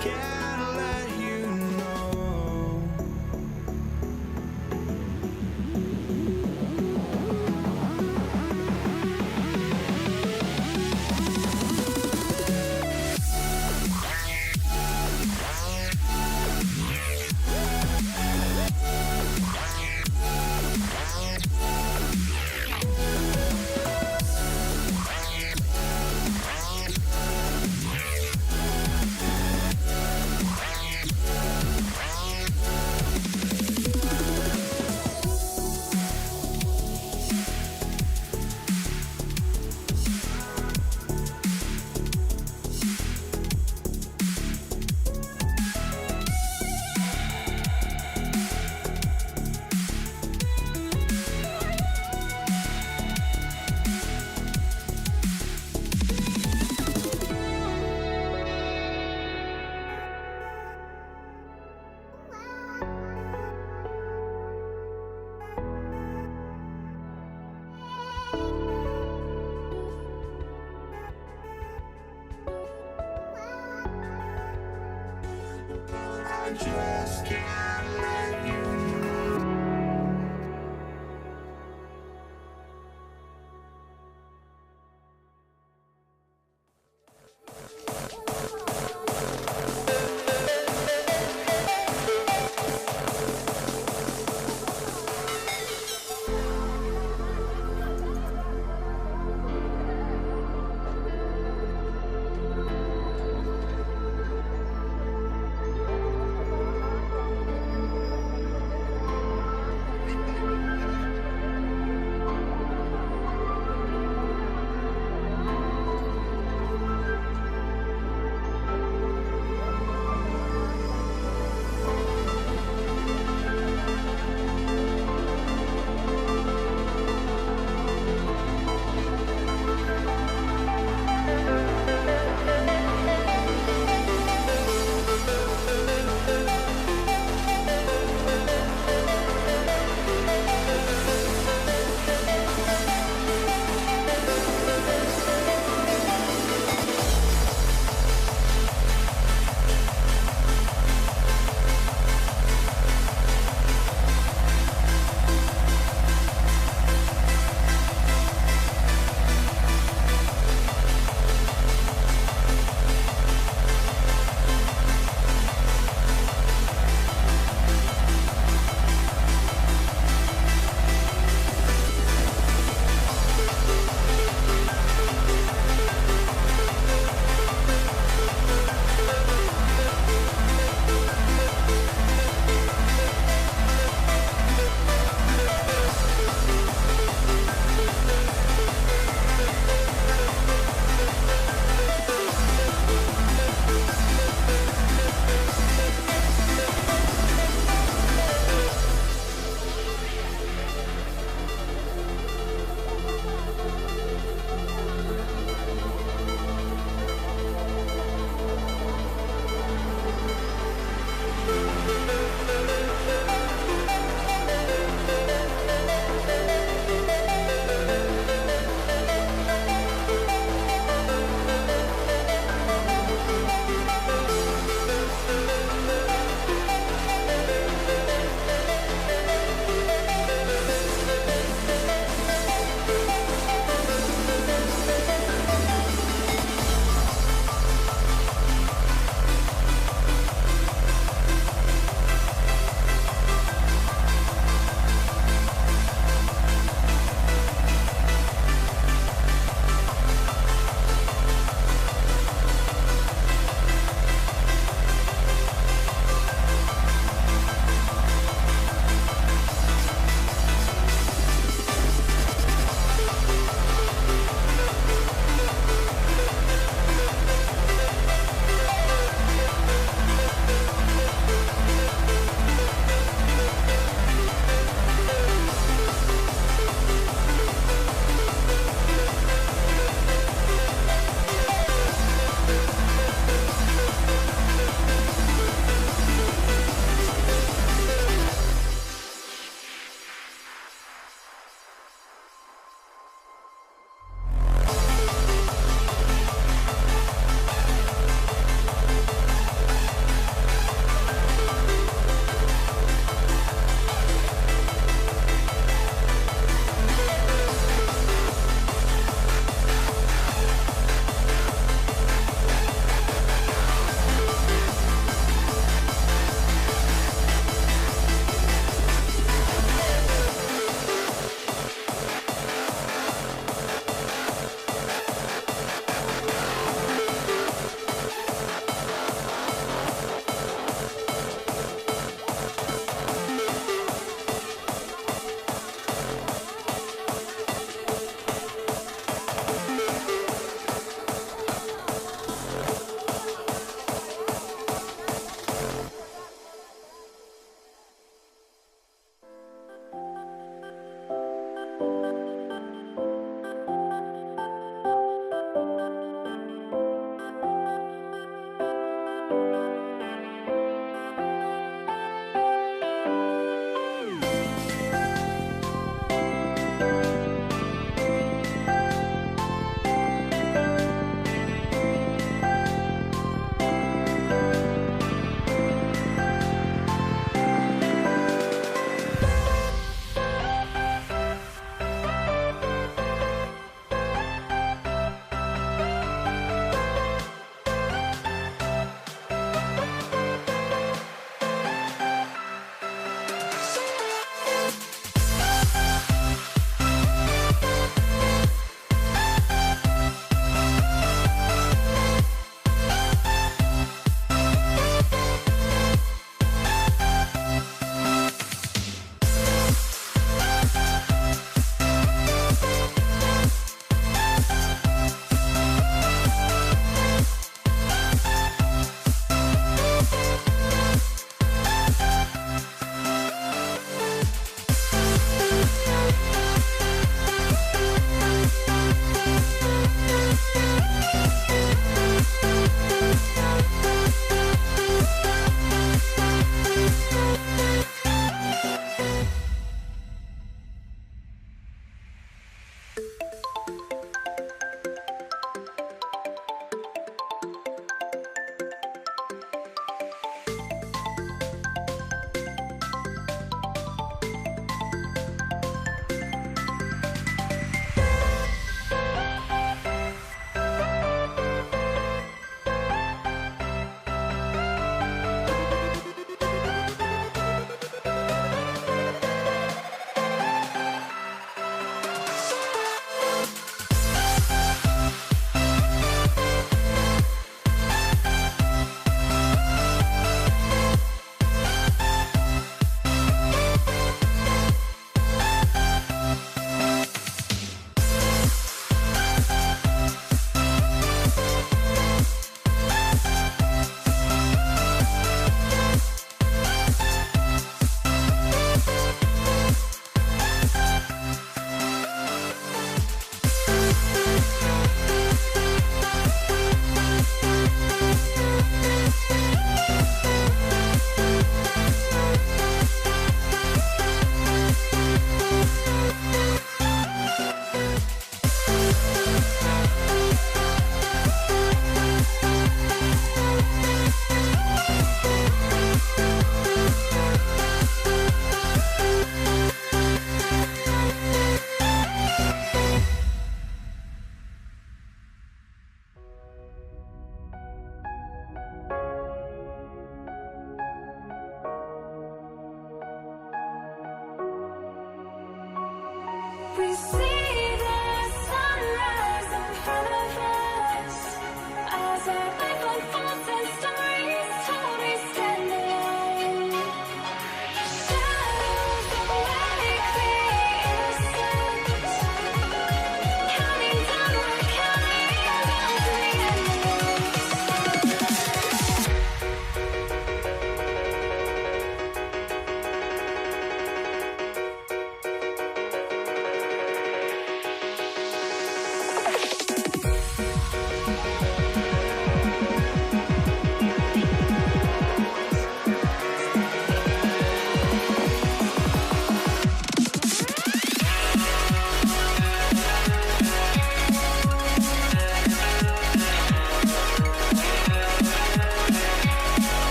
just can't let you know. I just can't let you know.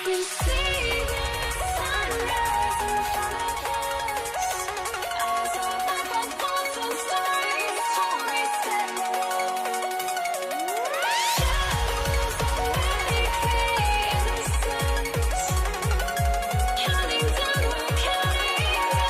You see the sunrise in front of us. Eyes of my thoughts and stories, stories that shadows already create the sun. Counting down, we're counting down.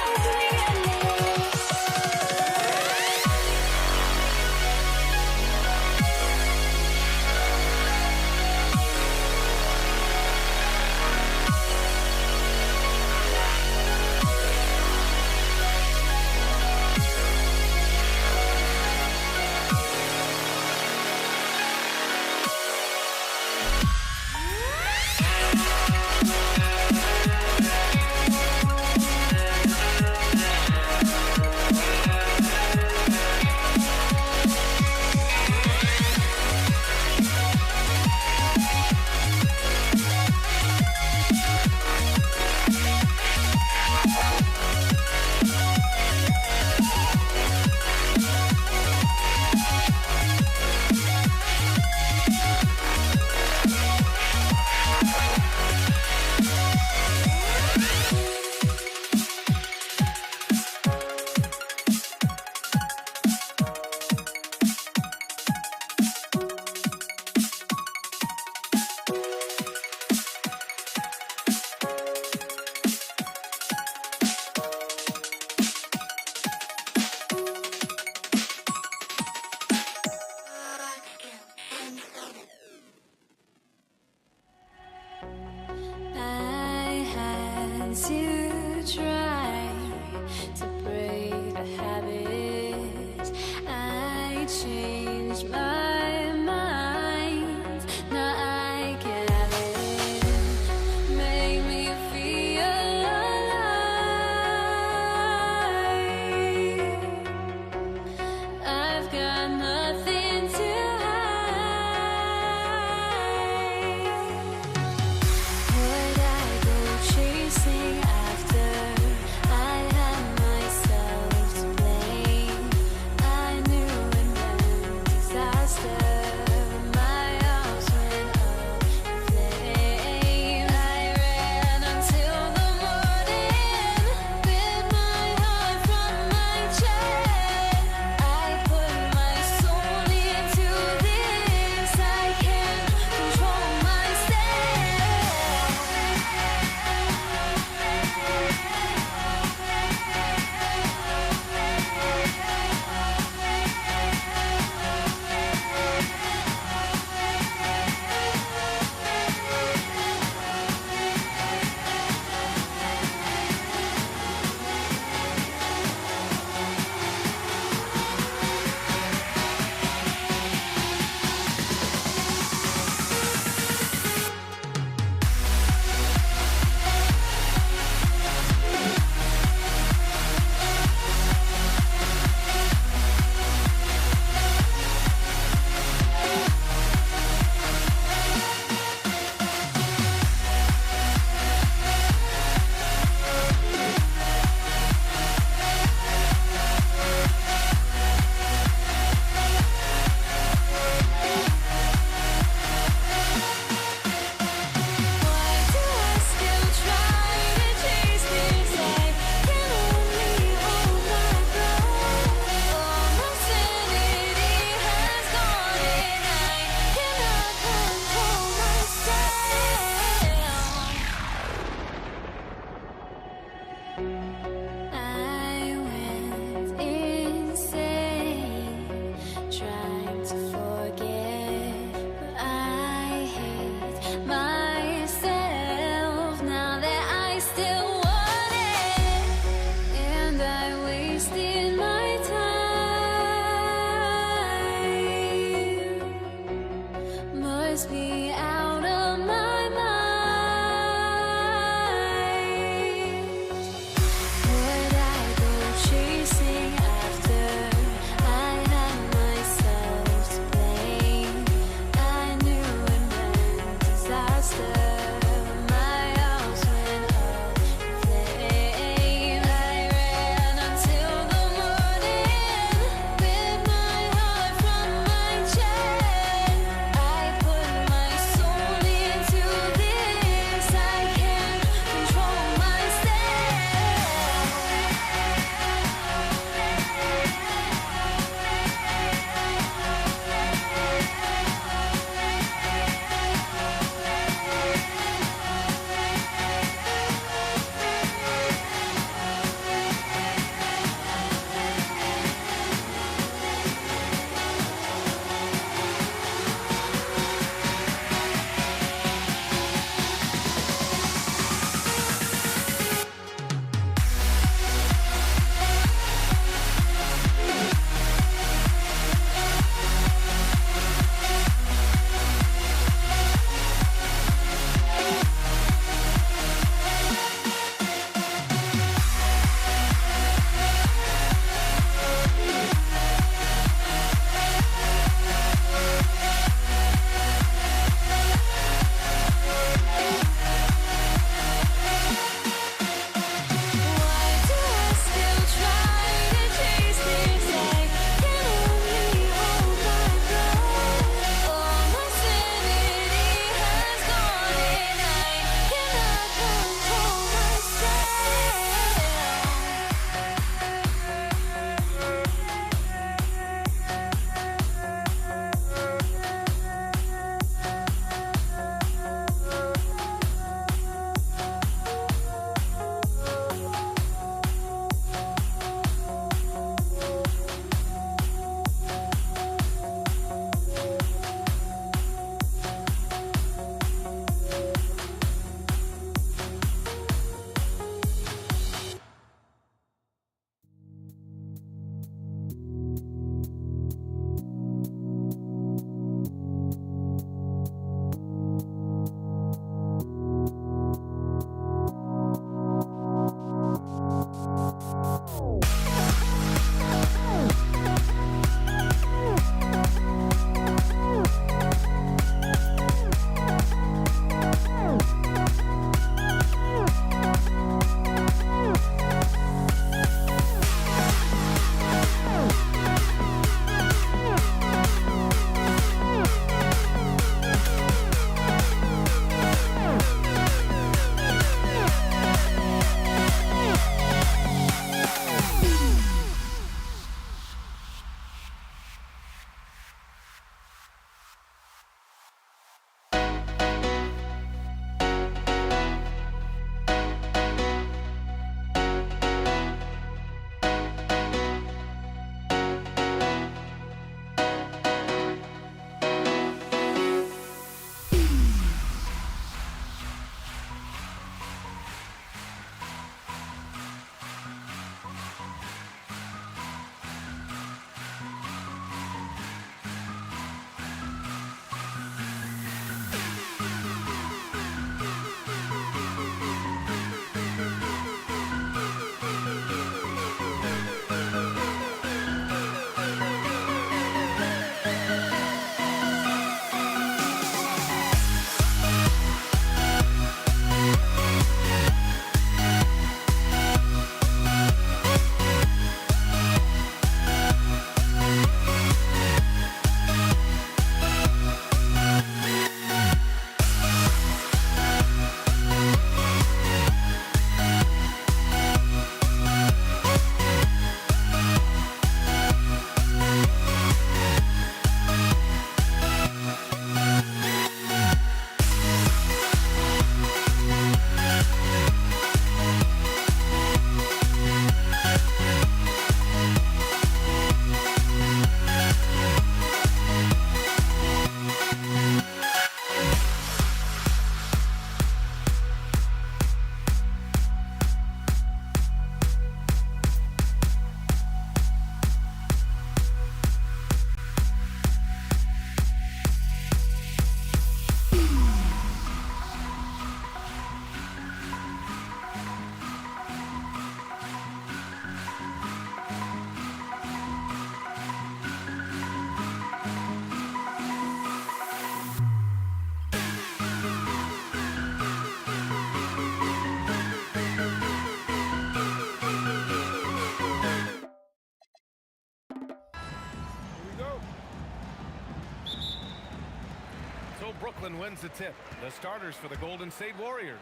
And Brooklyn wins the tip. The starters for the Golden State Warriors.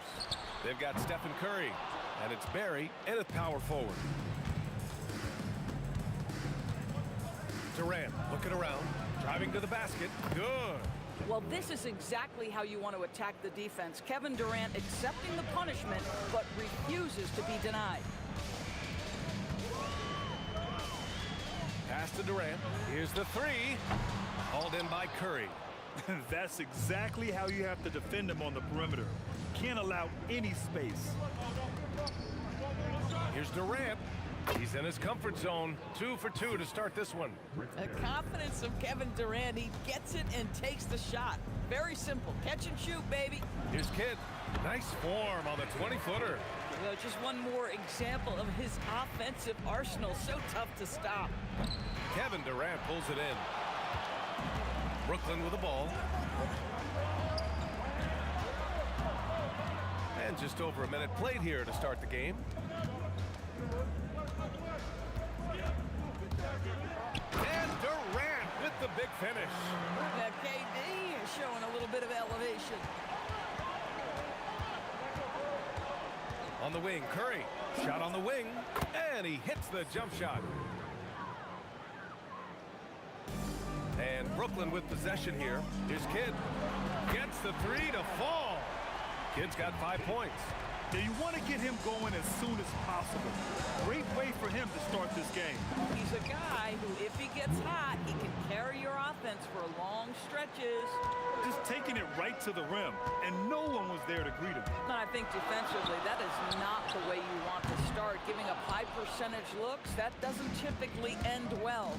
They've got Stephen Curry, and it's Barry in at power forward. Durant looking around, driving to the basket. Good. Well, this is exactly how you want to attack the defense. Kevin Durant accepting the punishment, but refuses to be denied. Pass to Durant. Here's the three. Hauled in by Curry. That's exactly how you have to defend him on the perimeter. Can't allow any space. Here's Durant. He's in his comfort zone. 2 for 2 to start this one. The confidence of Kevin Durant. He gets it and takes the shot. Very simple. Catch and shoot, baby. Here's Kidd. Nice form on the 20-footer. Just one more example of his offensive arsenal. So tough to stop. Kevin Durant pulls it in. Brooklyn with the ball. And just over a minute played here to start the game. And Durant with the big finish. Now KD is showing a little bit of elevation. On the wing, Curry. Shot on the wing. And he hits the jump shot. And Brooklyn with possession here. Here's Kidd. Gets the three to fall. Kidd's got 5 points. Yeah, you want to get him going as soon as possible. Great way for him to start this game. He's a guy who, if he gets hot, he can carry your offense for long stretches. Just taking it right to the rim, and no one was there to greet him. And I think defensively, that is not the way you want to start. Giving up high percentage looks, that doesn't typically end well.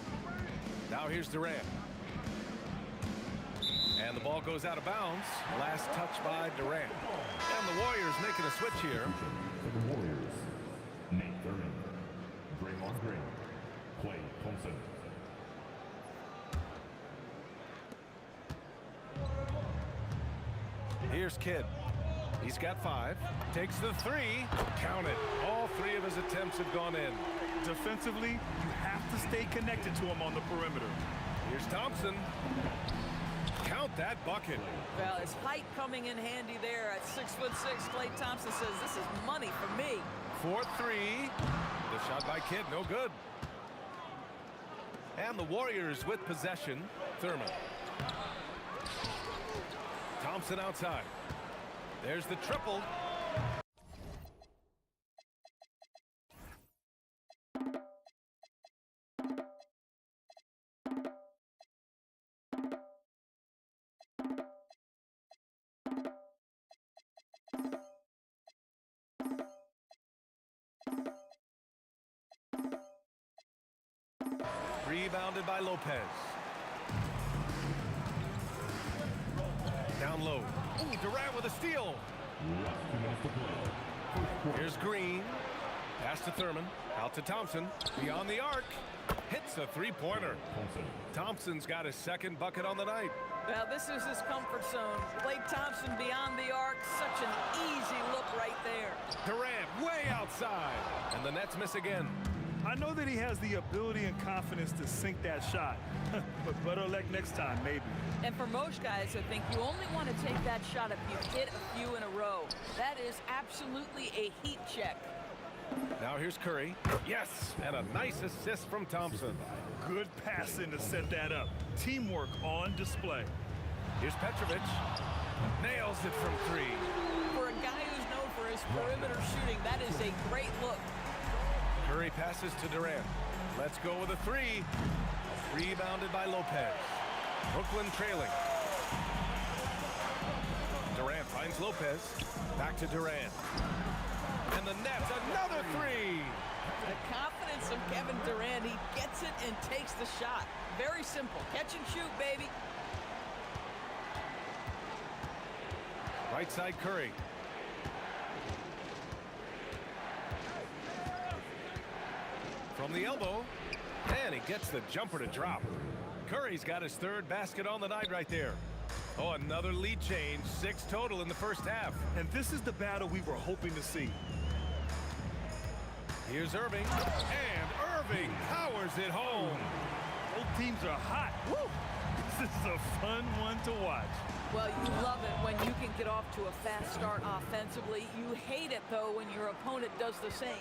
Now here's Durant. And the ball goes out of bounds. Last touch by Durant. And the Warriors making a switch here. For the Warriors, Nate Thurman, Draymond Green, Klay Thompson. Here's Kidd. He's got 5. Takes the three. Count it. All 3 of his attempts have gone in. Defensively, you have to stay connected to him on the perimeter. Here's Thompson. Count that bucket. Well, his height coming in handy there at 6'6". Klay Thompson says, this is money for me. 4-3. The shot by Kidd, no good. And the Warriors with possession. Thurman. Thompson outside. There's the triple. Rebounded by Lopez. Down low. Ooh, Durant with a steal. Here's Green. Pass to Thurman. Out to Thompson. Beyond the arc. Hits a three-pointer. Thompson's got his second bucket on the night. Well, this is his comfort zone. Klay Thompson beyond the arc. Such an easy look right there. Durant way outside. And the Nets miss again. I know that he has the ability and confidence to sink that shot, but better luck next time, maybe. And for most guys, I think you only want to take that shot if you hit a few in a row. That is absolutely a heat check. Now here's Curry. Yes, and a nice assist from Thompson. Good passing to set that up. Teamwork on display. Here's Petrovic. Nails it from 3. For a guy who's known for his perimeter shooting, that is a great look. Curry passes to Durant. Let's go with a 3. Rebounded by Lopez. Brooklyn trailing. Durant finds Lopez. Back to Durant. And the Nets, another 3. The confidence of Kevin Durant, he gets it and takes the shot. Very simple. Catch and shoot, baby. Right side Curry. From the elbow, and he gets the jumper to drop. Curry's got his 3rd basket on the night right there. Oh, another lead change, 6 total in the first half. And this is the battle we were hoping to see. Here's Irving, and Irving powers it home. Both teams are hot. Woo! This is a fun one to watch. Well, you love it when you can get off to a fast start offensively. You hate it, though, when your opponent does the same.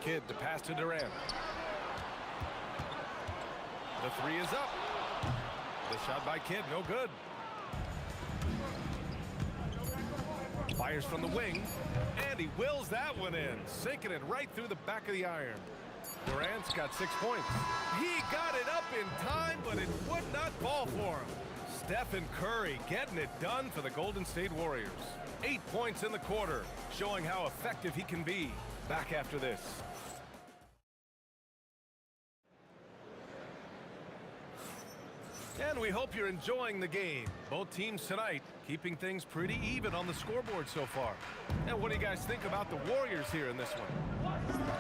Kidd to pass to Durant. The three is up. The shot by Kidd, no good. Fires from the wing, and he wills that one in, sinking it right through the back of the iron. Durant's got 6 points. He got it up in time, but it would not fall for him. Stephen Curry getting it done for the Golden State Warriors. 8 points in the quarter, showing how effective he can be. Back after this. And we hope you're enjoying the game. Both teams tonight keeping things pretty even on the scoreboard so far. And what do you guys think about the Warriors here in this one?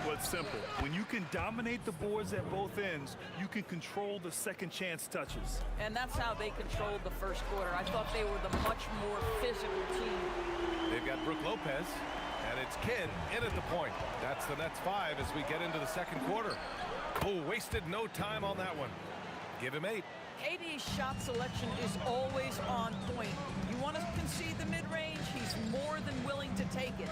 Well, it's simple. When you can dominate the boards at both ends, you can control the second chance touches. And that's how they controlled the first quarter. I thought they were the much more physical team. They've got Brook Lopez, and it's Kidd in at the point. That's the Nets 5 as we get into the second quarter. Oh, wasted no time on that one. Give him 8. KD's shot selection is always on point. You want to concede the mid-range, he's more than willing to take it.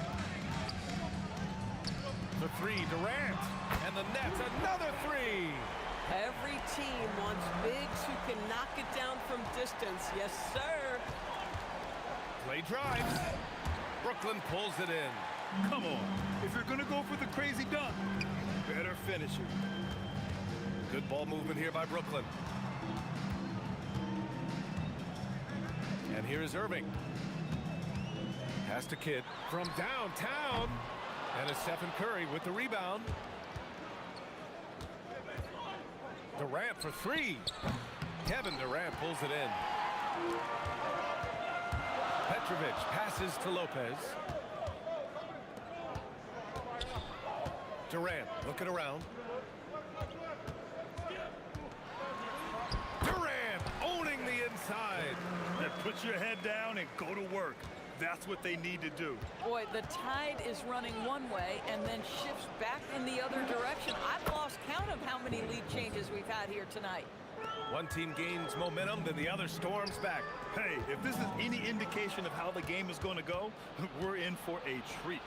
The three, Durant, and the Nets, another three. Every team wants bigs who can knock it down from distance. Yes, sir. Play drives. Brooklyn pulls it in. Come on. If you're going to go for the crazy dunk, better finish it. Good ball movement here by Brooklyn. And here is Irving. Pass to Kidd from downtown. And it's Stephen Curry with the rebound. Durant for three. Kevin Durant pulls it in. Petrovic passes to Lopez. Durant looking around. Durant owning the inside. Yeah, put your head down and go to work. That's what they need to do. Boy, the tide is running one way and then shifts back in the other direction. I've lost count of how many lead changes we've had here tonight. One team gains momentum, then the other storms back. Hey, if this is any indication of how the game is going to go, we're in for a treat.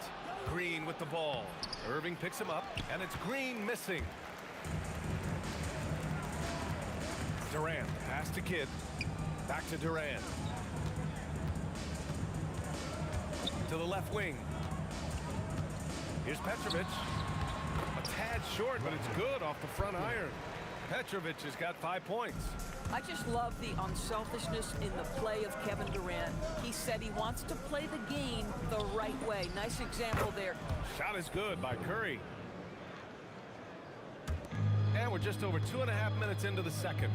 Green with the ball. Irving picks him up, and it's Green missing. Durant, pass to Kidd. Back to Durant. To the left wing. Here's Petrovic. A tad short, but it's good off the front iron. Petrovic has got 5 points. I just love the unselfishness in the play of Kevin Durant. He said he wants to play the game the right way. Nice example there. Shot is good by Curry. And we're just over 2.5 minutes into the second.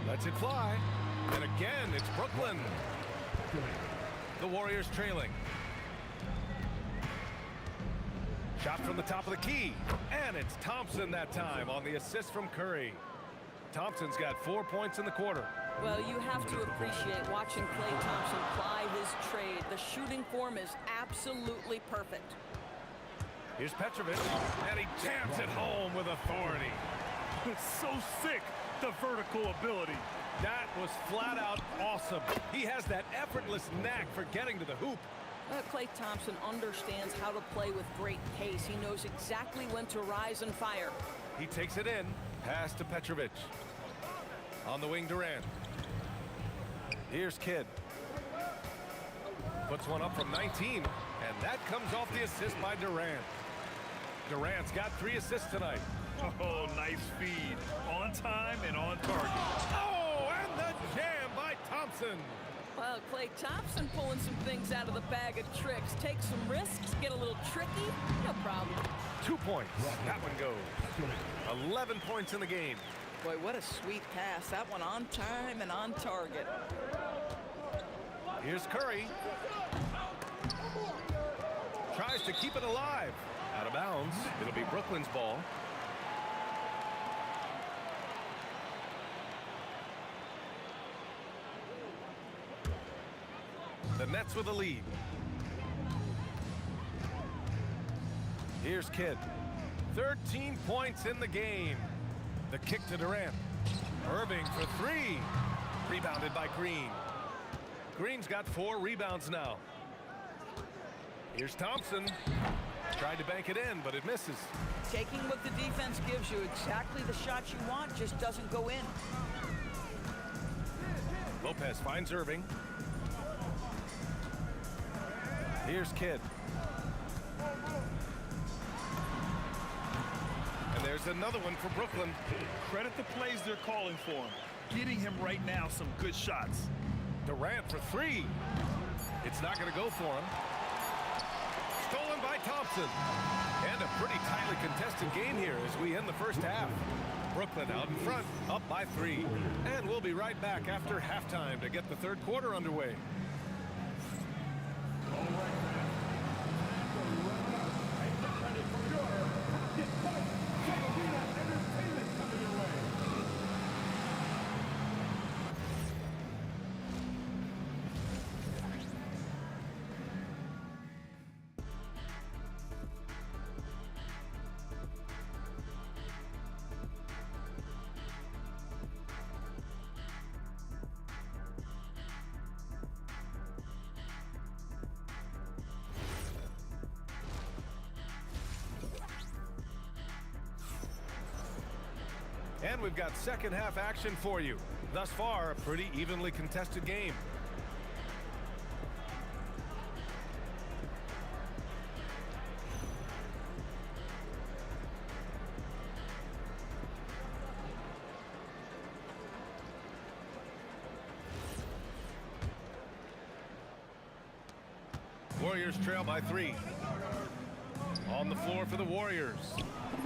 Lets it fly. And again, it's Brooklyn. The Warriors trailing. Shot from the top of the key. And it's Thompson that time on the assist from Curry. Thompson's got 4 points in the quarter. Well, you have to appreciate watching Klay Thompson ply his trade. The shooting form is absolutely perfect. Here's Petrovic, and he jams it home with authority. It's so sick, the vertical ability. That was flat out awesome. He has that effortless knack for getting to the hoop. Klay Thompson understands how to play with great pace. He knows exactly when to rise and fire. He takes it in. Pass to Petrovic. On the wing, Durant. Here's Kidd. Puts one up from 19, and that comes off the assist by Durant. Durant's got 3 assists tonight. Oh, nice feed. On time and on target. Oh, and the jam by Thompson. Well, Klay Thompson pulling some things out of the bag of tricks. Take some risks, get a little tricky, no problem. 2 points. That one goes. 11 points in the game. Boy, what a sweet pass. That one on time and on target. Here's Curry. Tries to keep it alive. Out of bounds. It'll be Brooklyn's ball. The Nets with a lead. Here's Kidd. 13 points in the game. The kick to Durant. Irving for three. Rebounded by Green. Green's got 4 rebounds now. Here's Thompson. Tried to bank it in, but it misses. Taking what the defense gives you, exactly the shot you want, just doesn't go in. Lopez finds Irving. Here's Kidd. And there's another one for Brooklyn. Credit the plays they're calling for him. Getting him right now some good shots. Durant for 3. It's not going to go for him. Stolen by Thompson. And a pretty tightly contested game here as we end the first half. Brooklyn out in front, up by 3. And we'll be right back after halftime to get the third quarter underway. And we've got second half action for you. Thus far, a pretty evenly contested game. Warriors trail by 3. On the floor for the Warriors.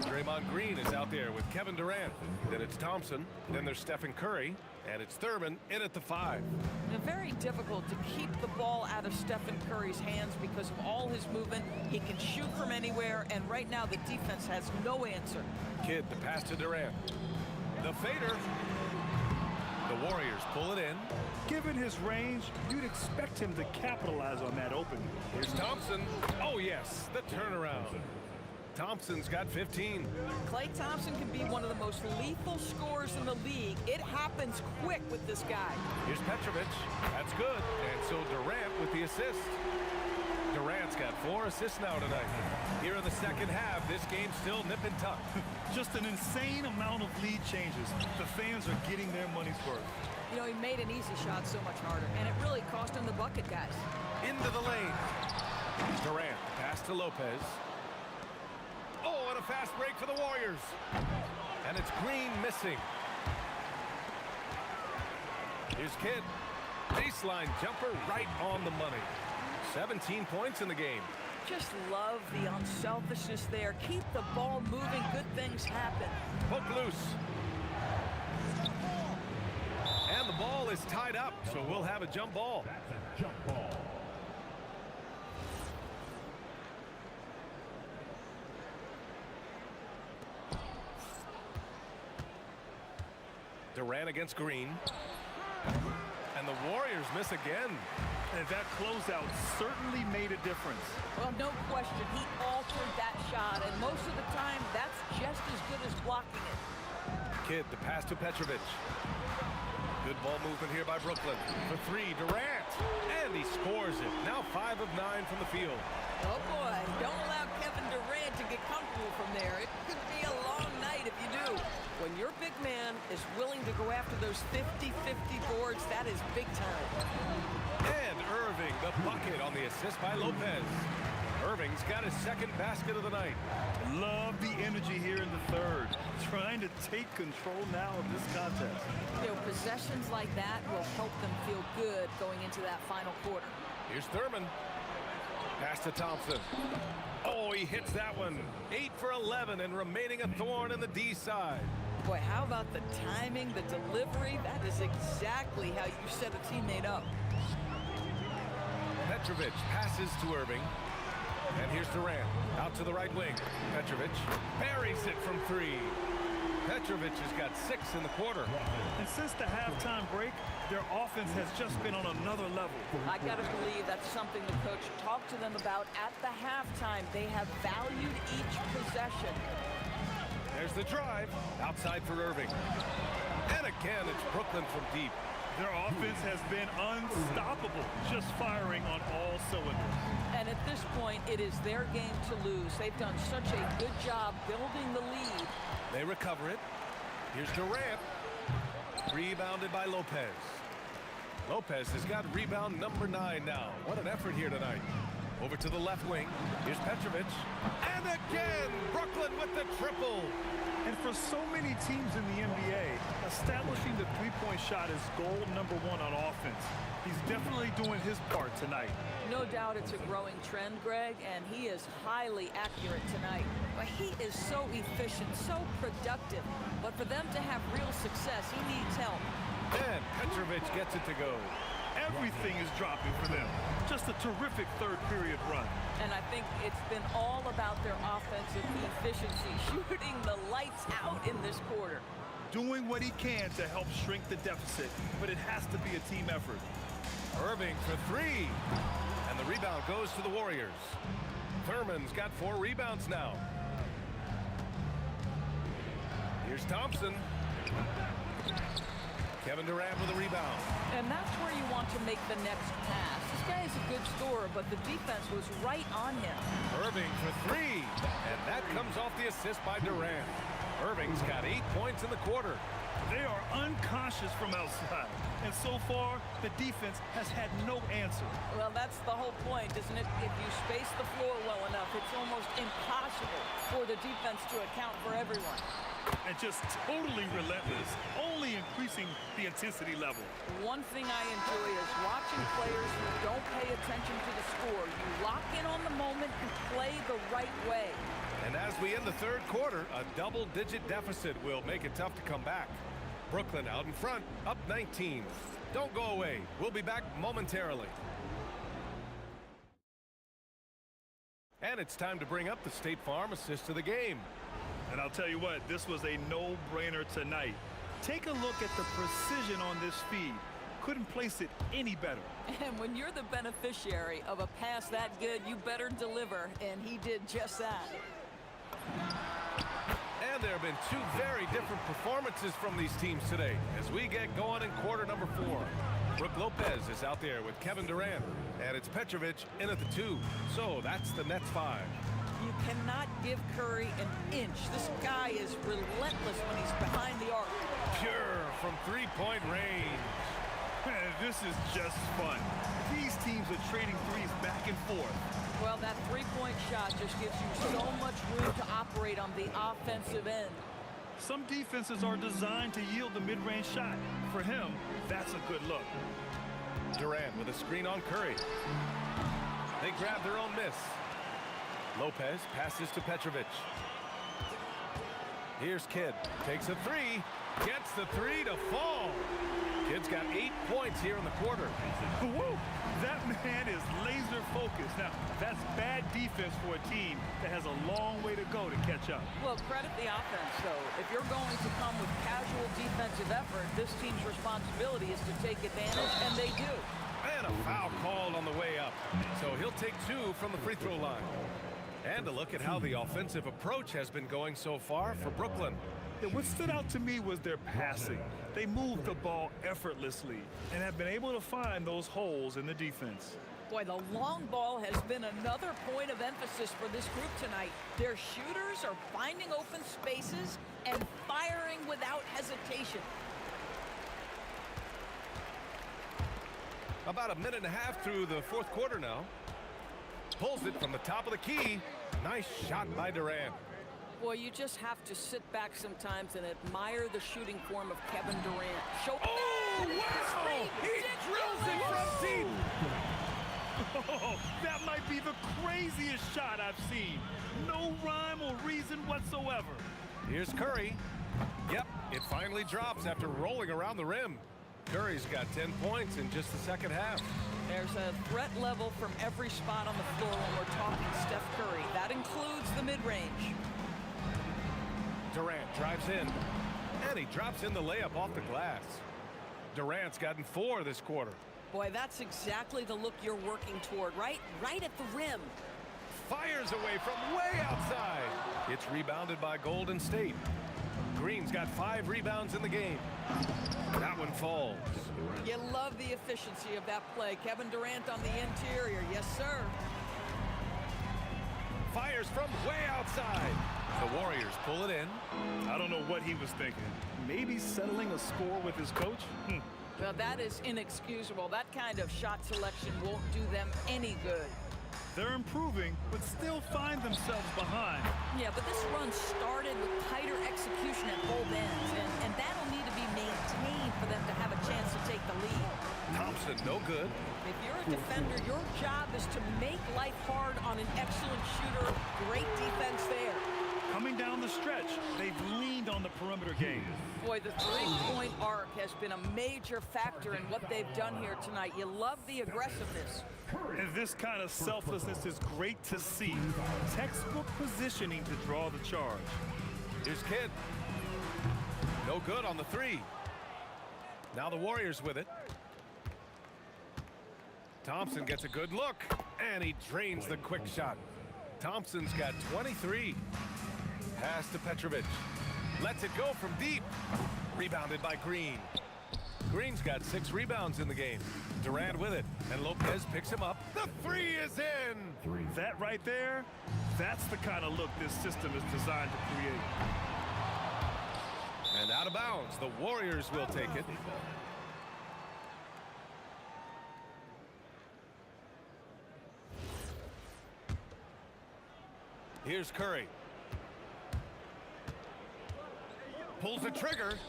Draymond Green is out there with Kevin Durant. Then it's Thompson. Then there's Stephen Curry. And it's Thurman in at the 5. Very difficult to keep the ball out of Stephen Curry's hands because of all his movement. He can shoot from anywhere, and right now the defense has no answer. Kidd, the pass to Durant. The fader. The Warriors pull it in. Given his range, you'd expect him to capitalize on that opening. Here's Thompson. Oh, yes, the turnaround. Thompson's got 15. Klay Thompson can be one of the most lethal scorers in the league. It happens quick with this guy. Here's Petrovic. That's good. And so Durant with the assist. Durant's got 4 assists now tonight. Here in the second half, this game's still nip and tuck. Just an insane amount of lead changes. The fans are getting their money's worth. You know, he made an easy shot so much harder, and it really cost him the bucket, guys. Into the lane. Durant, pass to Lopez. Oh, and a fast break for the Warriors. And it's Green missing. Here's Kidd. Baseline jumper right on the money. 17 points in the game. Just love the unselfishness there. Keep the ball moving. Good things happen. Poke loose. And the ball is tied up, so we'll have a jump ball. That's a jump ball. Durant against Green. And the Warriors miss again. And that closeout certainly made a difference. Well, no question. He altered that shot, and most of the time, that's just as good as blocking it. Kidd, the pass to Petrovic. Good ball movement here by Brooklyn. For 3, Durant. And he scores it. Now 5 of 9 from the field. Oh, boy. Don't allow Kevin Durant to get comfortable from there. It could be a long night if you do. When your big man is willing to go after those 50-50 boards, that is big time. And Irving, the bucket on the assist by Lopez. Irving's got his second basket of the night. Love the energy here in the third. Trying to take control now of this contest. You know, possessions like that will help them feel good going into that final quarter. Here's Thurman. Pass to Thompson. Oh, he hits that one. 8 for 11 and remaining a thorn in the D side. Boy, how about the timing, the delivery? That is exactly how you set a teammate up. Petrovic passes to Irving. And here's Durant. Out to the right wing. Petrovic buries it from 3. Petrovic has got 6 in the quarter. And since the halftime break, their offense has just been on another level. I got to believe that's something the coach talked to them about at the halftime. They have valued each possession. There's Here's the drive. Outside for Irving. And again, it's Brooklyn from deep. Their offense has been unstoppable, just firing on all cylinders. And at this point, it is their game to lose. They've done such a good job building the lead. They recover it. Here's Durant. Rebounded by Lopez. Lopez has got rebound number 9 now. What an effort here tonight. Over to the left wing. Here's Petrovic. And again, Brooklyn with the triple. And for so many teams in the NBA, establishing the three-point shot is goal number 1 on offense. He's definitely doing his part tonight. No doubt it's a growing trend, Greg, and he is highly accurate tonight. But he is so efficient, so productive. But for them to have real success, he needs help. And Petrovic gets it to go. Everything is dropping for them. Just a terrific third-period run. And I think it's been all about their offensive efficiency, shooting the lights out in this quarter. Doing what he can to help shrink the deficit, but it has to be a team effort. Irving for 3. And the rebound goes to the Warriors. Thurman's got 4 rebounds now. Here's Thompson. Kevin Durant with a rebound. And that's where you want to make the next pass. This guy is a good scorer, but the defense was right on him. Irving for 3. And that comes off the assist by Durant. Irving's got 8 points in the quarter. They are unconscious from outside. And so far, the defense has had no answer. Well, that's the whole point, isn't it? If you space the floor well enough, it's almost impossible for the defense to account for everyone. And just totally relentless, only increasing the intensity level. One thing I enjoy is watching players who don't pay attention to the score. You lock in on the moment and play the right way. And as we end the third quarter, a double-digit deficit will make it tough to come back. Brooklyn out in front, up 19. Don't go away. We'll be back momentarily. And it's time to bring up the State Farm assist of the game. And I'll tell you what, this was a no-brainer tonight. Take a look at the precision on this feed. Couldn't place it any better. And when you're the beneficiary of a pass that good, you better deliver, and he did just that. And there have been 2 very different performances from these teams today as we get going in quarter number 4. Brook Lopez is out there with Kevin Durant, and it's Petrovic in at the 2. So that's the Nets 5. You cannot give Curry an inch. This guy is relentless when he's behind the arc. Pure from 3-point range. This is just fun. These teams are trading threes back and forth. Well, that three-point shot just gives you so much room to operate on the offensive end. Some defenses are designed to yield the mid-range shot. For him, that's a good look. Durant with a screen on Curry. They grab their own miss. Lopez passes to Petrovic. Here's Kidd. Takes a 3. Gets the 3 to fall. Kidd's got 8 points here in the quarter. Woo! That man is laser focused. Now, that's bad defense for a team that has a long way to go to catch up. Well, credit the offense, though. If you're going to come with casual defensive effort, this team's responsibility is to take advantage, and they do. And a foul called on the way up. So he'll take 2 from the free throw line. And a look at how the offensive approach has been going so far for Brooklyn. What stood out to me was their passing. They moved the ball effortlessly and have been able to find those holes in the defense. Boy, the long ball has been another point of emphasis for this group tonight. Their shooters are finding open spaces and firing without hesitation. About a minute and a half through the fourth quarter now. Pulls it from the top of the key. Nice shot by Durant. Boy, you just have to sit back sometimes and admire the shooting form of Kevin Durant. Oh, wow! He drills it from deep. Oh, that might be the craziest shot I've seen. No rhyme or reason whatsoever. Here's Curry. Yep, it finally drops after rolling around the rim. Curry's got 10 points in just the second half. There's a threat level from every spot on the floor when we're talking Steph Curry. That includes the mid-range. Durant drives in, and he drops in the layup off the glass. Durant's gotten 4 this quarter. Boy, that's exactly the look you're working toward, right? Right at the rim. Fires away from way outside. It's rebounded by Golden State. Green's got 5 rebounds in the game. That one falls. You love the efficiency of that play. Kevin Durant on the interior. Yes, sir. Fires from way outside. The Warriors pull it in. I don't know what he was thinking. Maybe settling a score with his coach? Well, that is inexcusable. That kind of shot selection won't do them any good. They're improving, but still find themselves behind. Yeah, but this run started with tighter execution at both ends, and that'll need to be maintained for them to have a chance to take the lead. Thompson, no good. If you're a defender, your job is to make life hard on an excellent shooter. Great defense there. Coming down the stretch, they've leaned on the perimeter game. Boy, the three-point arc has been a major factor in what they've done here tonight. You love the aggressiveness. And this kind of selflessness is great to see. Textbook positioning to draw the charge. Here's Kidd. No good on the 3. Now the Warriors with it. Thompson gets a good look, and he drains the quick shot. Thompson's got 23. Pass to Petrovic. Lets it go from deep. Rebounded by Green. Green's got 6 rebounds in the game. Durant with it, and Lopez picks him up. The 3 is in! That right there, that's the kind of look this system is designed to create. And out of bounds, the Warriors will take it. Here's Curry. Pulls the trigger,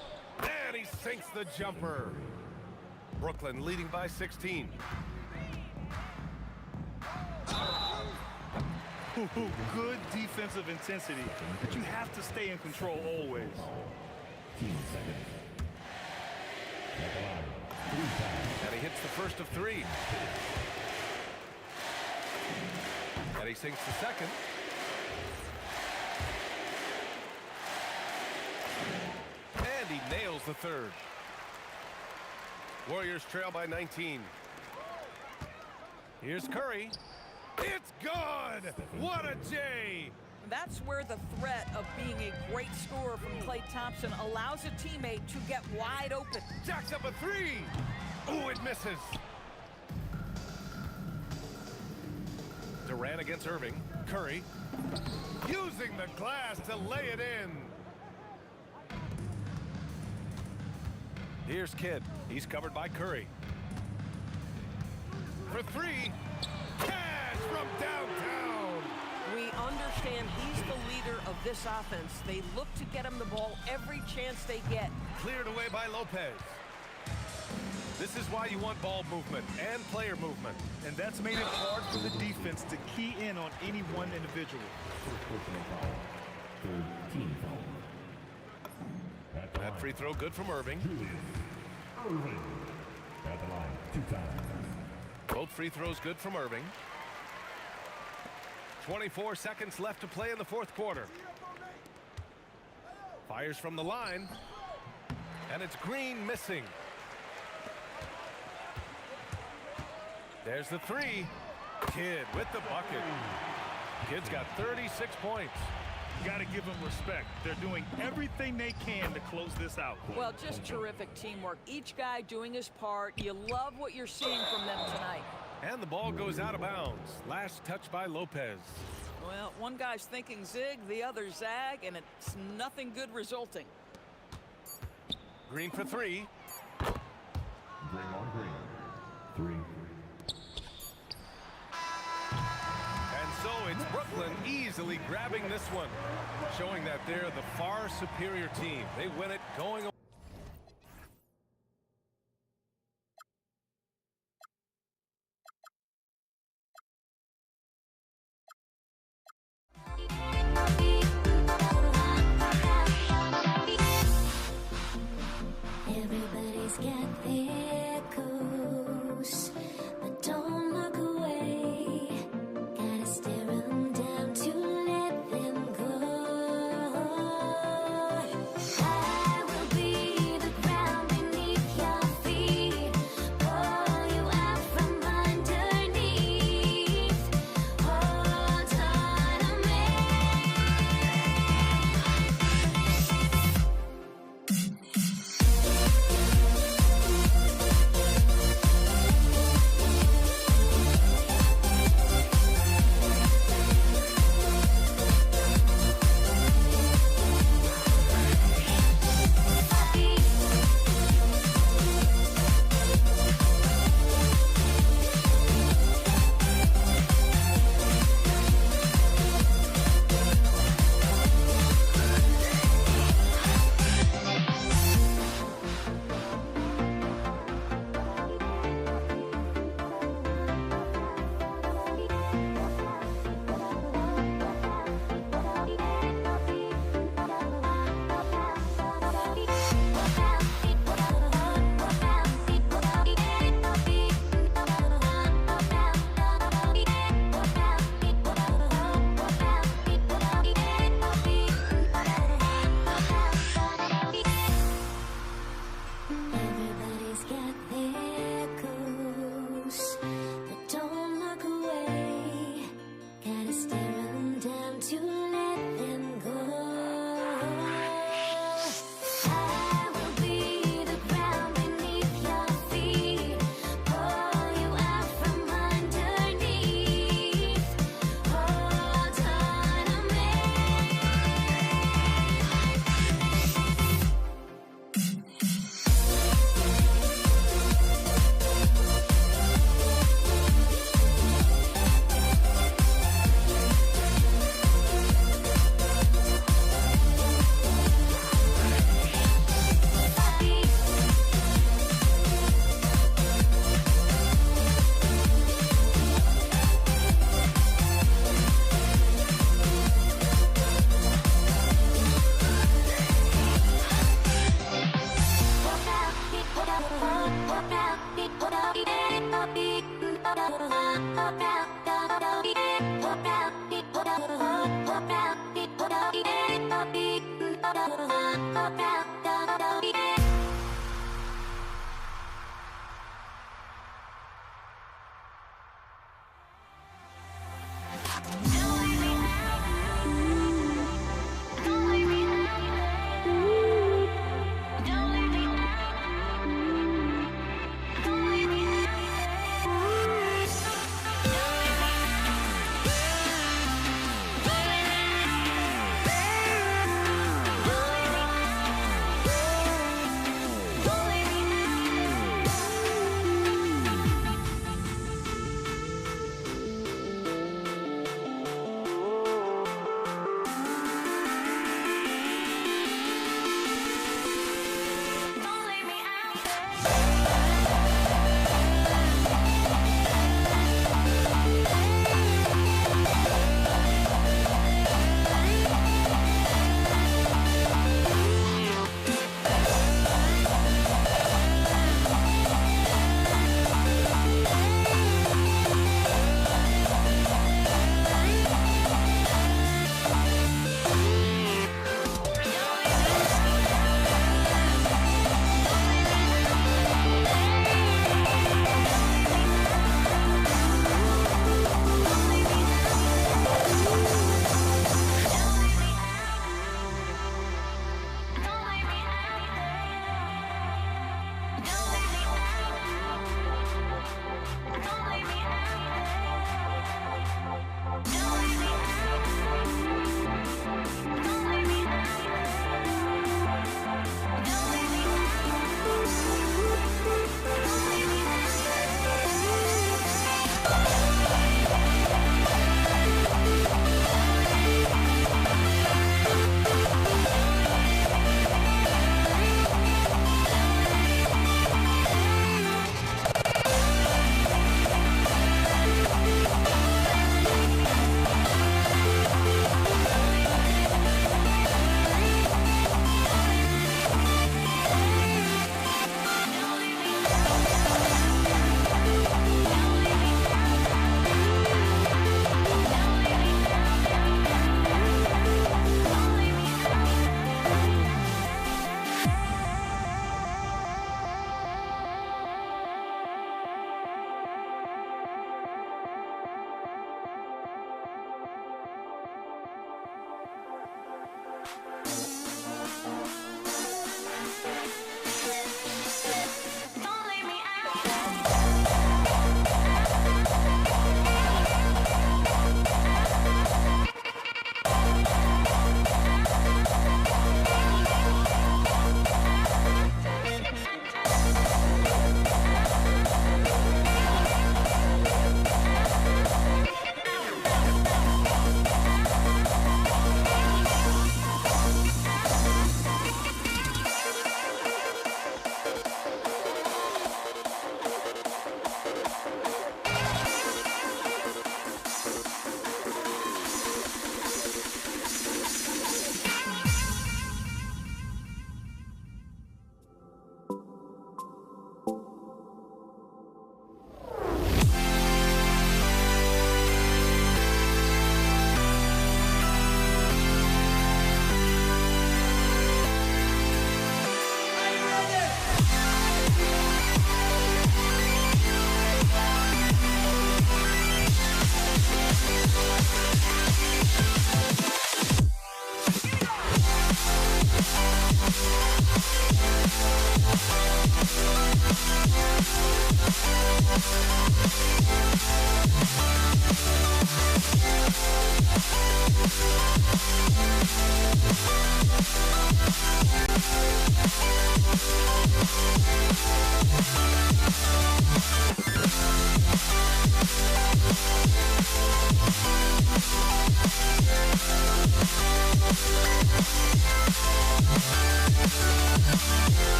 and he sinks the jumper. Brooklyn leading by 16. Good defensive intensity, but you have to stay in control always. And he hits the first of 3. And he sinks the second. And he nails the third. Warriors trail by 19. Here's Curry. It's good! What a J! That's where the threat of being a great scorer from Klay Thompson allows a teammate to get wide open. Jacks up a 3! Ooh, it misses. Durant against Irving. Curry using the glass to lay it in. Here's Kidd. He's covered by Curry. For 3. Cash from downtown. We understand he's the leader of this offense. They look to get him the ball every chance they get. Cleared away by Lopez. This is why you want ball movement and player movement. And that's made it hard for the defense to key in on any one individual. That free throw good from Irving. Irving at the line 2 times. Both free throws good from Irving. 24 seconds left to play in the 4th quarter. Fires from the line. And it's Green missing. There's the 3. Kidd with the bucket. Kidd's got 36 points. Got to give them respect. They're doing everything they can to close this out. Well, just terrific teamwork. Each guy doing his part. You love what you're seeing from them tonight. And the ball goes out of bounds. Last touch by Lopez. Well, one guy's thinking zig, the other zag, and it's nothing good resulting. Green for 3. Bring on Green. 3. And so it's Brooklyn easily grabbing this one, showing that they're the far superior team. They win it going away. Everybody's got their goals, but don't look away. Gotta stare 'em down to let them go. I will be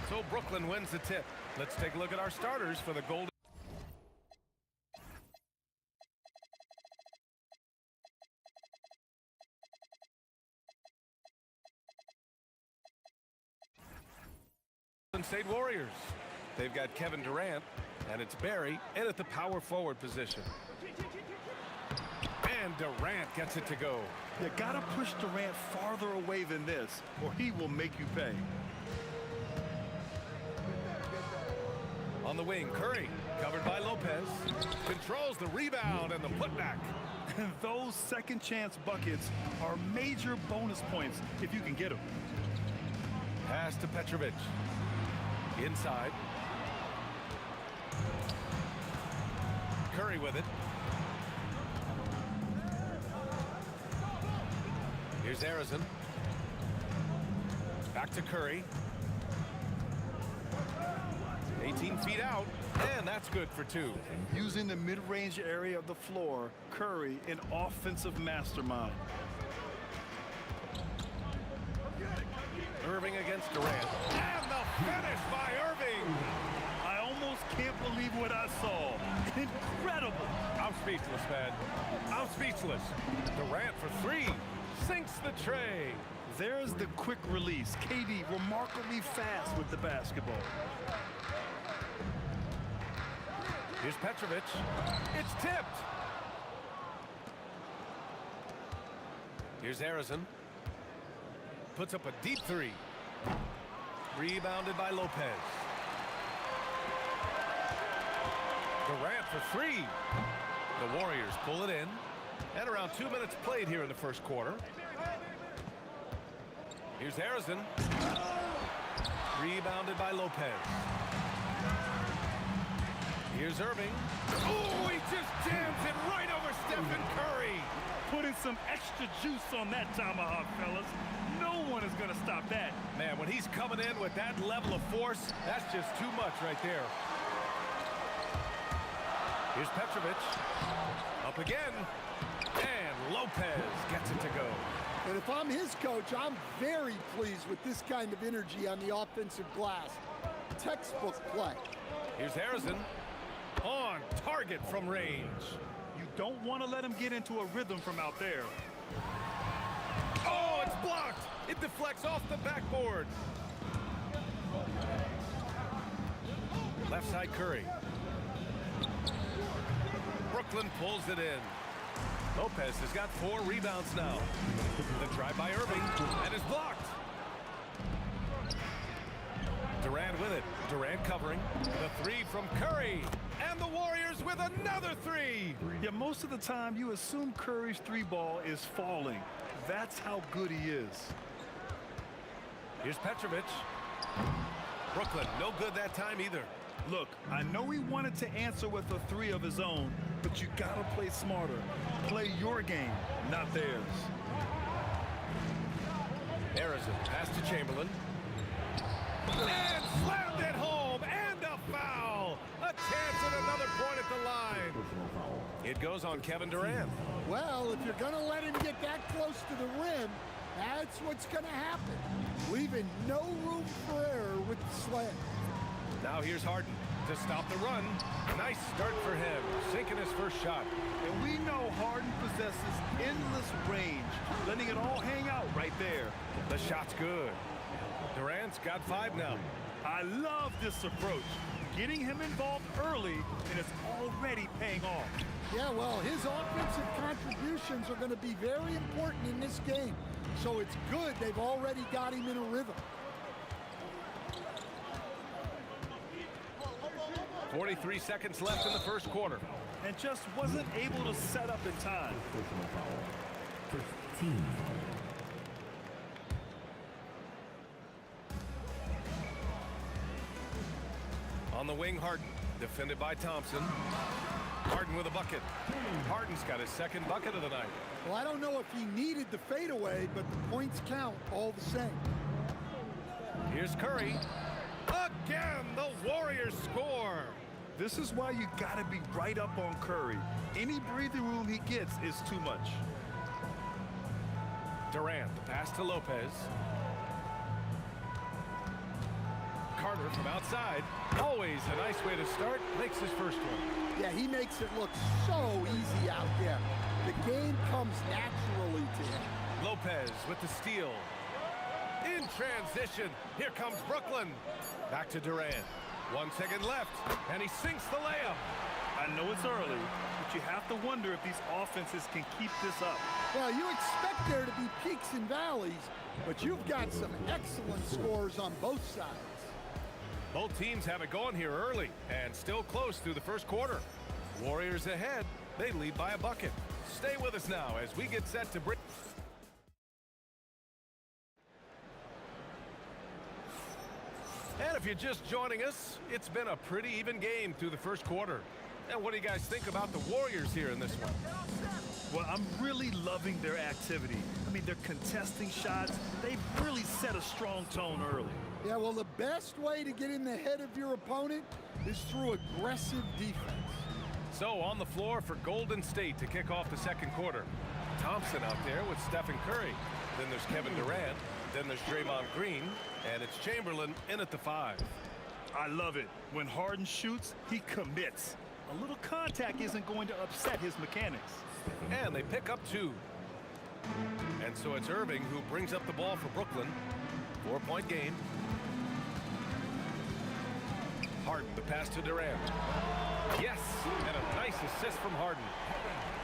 So Brooklyn wins the tip. Let's take a look at our starters for the Golden. Golden State Warriors. They've got Kevin Durant, and it's Barry in at the power forward position. And Durant gets it to go. You gotta push Durant farther away than this, or he will make you pay. On the wing, Curry, covered by Lopez, controls the rebound and the putback. And those second chance buckets are major bonus points if you can get them. Pass to Petrovic. Inside. Curry with it. Here's Harrison. Back to Curry. 18 feet out, and that's good for two. Using the mid-range area of the floor, Curry, an offensive mastermind. Irving against Durant. And the finish by Irving. I almost can't believe what I saw. Incredible. I'm speechless, man. I'm speechless. Durant for three. Sinks the tray. There's the quick release. KD remarkably fast with the basketball. Here's Petrovic. It's tipped. Here's Harrison. Puts up a deep three. Rebounded by Lopez. Durant for three. The Warriors pull it in. And around 2 minutes played here in the first quarter. Here's Harrison. Rebounded by Lopez. Here's Irving. Oh, he just jams it right over Stephen Curry. Putting some extra juice on that tomahawk, fellas. No one is going to stop that. Man, when he's coming in with that level of force, that's just too much right there. Here's Petrovic. Up again. And Lopez gets it to go. And if I'm his coach, I'm very pleased with this kind of energy on the offensive glass. Textbook play. Here's Harrison. On target from range. You don't want to let him get into a rhythm from out there. Oh, it's blocked. It deflects off the backboard. Left side Curry. Brooklyn pulls it in. Lopez has got 4 rebounds now. The drive by Irving and is blocked. Durant with it. Durant covering. The three from Curry. And the Warriors with another three. Yeah, most of the time you assume Curry's three ball is falling. That's how good he is. Here's Petrovic. Brooklyn, no good that time either. Look, I know he wanted to answer with a three of his own, but you gotta play smarter. Play your game, not theirs. Harrison, pass to Chamberlain. And slammed it home, and a foul. A chance at another point at the line. It goes on Kevin Durant. Well, if you're going to let him get that close to the rim, that's what's going to happen. Leaving no room for error with the slam. Now here's Harden to stop the run. Nice start for him, sinking his first shot. And we know Harden possesses endless range, letting it all hang out right there. The shot's good. Durant's got 5 now. I love this approach. Getting him involved early, and it's already paying off. Yeah, well, his offensive contributions are going to be very important in this game. So it's good they've already got him in a rhythm. 43 seconds left in the first quarter. And just wasn't able to set up in time. Personal foul. First team. On the wing, Harden, defended by Thompson. Harden with a bucket. Harden's got his second bucket of the night. Well, I don't know if he needed the fadeaway, but the points count all the same. Here's Curry. Again, the Warriors score. This is why you gotta be right up on Curry. Any breathing room he gets is too much. Durant, the pass to Lopez. Carter from outside. Always a nice way to start. Makes his first one. Yeah, he makes it look so easy out there. The game comes naturally to him. Lopez with the steal. In transition, here comes Brooklyn. Back to Durant. 1 second left, and he sinks the layup. I know it's early, but you have to wonder if these offenses can keep this up. Well, you expect there to be peaks and valleys, but you've got some excellent scores on both sides. Both teams have it going here early and still close through the first quarter. Warriors ahead. They lead by a bucket. Stay with us now as we get set to break. And if you're just joining us, it's been a pretty even game through the first quarter. And what do you guys think about the Warriors here in this one? Well, I'm really loving their activity. I mean, they're contesting shots. They've really set a strong tone early. Yeah, well, the best way to get in the head of your opponent is through aggressive defense. So on the floor for Golden State to kick off the second quarter. Thompson out there with Stephen Curry. Then there's Kevin Durant. Then there's Draymond Green. And it's Chamberlain in at the 5. I love it. When Harden shoots, he commits. A little contact isn't going to upset his mechanics. And they pick up 2. And so it's Irving who brings up the ball for Brooklyn. 4-point game. Harden, the pass to Durant. Yes, and a nice assist from Harden.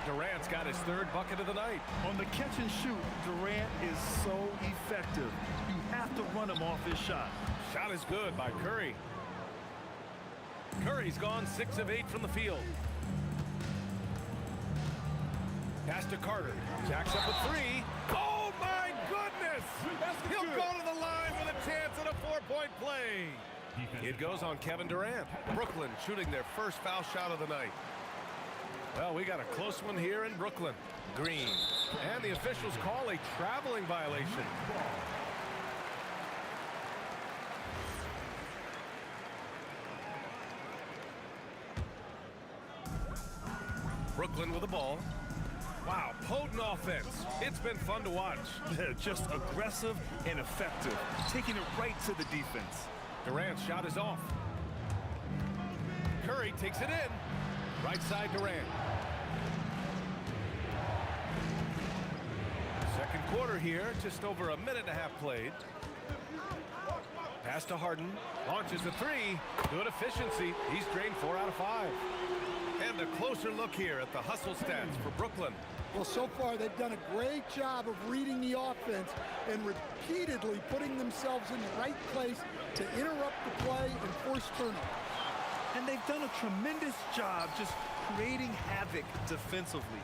Durant's got his 3rd bucket of the night. On the catch and shoot, Durant is so effective. You have to run him off his shot. Shot is good by Curry. Curry's gone 6 of 8 from the field. Pass to Carter. Jacks up a 3. Oh, my goodness! He'll go to the line with a chance at a 4-point play. It goes on Kevin Durant. Brooklyn shooting their first foul shot of the night. Well, we got a close one here in Brooklyn. Green. And the officials call a traveling violation. Brooklyn with the ball. Wow, potent offense. It's been fun to watch. They're just aggressive and effective, taking it right to the defense. Durant's shot is off. Curry takes it in. Right side Durant. Second quarter here, just over a minute and a half played. Pass to Harden. Launches a 3. Good efficiency. He's drained 4 out of 5. And a closer look here at the hustle stats for Brooklyn. Well, so far they've done a great job of reading the offense and repeatedly putting themselves in the right place to interrupt the play and force turnovers. And they've done a tremendous job just creating havoc defensively.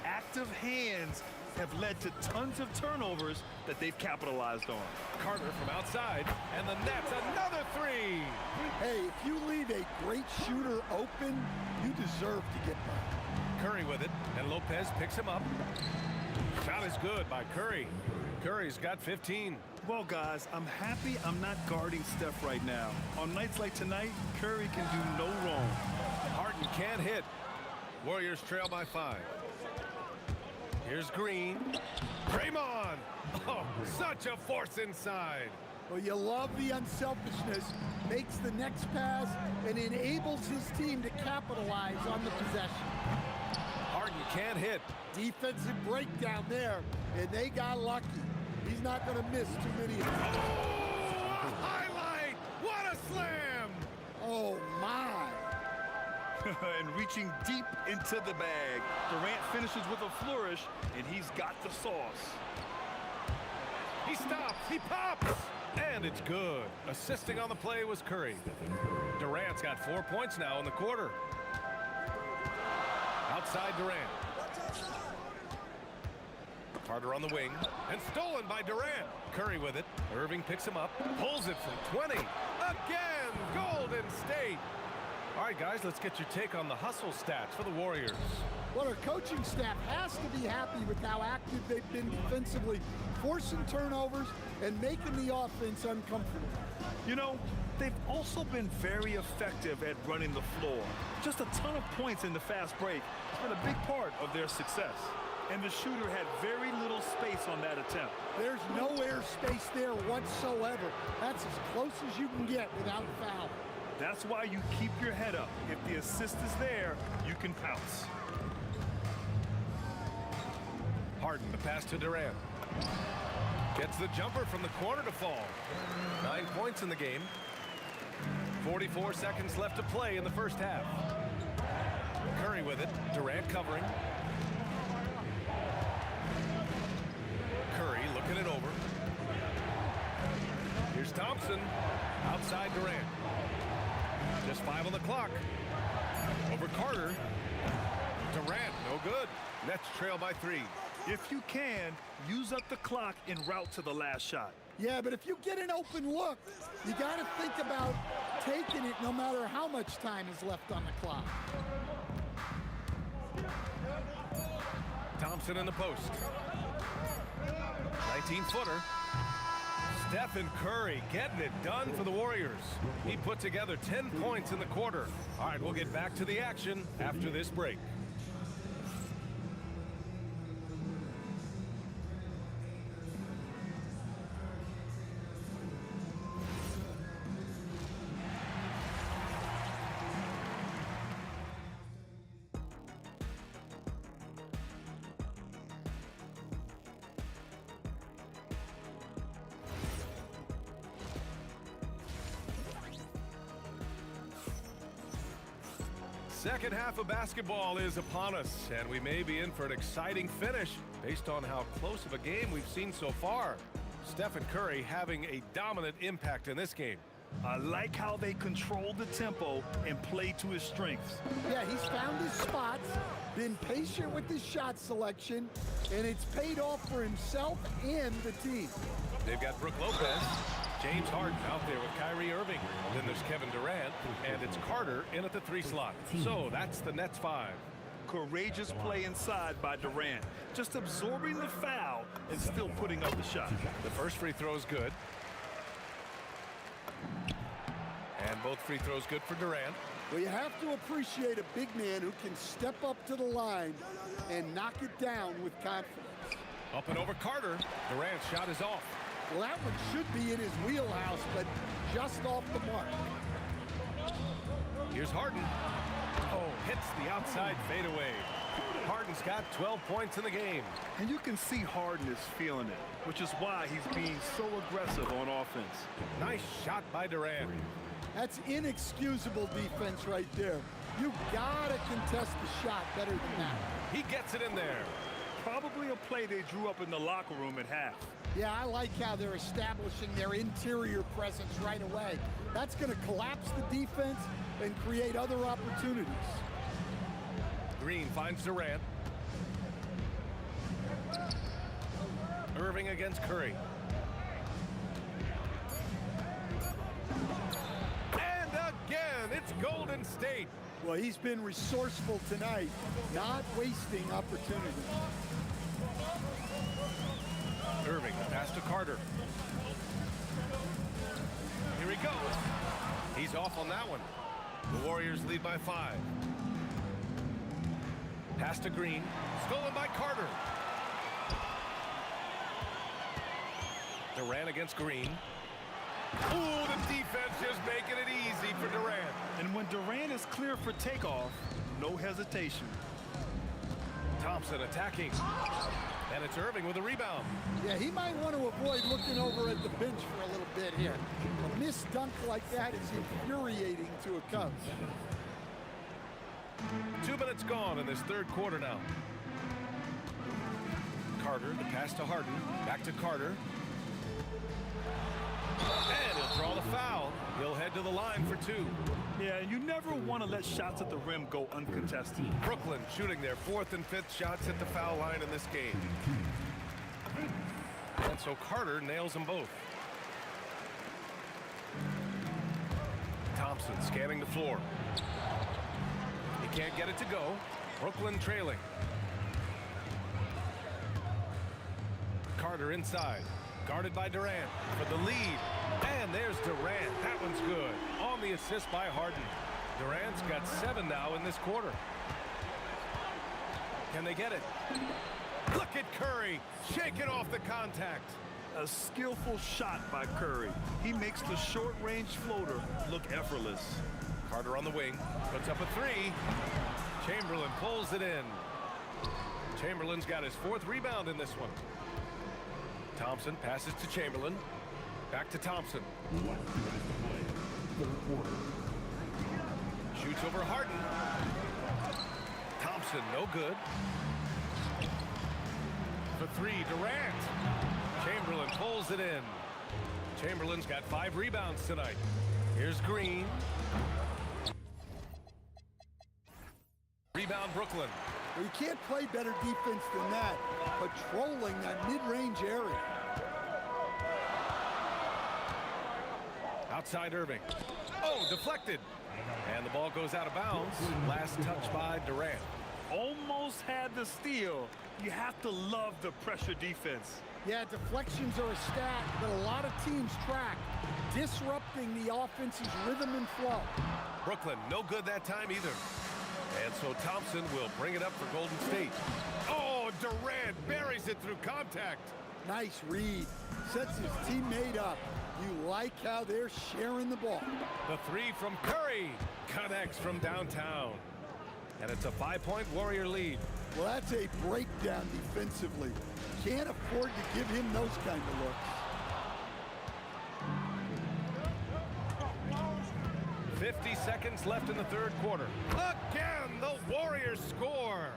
Active hands have led to tons of turnovers that they've capitalized on. Carter from outside, and the net's another 3. Hey, if you leave a great shooter open, you deserve to get by. Curry with it, and Lopez picks him up. Shot is good by Curry. Curry's got 15. Well, guys, I'm happy I'm not guarding Steph right now. On nights like tonight, Curry can do no wrong. Harden can't hit. Warriors trail by 5. Here's Green. Draymond. Oh, such a force inside. Well, you love the unselfishness, makes the next pass, and enables his team to capitalize on the possession. Harden can't hit. Defensive breakdown there, and they got lucky. He's not going to miss too many of them. Oh, a highlight! What a slam! Oh, my. And reaching deep into the bag. Durant finishes with a flourish, and he's got the sauce. He stops. He pops. And it's good. Assisting on the play was Curry. Durant's got 4 points now in the quarter. Outside Durant. Carter on the wing. And stolen by Durant. Curry with it. Irving picks him up. Pulls it from 20. Again, Golden State. All right, guys, let's get your take on the hustle stats for the Warriors. Well, our coaching staff has to be happy with how active they've been defensively, forcing turnovers and making the offense uncomfortable. You know, they've also been very effective at running the floor. Just a ton of points in the fast break has been a big part of their success. And the shooter had very little space on that attempt. There's no air space there whatsoever. That's as close as you can get without foul. That's why you keep your head up. If the assist is there, you can pounce. Harden, the pass to Durant. Gets the jumper from the corner to fall. 9 points in the game. 44 seconds left to play in the first half. Curry with it. Durant covering. Curry looking it over. Here's Thompson. Outside Durant. Just 5 on the clock. Over Carter. Durant, no good. Nets trail by 3. If you can, use up the clock en route to the last shot. Yeah, but if you get an open look, you got to think about taking it no matter how much time is left on the clock. Thompson in the post. 19-footer. Stephen Curry getting it done for the Warriors. He put together 10 points in the quarter. All right, we'll get back to the action after this break. Second half of basketball is upon us, and we may be in for an exciting finish based on how close of a game we've seen so far. Stephen Curry having a dominant impact in this game. I like how they control the tempo and play to his strengths. Yeah, he's found his spots, been patient with his shot selection, and it's paid off for himself and the team. They've got Brook Lopez, James Harden out there with Kyrie Irving. Then there's Kevin Durant, and it's Carter in at the 3 slot. So that's the Nets 5. Courageous play inside by Durant, just absorbing the foul and still putting up the shot. The first free throw is good. And both free throws good for Durant. Well, you have to appreciate a big man who can step up to the line and knock it down with confidence. Up and over Carter. Durant's shot is off. Well, that one should be in his wheelhouse, but just off the mark. Here's Harden. Oh, hits the outside fadeaway. Harden's got 12 points in the game. And you can see Harden is feeling it, which is why he's being so aggressive on offense. Nice shot by Durant. That's inexcusable defense right there. You gotta contest the shot better than that. He gets it in there. Probably a play they drew up in the locker room at half. Yeah, I like how they're establishing their interior presence right away. That's going to collapse the defense and create other opportunities. Green finds Durant. Irving against Curry. And again, it's Golden State. Well, he's been resourceful tonight, not wasting opportunities. Irving, pass to Carter. Here he goes. He's off on that one. The Warriors lead by 5. Pass to Green. Stolen by Carter. Durant against Green. Ooh, the defense just making it easy for Durant. And when Durant is clear for takeoff, no hesitation. Thompson attacking. And it's Irving with a rebound. Yeah, he might want to avoid looking over at the bench for a little bit here. A missed dunk like that is infuriating to a Cubs. 2 minutes gone in this third quarter now. Carter, the pass to Harden. Back to Carter. And he'll draw the foul. He'll head to the line for 2. Yeah, and you never want to let shots at the rim go uncontested. Brooklyn shooting their 4th and 5th shots at the foul line in this game. And so Carter nails them both. Thompson scanning the floor. He can't get it to go. Brooklyn trailing. Carter inside. Guarded by Durant for the lead. And there's Durant. That one's good. On the assist by Harden. Durant's got 7 now in this quarter. Can they get it? Look at Curry shaking off the contact. A skillful shot by Curry. He makes the short-range floater look effortless. Carter on the wing. Puts up a 3. Chamberlain pulls it in. Chamberlain's got his 4th rebound in this one. Thompson passes to Chamberlain. Back to Thompson. Left to play. Third quarter. Shoots over Harden. Thompson, no good. For three, Durant. Chamberlain pulls it in. Chamberlain's got 5 rebounds tonight. Here's Green. Rebound, Brooklyn. Well, you can't play better defense than that, patrolling that mid-range area. Outside Irving. Oh, deflected. And the ball goes out of bounds. Last touch by Durant. Almost had the steal. You have to love the pressure defense. Yeah, deflections are a stat that a lot of teams track, disrupting the offense's rhythm and flow. Brooklyn, no good that time either. And so Thompson will bring it up for Golden State. Oh, Durant buries it through contact. Nice read. Sets his teammate up. You like how they're sharing the ball. The 3 from Curry connects from downtown. And it's a 5-point Warrior lead. Well, that's a breakdown defensively. Can't afford to give him those kind of looks. 50 seconds left in the third quarter. Again, the Warriors score.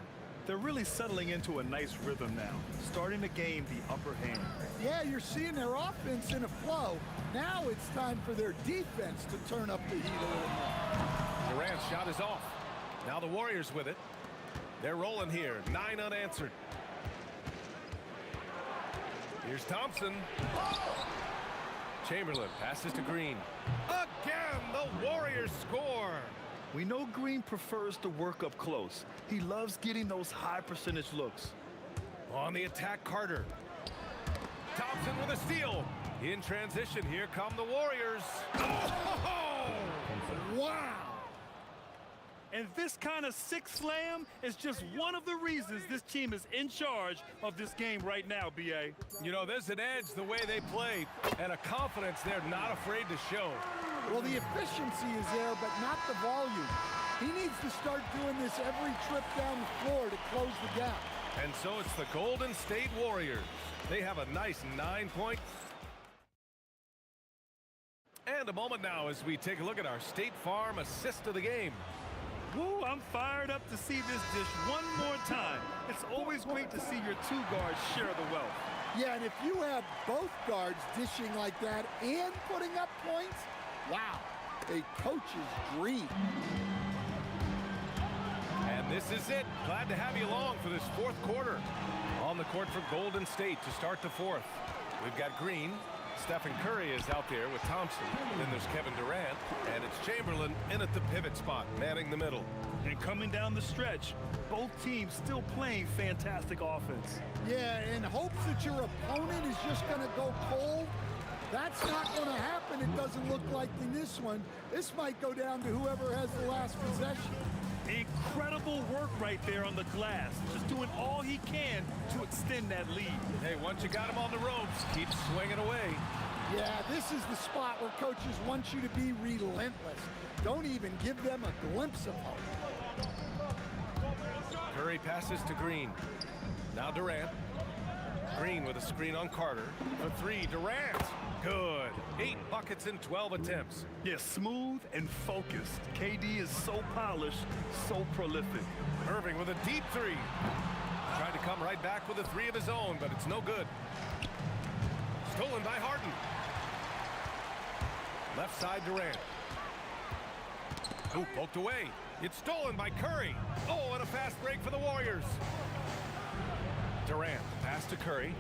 They're really settling into a nice rhythm now, starting to gain the upper hand. Yeah, you're seeing their offense in a flow. Now it's time for their defense to turn up the heat a little more. Durant's shot is off. Now the Warriors with it. They're rolling here, 9 unanswered. Here's Thompson. Chamberlain passes to Green. Again, the Warriors score. We know Green prefers to work up close. He loves getting those high percentage looks. On the attack, Carter. Thompson with a steal. In transition, here come the Warriors. Oh! Wow! And this kind of sick slam is just one of the reasons this team is in charge of this game right now, B.A. You know, there's an edge the way they play and a confidence they're not afraid to show. Well, the efficiency is there, but not the volume. He needs to start doing this every trip down the floor to close the gap. And so it's the Golden State Warriors. They have a nice 9-point. And a moment now as we take a look at our State Farm assist of the game. Woo, I'm fired up to see this dish one more time. It's always great to see your 2 guards share the wealth. Yeah, and if you have both guards dishing like that and putting up points, wow, a coach's dream. And this is it. Glad to have you along for this fourth quarter. On the court for Golden State to start the fourth. We've got Green. Stephen Curry is out there with Thompson. Then there's Kevin Durant. And it's Chamberlain in at the pivot spot, manning the middle. And coming down the stretch, both teams still playing fantastic offense. Yeah, in hopes that your opponent is just going to go cold. That's not going to happen, it doesn't look like in this one. This might go down to whoever has the last possession. Incredible work right there on the glass. Just doing all he can to extend that lead. Hey, once you got him on the ropes, keep swinging away. Yeah, this is the spot where coaches want you to be relentless. Don't even give them a glimpse of hope. Curry passes to Green. Now Durant. Green with a screen on Carter. For 3, Durant. Good. 8 buckets in 12 attempts. Yeah, smooth and focused. KD is so polished, so prolific. Irving with a deep 3. Tried to come right back with a 3 of his own, but it's no good. Stolen by Harden. Left side Durant. Ooh, poked away. It's stolen by Curry. Oh, and a fast break for the Warriors. Durant, pass to Curry.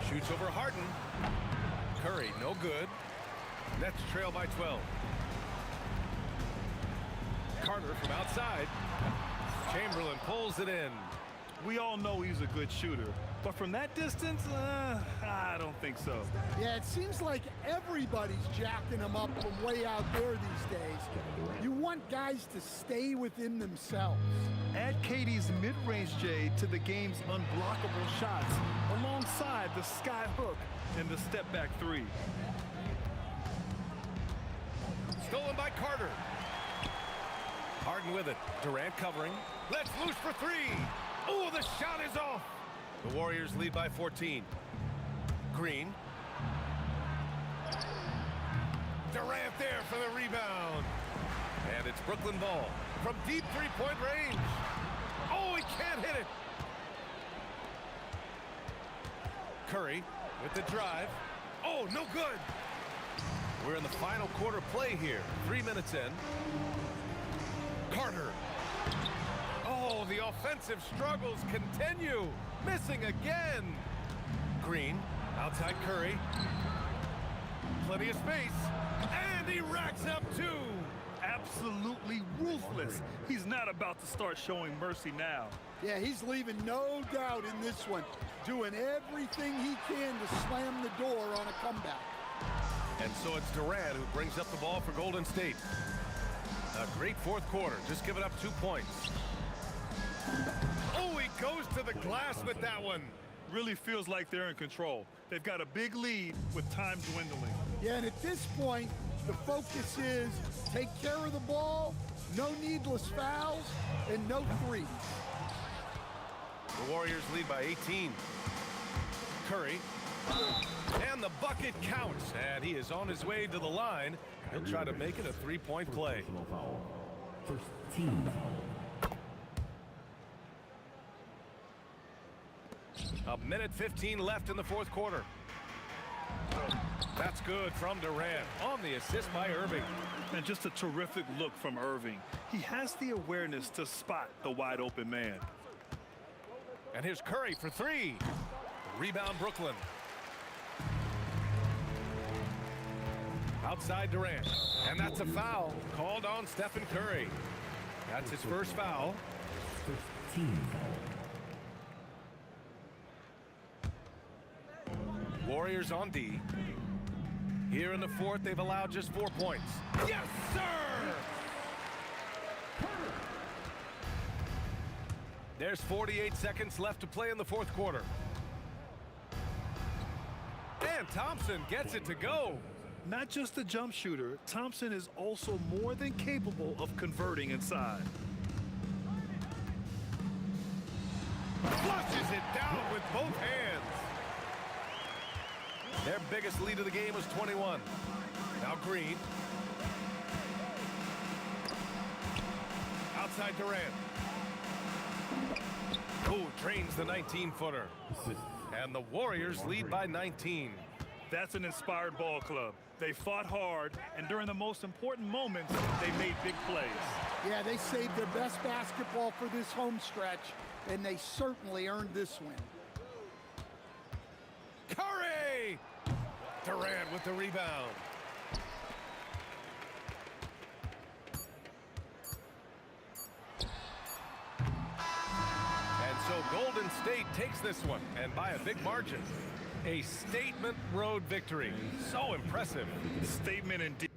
Shoots over Harden. Curry, no good. Nets trail by 12. Carter from outside. Chamberlain pulls it in. We all know he's a good shooter, but from that distance, I don't think so. Yeah, it seems like everybody's jacking them up from way out there these days. You want guys to stay within themselves. Add KD's mid-range J to the game's unblockable shots, alongside the sky hook and the step-back 3. Stolen by Carter. Harden with it. Durant covering. Let's loose for 3. Oh, the shot is off. The Warriors lead by 14. Green. Durant there for the rebound. And it's Brooklyn ball from deep three-point range. Oh, he can't hit it. Curry with the drive. Oh, no good. We're in the final quarter play here. 3 minutes in. Carter. Oh, the offensive struggles continue. Missing again. Green, outside Curry. Plenty of space. And he racks up two. Absolutely ruthless. He's not about to start showing mercy now. Yeah, he's leaving no doubt in this one. Doing everything he can to slam the door on a comeback. And so it's Durant who brings up the ball for Golden State. A great fourth quarter, just giving up 2 points. Oh, he goes to the glass with that one. Really feels like they're in control. They've got a big lead with time dwindling. Yeah, and at this point, the focus is take care of the ball, no needless fouls, and no threes. The Warriors lead by 18. Curry. And the bucket counts. And he is on his way to the line. He'll try to make it a three-point play. Personal foul. First team foul. A minute 15 left in the fourth quarter. That's good from Durant on the assist by Irving. And just a terrific look from Irving. He has the awareness to spot the wide open man. And here's Curry for three. Rebound Brooklyn. Outside Durant. And that's a foul called on Stephen Curry. That's his first foul. First team foul. Warriors on D. Here in the fourth, they've allowed just 4 points. Yes, sir! There's 48 seconds left to play in the fourth quarter. And Thompson gets it to go. Not just a jump shooter, Thompson is also more than capable of converting inside. Flushes it down with both hands. Their biggest lead of the game was 21. Now Green. Outside Durant. Oh, drains the 19-footer. And the Warriors lead by 19. That's an inspired ball club. They fought hard, and during the most important moments, they made big plays. Yeah, they saved their best basketball for this home stretch, and they certainly earned this win. Curry! Durant with the rebound. And so Golden State takes this one, and by a big margin. A statement road victory. So impressive. Statement indeed.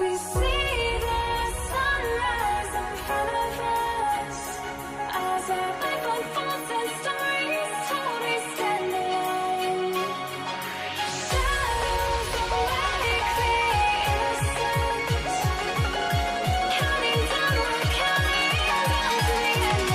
We see the sunrise in front of us as our life unfolds and stories told. We stand alone. Shadows awake the innocent, counting down, we're counting down to the end.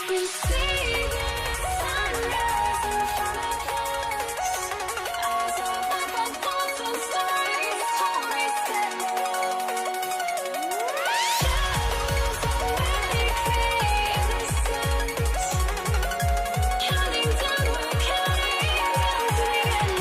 We see the sunrise in front of us as our life unfolds and stories told. We stand alone. Shadows awake the innocent, counting down, we're counting down to the end.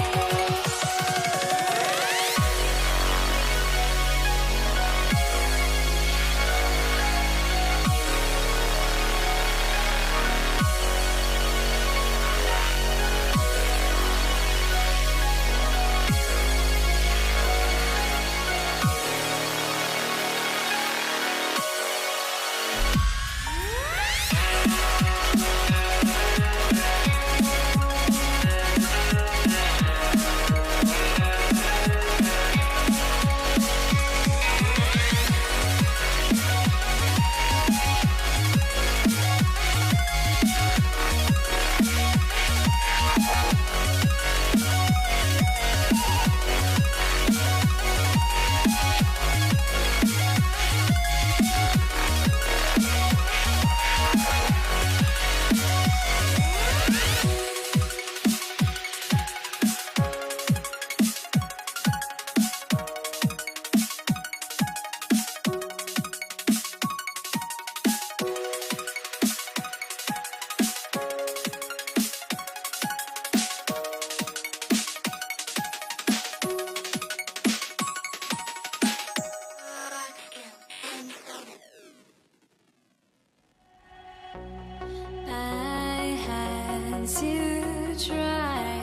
I had to try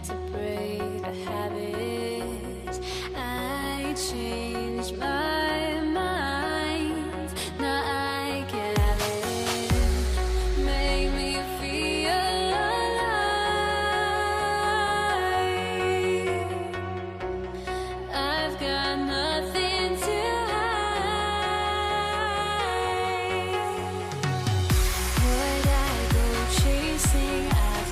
to break the habit. I changed my mind. Now I can have it. Make me feel alive. I've got nothing to hide. Would I go chasing? I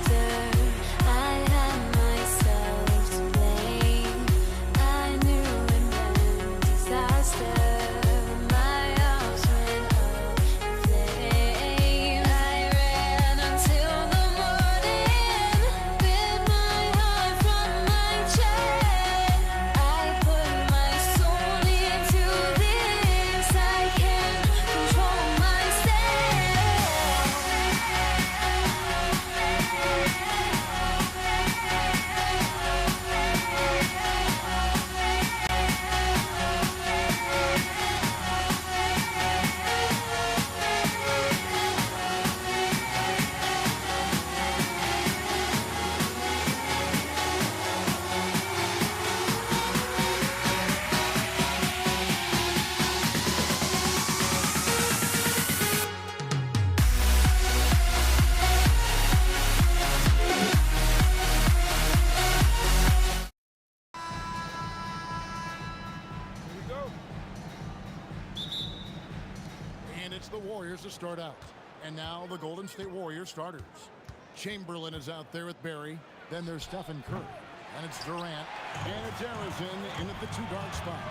It's the Warriors to start out. And now the Golden State Warriors starters. Chamberlain is out there with Barry. Then there's Stephen Curry. And it's Durant. And it's Arizin in at the two-guard spot.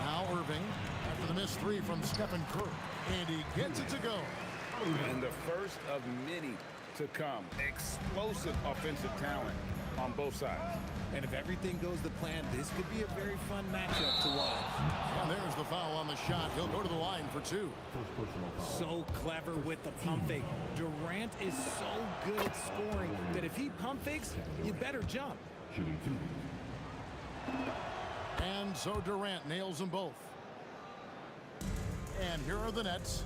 Now Irving after the missed three from Stephen Curry. And he gets it to go. And the first of many to come. Explosive offensive talent on both sides. And if everything goes to plan, this could be a very fun matchup to watch. And there's the foul on the shot. He'll go to the line for two. So clever with the pump fake. Durant is so good at scoring that if he pump fakes, you better jump. Shooting two. And so Durant nails them both. And here are the Nets.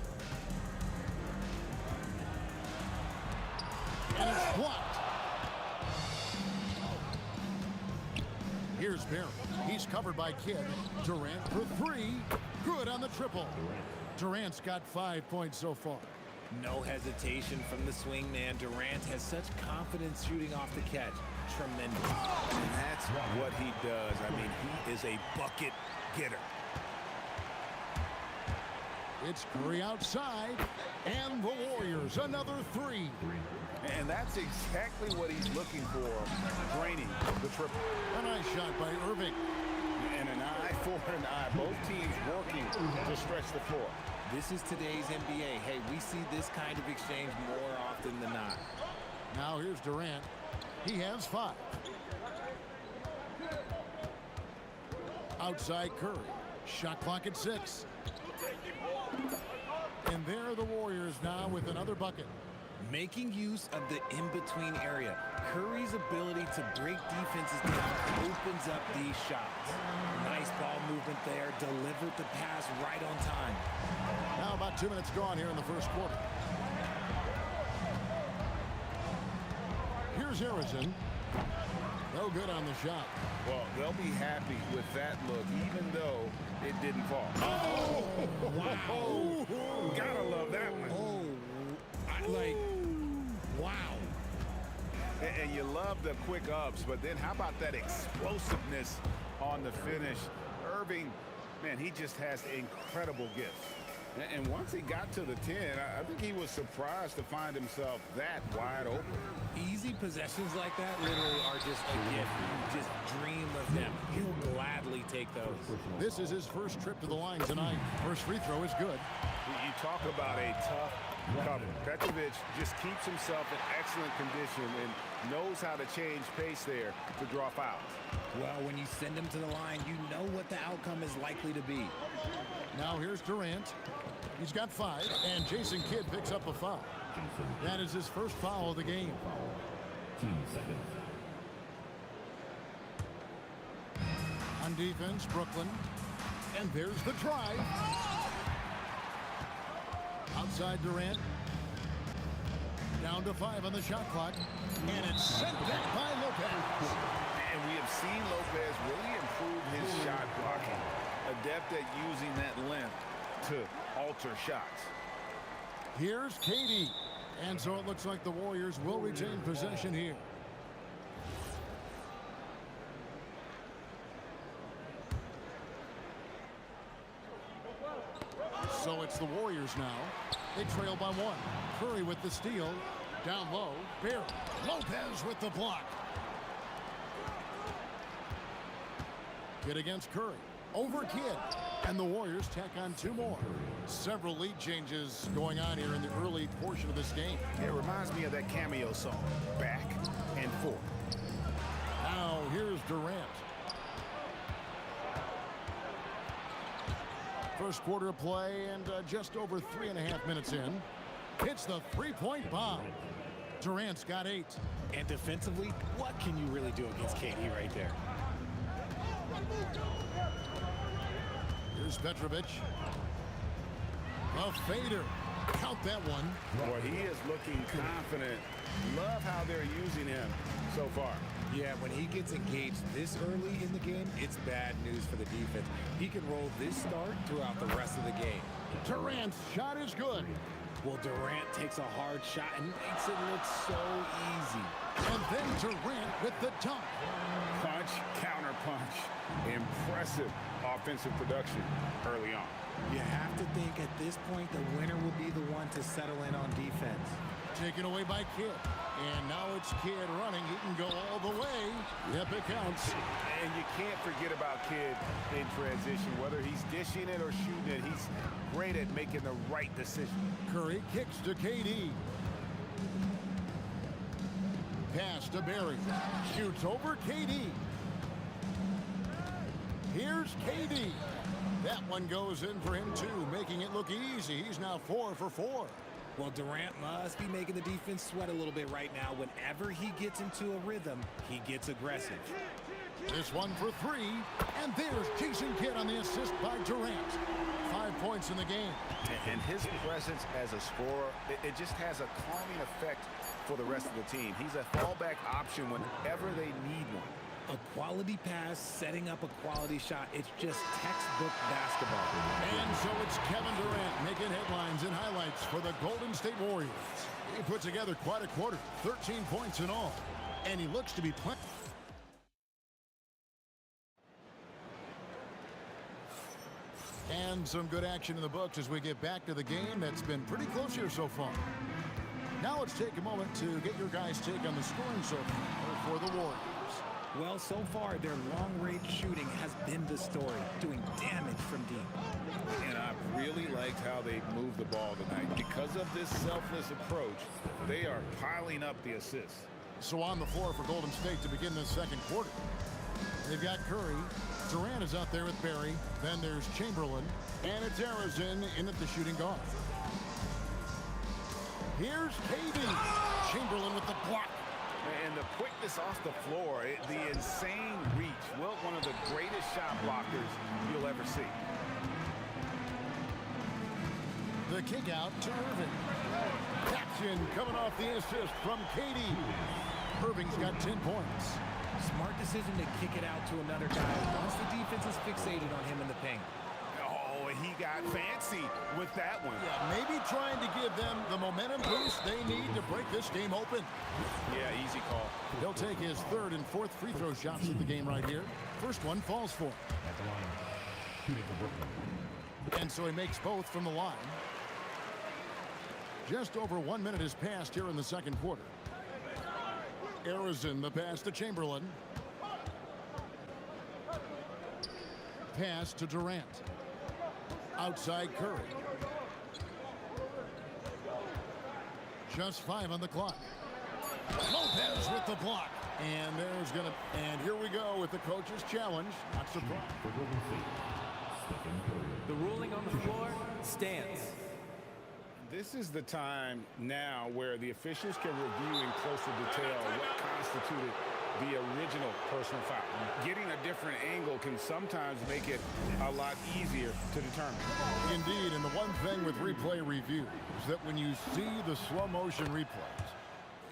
And it's blocked. Here's Barry. He's covered by Kidd. Durant for three. Good on the triple. Durant's got 5 points so far. No hesitation from the swing man. Durant has such confidence shooting off the catch. Tremendous. And that's what he does. I mean, he is a bucket getter. It's Curry outside. And the Warriors, another three. And that's exactly what he's looking for, draining the triple. A nice shot by Irving. And an eye for an eye. Both teams working to stretch the floor. This is today's NBA. Hey, we see this kind of exchange more often than not. Now here's Durant. He has 5. Outside Curry. Shot clock at 6. And there are the Warriors now with another bucket. Making use of the in-between area. Curry's ability to break defenses down opens up these shots. Nice ball movement there. Delivered the pass right on time. Now about 2 minutes gone here in the first quarter. Here's Arizin. No good on the shot. Well, they'll be happy with that look, even though it didn't fall. Oh, wow. Gotta love that one. Wow. And you love the quick ups, but then how about that explosiveness on the finish? Irving, man, he just has incredible gifts. And once he got to the 10, I think he was surprised to find himself that wide open. Easy possessions like that literally are just a gift. You just dream of them. He'll gladly take those. This is his first trip to the line tonight. First free throw is good. You talk about a tough cover. Petrovic just keeps himself in excellent condition and knows how to change pace there to draw fouls. Well, when you send him to the line, you know what the outcome is likely to be. Now here's Durant. He's got 5, and Jason Kidd picks up a foul. That is his first foul of the game. 2 seconds. On defense, Brooklyn. And there's the drive. Outside Durant. Down to 5 on the shot clock. And it's sent back by Lopez. And we have seen Lopez really improve his shot blocking. Adept at using that length to alter shots. Here's KD. And so it looks like the Warriors will retain possession here. So it's the Warriors now. They trail by 1. Curry with the steal. Down low. Barry. Lopez with the block. Kidd against Curry. Over Kidd. And the Warriors tack on 2 more. Several lead changes going on here in the early portion of this game. It reminds me of that cameo song, Back and Forth. Now here's Durant. First quarter of play and just over 3.5 minutes in. Hits the three-point bomb. Durant's got 8. And defensively, what can you really do against KD right there? Here's Petrovic. A fader. Count that one. Boy, he is looking confident. Love how they're using him so far. Yeah, when he gets engaged this early in the game, it's bad news for the defense. He can roll this start throughout the rest of the game. Durant's shot is good. Well, Durant takes a hard shot and makes it look so easy. And then Durant with the dunk. Punch, counter punch. Impressive offensive production early on. You have to think like at this point, the winner will be the one to settle in on defense. Taken away by Kidd. And now it's Kidd running. He can go all the way. Yep, it counts. And you can't forget about Kidd in transition. Whether he's dishing it or shooting it, he's great at making the right decision. Curry kicks to KD. Pass to Barry. Shoots over KD. Here's KD. That one goes in for him too, making it look easy. He's now 4 for 4. Well, Durant must be making the defense sweat a little bit right now. Whenever he gets into a rhythm, he gets aggressive. This one for 3, and there's Jason Kidd on the assist by Durant. 5 points in the game. And his presence as a scorer, it just has a calming effect for the rest of the team. He's a fallback option whenever they need one. A quality pass, setting up a quality shot. It's just textbook basketball. And so it's Kevin Durant making headlines and highlights for the Golden State Warriors. He put together quite a quarter, 13 points in all. And he looks to be playing. And some good action in the books as we get back to the game that's been pretty close here so far. Now let's take a moment to get your guys' take on the scoring so far for the Warriors. Well, so far, their long-range shooting has been the story, doing damage from deep. And I really liked how they moved the ball tonight. Because of this selfless approach, they are piling up the assists. So on the floor for Golden State to begin this second quarter. They've got Curry. Durant is out there with Barry. Then there's Chamberlain. And it's Arizin in at the shooting guard. Here's KD. Chamberlain with the block. And the quickness off the floor, the insane reach. Well, one of the greatest shot blockers you'll ever see. The kick out to Irving. Caption coming off the assist from KD. Irving's got 10 points. Smart decision to kick it out to another guy once the defense is fixated on him in the paint. Oh, and he got fancy with that one. Yeah, maybe trying to give them the momentum boost they need to break this game open. Yeah, easy call. He'll take his 3rd and 4th free throw shots of the game right here. First one falls for him. At the line, shooting for Brooklyn. And so he makes both from the line. Just over 1 minute has passed here in the second quarter. Arizin, the pass to Chamberlain. Pass to Durant. Outside Curry. Just 5 on the clock. Lopez with the block. And and here we go with the coach's challenge. Not surprised. For Golden State, Stephen Curry. The ruling on the floor stands. This is the time now where the officials can review in closer detail what constituted the original personal foul. Getting a different angle can sometimes make it a lot easier to determine. Indeed, and the one thing with replay review is that when you see the slow motion replays,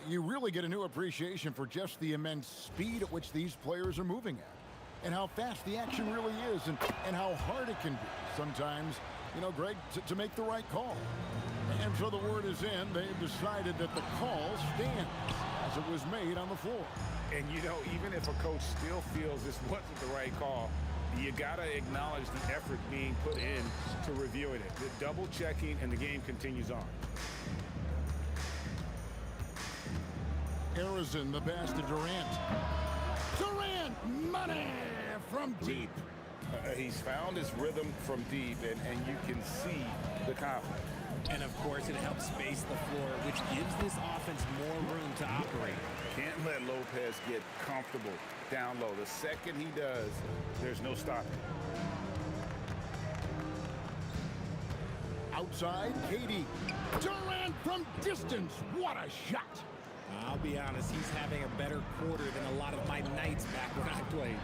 you really get a new appreciation for just the immense speed at which these players are moving at, and how fast the action really is, and how hard it can be sometimes, you know, Greg, to make the right call. And so the word is in. They've decided that the call stands as it was made on the floor. And, you know, even if a coach still feels this wasn't the right call, you got to acknowledge the effort being put in to reviewing it. The double checking, and the game continues on. Arizin, the pass to Durant. Durant, money from deep. He's found his rhythm from deep, and you can see the confidence. And, of course, it helps space the floor, which gives this offense more room to operate. Can't let Lopez get comfortable down low. The second he does, there's no stopping. Outside, KD. Durant from distance. What a shot. I'll be honest, he's having a better quarter than a lot of my nights back when I played.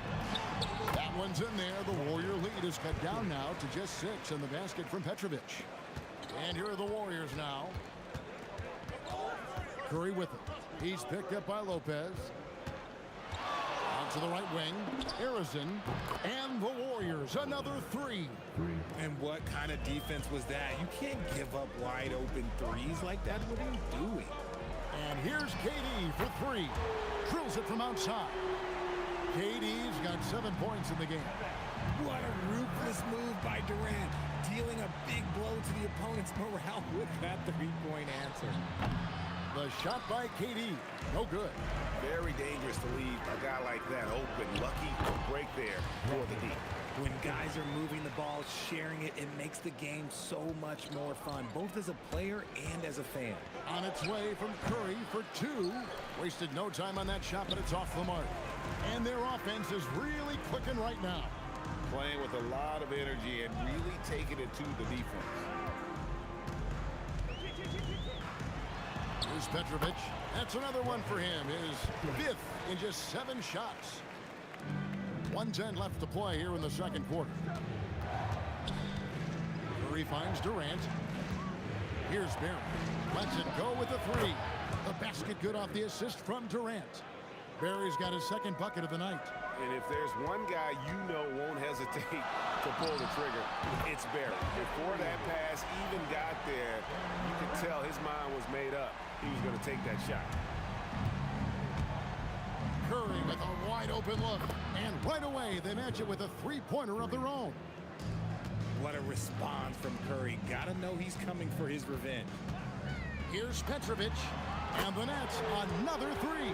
That one's in there. The Warrior lead is cut down now to just 6 in the basket from Petrovic. And here are the Warriors now. Curry with it. He's picked up by Lopez. Out to the right wing. Arizin. And the Warriors. Another 3. And what kind of defense was that? You can't give up wide open threes like that. What are you doing? And here's KD for 3. Drills it from outside. KD's got 7 points in the game. What a ruthless move by Durant. dealing a big blow to the opponent's morale with that three-point answer. The shot by KD. No good. Very dangerous to leave a guy like that open. Lucky to break there for the D. When guys are moving the ball, sharing it, it makes the game so much more fun, both as a player and as a fan. On its way from Curry for two. Wasted no time on that shot, but it's off the mark. And their offense is really clicking right now. Playing with a lot of energy and really taking it to the defense. Here's Petrovic. That's another one for him. His fifth in just 7 shots. 1:10 left to play here in the second quarter. Curry finds Durant. Here's Barry. Lets it go with the three. The basket good off the assist from Durant. Barry's got his second bucket of the night. And if there's one guy you know won't hesitate to pull the trigger, it's Barry. Before that pass even got there, you could tell his mind was made up. He was going to take that shot. Curry with a wide open look. And right away, they match it with a three-pointer of their own. What a response from Curry. Gotta know he's coming for his revenge. Here's Petrovic. And the Nets, another three.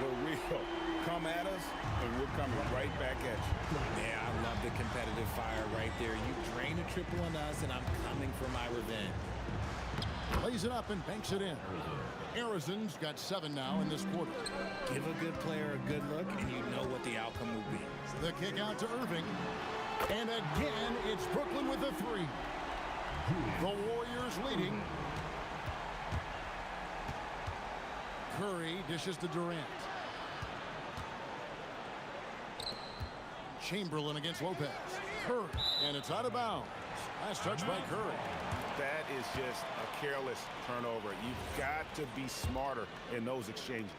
The real come at us, and we're coming right back at you. Yeah, I love the competitive fire right there. You drain a triple on us, and I'm coming for my revenge. Lays it up and banks it in. Arizon's got 7 now in this quarter. Give a good player a good look, and you know what the outcome will be. The kick out to Irving. And again, it's Brooklyn with a three. The Warriors leading. Curry dishes to Durant. Chamberlain against Lopez. Curry, and it's out of bounds. Last touch by Curry. That is just a careless turnover. You've got to be smarter in those exchanges.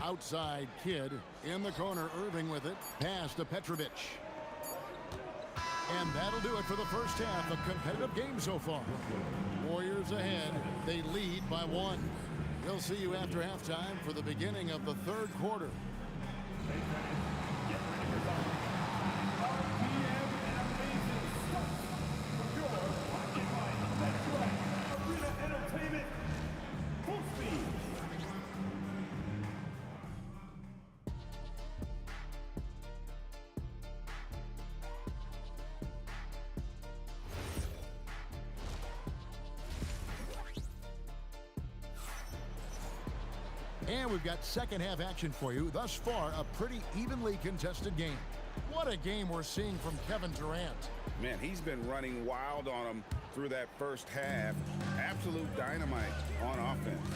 Outside Kid. In the corner, Irving with it. Pass to Petrovic. And that'll do it for the first half. A competitive game so far. Warriors ahead. They lead by 1. We'll see you after halftime for the beginning of the third quarter. And we've got second half action for you. Thus far, a pretty evenly contested game. What a game we're seeing from Kevin Durant. Man, he's been running wild on them through that first half. Absolute dynamite on offense.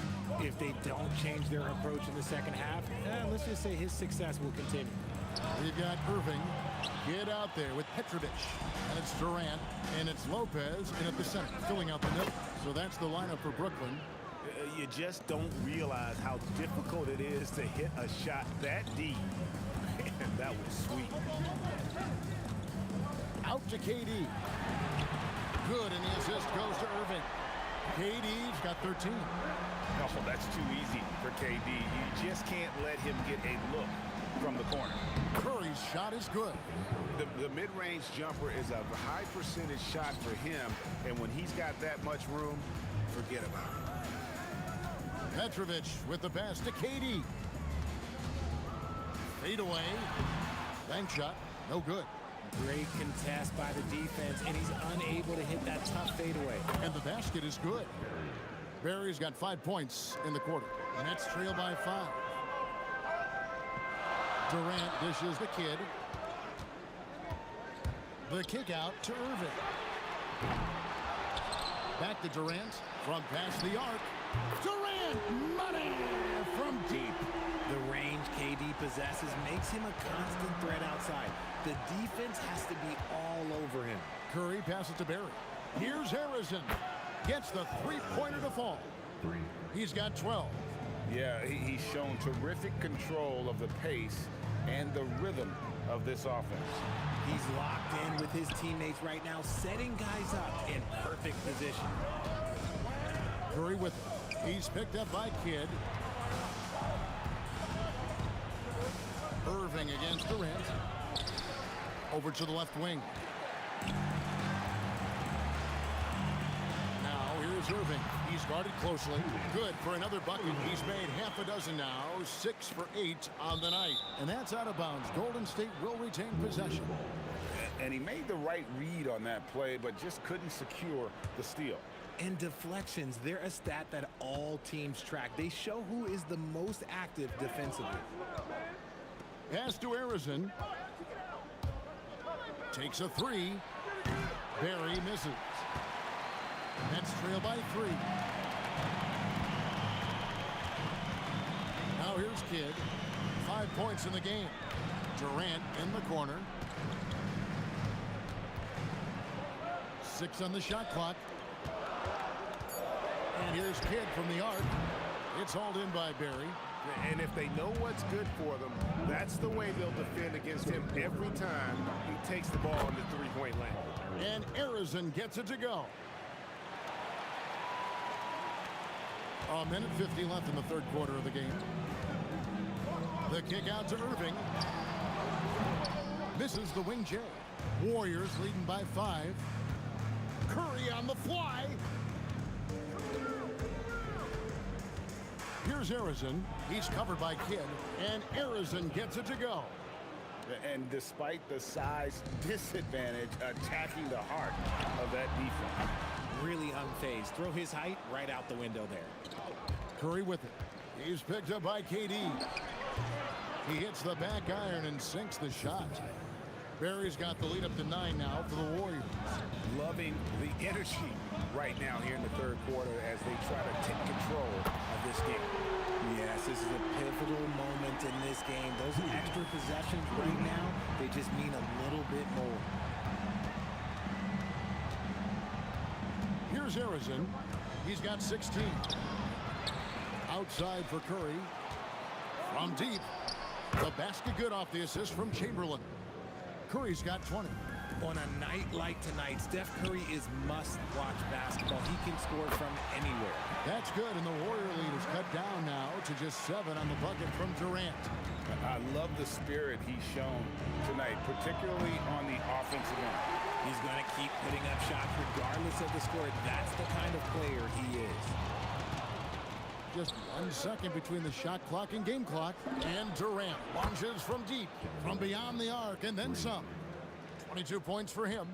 If they don't change their approach in the second half, let's just say his success will continue. We've got Irving. Get out there with Petrovic. And it's Durant. And it's Lopez in at the center, filling out the middle. So that's the lineup for Brooklyn. You just don't realize how difficult it is to hit a shot that deep. Man, that was sweet. Out to KD. Good, and the assist goes to Irving. KD's got 13. Oh, that's too easy for KD. You just can't let him get a look from the corner. Curry's shot is good. The mid-range jumper is a high percentage shot for him, and when he's got that much room, forget about it. Petrovic with the pass to KD. Fade away. Bank shot. No good. Great contest by the defense, and he's unable to hit that tough fadeaway. And the basket is good. Barry's got 5 points in the quarter. Nets trail by 5. Durant dishes the Kid. The kick out to Irving. Back to Durant from past the arc. Durant, money from deep. The range KD possesses makes him a constant threat outside. The defense has to be all over him. Curry passes to Barry. Here's Harrison. Gets the three-pointer to fall. He's got 12. Yeah, he's shown terrific control of the pace and the rhythm of this offense. He's locked in with his teammates right now, setting guys up in perfect position. Curry with it. He's picked up by Kidd. Irving against Durant. Over to the left wing. Now here's Irving. He's guarded closely. Good for another bucket. He's made half a dozen now. 6 for 8 on the night. And that's out of bounds. Golden State will retain possession. And he made the right read on that play, but just couldn't secure the steal. And deflections, they're a stat that all teams track. They show who is the most active defensively. Pass to Arizon. Takes a three. Barry misses. Nets trail by 3. Now here's Kidd. 5 points in the game. Durant in the corner. 6 on the shot clock. And here's Kidd from the arc. It's hauled in by Barry. And if they know what's good for them, that's the way they'll defend against him every time he takes the ball in the three-point lane. And Arizon gets it to go. A minute 50 left in the third quarter of the game. The kick out to Irving. Misses the wing J. Warriors leading by 5. Curry on the fly. Here's Arizon. He's covered by Kidd. And Arizon gets it to go. And despite the size disadvantage, attacking the heart of that defense. Really unfazed. Throw his height right out the window there. Curry with it. He's picked up by KD. He hits the back iron and sinks the shot. Barry's got the lead up to 9 now for the Warriors. Loving the energy right now here in the third quarter as they try to take control of this game. Yes, this is a pivotal moment in this game. Those extra possessions right now, they just mean a little bit more. Here's Arizon. He's got 16. Outside for Curry. From deep. The basket good off the assist from Chamberlain. Curry's got 20. On a night like tonight, Steph Curry is must-watch basketball. He can score from anywhere. That's good, and the Warrior lead is cut down now to just 7 on the bucket from Durant. I love the spirit he's shown tonight, particularly on the offensive end. He's going to keep putting up shots regardless of the score. That's the kind of player he is. Just 1 second between the shot clock and game clock. And Durant launches from deep, from beyond the arc, and then some. 22 points for him.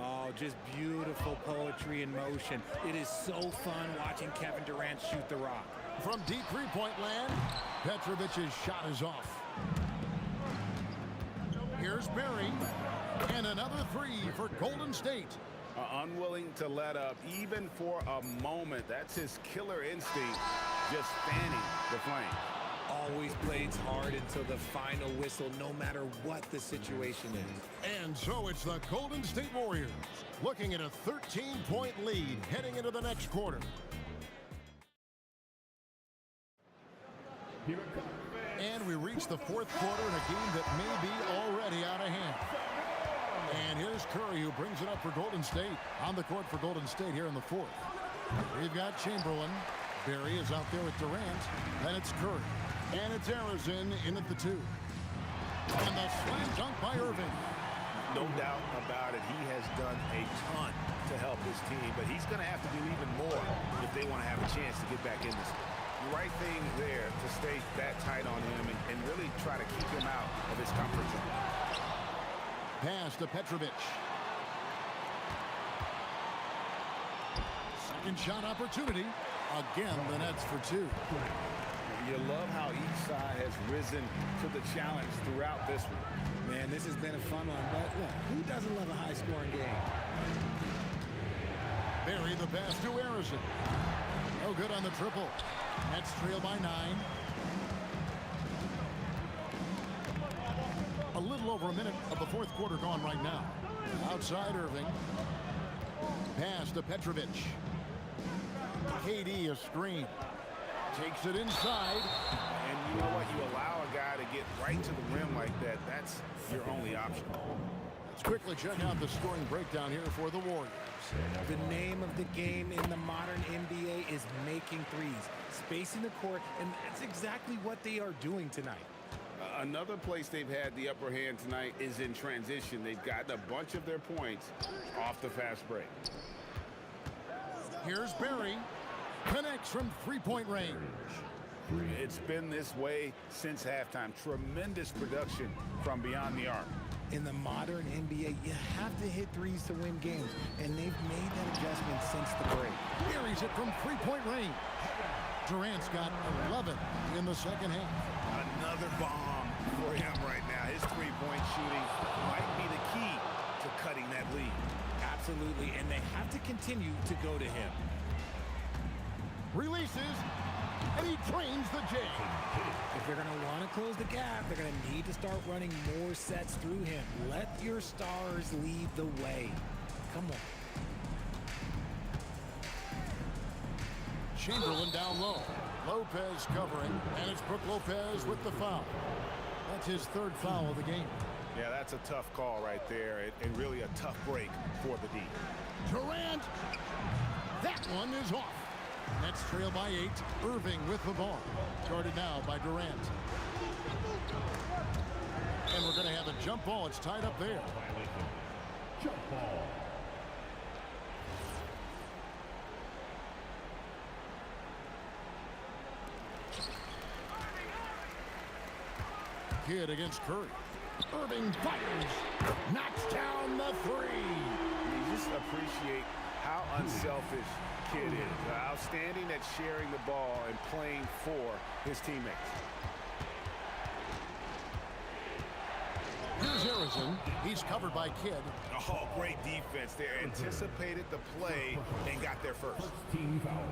Oh, just beautiful poetry in motion. It is so fun watching Kevin Durant shoot the rock. From deep three-point land, Petrovic's shot is off. Here's Barry, and another 3 for Golden State. Unwilling to let up even for a moment. That's his killer instinct, just fanning the flame. Always plays hard until the final whistle, no matter what the situation is. And so it's the Golden State Warriors looking at a 13-point lead heading into the next quarter. And we reach the fourth quarter in a game that may be already out of hand. And here's Curry, who brings it up for Golden State. On the court for Golden State here in the fourth. We've got Chamberlain. Barry is out there with Durant. Then it's Curry. And it's Arizon in at the 2. And the slam dunk by Irving. No doubt about it. He has done a ton to help his team, but he's going to have to do even more if they want to have a chance to get back in this. The right thing there to stay that tight on him and really try to keep him out of his comfort zone. Pass to Petrovic. Second shot opportunity. Again, the Nets for 2. You love how each side has risen to the challenge throughout this one. Man, this has been a fun one, but look, who doesn't love a high-scoring game? Barry the pass to Arizon. No good on the triple. Nets trail by 9. A little over a minute of the fourth quarter gone right now. Outside Irving. Pass to Petrovic. KD a screen. Takes it inside. And you know what? You allow a guy to get right to the rim like that. That's your only option. Let's quickly check out the scoring breakdown here for the Warriors. The name of the game in the modern NBA is making threes, spacing the court, and that's exactly what they are doing tonight. Another place they've had the upper hand tonight is in transition. They've gotten a bunch of their points off the fast break. Here's Barry. Connects from three-point range. It's been this way since halftime. Tremendous production from beyond the arc. In the modern NBA, you have to hit threes to win games, and they've made that adjustment since the break. Buries it from three-point range. Durant's got 11 in the second half. Another bomb for him right now. His three-point shooting might be the key to cutting that lead. Absolutely, and they have to continue to go to him. Releases, and he drains the J. If they're going to want to close the gap, they're going to need to start running more sets through him. Let your stars lead the way. Come on. Chamberlain down low. Lopez covering, and it's Brook Lopez with the foul. That's his third foul of the game. Yeah, that's a tough call right there, and really a tough break for the D. Durant, that one is off. Nets trail by 8. Irving with the ball. Guarded now by Durant. And we're going to have a jump ball. It's tied up there. Jump ball. Kidd against Curry. Irving fires. Knocks down the three. You just appreciate how unselfish Kidd is. Outstanding at sharing the ball and playing for his teammates. Here's Harrison. He's covered by Kidd. Oh, great defense there. Anticipated the play and got there first. Team foul.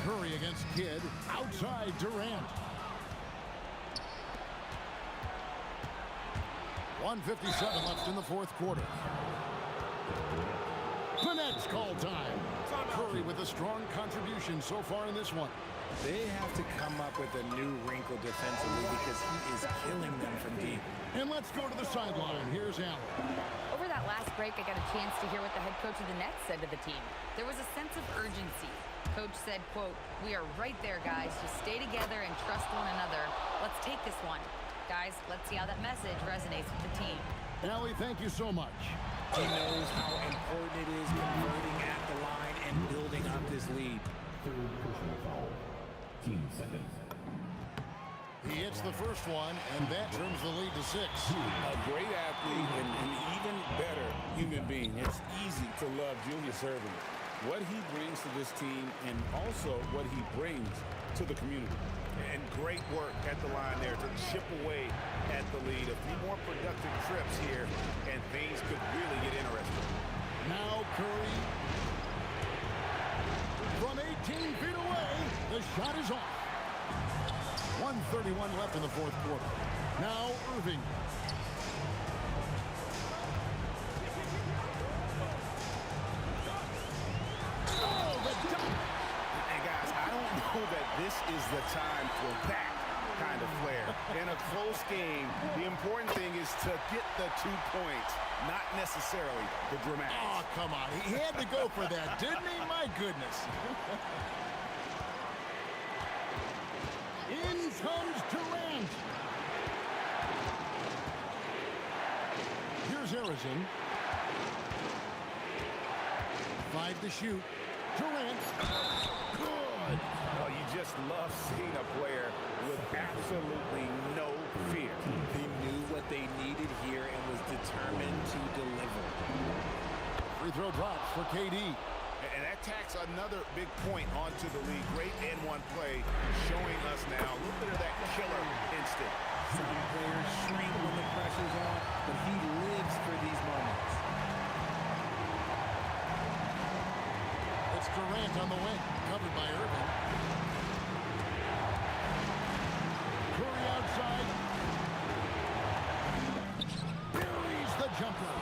Curry against Kidd. Outside Durant. 1:57 left in the fourth quarter. The Nets call time. Curry with a strong contribution so far in this one. They have to come up with a new wrinkle defensively because he is killing them from deep. And let's go to the sideline. Here's Allen. Over that last break, I got a chance to hear what the head coach of the Nets said to the team. There was a sense of urgency. Coach said, quote, "We are right there, guys. Just stay together and trust one another. Let's take this one. Guys, let's see how that message resonates with the team." Allie, thank you so much. He knows how important it is converting at the line and building up this lead. Third personal foul. Team seconds. He hits the first one, and that trims the lead to 6. A great athlete and an even better human being. It's easy to love Julius Erving. What he brings to this team and also what he brings to the community. And great work at the line there to chip away at the lead. A few more productive trips here, and things could really get interesting. Now Curry. From 18 feet away, the shot is off. 1:31 left in the fourth quarter. Now Irving. Oh, the dunk. And guys, I don't know that this is the time for that kind of flair. In a close game, the important thing is to get the 2 points, not necessarily the dramatics. Oh, come on. He had to go for that, didn't he? My goodness. In comes Durant. Here's Harrison. 5 to shoot. Durant. Good. Well, you just love seeing a player with absolutely no fear. He knew what they needed here and was determined to deliver. Free throw drops for KD. And that tacks another big point onto the lead. Great N1 play showing us now a little bit of that killer instinct. Some players shrink when the pressure's on, but he lives for these moments. It's Durant on the wing, covered by Irving. Curry outside. Buries the jumper.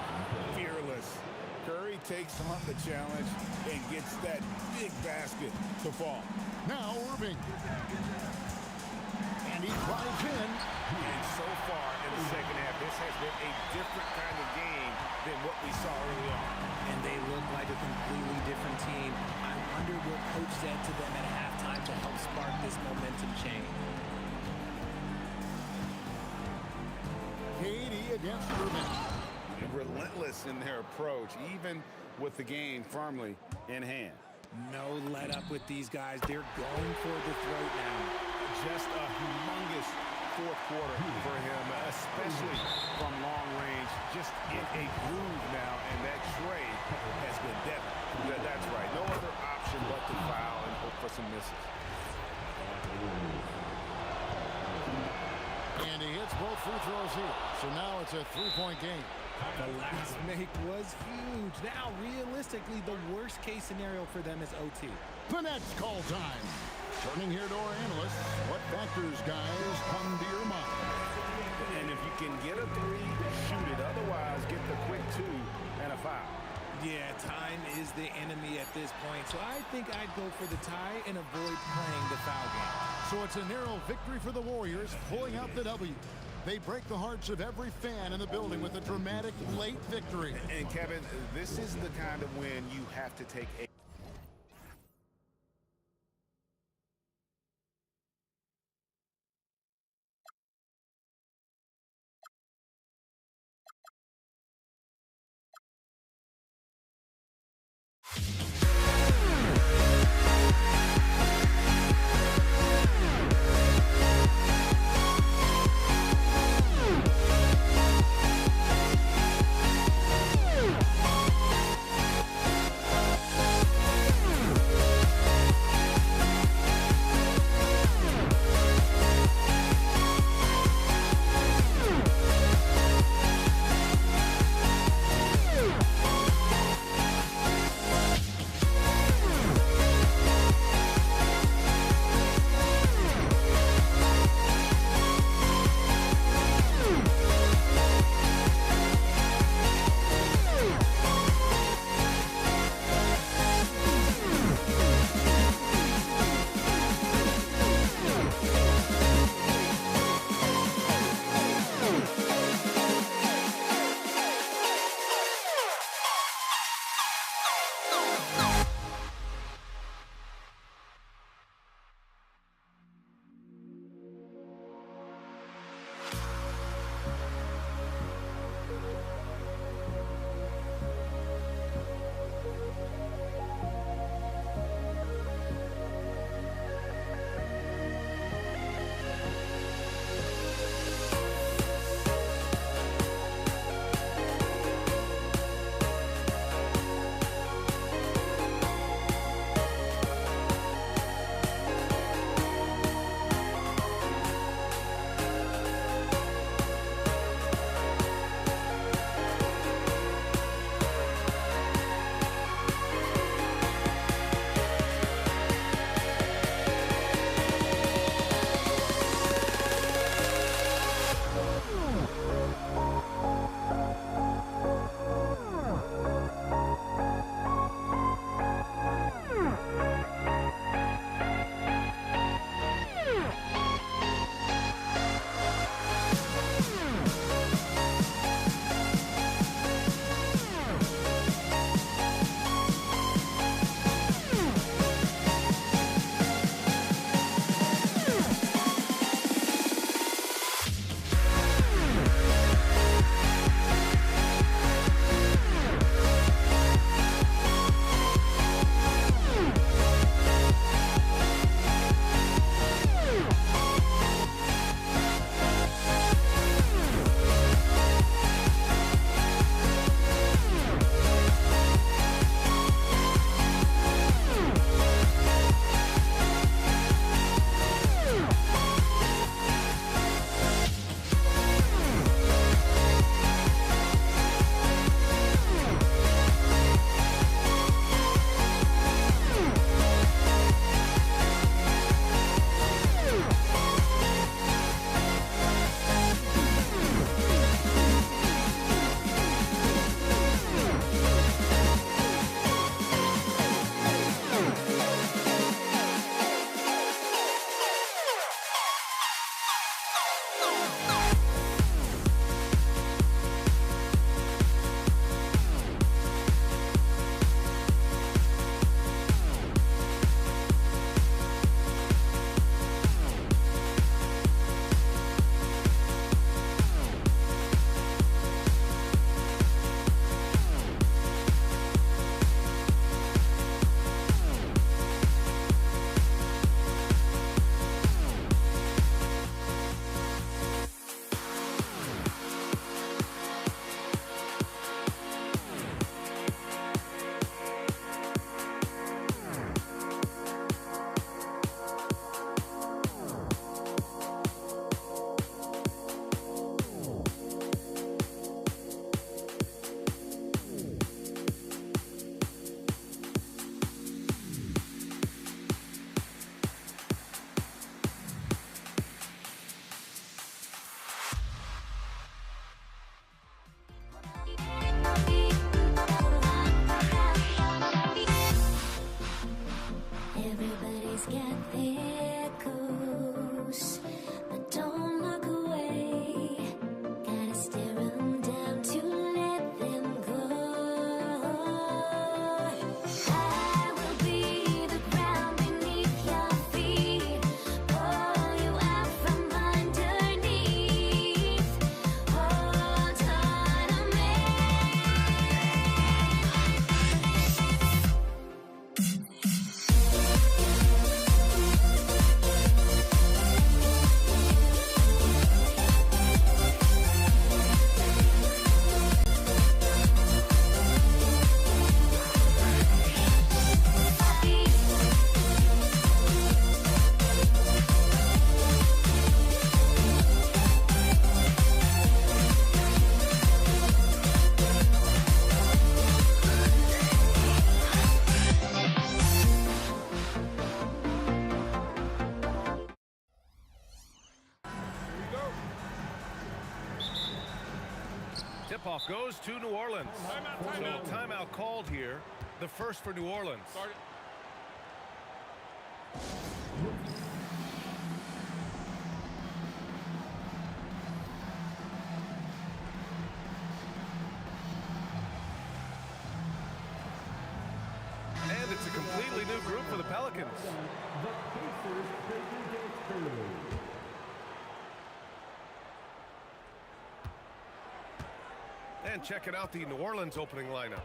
Fearless. Curry takes on the challenge and gets that big basket to fall. Now Irving. And he drives in. And so far in the second half, this has been a different kind of game than what we saw early on. And they look like a completely different team. I wonder what coach said to against revenge. Relentless in their approach, even with the game firmly in hand. No let up with these guys. They're going for the throat now. Just a humongous fourth quarter for him, especially from long range. Just in a groove now, and that tray has been deadly. That's right. No other option but to foul and hope for some misses. And he hits both free throws here. So now it's a three-point game. The last make was huge. Now, realistically, the worst-case scenario for them is OT. The next call time. Turning here to our analysts, what factors, guys, come to your mind? And if you can get a three, shoot it. Otherwise, get the quick two and a foul. Yeah, time is the enemy at this point, so I think I'd go for the tie and avoid playing the foul game. So it's a narrow victory for the Warriors, pulling out the W. They break the hearts of every fan in the building with a dramatic late victory. And Kevin, this is the kind of win you have to take a Tip-off goes to New Orleans. So timeout called here. The first for New Orleans. And it's a completely new group for the Pelicans. And checking out the New Orleans opening lineup.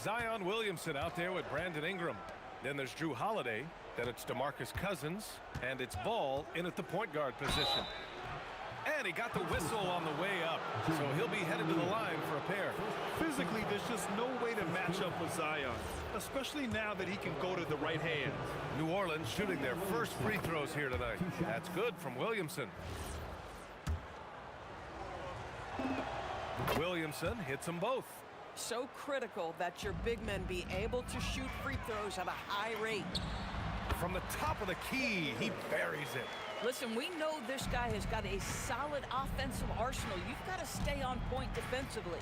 Zion Williamson out there with Brandon Ingram. Then there's Drew Holiday. Then it's DeMarcus Cousins. And it's Ball in at the point guard position. And he got the whistle on the way up. So he'll be headed to the line for a pair. Physically, there's just no way to match up with Zion, especially now that he can go to the right hand. New Orleans shooting their first free throws here tonight. That's good from Williamson. Williamson hits them both. So critical that your big men be able to shoot free throws at a high rate. From the top of the key, he buries it. Listen, we know this guy has got a solid offensive arsenal. You've got to stay on point defensively.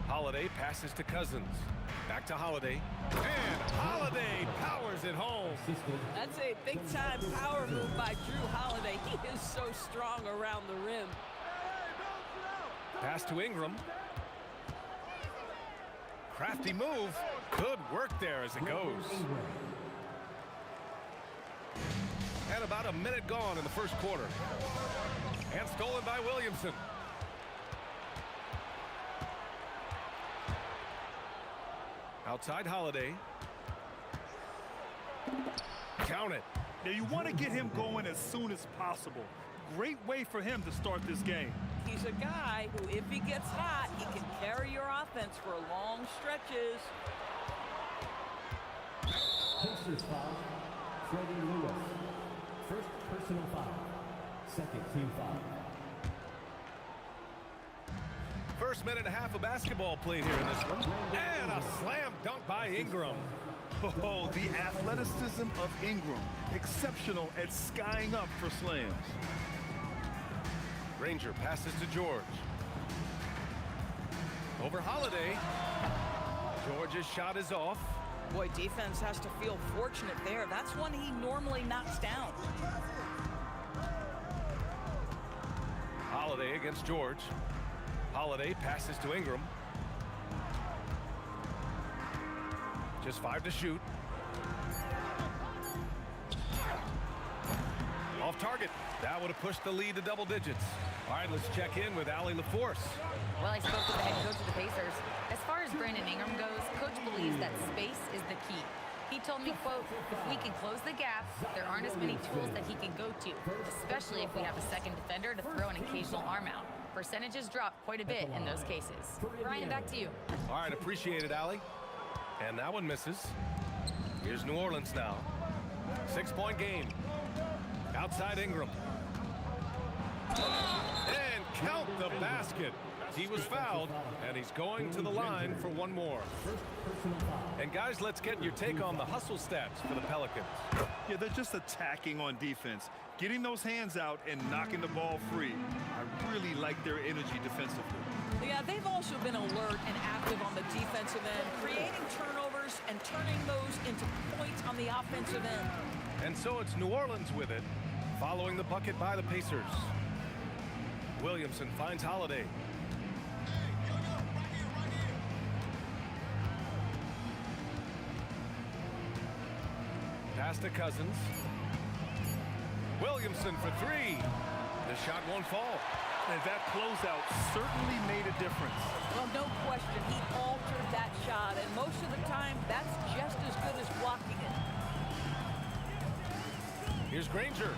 Holiday passes to Cousins. Back to Holiday. And Holiday powers it home. That's a big-time power move by Drew Holiday. He is so strong around the rim. Pass to Ingram. Crafty move. Good work there as it goes. And about a minute gone in the first quarter. And stolen by Williamson. Outside Holiday. Count it. Now you want to get him going as soon as possible. Great way for him to start this game. He's a guy who, if he gets hot, he can carry your offense for long stretches. Pacers foul. Freddie Lewis. First personal foul. Second team foul. First minute and a half of basketball played here in this one. And a slam dunk by Ingram. Oh, the athleticism of Ingram. Exceptional at skying up for slams. Ranger passes to George. Over Holiday. George's shot is off. Boy, defense has to feel fortunate there. That's one he normally knocks down. Holiday against George. Holiday passes to Ingram. Just 5 to shoot. Off target. That would have pushed the lead to double digits. All right, let's check in with Allie LaForce. Well, I spoke with the head coach of the Pacers. As far as Brandon Ingram goes, coach believes that space is the key. He told me, quote, if we can close the gap, there aren't as many tools that he can go to, especially if we have a second defender to throw an occasional arm out. Percentages drop quite a bit in those cases. Brian, back to you. All right, appreciate it, Allie. And that one misses. Here's New Orleans now. 6-point game. Outside Ingram. And count the basket. He was fouled, and he's going to the line for one more. And guys, let's get your take on the hustle stats for the Pelicans. Yeah, they're just attacking on defense. Getting those hands out and knocking the ball free. I really like their energy defensively. Yeah, they've also been alert and active on the defensive end, creating turnovers and turning those into points on the offensive end. And so it's New Orleans with it, following the bucket by the Pacers. Williamson finds Holiday. Pass to Cousins. Williamson for 3. The shot won't fall. And that closeout certainly made a difference. Well, no question, he altered that shot, and most of the time, that's just as good as blocking it. Here's Granger.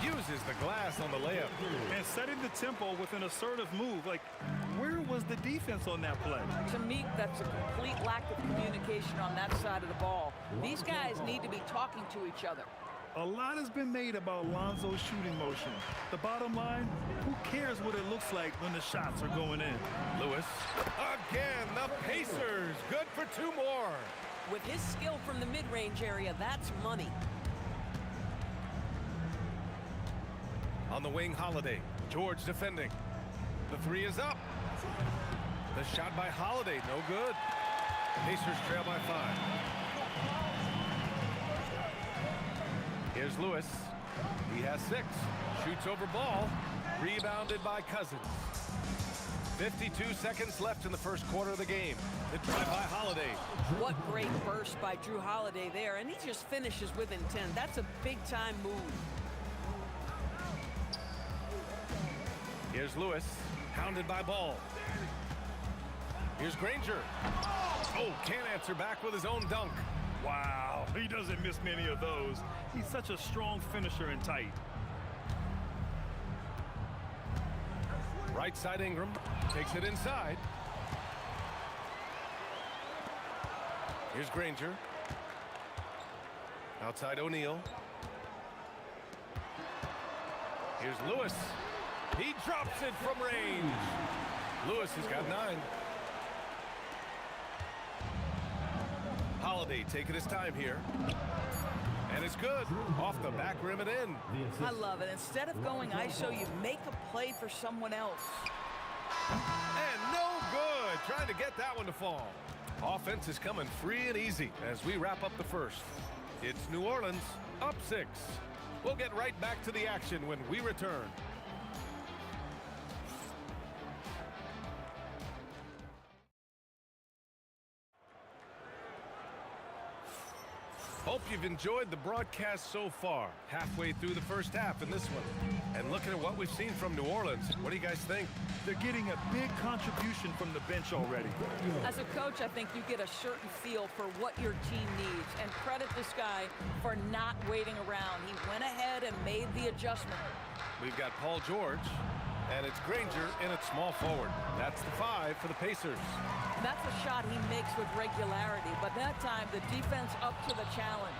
Uses the glass on the layup. And setting the tempo with an assertive move. Like, where was the defense on that play? To me, that's a complete lack of communication on that side of the ball. These guys need to be talking to each other. A lot has been made about Lonzo's shooting motion. The bottom line, who cares what it looks like when the shots are going in? Lewis. Again, the Pacers. Good for 2 more. With his skill from the mid-range area, that's money. On On the wing, Holiday. George defending. The three is up. The shot by Holiday, no good. Pacers trail by 5. Here's Lewis. He has 6. Shoots over ball. Rebounded by Cousins. 52 seconds left in the first quarter of the game. The drive by Holiday. What great burst by Drew Holiday there, and he just finishes with intent. That's a big-time move. Here's Lewis, hounded by Ball. Here's Granger. Oh, can't answer back with his own dunk. Wow, he doesn't miss many of those. He's such a strong finisher and tight. Right side Ingram takes it inside. Here's Granger. Outside O'Neal. Here's Lewis. He drops it from range. Lewis has got 9. Holiday taking his time here. And it's good. Off the back rim and in. I love it. Instead of going ISO, you make a play for someone else. And no good. Trying to get that one to fall. Offense is coming free and easy as we wrap up the first. It's New Orleans up 6. We'll get right back to the action when we return. Hope you've enjoyed the broadcast so far. Halfway through the first half in this one. And looking at what we've seen from New Orleans, what do you guys think? They're getting a big contribution from the bench already. As a coach, I think you get a certain feel for what your team needs. And credit this guy for not waiting around. He went ahead and made the adjustment. We've got Paul George, and it's Granger in at small forward. That's the 5 for the Pacers. That's a shot he makes with regularity, but that time the defense up to the challenge.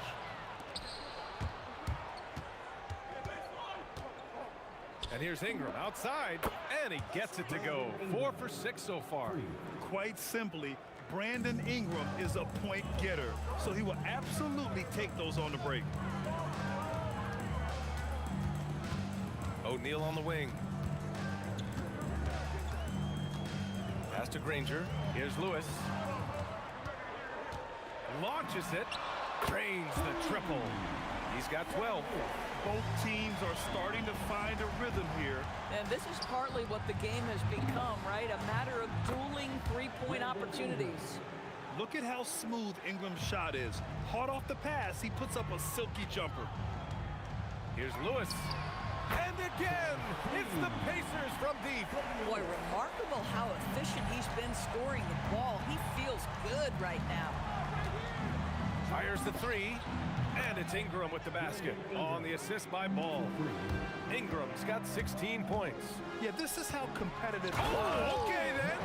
And here's Ingram outside, and he gets it to go. 4 for 6 so far. Quite simply, Brandon Ingram is a point getter, so he will absolutely take those on the break. O'Neal on the wing. Pass to Granger. Here's Lewis. Launches it. Drains the triple. He's got 12. Both teams are starting to find a rhythm here. And this is partly what the game has become, right? A matter of dueling three-point opportunities. Look at how smooth Ingram's shot is. Hard off the pass, he puts up a silky jumper. Here's Lewis. And again, it's the Pacers from deep. Boy, remarkable how efficient he's been scoring the ball. He feels good right now. Fires the 3, and it's Ingram with the basket on the assist by Ball. Ingram's got 16 points. Yeah, this is how competitive. Oh, okay then.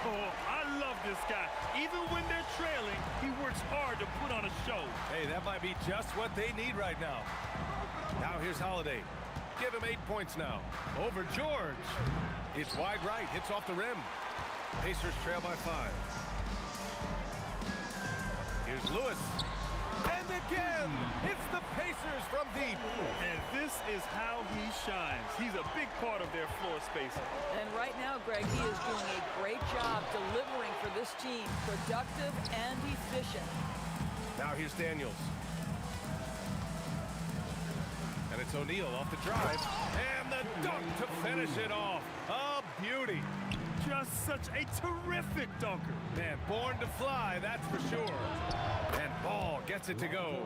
Oh, I love this guy. Even when they're trailing, he works hard to put on a show. Hey, that might be just what they need right now. Now here's Holiday. Give him 8 points now. Over George. It's wide right, hits off the rim. Pacers trail by 5. Here's Lewis. And again, it's the Pacers from deep. And this is how he shines. He's a big part of their floor spacing. And right now, Greg, he is doing a great job delivering for this team. Productive and efficient. Now here's Daniels. And it's O'Neal off the drive. And the dunk to finish it off. A beauty. Just such a terrific dunker. Man, born to fly, that's for sure. And Ball gets it to go.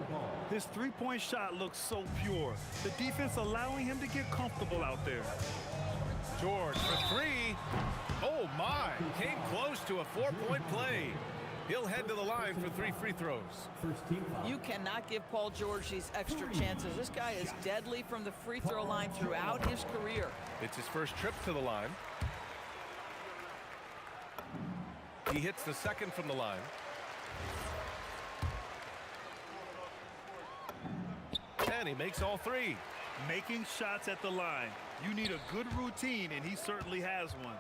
His three-point shot looks so pure. The defense allowing him to get comfortable out there. George for 3. Oh my, came close to a 4-point play. He'll head to the line for 3 free throws. You cannot give Paul George these extra chances. This guy is deadly from the free throw line throughout his career. It's his first trip to the line. He hits the second from the line. And he makes all 3. Making shots at the line. You need a good routine, and he certainly has one.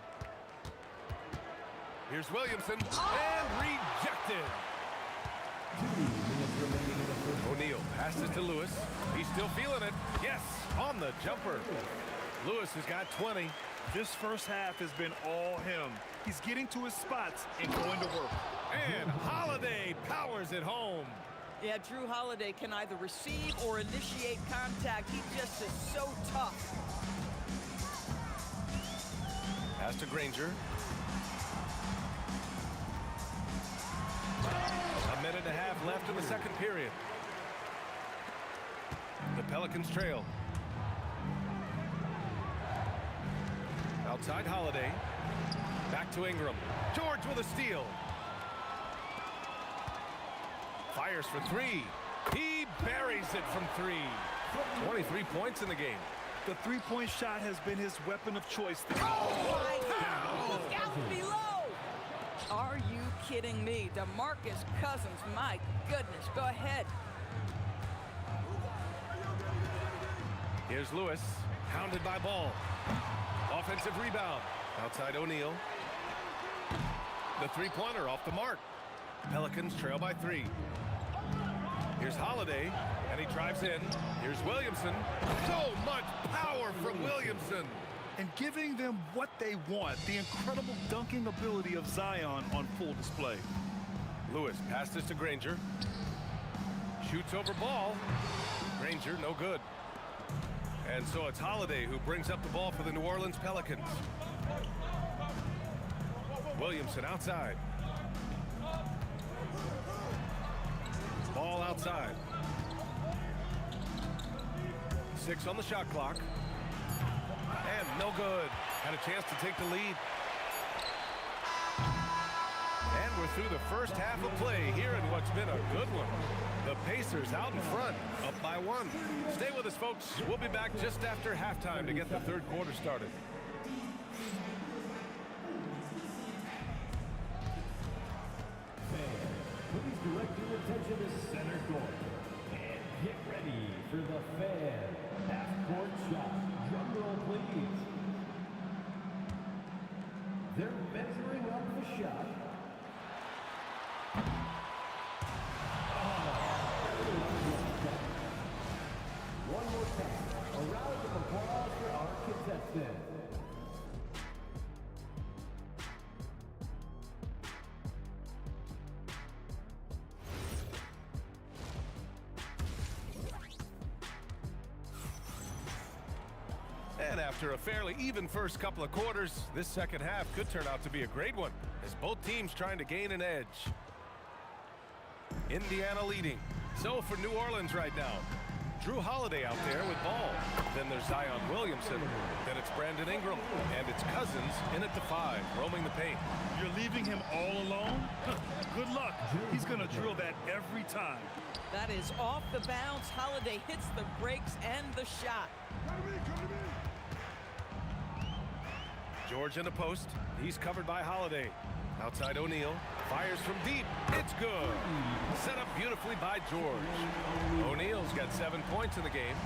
Here's Williamson, and rejected. O'Neal passes to Lewis. He's still feeling it. Yes, on the the jumper. Lewis has got 20. This first half has been all him. He's getting to his spots and going to work. And Holiday powers it home. Yeah, Drew Holiday can either receive or initiate contact. He just is so tough. Pass to Granger. A minute and a half left in the second period. The Pelicans trail. Outside Holiday. Back to Ingram. George with a steal. Fires for three. He buries it from three. 23 points in the game. The three-point shot has been his weapon of choice. Oh, my God. Look out below. Are you kidding me? DeMarcus Cousins, my goodness. Go ahead. Here's Lewis, hounded by Ball. Offensive rebound. Outside O'Neal. The three-pointer off the mark. Pelicans trail by 3. Here's Holiday, and he drives in. Here's Williamson. So much power from Williamson. And giving them what they want, the incredible dunking ability of Zion on full display. Lewis passes to Granger. Shoots over Ball. Granger, no good. And so it's Holiday who brings up the ball for the New Orleans Pelicans. Williamson outside. Ball outside. 6 on the shot clock. And no good. Had a chance to take the lead. And we're through the first half of play here in what's been a good one. The Pacers out in front, up by 1. Stay with us, folks. We'll be back just after halftime to get the third quarter started. Please direct your attention to center court. And get ready for the fan half-court shot. Drum roll, please. They're measuring up the shot. One more time. A round of applause for our contestants. And after a fairly even first couple of quarters, this second half could turn out to be a great one, as both teams trying to gain an edge. Indiana leading. So for New Orleans right now, Drew Holiday out there with Ball. Then there's Zion Williamson. Then it's Brandon Ingram. And it's Cousins in at the 5, roaming the paint. You're leaving him all alone? Good luck. He's going to drill that every time. That is off the bounce. Holiday hits the brakes and the shot. George in the post. He's covered by Holiday. Outside O'Neal. Fires from deep. It's good. Set up beautifully by George. O'Neal's got 7 points in the game.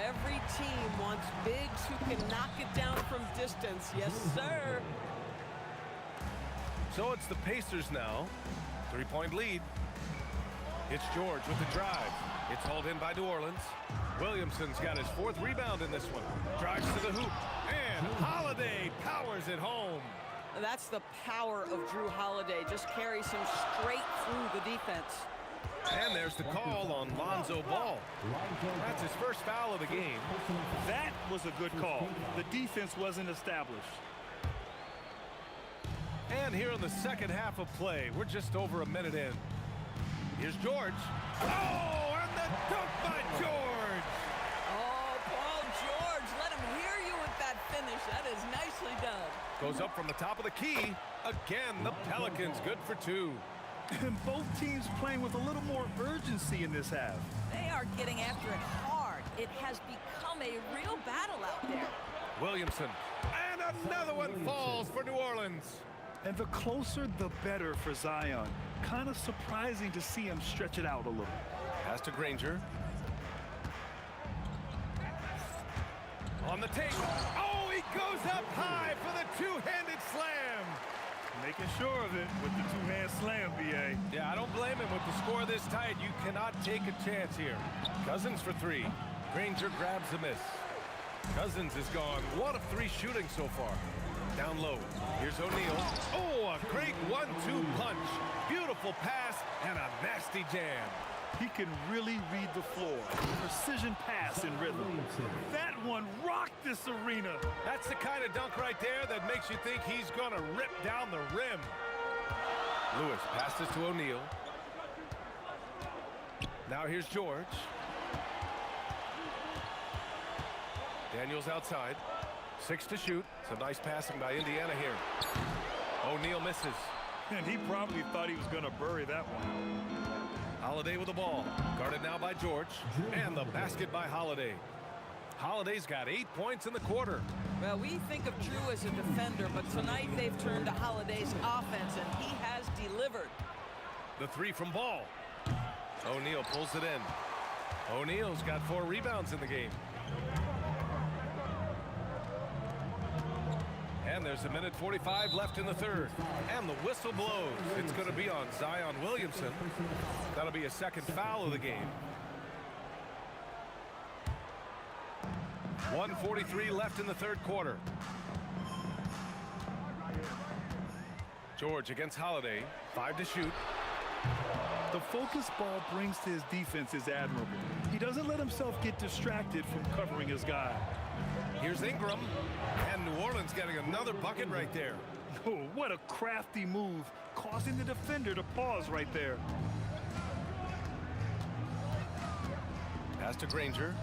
Every team wants bigs who can knock it down from distance. Yes, sir. So it's the Pacers now. 3-point lead. It's George with the drive. It's hauled in by New Orleans. Williamson's got his 4th rebound in this one. Drives to the hoop. And Holiday powers it home. That's the power of Drew Holiday. Just carries him straight through the defense. And there's the call on Lonzo Ball. That's his first foul of the game. That was a good call. The defense wasn't established. And here in the second half of play, we're just over a minute in. Here's George. Oh, and the dunk by George. Oh, Paul George, let him hear you with that finish. That is nicely done. Goes up from the top of the key. Again, the Pelicans good for 2. And both teams playing with a little more urgency in this half. They are getting after it hard. It has become a real battle out there. Williamson. And another one falls for New Orleans. And the closer, the better for Zion. Kind of surprising to see him stretch it out a little. Pass to Granger. On the tape. Oh, he goes up high for the two-handed slam. Making sure of it with the two-hand slam, B.A. Yeah, I don't blame him with the score this tight. You cannot take a chance here. Cousins for 3. Granger grabs the miss. Cousins is gone. 1 of 3 shooting so far. Down low. Here's O'Neal. Oh, a great 1-2 punch. Beautiful pass and a nasty jam. He can really read the floor. Precision pass in rhythm. That one rocked this arena. That's the kind of dunk right there that makes you think he's going to rip down the rim. Lewis passes to O'Neal. Now here's George. Daniels outside. 6 to shoot. Some nice passing by Indiana here. O'Neal misses. And he probably thought he was going to bury that one. Holiday with the ball. Guarded now by George. And the basket by Holiday. Holiday's got 8 points in the quarter. Well, we think of Drew as a defender, but tonight they've turned to Holiday's offense, and he has delivered. The 3 from Ball. O'Neal pulls it in. O'Neal's got 4 rebounds in the game. And there's 1:45 left in the third. And the whistle blows. It's going to be on Zion Williamson. That'll be a second foul of the game. 1:43 left in the third quarter. George against Holiday. 5 to shoot. The focus Ball brings to his defense is admirable. He doesn't let himself get distracted from covering his guy. Here's Ingram. And New Orleans getting another bucket right there. Oh, what a crafty move, causing the defender to pause right there. Pass to Granger.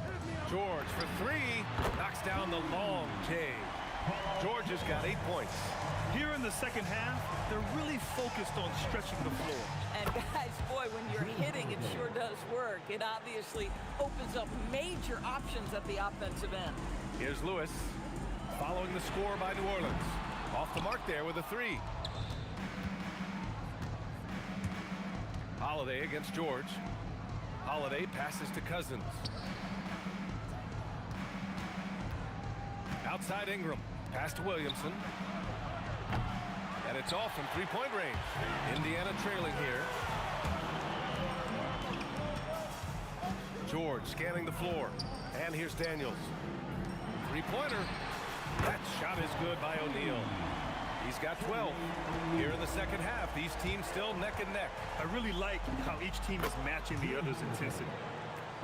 George for 3. Knocks down the long J. George has got 8 points. Here in the second half, they're really focused on stretching the floor. And guys, boy, when you're hitting, it sure does work. It obviously opens up major options at the offensive end. Here's Lewis, following the score by New Orleans. Off the mark there with a 3. Holiday against George. Holiday passes to Cousins. Outside Ingram. Pass to Williamson. And it's off from 3-point range. Indiana trailing here. George scanning the floor. And here's Daniels. 3-pointer. That shot is good by O'Neal. He's got 12. Here in the second half, these teams still neck and neck. I really like how each team is matching the other's intensity.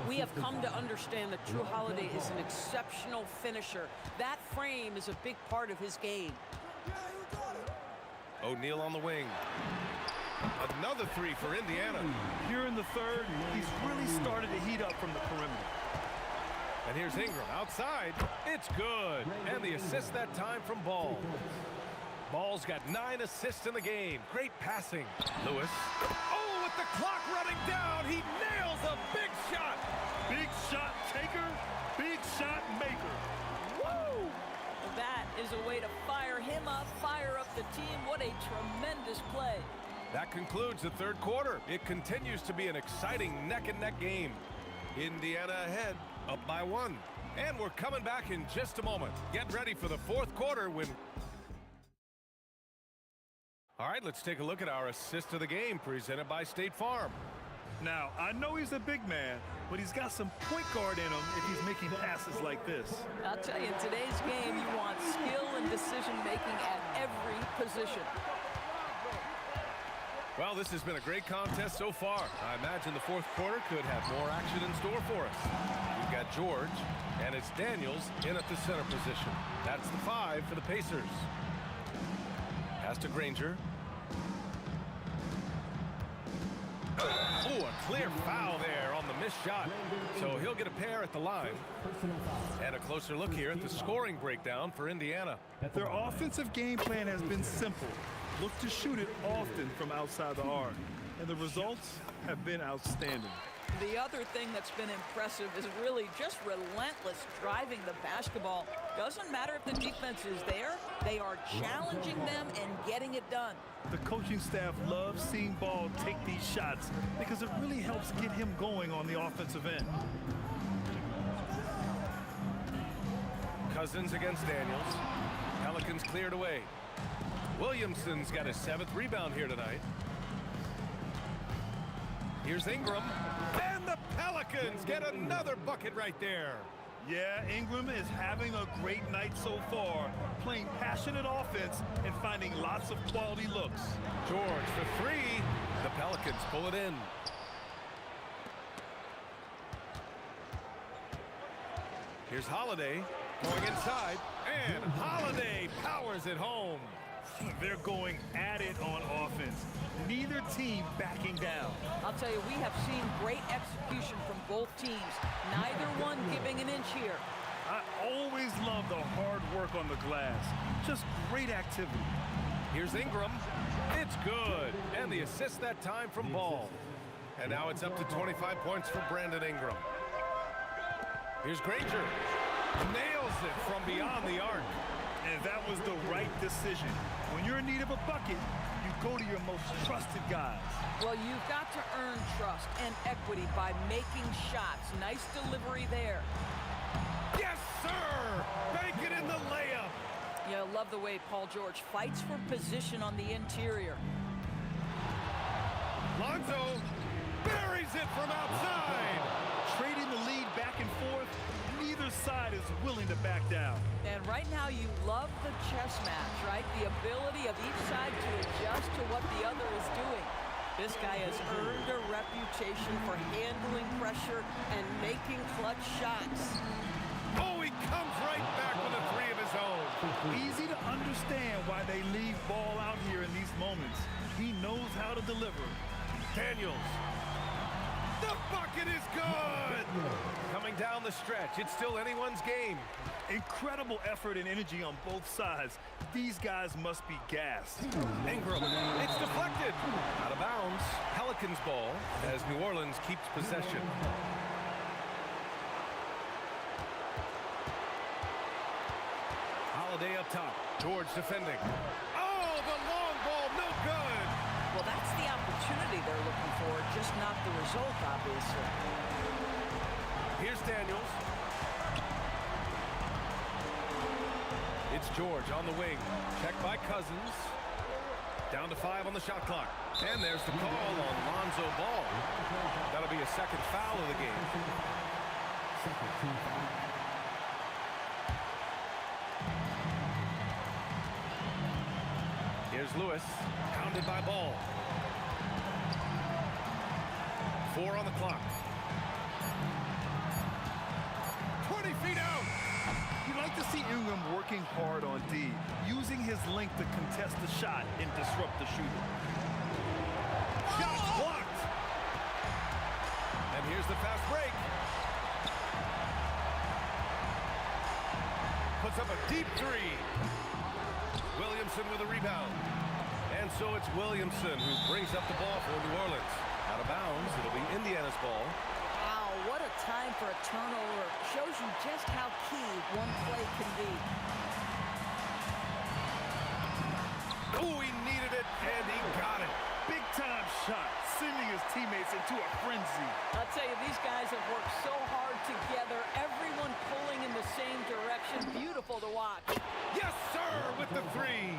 We have come to understand that Drew Holiday is an exceptional finisher. That frame is a big part of his game. O'Neal on the wing. Another 3 for Indiana. Here in the third, he's really started to heat up from the perimeter. And here's Ingram outside. It's good. And the assist that time from Ball. Ball's got 9 assists in the game. Great passing. Lewis. Oh, with the clock running down, he nails a big shot. Big shot taker, big shot maker. Woo! That is a way to fire him up, fire up the team. What a tremendous play. That concludes the third quarter. It continues to be an exciting neck-and-neck game. Indiana ahead, up by 1. And we're coming back in just a moment. Get ready for the fourth quarter when... All right, let's take a look at our assist of the game presented by State Farm. Now, I know he's a big man, but he's got some point guard in him if he's making passes like this. I'll tell you, in today's game, you want skill and decision-making at every position. Well, this has been a great contest so far. I imagine the fourth quarter could have more action in store for us. We've got George, and it's Daniels in at the center position. That's the 5 for the Pacers. Pass to Granger. Oh, a clear foul there on the missed shot. So he'll get a pair at the line. And a closer look here at the scoring breakdown for Indiana. Their offensive game plan has been simple. Look to shoot it often from outside the arc. And the results have been outstanding. The other thing that's been impressive is really just relentless driving the basketball. Doesn't matter if the defense is there, they are challenging them and getting it done. The coaching staff loves seeing Ball take these shots because it really helps get him going on the offensive end. Cousins against Daniels. Pelicans cleared away. Williamson's got his 7th rebound here tonight. Here's Ingram. And the Pelicans get another bucket right there. Yeah, Ingram is having a great night so far, playing passionate offense and finding lots of quality looks. George for three. The Pelicans pull it in. Here's Holiday going inside, and Holiday powers it home. They're going at it on offense. Neither team backing down. I'll tell you, we have seen great execution from both teams. Neither one giving an inch here. I always love the hard work on the glass. Just great activity. Here's Ingram. It's good. And the assist that time from Ball. And now it's up to 25 points for Brandon Ingram. Here's Granger. Nails it from beyond the arc. And that was the right decision. When you're in need of a bucket, you go to your most trusted guys. Well, you've got to earn trust and equity by making shots. Nice delivery there. Yes, sir! Bank it in the layup. Yeah, love the way Paul George fights for position on the interior. Lonzo buries it from outside. Trading the lead back and forth, neither side is willing to back down. And right now you love the chess match, right? The ability of each side to adjust to what the other is doing. This guy has earned a reputation for handling pressure and making clutch shots. Oh, he comes right back with a three of his own. Easy to understand why they leave Ball out here in these moments. He knows how to deliver. Daniels. The bucket is good! Coming down the stretch, it's still anyone's game. Incredible effort and energy on both sides. These guys must be gassed. Ingram, it's deflected. Out of bounds. Pelicans ball as New Orleans keeps possession. Holiday up top. George defending. Oh, the long ball, no good. Well, that's the opportunity they're looking for, just not the result, obviously. Here's Daniels. It's George on the wing. Checked by Cousins. Down to 5 on the shot clock. And there's the call on Lonzo Ball. That'll be a second foul of the game. Here's Lewis. Pounded by Ball. 4 on the clock. 20 feet out. You like to see Ingram working hard on D, using his length to contest the shot and disrupt the shooter. Shot blocked. And here's the fast break. Puts up a deep three. Williamson with a rebound. And so it's Williamson who brings up the ball for New Orleans. Out of bounds, it'll be Indiana's ball. Wow, what a time for a turnover. Shows you just how key one play can be. Oh, he needed it, and he got it. Big time shot, sending his teammates into a frenzy. I'll tell you, these guys have worked so hard together. Everyone pulling in the same direction. Beautiful to watch. Yes, sir, with the three.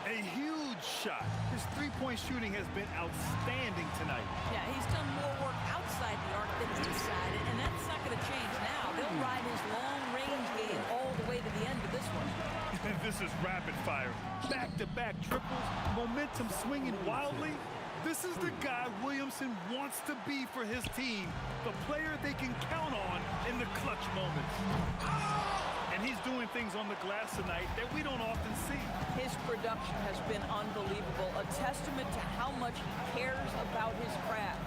A huge shot. His three-point shooting has been outstanding tonight. Yeah, he's done more work outside the arc than inside it, and that's not going to change now. They'll ride his long-range game all the way to the end of this one. This is rapid fire. Back-to-back triples, momentum swinging wildly. This is the guy Williamson wants to be for his team, the player they can count on in the clutch moments. And he's doing things on the glass tonight that we don't often see. His production has been unbelievable, a testament to how much he cares about his craft.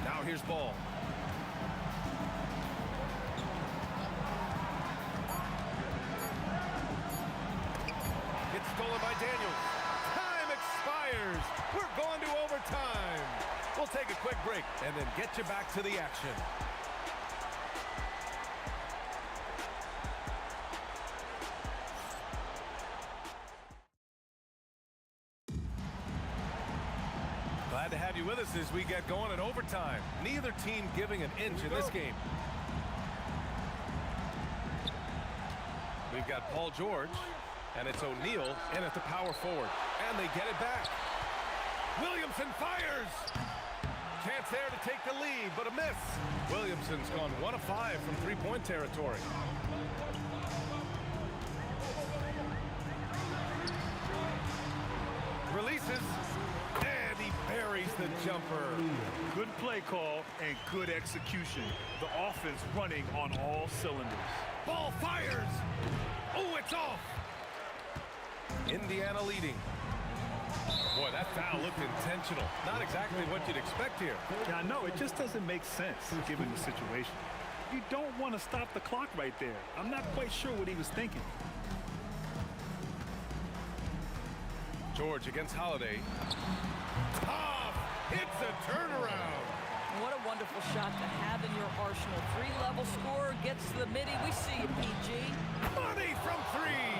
Now here's Ball. It's stolen by Daniels. Time expires. We're going to overtime. We'll take a quick break and then get you back to the action. Glad to have you with us as we get going in overtime. Neither team giving an inch in this game. We've got Paul George, and it's O'Neal in at the power forward. And they get it back. Williamson fires. Chance there to take the lead, but a miss. Williamson's gone 1 of 5 from three-point territory. Releases, and he buries the jumper. Good play call and good execution. The offense running on all cylinders. Ball fires. Oh, it's off. Indiana leading. Boy, that foul looked intentional. Not exactly what you'd expect here. Yeah, I know. It just doesn't make sense given the situation. You don't want to stop the clock right there. I'm not quite sure what he was thinking. George against Holiday. Tough! Hits a turnaround. What a wonderful shot to have in your arsenal. Three-level scorer gets to the midi. We see you, PG. Money from three.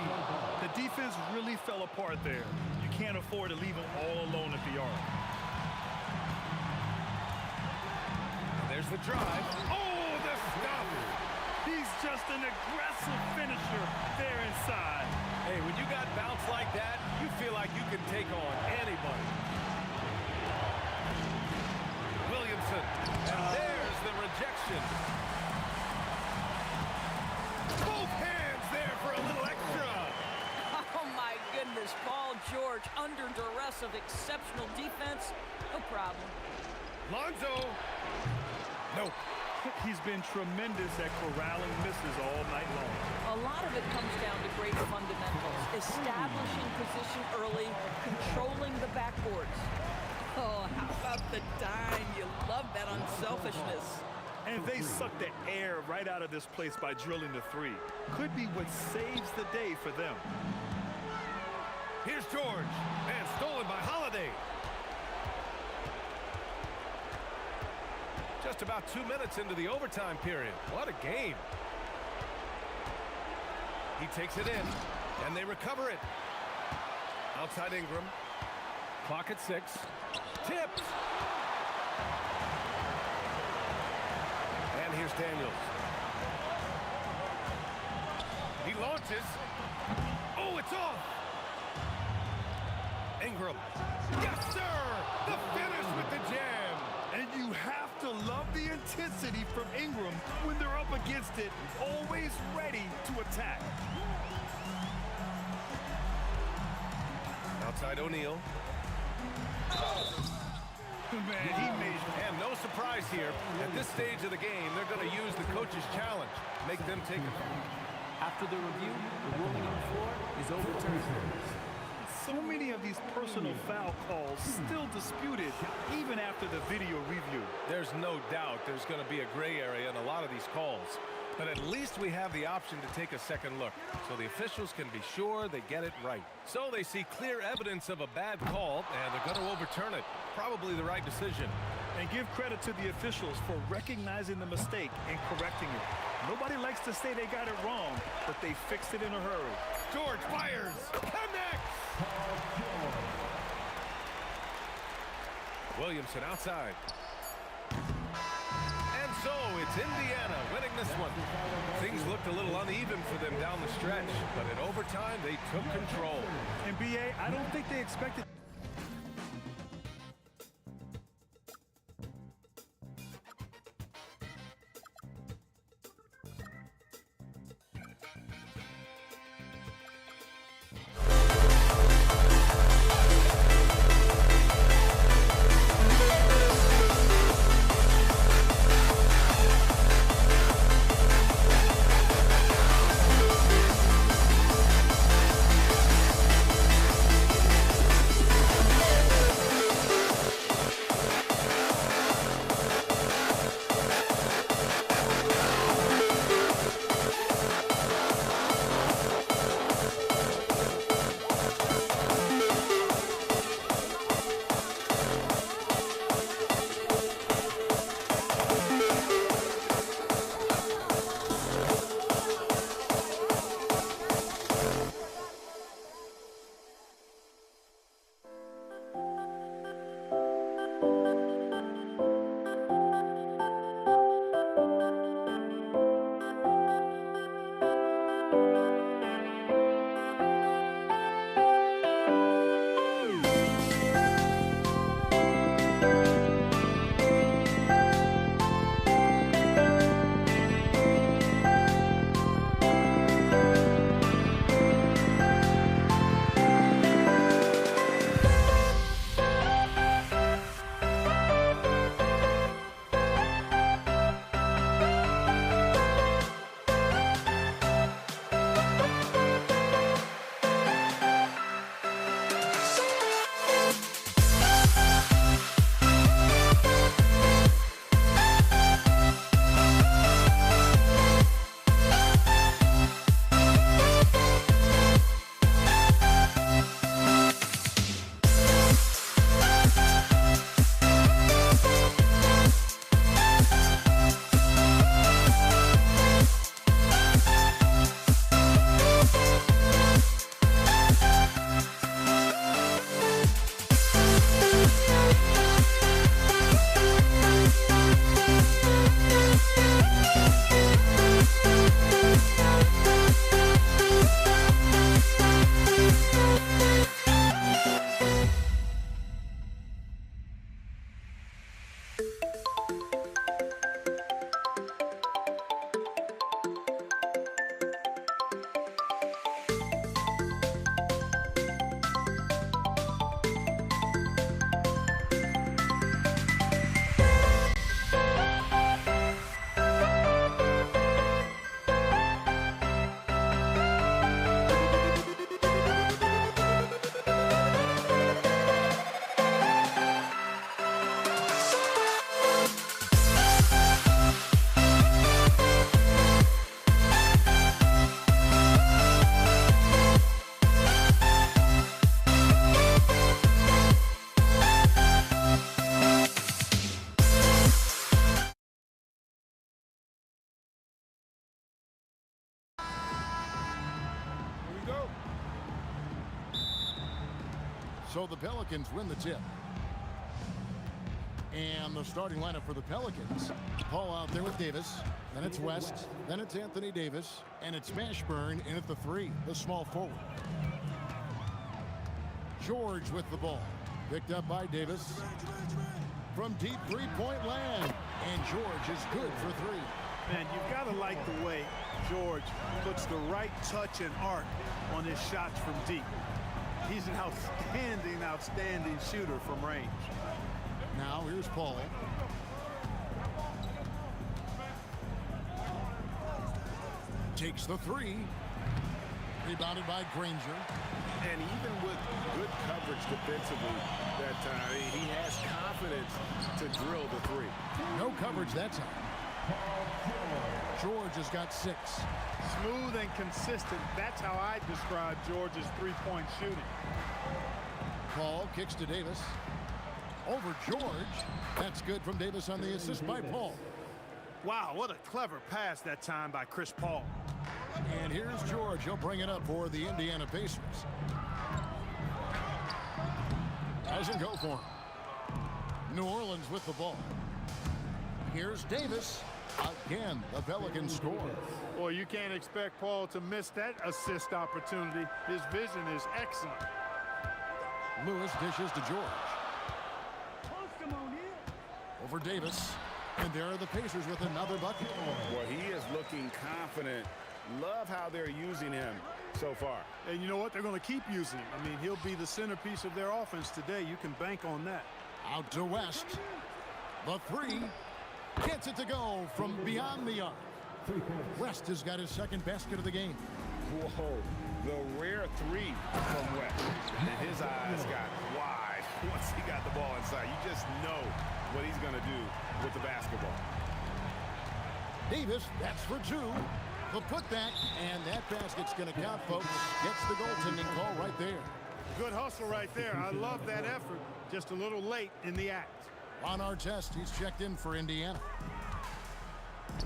The defense really fell apart there. You can't afford to leave them all alone at the arc. There's the drive. Oh, the stuff. He's just an aggressive finisher there inside. Hey, when you got bounce like that, you feel like you can take on anybody. Williamson, and there's the rejection. Both hands there for a little extra. Oh, my goodness. Paul George under duress of exceptional defense. No problem. Lonzo. Nope. He's been tremendous at corralling misses all night long. A lot of it comes down to great fundamentals. Establishing position early, controlling the backboards. Oh, how about the dime? You love that unselfishness. And they suck the air right out of this place by drilling the three. Could be what saves the day for them. Here's George, and stolen by Holiday. Just about 2 minutes into the overtime period. What a game. He takes it in, and they recover it. Outside Ingram. Clock at 6. Tipped. And here's Daniels. He launches. Oh, it's off. Ingram. Yes, sir! The finish with the jam. And you have to love the intensity from Ingram when they're up against it, always ready to attack. Outside O'Neal. Man, he made it. And no surprise here. At this stage of the game, they're going to use the coach's challenge. Make them take it. After the review, the ruling on the floor is overturned. So many of these personal foul calls still disputed even after the video review. There's no doubt there's going to be a gray area in a lot of these calls. But at least we have the option to take a second look, so the officials can be sure they get it right. So they see clear evidence of a bad call, and they're going to overturn it. Probably the right decision. And give credit to the officials for recognizing the mistake and correcting it. Nobody likes to say they got it wrong, but they fixed it in a hurry. George fires. Connects. Williamson outside. And so it's Indiana winning this one. Things looked a little uneven for them down the stretch, but in overtime they took control. And BA, I don't think they expected So the Pelicans win the tip. And the starting lineup for the Pelicans. Paul out there with Davis. Then it's West. Then it's Anthony Davis. And it's Mashburn in at the 3, the small forward. George with the ball. Picked up by Davis. From deep three-point land. And George is good for 3. Man, you've got to like the way George puts the right touch and arc on his shots from deep. He's an outstanding shooter from range. Now here's Paul. Takes the 3. Rebounded by Granger. And even with good coverage defensively that time, he has confidence to drill the 3. No coverage that time. George has got 6. Smooth and consistent. That's how I describe George's three-point shooting. Paul kicks to Davis. Over George. That's good from Davis on the assist by Paul. Wow, what a clever pass that time by Chris Paul. And here's George. He'll bring it up for the Indiana Pacers. Doesn't go for him. New Orleans with the ball. Here's Davis. Again, the Pelicans score. Boy, you can't expect Paul to miss that assist opportunity. His vision is excellent. Lewis dishes to George. Over Davis. And there are the Pacers with another bucket. Well, he is looking confident. Love how they're using him so far. And you know what? They're going to keep using him. I mean, he'll be the centerpiece of their offense today. You can bank on that. Out to West. The 3. Gets it to go from beyond the arc. West has got his second basket of the game. Whoa, the rare 3 from West. And his eyes got wide once he got the ball inside. You just know what he's going to do with the basketball. Davis, that's for 2. The putback, and that basket's going to count, folks. Gets the goaltending call right there. Good hustle right there. I love that effort. Just a little late in the act. On our test, he's checked in for Indiana.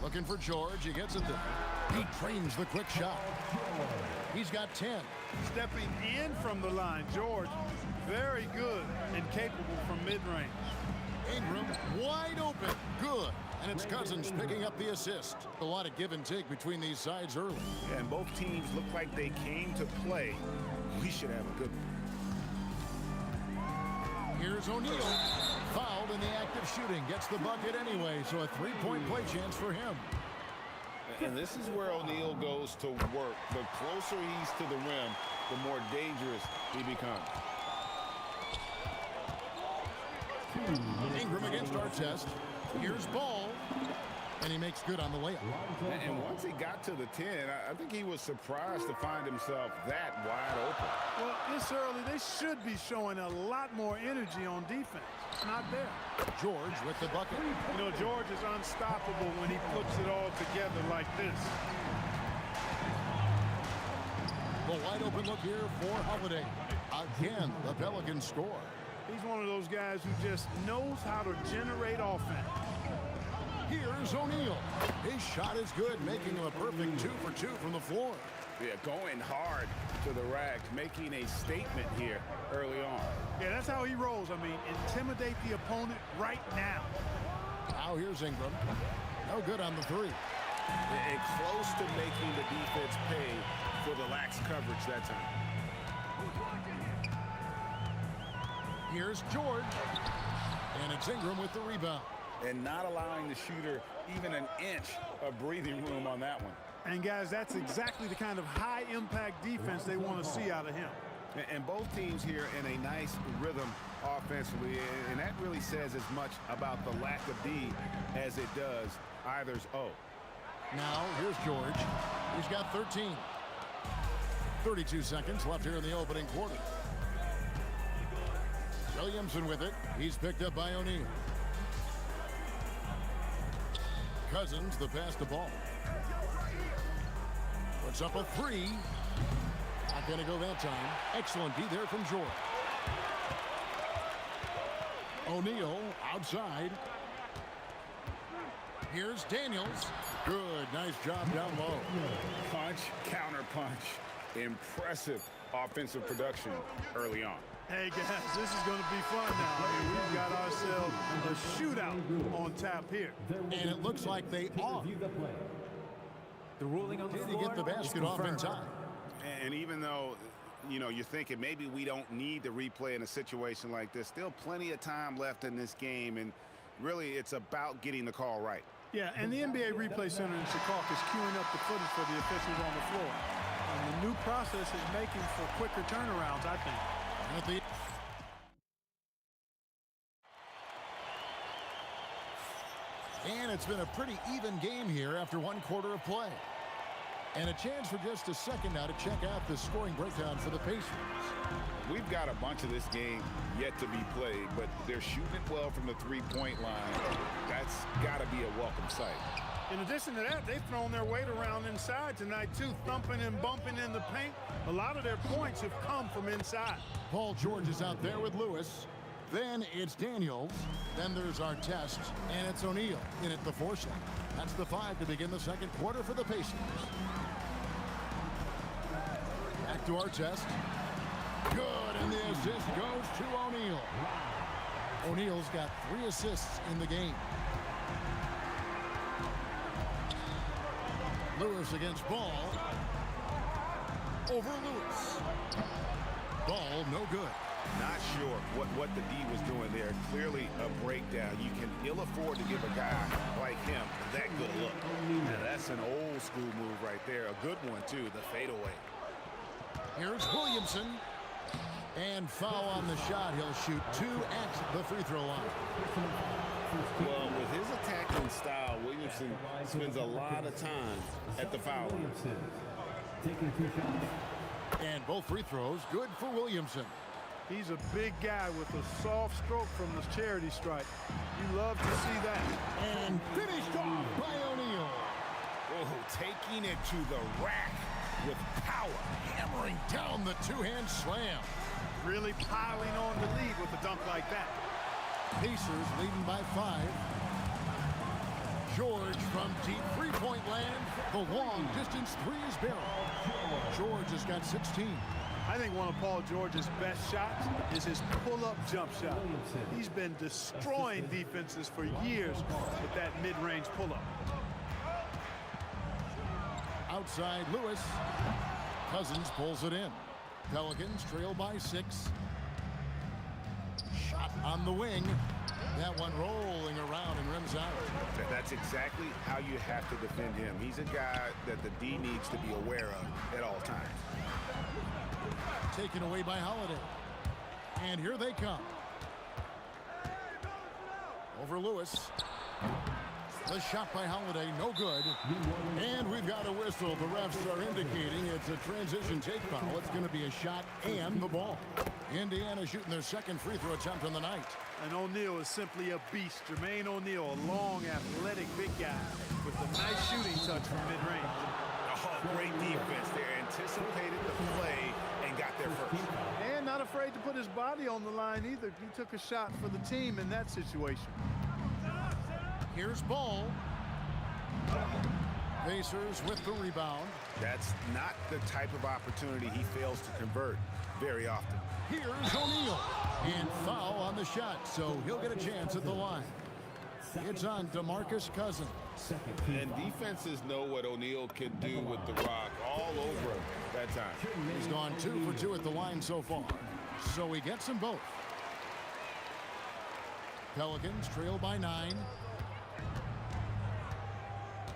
Looking for George. He gets it there. He trains the quick shot. He's got 10. Stepping in from the line, George, very good and capable from mid-range. Ingram wide open. Good. And it's Cousins picking up the assist. A lot of give and take between these sides early. Yeah, and both teams look like they came to play. We should have a good one. Here's O'Neal. Fouled in the act of shooting. Gets the bucket anyway, so a 3-point play chance for him. And this is where O'Neal goes to work. The closer he's to the rim, the more dangerous he becomes. Ingram against our test. Here's Ball. And he makes good on the layup. And once he got to the 10, I think he was surprised to find himself that wide open. Well, this early, they should be showing a lot more energy on defense. It's not there. George with the bucket. You know, George is unstoppable when he puts it all together like this. The wide open look here for Holiday. Again, the Pelicans score. He's one of those guys who just knows how to generate offense. Here's O'Neal. His shot is good, making him a perfect 2 for 2 from the floor. Yeah, going hard to the rack, making a statement here early on. Yeah, that's how he rolls. I mean, intimidate the opponent right now. Now here's Ingram. No good on the 3. And close to making the defense pay for the lax coverage that time. Here's George. And it's Ingram with the rebound. And not allowing the shooter even an inch of breathing room on that one. And guys, that's exactly the kind of high-impact defense they want to see out of him. And both teams here in a nice rhythm offensively, and that really says as much about the lack of D as it does either's O. Now here's George. He's got 13. 32 seconds left here in the opening quarter. Williamson with it. He's picked up by O'Neal. Cousins, the pass to Ball. Puts up a 3. Not going to go that time. Excellent D there from George. O'Neal outside. Here's Daniels. Good, nice job down low. Punch, counter punch. Impressive offensive production early on. Hey guys, this is going to be fun now. I mean, we've got ourselves a shootout on tap here. And it looks like they are. The ruling on the Did he floor get the basket is off in confirmed. time? And even though, you know, you're thinking maybe we don't need the replay in a situation like this, still plenty of time left in this game, and really it's about getting the call right. Yeah, and the NBA Replay Center in Chicago is queuing up the footage for the officials on the floor. And the new process is making for quicker turnarounds, I think. At the And it's been a pretty even game here after one quarter of play. And a chance for just a second now to check out the scoring breakdown for the Pacers. We've got a bunch of this game yet to be played, but they're shooting it well from the three-point line. That's got to be a welcome sight. In addition to that, they've thrown their weight around inside tonight, too, thumping and bumping in the paint. A lot of their points have come from inside. Paul George is out there with Lewis. Then it's Daniels. Then there's Artest. And it's O'Neal in at the 4 slot. That's the 5 to begin the second quarter for the Pacers. Back to Artest. Good, and the assist goes to O'Neal. O'Neal's got 3 assists in the game. Lewis against Ball. Over Lewis. Ball, no good. Not sure what the D was doing there. Clearly a breakdown. You can ill afford to give a guy like him that good look. Now that's an old school move right there. A good one, too, the fadeaway. Here's Williamson. And foul on the shot. He'll shoot 2 at the free throw line. Well, with his attacking style, Williamson spends a lot of time at the foul line. Taking 2 shots. And both free throws good for Williamson. He's a big guy with a soft stroke from the charity stripe. You love to see that. And finished off by O'Neal. Oh, taking it to the rack with power. Hammering down the 2-hand slam. Really piling on the lead with a dunk like that. Pacers leading by 5. George from deep three-point land. The long distance 3 is barreled. George has got 16. I think one of Paul George's best shots is his pull-up jump shot. He's been destroying defenses for years with that mid-range pull-up. Outside Lewis. Cousins pulls it in. Pelicans trail by 6. Shot on the wing. That one rolling around and rims out. That's exactly how you have to defend him. He's a guy that the D needs to be aware of at all times. Taken away by Holiday. And here they come. Over Lewis. The shot by Holiday, no good. And we've got a whistle. The refs are indicating it's a transition take foul. It's going to be a shot and the ball. Indiana shooting their second free throw attempt on the night. And O'Neal is simply a beast. Jermaine O'Neal, a long, athletic, big guy with a nice shooting touch from mid-range. Oh, great defense there. Anticipated the play and got there first. And not afraid to put his body on the line either. He took a shot for the team in that situation. Here's Ball. Pacers with the rebound. That's not the type of opportunity he fails to convert very often. Here's O'Neal. And foul on the shot, so he'll get a chance at the line. It's on DeMarcus Cousins. And defenses know what O'Neal can do with the rock all over him that time. He's gone 2 for 2 at the line so far, so he gets them both. Pelicans trail by 9.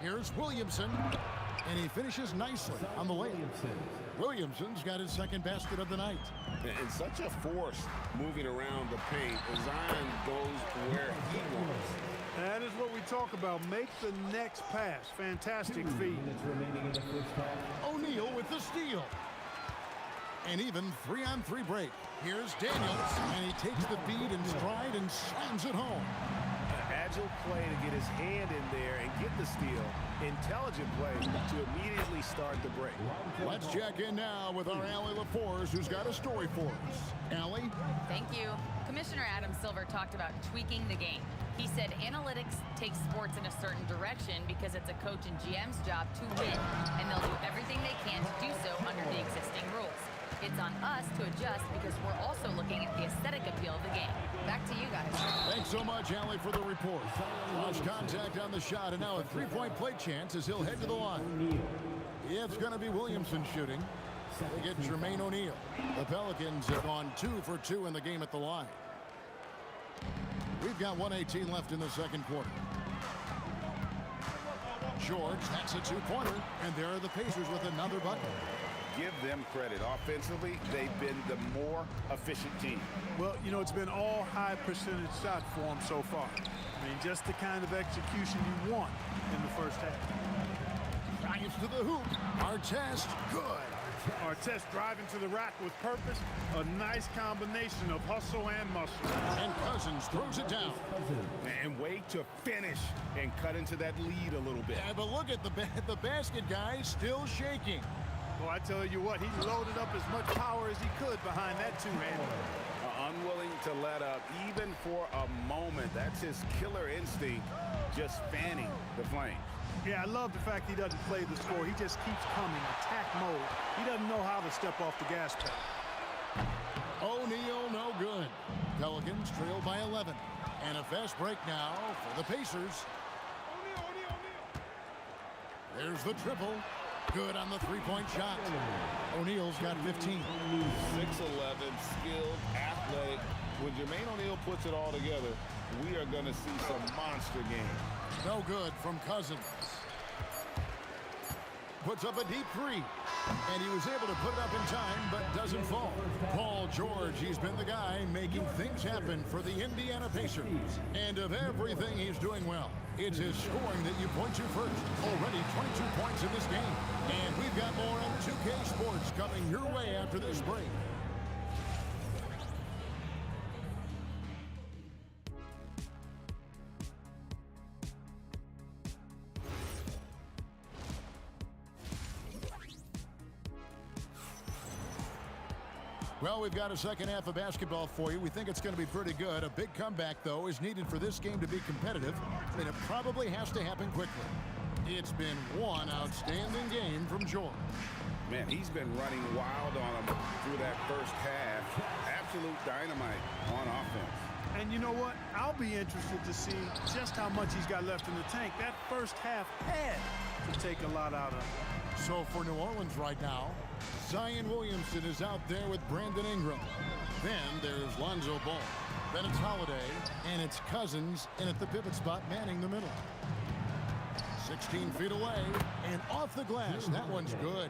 Here's Williamson, and he finishes nicely on the layup. Williamson's got his second basket of the night. And such a force moving around the paint. Zion goes where he wants. That is what we talk about. Make the next pass. Fantastic feed. O'Neal with the steal. And even 3-on-3 break. Here's Daniels, and he takes the feed in stride and slams it home. Agile play to get his hand in there and get the steal. Intelligent play to immediately start the break. Let's check in now with our Allie LaForce, who's got a story for us. Allie? Thank you. Commissioner Adam Silver talked about tweaking the game. He said analytics take sports in a certain direction because it's a coach and GM's job to win, and they'll do everything they can to do so under the existing rules. It's on us to adjust because we're also looking at the aesthetic appeal of the game. Back to you guys. Thanks so much, Allie, for the report. Lost contact on the shot, and now a three-point play chance as he'll head to the line. It's going to be Williamson shooting. They get Jermaine O'Neal. The Pelicans have gone 2 for 2 in the game at the line. We've got 1:18 left in the second quarter. George, that's a two-pointer, and there are the Pacers with another bucket. Give them credit. Offensively, they've been the more efficient team. Well, you know, it's been all high percentage shots for them so far. I mean, just the kind of execution you want in the first half. Drives to the hoop. Artest, good. Artest driving to the rack with purpose. A nice combination of hustle and muscle. And Cousins throws it down. And wait to finish and cut into that lead a little bit. Yeah, but look at the basket guy still shaking. Well, I tell you what, he loaded up as much power as he could behind that two-hander. Unwilling to let up even for a moment. That's his killer instinct, just fanning the flame. Yeah, I love the fact he doesn't play the score. He just keeps coming, attack mode. He doesn't know how to step off the gas pedal. O'Neal, no good. Pelicans trail by 11. And a fast break now for the Pacers. There's the triple. Good on the three-point shot. O'Neal's got 15. 6'11", skilled, athletic. When Jermaine O'Neal puts it all together, we are going to see some monster games. No good from Cousins. Puts up a deep three. And he was able to put it up in time, but doesn't fall. Paul George, he's been the guy making things happen for the Indiana Pacers. And of everything he's doing well, it's his scoring that you point to first. Already 22 points in this game. And we've got more on 2K Sports coming your way after this break. Well, we've got a second half of basketball for you. We think it's going to be pretty good. A big comeback, though, is needed for this game to be competitive, and it probably has to happen quickly. It's been one outstanding game from George. Man, he's been running wild on him through that first half. Absolute dynamite on offense. And you know what? I'll be interested to see just how much he's got left in the tank. That first half had to take a lot out of him. So for New Orleans right now, Zion Williamson is out there with Brandon Ingram. Then there's Lonzo Ball. Then it's Holiday, and it's Cousins in at the pivot spot, manning the middle. 16 feet away, and off the glass. That one's good.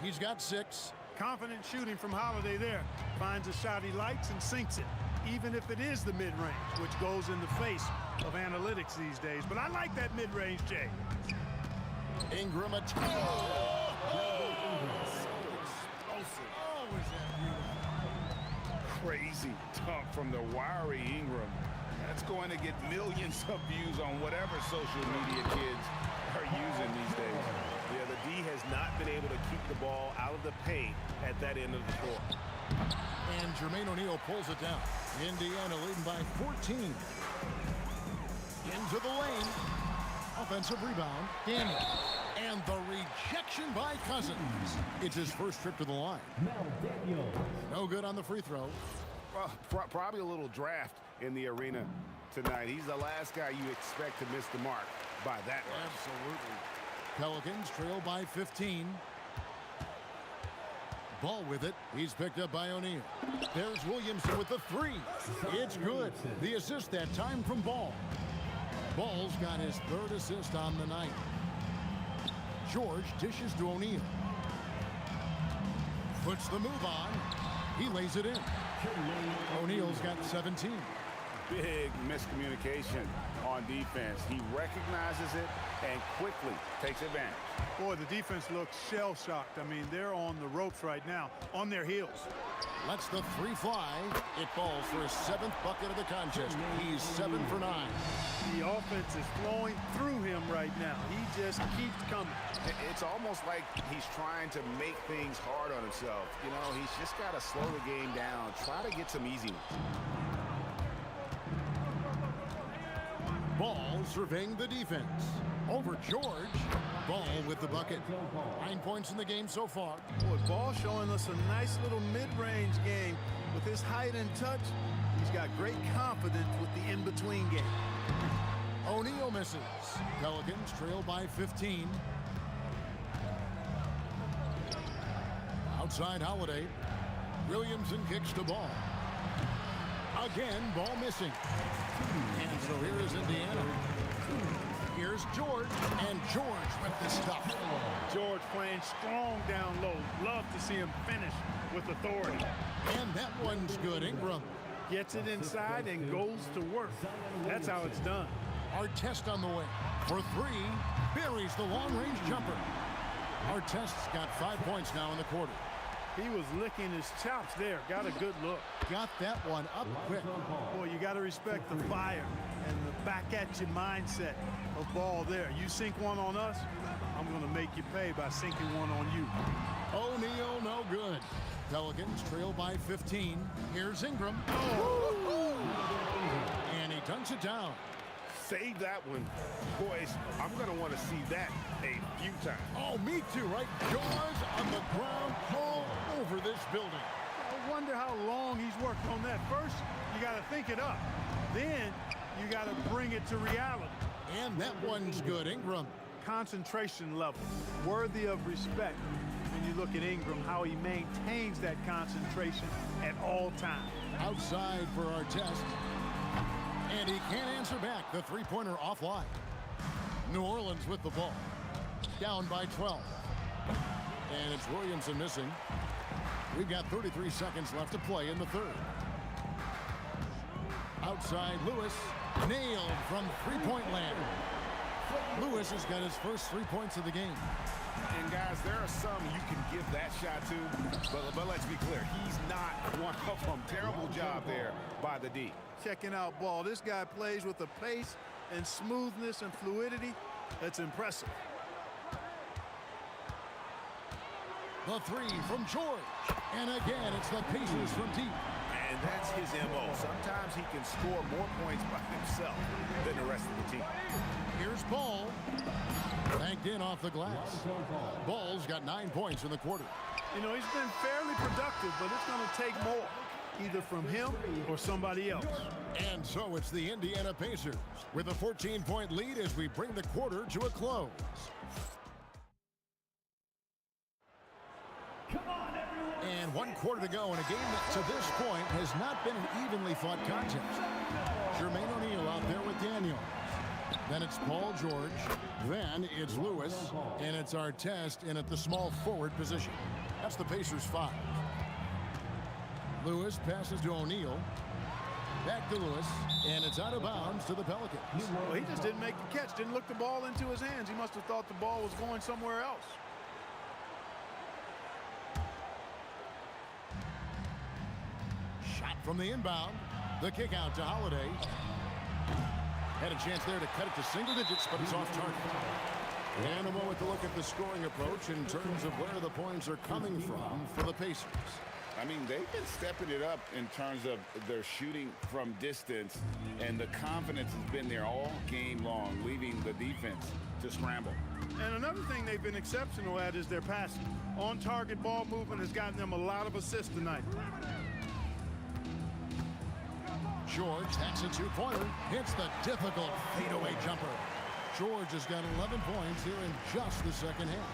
He's got 6. Confident shooting from Holiday there. Finds a shot he likes and sinks it, even if it is the mid-range, which goes in the face of analytics these days. But I like that mid-range, Jay. Ingram attack. Crazy dunk from the wiry Ingram. That's going to get millions of views on whatever social media kids are using these days. Yeah, the D has not been able to keep the ball out of the paint at that end of the court. And Jermaine O'Neal pulls it down. Indiana leading by 14. Into the lane. Offensive rebound. Daniel. And the rejection by Cousins. It's his first trip to the line. No good on the free throw. Well, probably a little draft in the arena tonight. He's the last guy you expect to miss the mark by that much. Absolutely. Pelicans trail by 15. Ball with it. He's picked up by O'Neal. There's Williamson with the 3. It's good. The assist that time from Ball. Ball's got his 3rd assist on the night. George dishes to O'Neal. Puts the move on. He lays it in. O'Neal's got 17. Big miscommunication on defense. He recognizes it and quickly takes advantage. Boy, the defense looks shell-shocked. I mean, they're on the ropes right now, on their heels. Lets the 3 fly. It falls for his 7th bucket of the contest. He's 7 for 9. The offense is flowing through him right now. He just keeps coming. It's almost like he's trying to make things hard on himself. You know, he's just got to slow the game down, try to get some easy ones. Ball surveying the defense. over George. Ball with the bucket. 9 points in the game so far. Boy, Ball showing us a nice little mid-range game. With his height and touch, he's got great confidence with the in-between game. O'Neal misses. Pelicans trail by 15. Outside Holiday. Williamson kicks the ball. Again, ball missing. And so here is Indiana. Here's George, and George with the stuff. George playing strong down low. Love to see him finish with authority. And that one's good. Ingram gets it inside and goes to work. That's how it's done. Artest on the way. For three, buries the long-range jumper. Artest's got 5 points now in the quarter. He was licking his chops there. Got a good look. Got that one up quick. Boy, you got to respect the fire and the back-at-you mindset of Ball there. You sink one on us, I'm going to make you pay by sinking one on you. O'Neal, no good. Pelicans trail by 15. Here's Ingram. And he dunks it down. Save that one. Boys, I'm going to want to see that a few times. Oh, me too, right? Jaws on the ground all over this building. I wonder how long he's worked on that. First, you got to think it up. Then, you got to bring it to reality. And that one's good. Ingram. Concentration level, worthy of respect. When you look at Ingram, how he maintains that concentration at all times. Outside for Artest. And he can't answer back. The three-pointer offline. New Orleans with the ball. Down by 12. And it's Williamson missing. We've got 33 seconds left to play in the third. Outside Lewis. Nailed from three-point land. Lewis has got his first 3 points of the game. And guys, there are some you can give that shot to, but let's be clear, he's not one of them. Terrible job there by the D. Checking out Ball. This guy plays with a pace and smoothness and fluidity that's impressive. The three from George. And again, it's the Pacers from deep. And that's his MO. Sometimes he can score more points by himself than the rest of the team. Here's Ball. Banked in off the glass. Ball's got 9 points in the quarter. You know, he's been fairly productive, but it's going to take more, either from him or somebody else. And so it's the Indiana Pacers with a 14-point lead as we bring the quarter to a close. And 1 quarter to go in a game that to this point has not been an evenly fought contest. Jermaine O'Neal out there with Daniel. Then it's Paul George. Then it's Lewis. And it's Artest in at the small forward position. That's the Pacers 5. Lewis passes to O'Neal. Back to Lewis. And it's out of bounds to the Pelicans. Well, he just didn't make the catch. Didn't look the ball into his hands. He must have thought the ball was going somewhere else. Shot from the inbound. The kick out to Holiday. Had a chance there to cut it to single digits, but it's off target. And a moment to look at the scoring approach in terms of where the points are coming from for the Pacers. I mean, they've been stepping it up in terms of their shooting from distance, and the confidence has been there all game long, leaving the defense to scramble. And another thing they've been exceptional at is their passing. On-target ball movement has gotten them a lot of assists tonight. George, that's a two-pointer. Hits the difficult fadeaway jumper. George has got 11 points here in just the second half.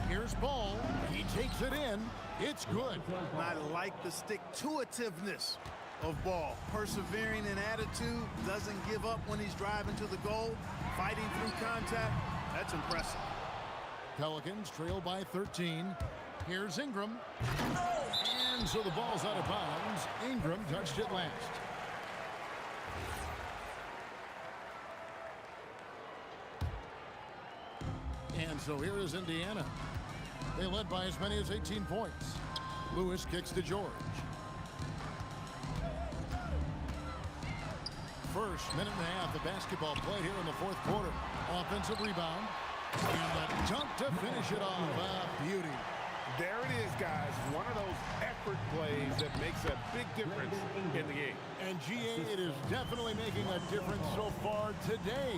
Here's Ball. He takes it in. It's good. I like the stick-to-itiveness of Ball. Persevering in attitude, doesn't give up when he's driving to the goal, fighting through contact. That's impressive. Pelicans trail by 13. Here's Ingram. And so the ball's out of bounds. Ingram touched it last. And so here is Indiana. They led by as many as 18 points. Lewis kicks to George. First minute and a half of basketball played here in the fourth quarter. Offensive rebound. And a dunk to finish it off. A beauty. There it is, guys. One of those effort plays that makes a big difference in the game. And GA, it is definitely making a difference so far today.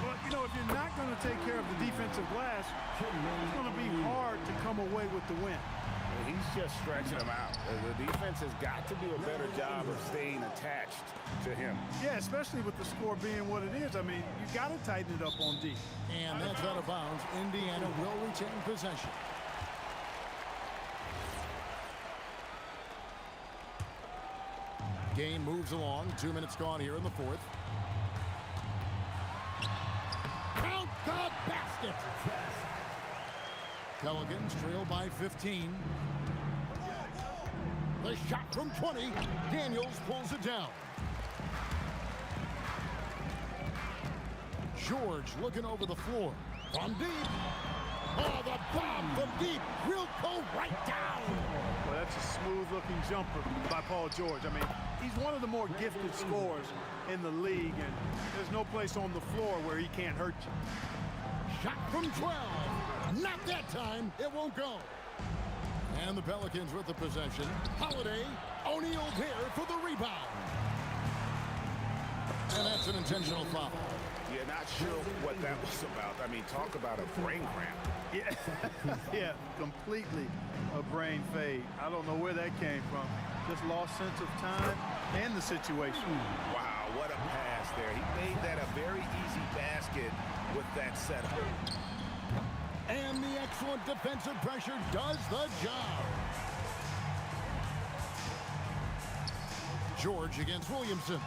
But, you know, if you're not going to take care of the defensive glass, it's going to be hard to come away with the win. He's just stretching them out. The defense has got to do a better job of staying attached to him. Yeah, especially with the score being what it is. I mean, you got to tighten it up on D. And that's out of bounds. Indiana will retain possession. Game moves along. 2 minutes gone here in the fourth. Count the basket. Pelicans trail by 15. The shot from 20. Daniels pulls it down. George looking over the floor. From deep. Oh, the bomb from deep will go right down. Well, that's a smooth-looking jumper by Paul George. I mean, he's one of the more gifted scorers in the league, and there's no place on the floor where he can't hurt you. Shot from 12. Not that time. It won't go. And the Pelicans with the possession. Holiday. O'Neal there for the rebound. And that's an intentional foul. Yeah, not sure what that was about. I mean, talk about a brain cramp. Yeah, yeah, completely a brain fade. I don't know where that came from. Just lost sense of time and the situation. Wow, what a pass there. He made that a very easy basket with that setup. And the excellent defensive pressure does the job. George against Williamson.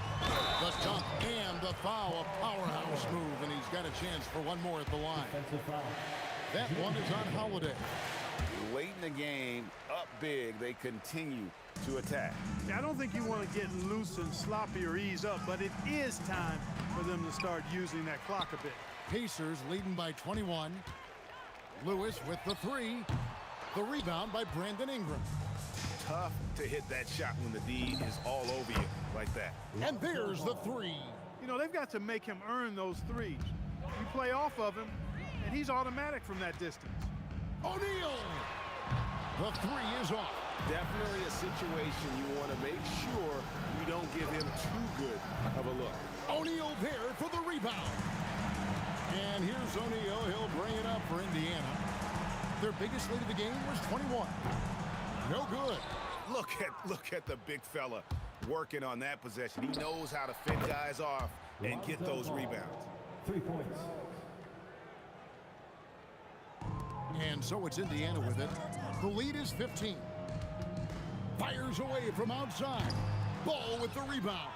The dunk and the foul. A powerhouse move, and he's got a chance for one more at the line. That one is on Holiday. Late in the game, up big, they continue to attack. I don't think you want to get loose and sloppy or ease up, but it is time for them to start using that clock a bit. Pacers leading by 21. Lewis with the three. The rebound by Brandon Ingram. Tough to hit that shot when the D is all over you like that. And there's the three. You know, they've got to make him earn those threes. You play off of him, and he's automatic from that distance. O'Neal! The three is off. Definitely a situation you want to make sure you don't give him too good of a look. O'Neal there for the rebound. And here's O'Neal. He'll bring it up for Indiana. Their biggest lead of the game was 21. No good. Look at the big fella working on that possession. He knows how to fit guys off and get those rebounds. 3 points. And so it's Indiana with it. The lead is 15. Fires away from outside. Ball with the rebound.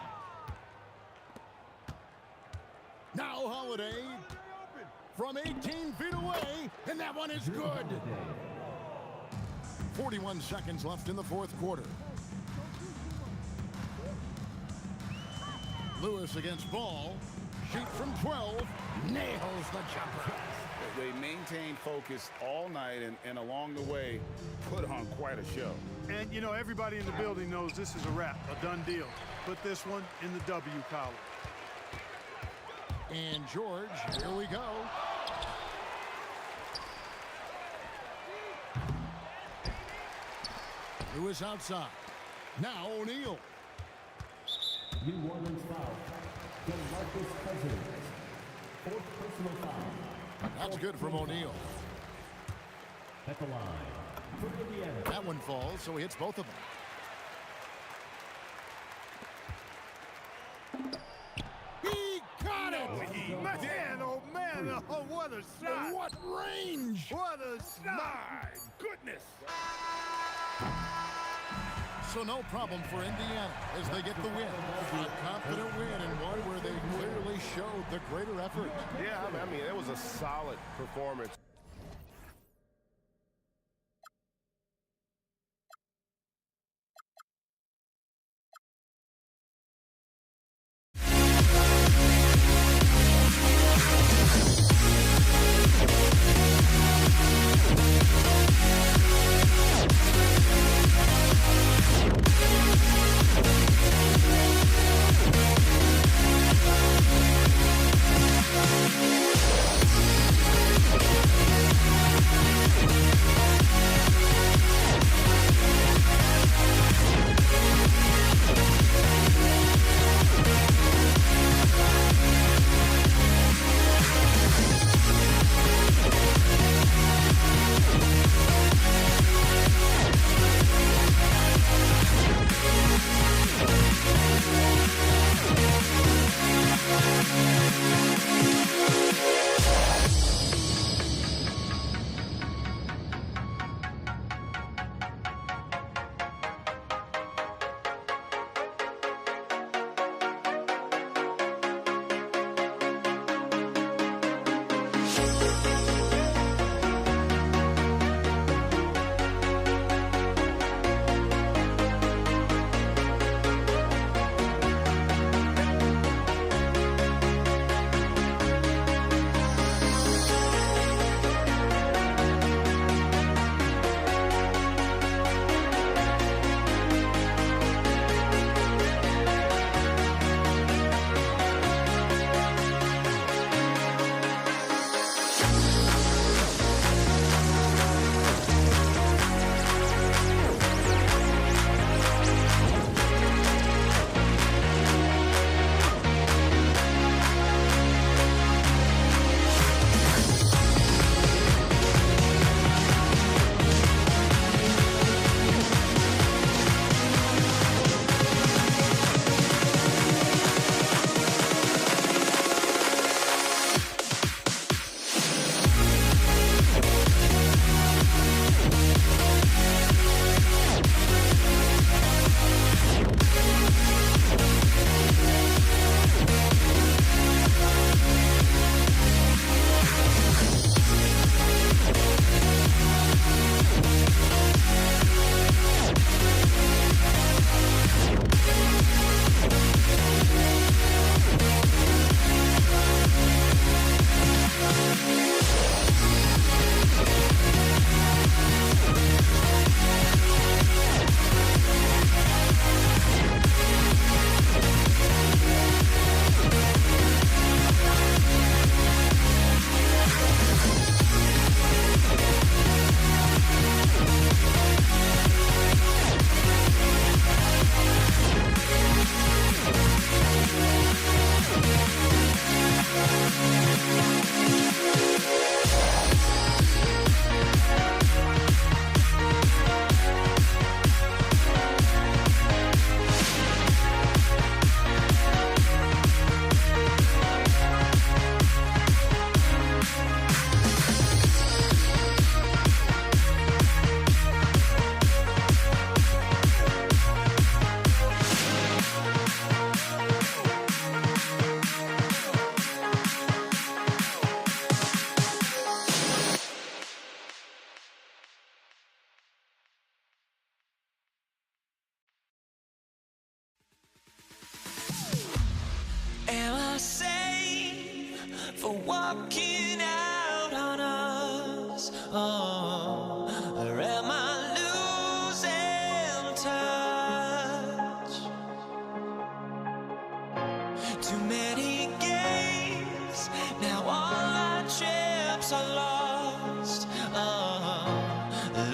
Now Holiday from 18 feet away, and that one is good. 41 seconds left in the fourth quarter. Lewis against Ball. Shoot from 12. Nails the jumper. They maintain focus all night and along the way put on quite a show. And, you know, everybody in the building knows this is a wrap, a done deal. Put this one in the W column. And George, here we go. Lewis outside. Now O'Neal. New Orleans foul. DeMarcus Cousins. Fourth personal foul. That's good from O'Neal. At the line for Indiana. That one falls, so he hits both of them. He got it! Man, oh man, oh, what a shot! What range! What a shot! My goodness! So no problem for Indiana as they get the win. A confident win and one where they clearly showed the greater effort. Yeah, I mean, it was a solid performance. We'll be right back.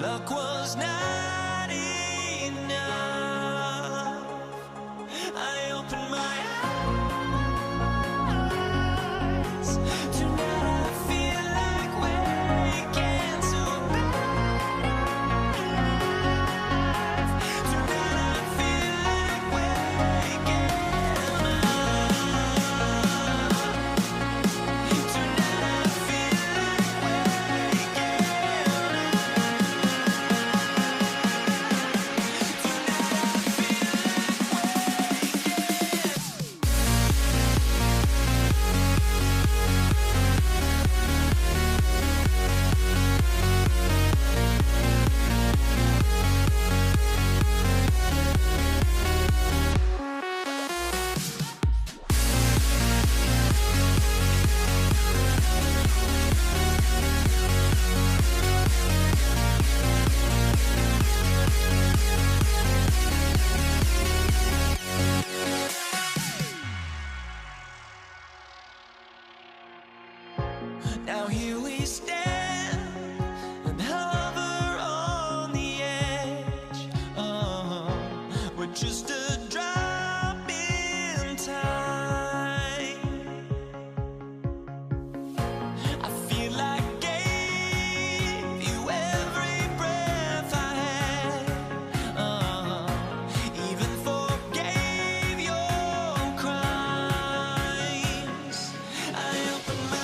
Luck was not enough. I opened my eyes. Tonight I feel like waking to life. Tonight I feel like waking up. Tonight I feel like waking Now here we stand and hover on the edge. We're just a drop in time. I feel like I gave you every breath I had. Even forgave your crimes. I opened my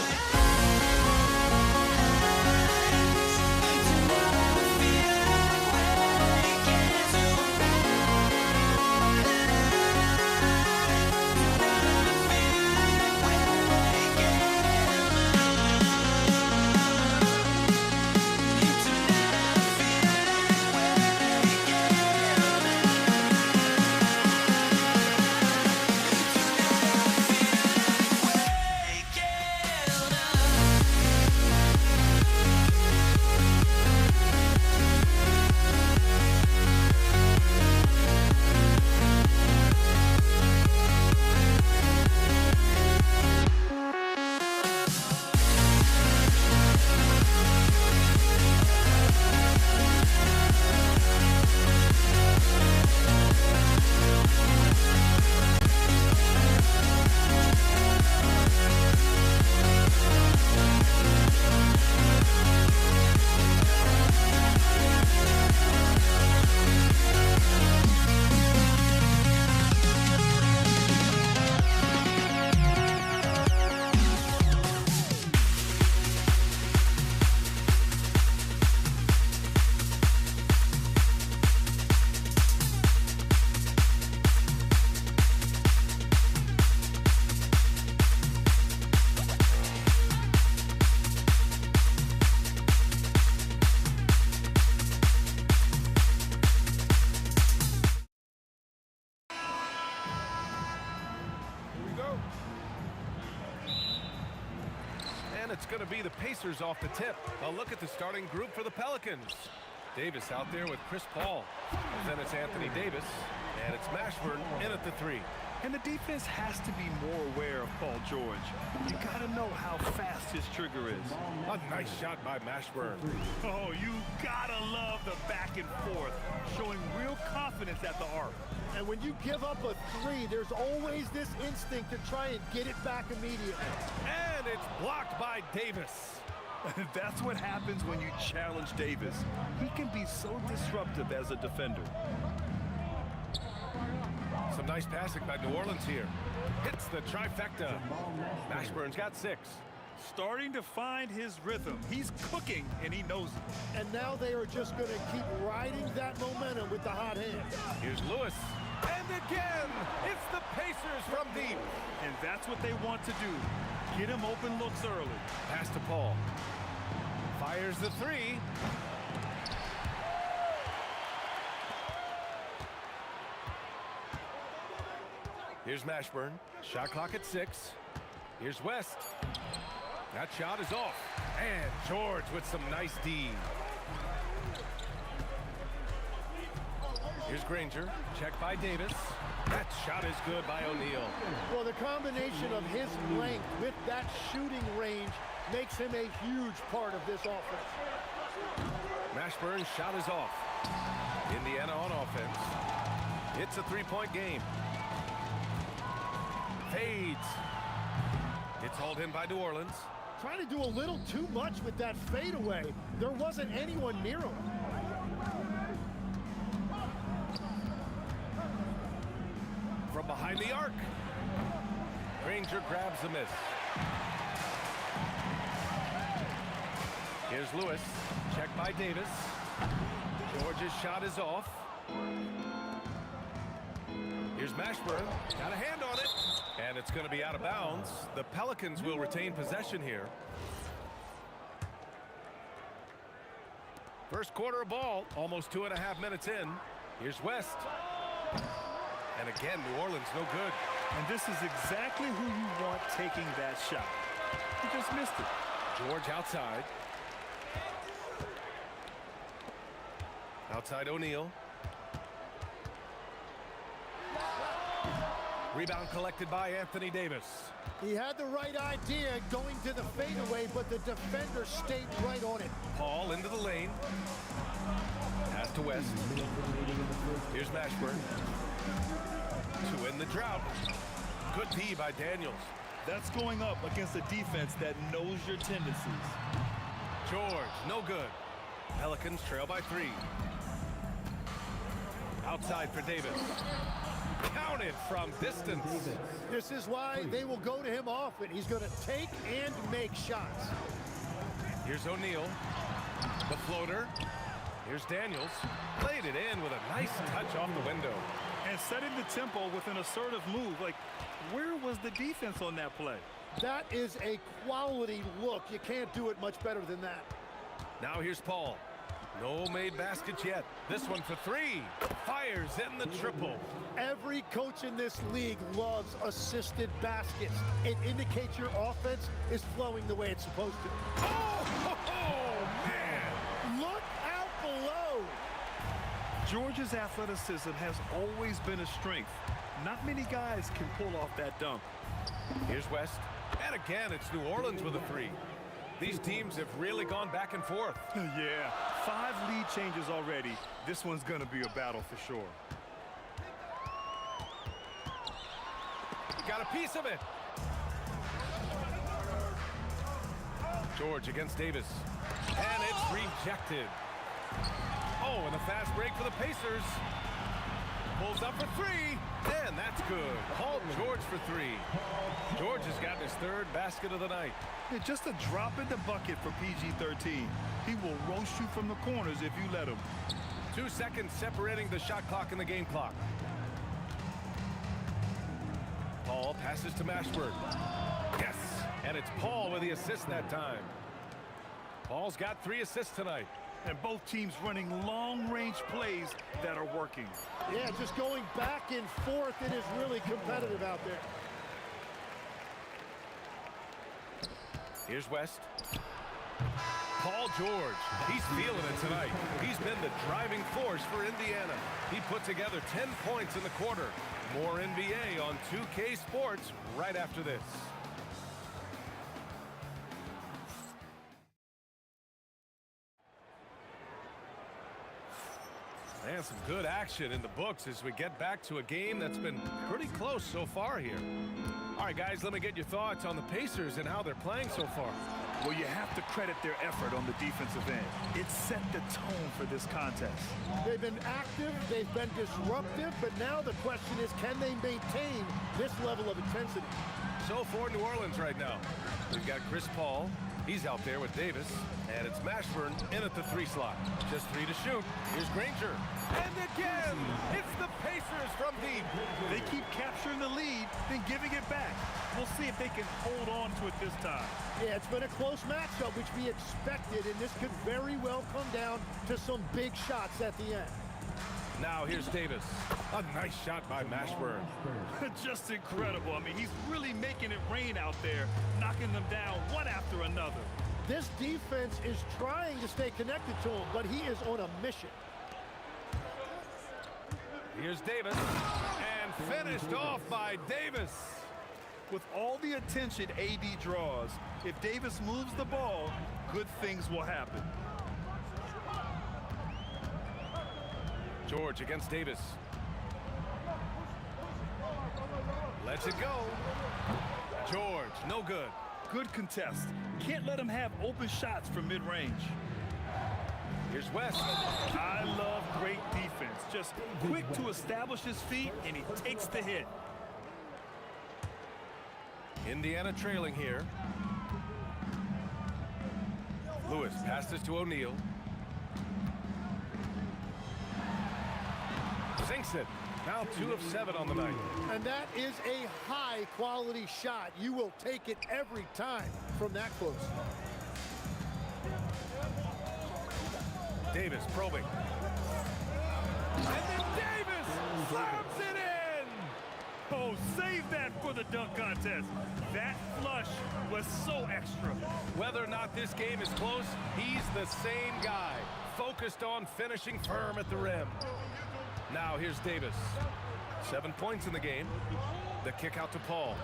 It's going to be the Pacers off the tip. A look at the starting group for the Pelicans. Davis out there with Chris Paul. And then it's Anthony Davis. And it's Mashburn in at the 3. And the defense has to be more aware of Paul George. You got to know how fast his trigger is. A nice shot by Mashburn. Oh, you got to love the back and forth, showing real confidence at the arc. And when you give up a 3, there's always this instinct to try and get it back immediately. And it's blocked by Davis. That's what happens when you challenge Davis. He can be so disruptive as a defender. Some nice passing by New Orleans here. Hits the trifecta. Mashburn's got 6. Starting to find his rhythm. He's cooking, and he knows it. And now they are just going to keep riding that momentum with the hot hand. Here's Lewis. And again, it's the Pacers from deep. And that's what they want to do. Get him open looks early. Pass to Paul. Fires the 3. Here's Mashburn. Shot clock at 6. Here's West. That shot is off. And George with some nice D. Here's Granger. Check by Davis. That shot is good by O'Neal. Well, the combination of his length with that shooting range makes him a huge part of this offense. Mashburn's shot is off. Indiana on offense. It's a three-point game. Fades. It's hauled in by New Orleans. Trying to do a little too much with that fadeaway. There wasn't anyone near him. From behind the arc. Granger grabs the miss. Here's Lewis. Checked by Davis. George's shot is off. Here's Mashburn. Got a hand on it. And it's going to be out of bounds. The Pelicans will retain possession here. First quarter of ball. Almost 2.5 minutes in. Here's West. And again, New Orleans no good. And this is exactly who you want taking that shot. He just missed it. George outside. Outside O'Neal. Rebound collected by Anthony Davis. He had the right idea going to the fadeaway, but the defender stayed right on it. Paul into the lane. Pass to West. Here's Mashburn. To end the drought. Good D by Daniels. That's going up against a defense that knows your tendencies. George, no good. Pelicans trail by 3. Outside for Davis. Counted from distance. This is why they will go to him often. He's going to take and make shots. Here's O'Neal. The floater. Here's Daniels. Played it in with a nice touch off the window. And setting the tempo with an assertive move. Like, where was the defense on that play? That is a quality look. You can't do it much better than that. Now here's Paul. No made baskets yet. This one for 3. Fires in the triple. Every coach in this league loves assisted baskets. It indicates your offense is flowing the way it's supposed to. Oh, man! Look out below! George's athleticism has always been a strength. Not many guys can pull off that dunk. Here's West. And again, it's New Orleans with a 3. These teams have really gone back and forth. Yeah, 5 lead changes already. This one's going to be a battle for sure. Got a piece of it. George against Davis. And it's rejected. Oh, and a fast break for the Pacers. Pulls up for 3. And that's good. Paul George for 3. George has gotten his 3rd basket of the night. Yeah, just a drop in the bucket for PG-13. He will roast you from the corners if you let him. 2 seconds separating the shot clock and the game clock. Paul passes to Mashburn. Yes, and it's Paul with the assist that time. Paul's got 3 assists tonight. And both teams running long-range plays that are working. Yeah, just going back and forth. It is really competitive out there. Here's West. Paul George, he's feeling it tonight. He's been the driving force for Indiana. He put together 10 points in the quarter. More NBA on 2K Sports right after this. And some good action in the books as we get back to a game that's been pretty close so far here. All right, guys, let me get your thoughts on the Pacers and how they're playing so far. Well, you have to credit their effort on the defensive end. It set the tone for this contest. They've been active, they've been disruptive, but now the question is, can they maintain this level of intensity? So for New Orleans right now, we've got Chris Paul. He's out there with Davis, and it's Mashburn in at the 3 slot. Just 3 to shoot. Here's Granger. And again, it's the Pacers from deep. They keep capturing the lead, then giving it back. We'll see if they can hold on to it this time. Yeah, it's been a close matchup, which we expected, and this could very well come down to some big shots at the end. Now here's Davis. A nice shot by Mashburn. Just incredible. I mean, he's really making it rain out there, knocking them down one after another. This defense is trying to stay connected to him, but he is on a mission. Here's Davis, and finished off by Davis. With all the attention AD draws, if Davis moves the ball, good things will happen. George against Davis. Lets it go. George, no good. Good contest. Can't let him have open shots from mid-range. Here's West. I love great defense. Just quick to establish his feet, and he takes the hit. Indiana trailing here. Lewis passes to O'Neal. Sinks it. Now 2 of 7 on the night. And that is a high-quality shot. You will take it every time from that close. Davis probing. And then Davis slams it in! Oh, save that for the dunk contest. That flush was so extra. Whether or not this game is close, he's the same guy. Focused on finishing firm at the rim. Now here's Davis. 7 points in the game. The kick out to Paul.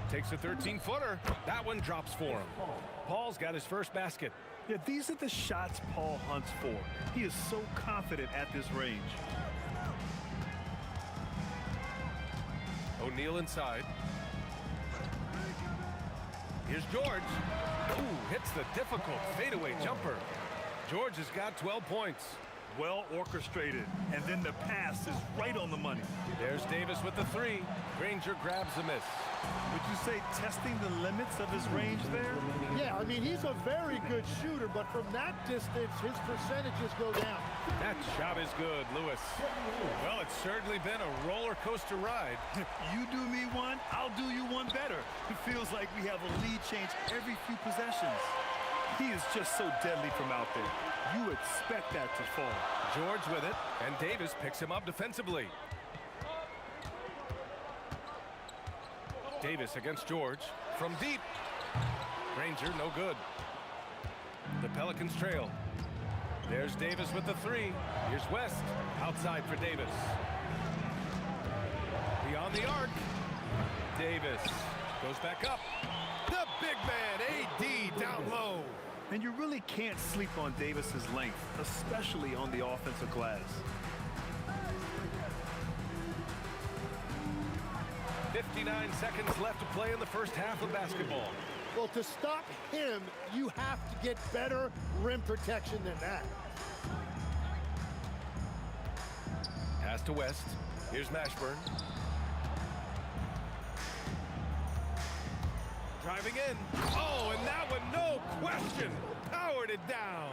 Takes a 13-footer. That one drops for him. Paul's got his first basket. Yeah, these are the shots Paul hunts for. He is so confident at this range. O'Neal inside. Here's George. Ooh, hits the difficult fadeaway jumper. George has got 12 points. Well orchestrated, and then the pass is right on the money. There's Davis with the 3. Granger grabs the miss. Would you say testing the limits of his range there? Yeah, I mean, he's a very good shooter, but from that distance, his percentages go down. That shot is good, Lewis. Well, it's certainly been a roller coaster ride. You do me one, I'll do you one better. It feels like we have a lead change every few possessions. He is just so deadly from out there. You expect that to fall. George with it, and Davis picks him up defensively. Davis against George from deep. Granger, no good. The Pelicans trail. There's Davis with the 3. Here's West, outside for Davis. Beyond the arc. Davis goes back up. The big man, AD, down low. And you really can't sleep on Davis's length, especially on the offensive glass. 59 seconds left to play in the first half of basketball. Well, to stop him, you have to get better rim protection than that. Pass to West. Here's Mashburn. Driving in. Oh, and that one, no question, powered it down.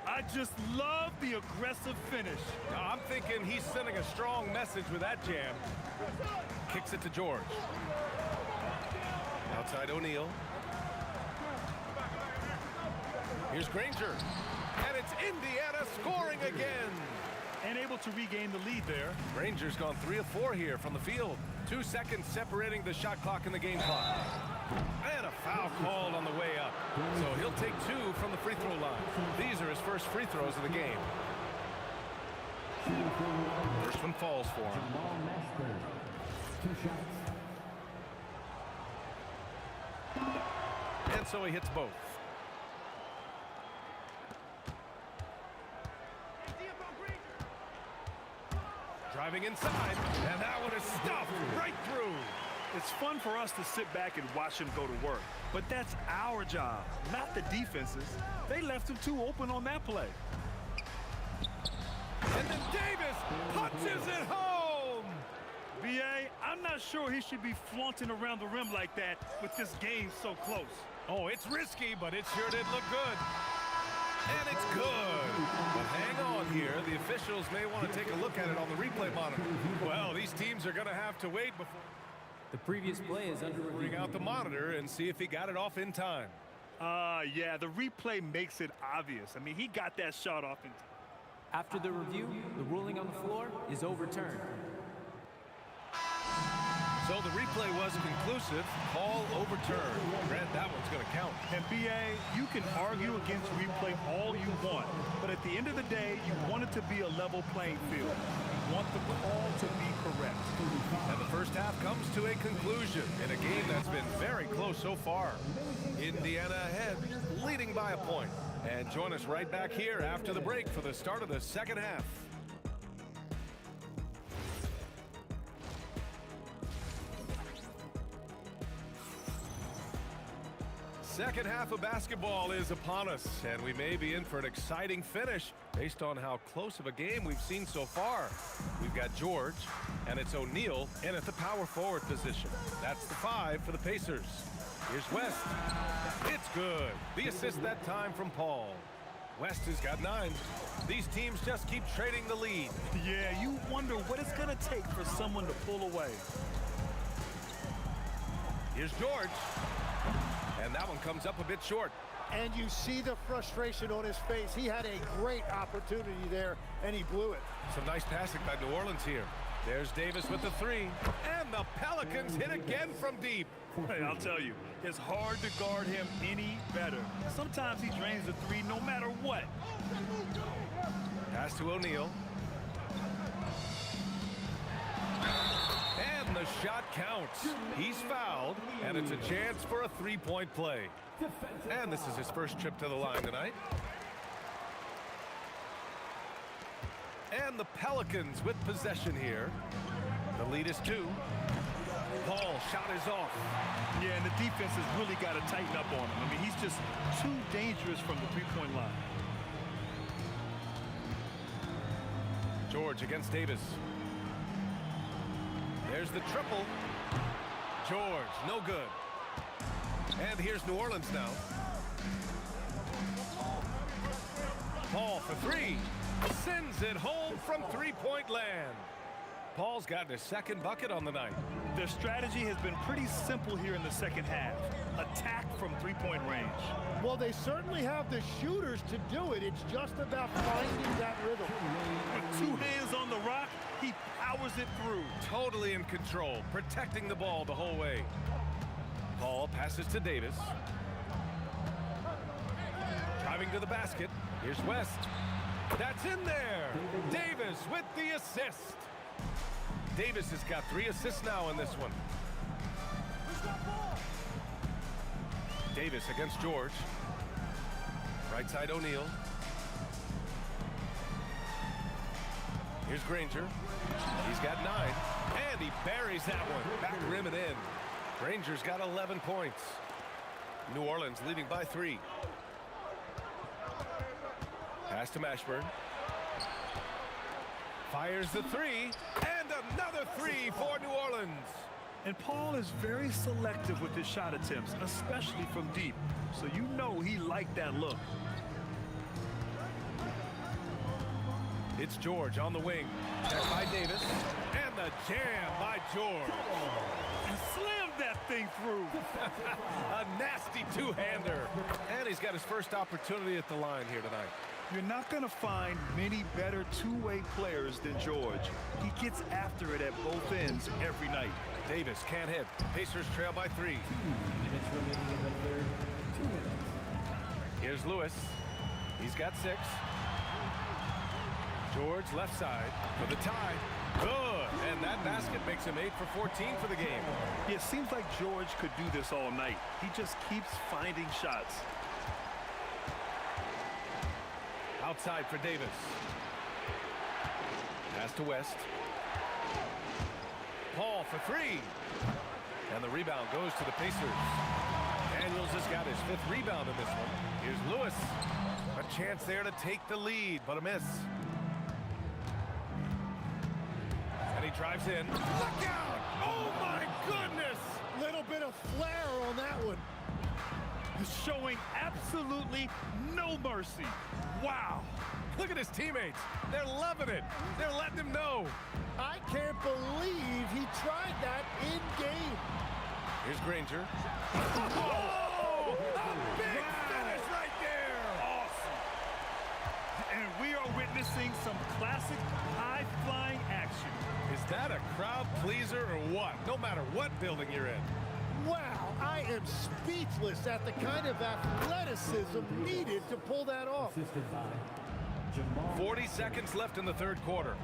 I just love the aggressive finish. I'm thinking he's sending a strong message with that jam. Kicks it to George. Outside O'Neal. Here's Granger. And it's Indiana scoring again. And able to regain the lead there. Granger's gone 3 of 4 here from the field. 2 seconds separating the shot clock and the game clock. And a foul called on the way up. So he'll take 2 from the free throw line. These are his first free throws of the game. First one falls for him. 2 shots. And so he hits both. Driving inside, and that one is stuffed right through. It's fun for us to sit back and watch him go to work, but that's our job, not the defense's. They left him too open on that play. And then Davis punches it home. B.A., I'm not sure he should be flaunting around the rim like that with this game so close. Oh, it's risky, but it sure did look good. And it's good. But hang on here. The officials may want to take a look at it on the replay monitor. Well, these teams are going to have to wait before The previous play is under review. bring out the monitor and see if he got it off in time. Yeah, the replay makes it obvious. I mean, he got that shot off in time. After the review, the ruling on the floor is overturned. So the replay was conclusive. Call overturned. Grant, that one's going to count. And B.A., you can argue against replay all you want, but at the end of the day, you want it to be a level playing field. You want the call to be correct. And the first half comes to a conclusion in a game that's been very close so far. Indiana ahead, leading by a point. And join us right back here after the break for the start of the second half. Second half of basketball is upon us, and we may be in for an exciting finish based on how close of a game we've seen so far. We've got George, and it's O'Neal in at the power forward position. That's the 5 for the Pacers. Here's West. It's good. The assist that time from Paul. West has got 9. These teams just keep trading the lead. Yeah, you wonder what it's going to take for someone to pull away. Here's George. And that one comes up a bit short. And you see the frustration on his face. He had a great opportunity there, and he blew it. Some nice passing by New Orleans here. There's Davis with the 3. And the Pelicans hit again from deep. Hey, I'll tell you, it's hard to guard him any better. Sometimes he drains the 3 no matter what. Pass to O'Neal. And the shot counts. He's fouled, and it's a chance for a 3-point play. And this is his first trip to the line tonight. And the Pelicans with possession here. The lead is 2. Paul, shot is off. Yeah, and the defense has really got to tighten up on him. I mean, he's just too dangerous from the 3-point line. George against Davis. There's the triple. George, no good. And here's New Orleans now. Paul for 3. Sends it home from 3-point land. Paul's gotten his second bucket on the night. Their strategy has been pretty simple here in the second half. Attack from 3-point range. Well, they certainly have the shooters to do it. It's just about finding that rhythm. With 2 hands on the rock, he powers it through. Totally in control, protecting the ball the whole way. Paul passes to Davis. Driving to the basket. Here's West. That's in there. Davis with the assist. Davis has got 3 assists now in this one. Davis against George. Right side O'Neal. Here's Granger. He's got 9. And he buries that one. Back rim and in. Granger's got 11 points. New Orleans leading by 3. Pass to Mashburn. Fires the 3. And another 3 for New Orleans. And Paul is very selective with his shot attempts, especially from deep. So you know he liked that look. It's George on the wing. Checked by Davis. And the jam by George. And slammed that thing through. A nasty 2-hander. And he's got his first opportunity at the line here tonight. You're not going to find many better two-way players than George. He gets after it at both ends every night. Davis can't hit. Pacers trail by 3. 2 minutes remaining in the third. 2 minutes. Here's Lewis. He's got 6. George left side for the tie. Good. And that basket makes him 8 for 14 for the game. It seems like George could do this all night. He just keeps finding shots. Outside for Davis. Pass to West. Paul for 3. And the rebound goes to the Pacers. Daniels has got his 5th rebound in this one. Here's Lewis. A chance there to take the lead, but a miss. And he drives in. Look out! Oh my goodness! Little bit of flair on that one. Showing absolutely no mercy. Wow. Look at his teammates. They're loving it. They're letting him know. I can't believe he tried that in game. Here's Granger. Oh! A big finish right there! Awesome. And we are witnessing some classic high-flying action. Is that a crowd pleaser or what? No matter what building you're in. Wow, I am speechless at the kind of athleticism needed to pull that off. Assisted by Jamal. 40 seconds left in the third quarter.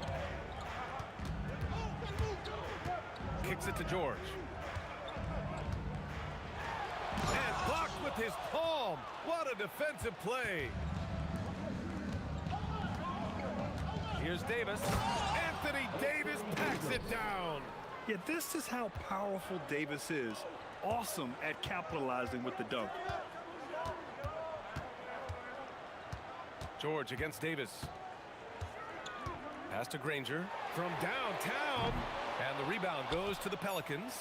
Kicks it to George. And blocked with his palm. What a defensive play. Here's Davis. Anthony Davis packs it down. Yeah, this is how powerful Davis is. Awesome at capitalizing with the dunk. George against Davis. Pass to Granger from downtown. And the rebound goes to the Pelicans.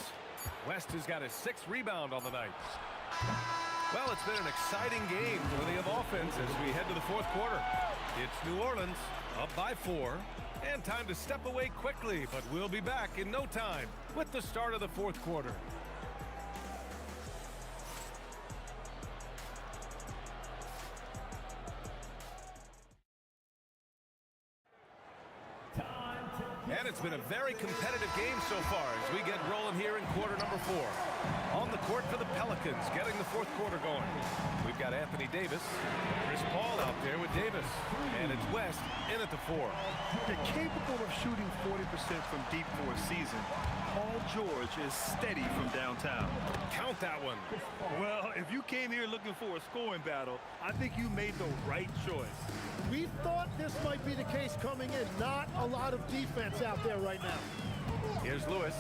West has got his 6th rebound on the night. Well, it's been an exciting game, plenty of offense as we head to the 4th quarter. It's New Orleans up by 4. And time to step away quickly, but we'll be back in no time with the start of the 4th quarter. And it's been a very competitive game so far as we get rolling here in quarter number 4. On the court for the Pelicans, getting the 4th quarter going. We've got Anthony Davis, Chris Paul out there with Davis, and it's West in at the 4. They're capable of shooting 40% from deep for a season. Paul George is steady from downtown. Count that one. Well, if you came here looking for a scoring battle, I think you made the right choice. We thought this might be the case coming in. Not a lot of defense out there right now. Here's Lewis.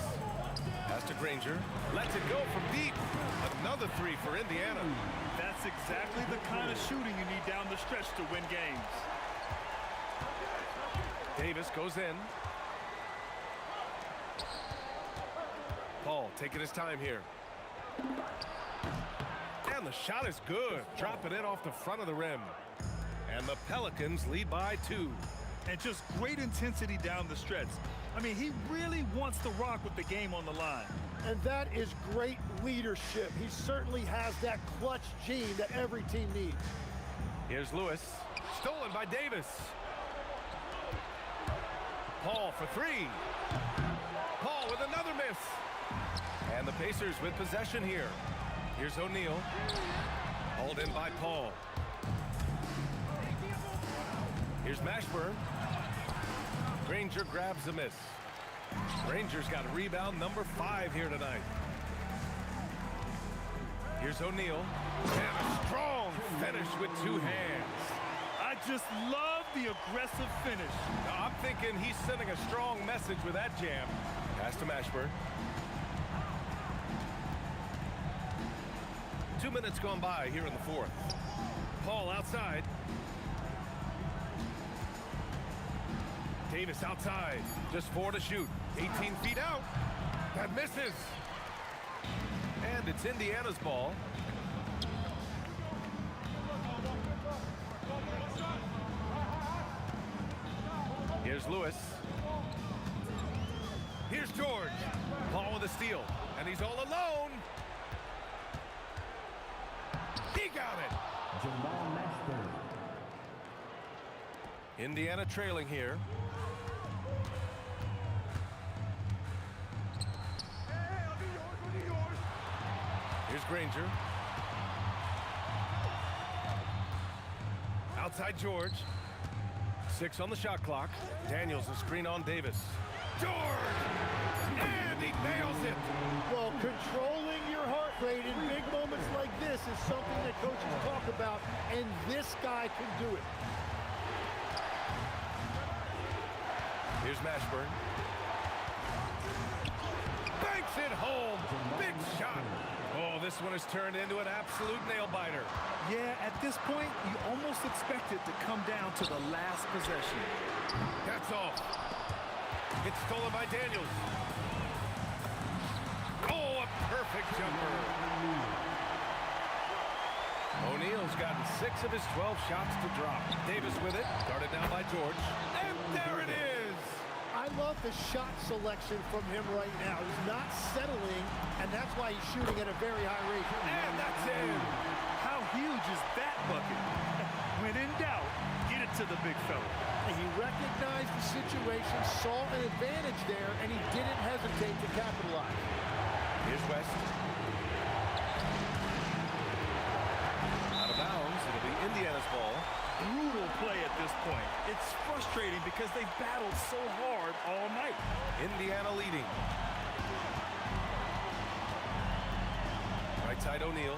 Pass to Granger. Lets it go from deep. Another 3 for Indiana. That's exactly the kind of shooting you need down the stretch to win games. Davis goes in. Paul taking his time here. And the shot is good. Dropping it off the front of the rim. And the Pelicans lead by 2. And just great intensity down the stretch. I mean, he really wants to rock with the game on the line. And that is great leadership. He certainly has that clutch gene that every team needs. Here's Lewis. Stolen by Davis. Paul for 3. Paul with another miss. And the Pacers with possession here. Here's O'Neal. Hauled in by Paul. Here's Mashburn. Granger grabs the miss. Granger's got rebound number 5 here tonight. Here's O'Neal. And a strong finish with 2 hands. I just love the aggressive finish. Now, I'm thinking he's sending a strong message with that jam. Pass to Mashburn. 2 minutes gone by here in the 4th. Paul outside. Davis outside. Just 4 to shoot. 18 feet out. That misses. And it's Indiana's ball. Here's Lewis. Here's George. Paul with a steal. And he's all alone. He got it. Indiana trailing here. Here's Granger. Outside George. 6 on the shot clock. Daniels a screen on Davis. George! And he nails it! Well, controlling your heart rate in big moments like this is something that coaches talk about, and this guy can do it. Here's Mashburn. Banks it home! Big shot! Oh, this one has turned into an absolute nail-biter. Yeah, at this point, you almost expect it to come down to the last possession. That's off. It's stolen by Daniels. Oh, a perfect jumper. O'Neal's gotten 6 of his 12 shots to drop. Davis with it. Guarded now by George. And there it is. I love the shot selection from him right now. He's not settling, and that's why he's shooting at a very high rate. And that's in. How huge is that bucket? When in doubt, get it to the big fella. And he recognized the situation, saw an advantage there, and he didn't hesitate to capitalize. Here's West. Out of bounds. It'll be Indiana's ball. Brutal play at this point. It's frustrating because they've battled so hard all night. Indiana leading. Right side O'Neal.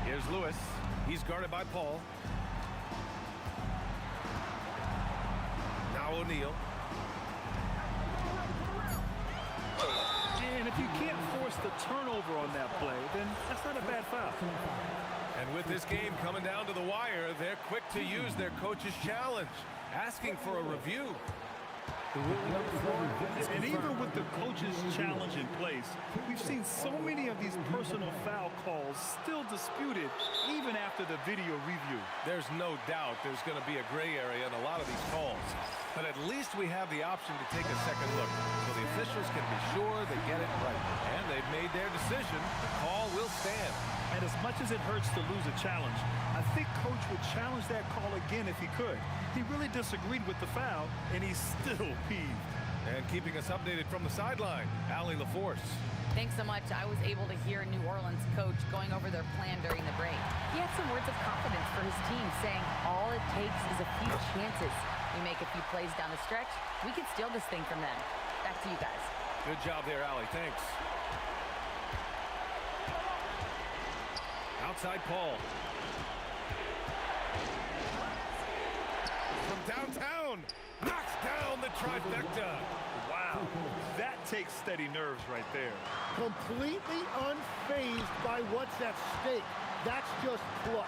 Here's Lewis. He's guarded by Paul. Now O'Neal. And if you can't force the turnover on that play, then that's not a bad foul. And with this game coming down to the wire, they're quick to use their coach's challenge, asking for a review. And even with the coach's challenge in place, we've seen so many of these personal foul calls still disputed even after the video review. There's no doubt there's going to be a gray area in a lot of these calls. But at least we have the option to take a second look, so the officials can be sure they get it right. And they've made their decision. The call will stand. And as much as it hurts to lose a challenge, I think Coach would challenge that call again if he could. He really disagreed with the foul, and he's still peeved. And keeping us updated from the sideline, Allie LaForce. Thanks so much. I was able to hear New Orleans coach going over their plan during the break. He had some words of confidence for his team, saying all it takes is a few chances. We make a few plays down the stretch, we can steal this thing from them. Back to you guys. Good job there, Allie. Thanks. Outside Paul. From downtown, knocks down the trifecta. Wow, that takes steady nerves right there. Completely unfazed by what's at stake. That's just clutch.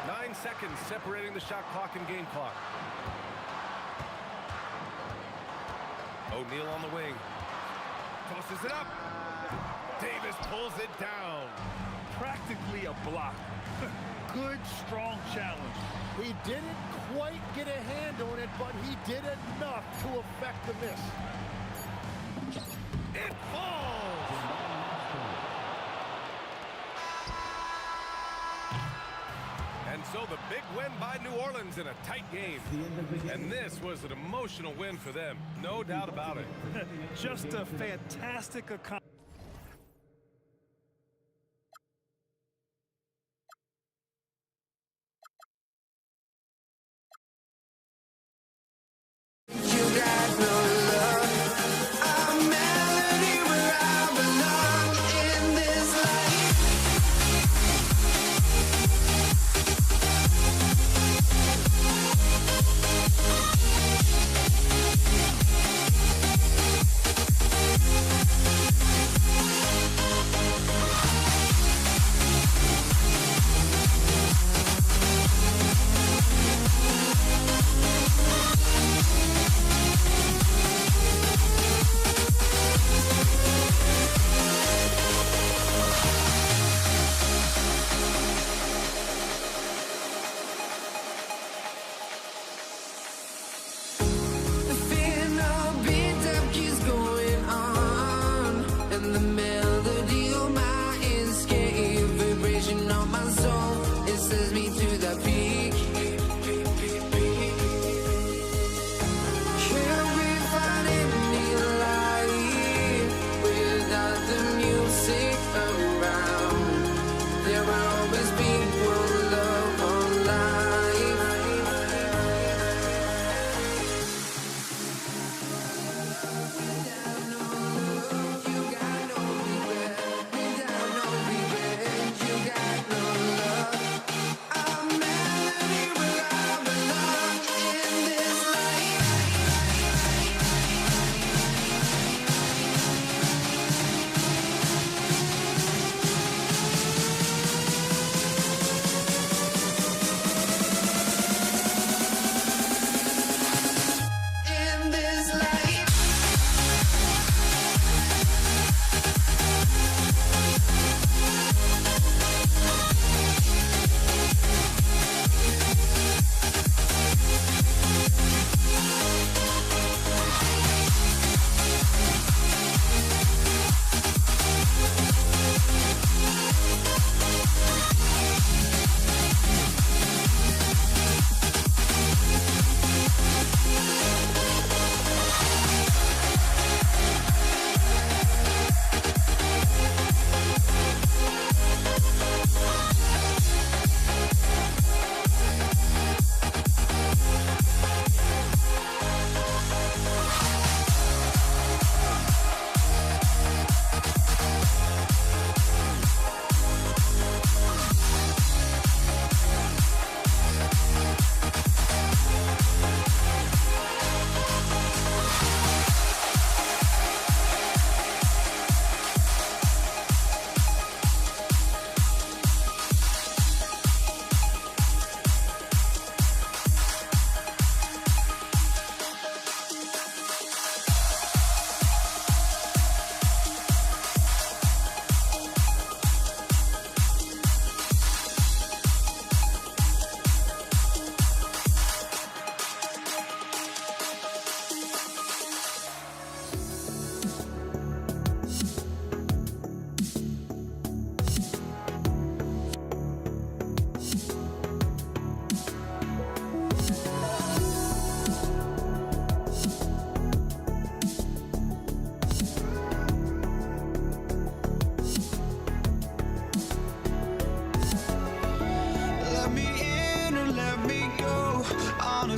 9 seconds separating the shot clock and game clock. O'Neal on the wing. Tosses it up. Davis pulls it down. Practically a block. Good, strong challenge. He didn't quite get a hand on it, but he did enough to affect the miss. It falls! And so the big win by New Orleans in a tight game. And this was an emotional win for them, no doubt about it. Just a fantastic accomplishment.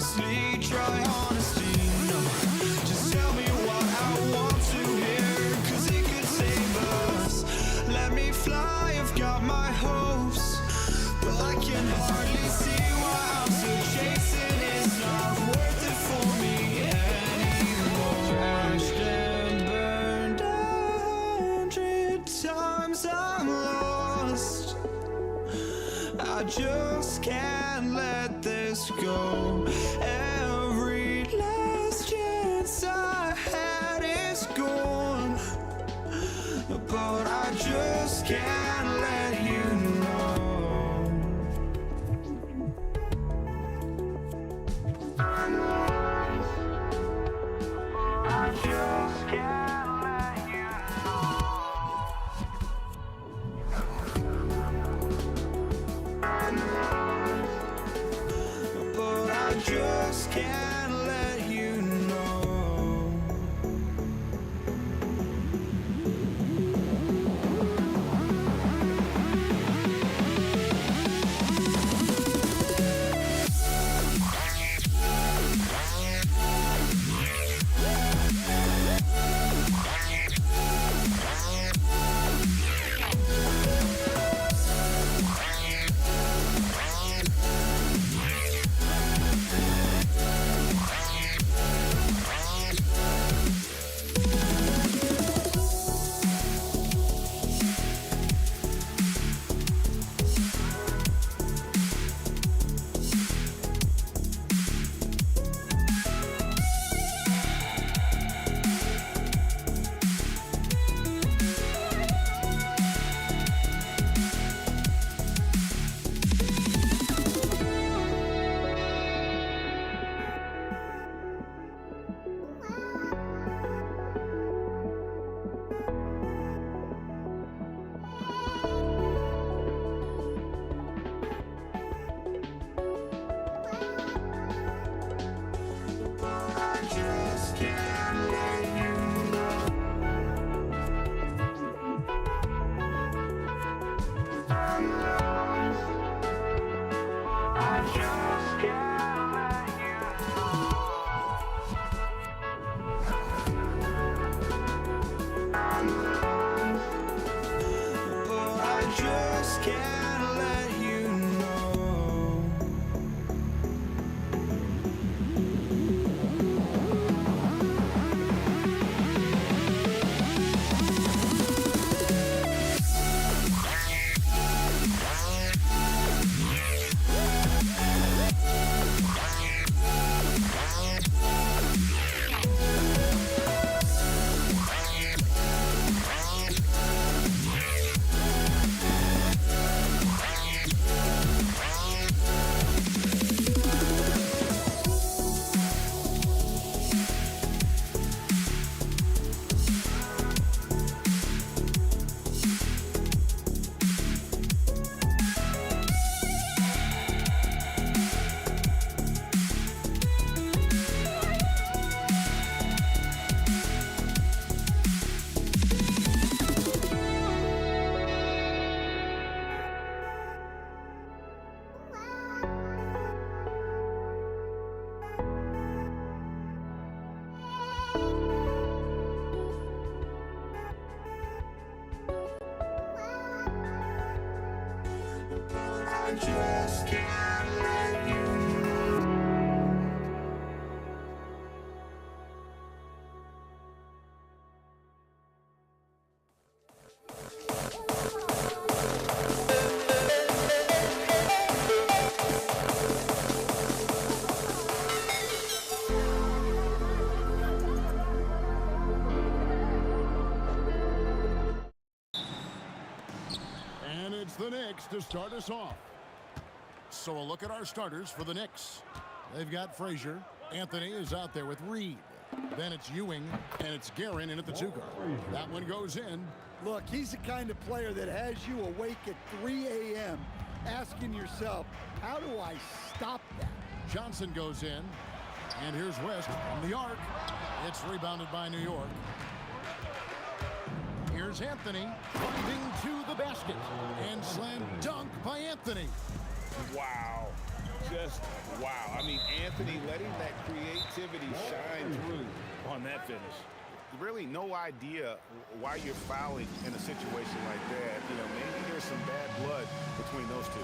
honestly, try honesty. No, just tell me what I want to hear, 'cause it could save us. Let me fly, I've got my hopes, but I can hardly see why I'm still chasing. It's not worth it for me anymore. Crashed and burned 100 times, I'm lost. I just can't let this go. Every last chance I had is gone, but I just can't let you know. I just can't let you know. But I just can't let you know. I just can't let you know. And it's the Knicks to start us off. So a look at our starters for the Knicks. They've got Frazier. Anthony is out there with Reed. Then it's Ewing, and it's Guerin in at the 2 guard. That one goes in. Look, he's the kind of player that has you awake at 3 a.m. asking yourself, how do I stop that? Johnson goes in. And here's West from the arc. It's rebounded by New York. Here's Anthony driving to the basket. And slam dunk by Anthony. Wow. just wow. I mean, Anthony letting that creativity shine through on that finish. Really no idea why you're fouling in a situation like that. You know, maybe there's some bad blood between those two.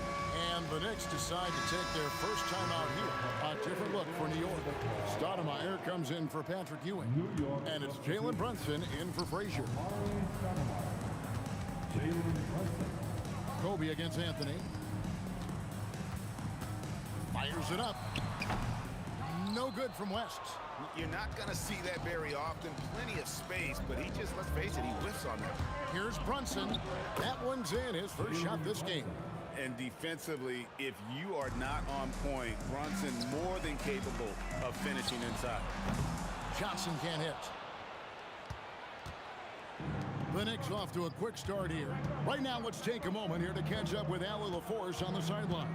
And the Knicks decide to take their first time out here. A different look for New York. Stoudemire comes in for Patrick Ewing. And it's Jalen Brunson in for Frazier. Kobe against Anthony. Fires it up. No good from West. You're not going to see that very often. Plenty of space, but he just, let's face it, he whiffs on that. Here's Brunson. That one's in, his first shot this game. And defensively, if you are not on point, Brunson more than capable of finishing inside. Johnson can't hit. The Knicks off to a quick start here. Right now, let's take a moment here to catch up with Allie LaForce on the sidelines.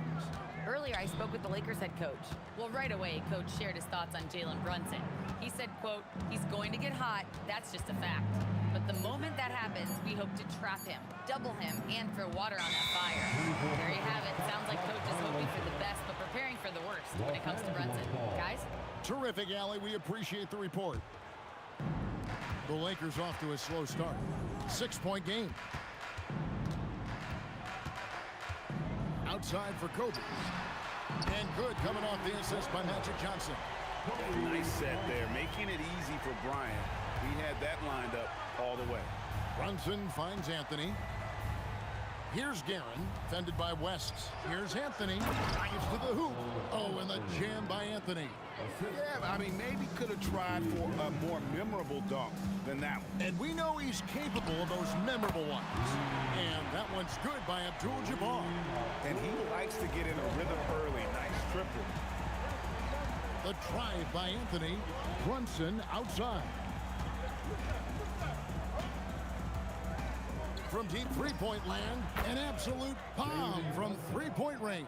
Earlier, I spoke with the Lakers head coach. Well, right away, coach shared his thoughts on Jalen Brunson. He said, quote, he's going to get hot. That's just a fact. But the moment that happens, we hope to trap him, double him, and throw water on that fire. There you have it. Sounds like coach is hoping for the best, but preparing for the worst when it comes to Brunson. Guys? Terrific, Allie. We appreciate the report. The Lakers off to a slow start. 6-point game. Outside for Kobe. And good coming off the assist by Magic Johnson. Nice set there, making it easy for Bryant. He had that lined up all the way. Brunson finds Anthony. Here's Guerin, fended by West. Here's Anthony, drives to the hoop. Oh, and the jam by Anthony. Yeah, I mean, maybe could have tried for a more memorable dunk than that one. And we know he's capable of those memorable ones. And that one's good by Abdul-Jabbar. And he likes to get in a rhythm early. Nice triple. The drive by Anthony. Brunson outside. From deep three-point land, an absolute bomb from three-point range.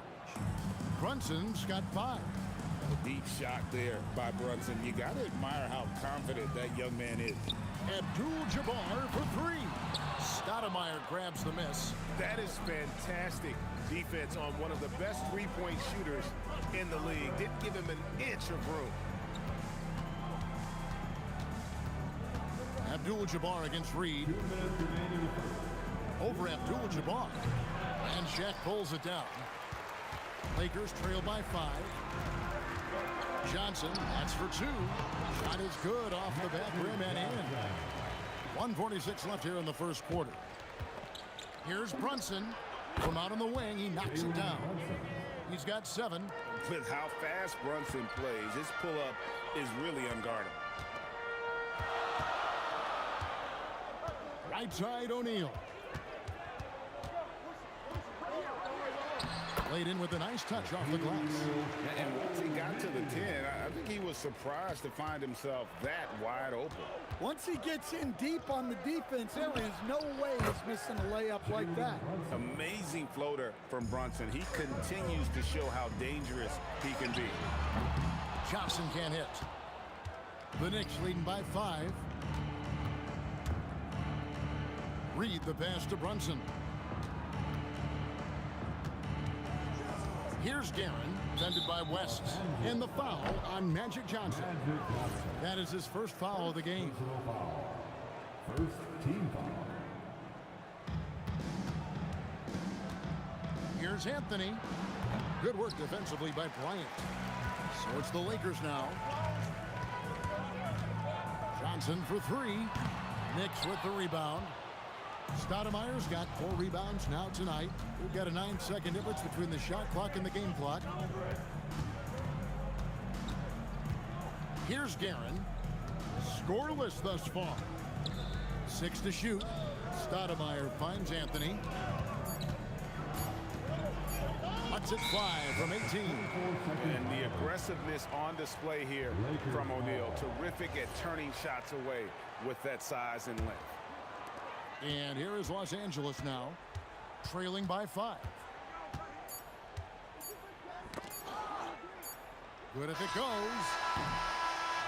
Brunson's got 5. A deep shot there by Brunson. You got to admire how confident that young man is. Abdul-Jabbar for 3. Stoudemire grabs the miss. That is fantastic defense on one of the best three-point shooters in the league. Didn't give him an inch of room. Abdul-Jabbar against Reed. Over Abdul-Jabbar. And Shaq pulls it down. Lakers trail by 5. Johnson, that's for 2. Shot is good off the back rim and in. 1:46 left here in the first quarter. Here's Brunson. From out on the wing, he knocks it down. He's got 7. With how fast Brunson plays, his pull-up is really unguardable. Right side, O'Neal. Laid in with a nice touch off the glass. And once he got to the 10, I think he was surprised to find himself that wide open. Once he gets in deep on the defense, there is no way he's missing a layup like that. Amazing floater from Brunson. He continues to show how dangerous he can be. Johnson can't hit. The Knicks leading by 5. Reed the pass to Brunson. Here's Guerin, tended by West. And the foul on Magic Johnson. That is his first foul of the game. First team foul. Here's Anthony. Good work defensively by Bryant. So it's the Lakers now. Johnson for 3. Knicks with the rebound. Stoudemire's got 4 rebounds now tonight. We've got a 9-second difference between the shot clock and the game clock. Here's Guerin. Scoreless thus far. 6 to shoot. Stoudemire finds Anthony. Lets it fly from 18. And the aggressiveness on display here from O'Neal. Terrific at turning shots away with that size and length. And here is Los Angeles now, trailing by 5. Good if it goes.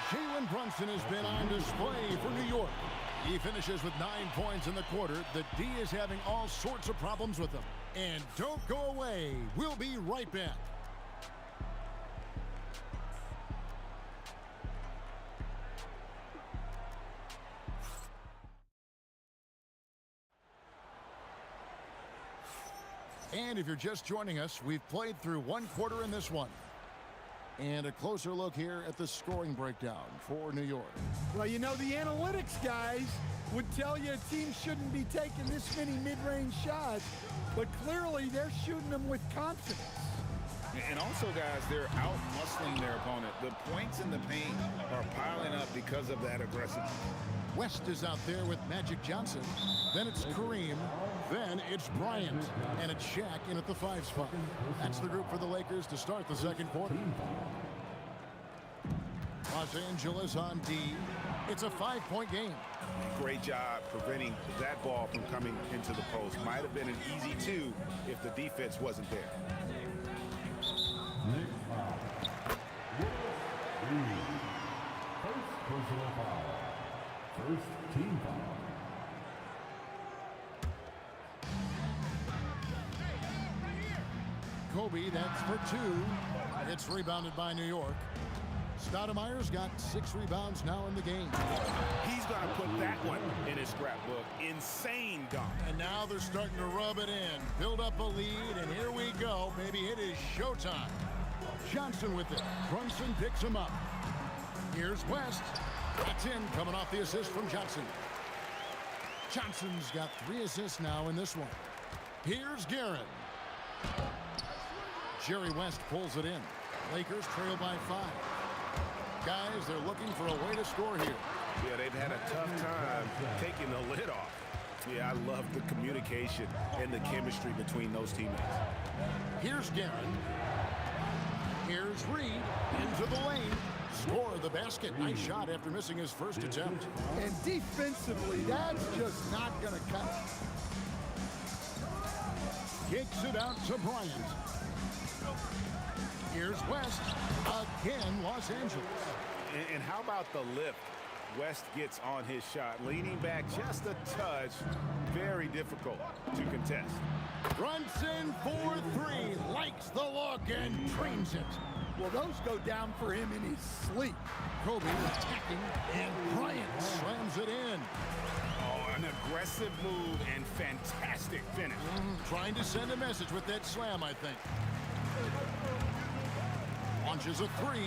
Jalen Brunson has been on display for New York. He finishes with 9 points in the quarter. The D is having all sorts of problems with him. And don't go away. We'll be right back. And if you're just joining us, we've played through one quarter in this one. And a closer look here at the scoring breakdown for New York. Well, you know, the analytics guys would tell you a team shouldn't be taking this many mid-range shots, but clearly they're shooting them with confidence. And also, guys, they're out-muscling their opponent. The points in the paint are piling up because of that aggressiveness. West is out there with Magic Johnson. Then it's Kareem. Then it's Bryant. And it's Shaq in at the 5 spot. That's the group for the Lakers to start the second quarter. Los Angeles on D. It's a 5-point game. Great job preventing that ball from coming into the post. Might have been an easy 2 if the defense wasn't there. First personal foul. First team foul. Kobe, that's for 2. It's rebounded by New York. Stoudemire's got 6 rebounds now in the game. He's going to put that one in his scrapbook. Insane dunk. And now they're starting to rub it in. Build up a lead, and here we go, baby. It is showtime. Johnson with it. Brunson picks him up. Here's West. That's in, coming off the assist from Johnson. Johnson's got 3 assists now in this one. Here's Guerin. Jerry West pulls it in. Lakers trail by 5. Guys, they're looking for a way to score here. Yeah, they've had a tough time taking the lid off. Yeah, I love the communication and the chemistry between those teammates. Here's Guerin. Here's Reed into the lane. Score the basket. Nice shot after missing his first attempt. And defensively, that's just not going to cut. Kicks it out to Bryant. Here's West. Again, Los Angeles. And how about the lift West gets on his shot? Leaning back just a touch. Very difficult to contest. Brunson for 3. Likes the look and trains it. Well, those go down for him in his sleep. Kobe attacking, and Bryant slams it in. Oh, an aggressive move and fantastic finish. Trying to send a message with that slam, I think. Launches a 3.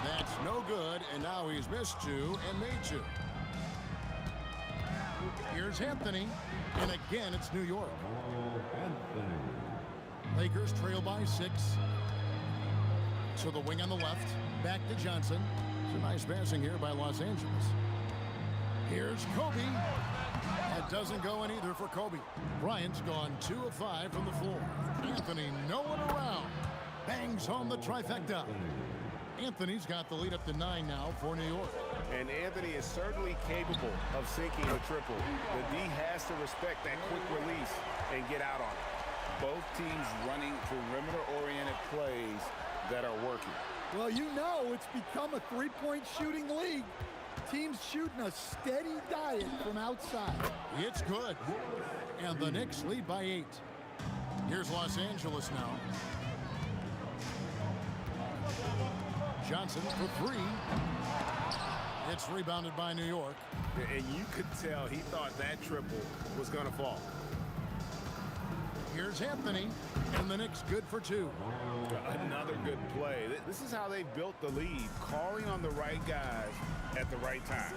That's no good, and now he's missed 2 and made 2. Here's Anthony, and again it's New York. Lakers trail by 6. So the wing on the left, back to Johnson. It's a nice passing here by Los Angeles. Here's Kobe. That doesn't go in either for Kobe. Bryant's gone 2 of 5 from the floor. Anthony, no one around. Bangs home the trifecta. Anthony's got the lead up to 9 now for New York. And Anthony is certainly capable of sinking the triple. The D has to respect that quick release and get out on it. Both teams running perimeter-oriented plays that are working. Well, you know it's become a 3-point shooting league. Teams shooting a steady diet from outside. It's good. And the Knicks lead by 8. Here's Los Angeles now. Johnson for 3. It's rebounded by New York. And you could tell he thought that triple was going to fall. Here's Anthony, and the Knicks good for 2. Another good play. This is how they built the lead, calling on the right guys at the right time.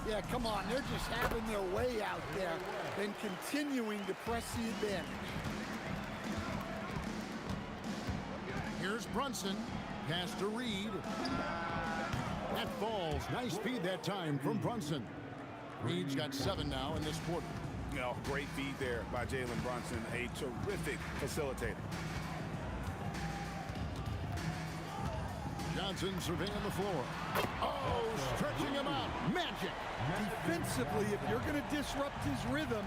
Yeah, come on. They're just having their way out there and continuing to press the advantage. Here's Brunson. Pass to Reed. That falls. Nice feed that time from Brunson. Reed's got 7 now in this quarter. You know, great feed there by Jalen Brunson, a terrific facilitator. Johnson surveying the floor. Oh, stretching him out. Magic. Defensively, if you're going to disrupt his rhythm,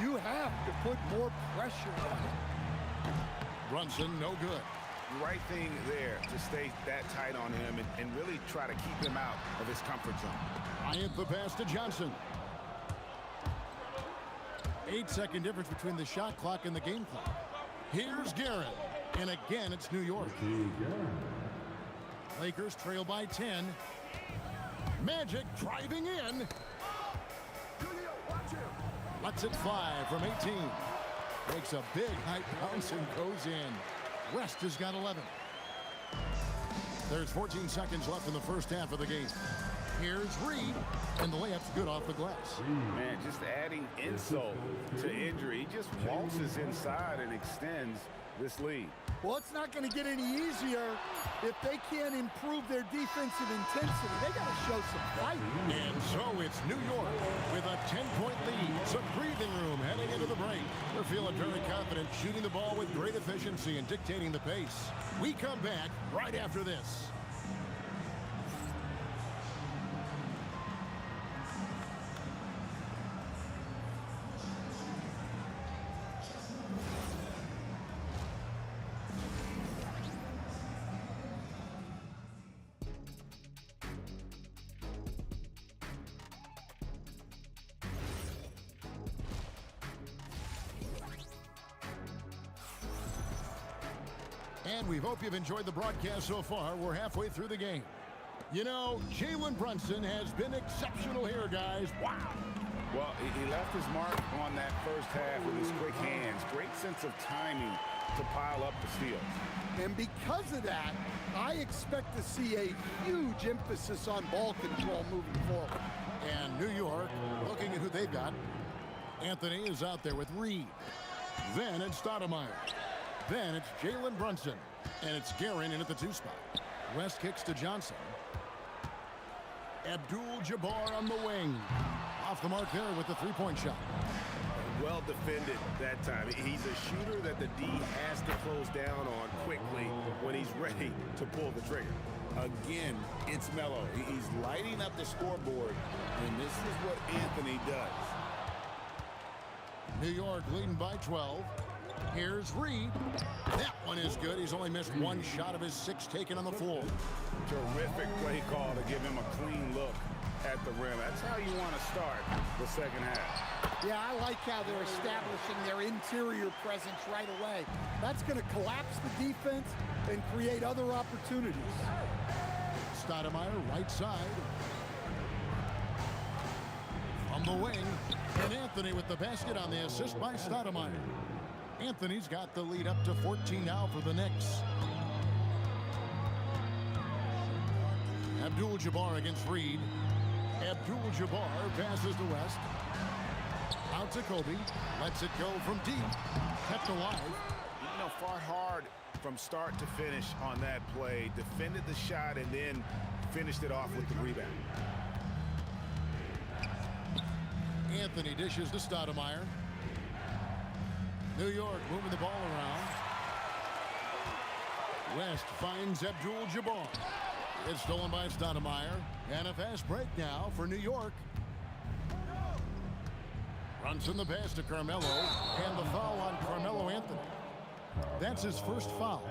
you have to put more pressure on him. Brunson, no good. Right thing there to stay that tight on him and really try to keep him out of his comfort zone. Bryant the pass to Johnson. 8-second difference between the shot clock and the game clock. Here's Guerin. And again, it's New York. Lakers trail by 10. Magic driving in. Lets it fly from 18. Makes a big high bounce and goes in. West has got 11. There's 14 seconds left in the first half of the game. Here's Reed, and the layup's good off the glass. Man, just adding insult to injury. He just waltzes inside and extends this lead. Well, it's not going to get any easier if they can't improve their defensive intensity. They got to show some fight. And so it's New York with a 10-point lead. Some breathing room heading into the break. They're feeling very confident, shooting the ball with great efficiency and dictating the pace. We come back right after this. And we hope you've enjoyed the broadcast so far. We're halfway through the game. You know, Jalen Brunson has been exceptional here, guys. Wow. Well, he left his mark on that first half with his quick hands. Great sense of timing to pile up the steals. And because of that, I expect to see a huge emphasis on ball control moving forward. And New York, looking at who they've got. Anthony is out there with Reed. Then it's Stoudemire. Then it's Jalen Brunson. And it's Guerin in at the 2 spot. West kicks to Johnson. Abdul-Jabbar on the wing. Off the mark there with the 3-point shot. Well defended that time. He's a shooter that the D has to close down on quickly when he's ready to pull the trigger. Again, it's Melo. He's lighting up the scoreboard, and this is what Anthony does. New York leading by 12. Here's Reed. That one is good. He's only missed 1 shot of his 6 taken on the floor. Terrific play call to give him a clean look at the rim. That's how you want to start the second half. Yeah, I like how they're establishing their interior presence right away. That's going to collapse the defense and create other opportunities. Stoudemire, right side. From the wing. And Anthony with the basket on the assist by Stoudemire. Anthony's got the lead up to 14 now for the Knicks. Abdul-Jabbar against Reed. Abdul-Jabbar passes to West. Out to Kobe. Lets it go from deep. Kept alive. You know, fought hard from start to finish on that play. Defended the shot and then finished it off with the rebound. Anthony dishes to Stoudemire. New York moving the ball around. West finds Abdul-Jabbar. It's stolen by Stoudemire. And a fast break now for New York. Brunson the pass to Carmelo. And the foul on Carmelo Anthony. That's his first foul.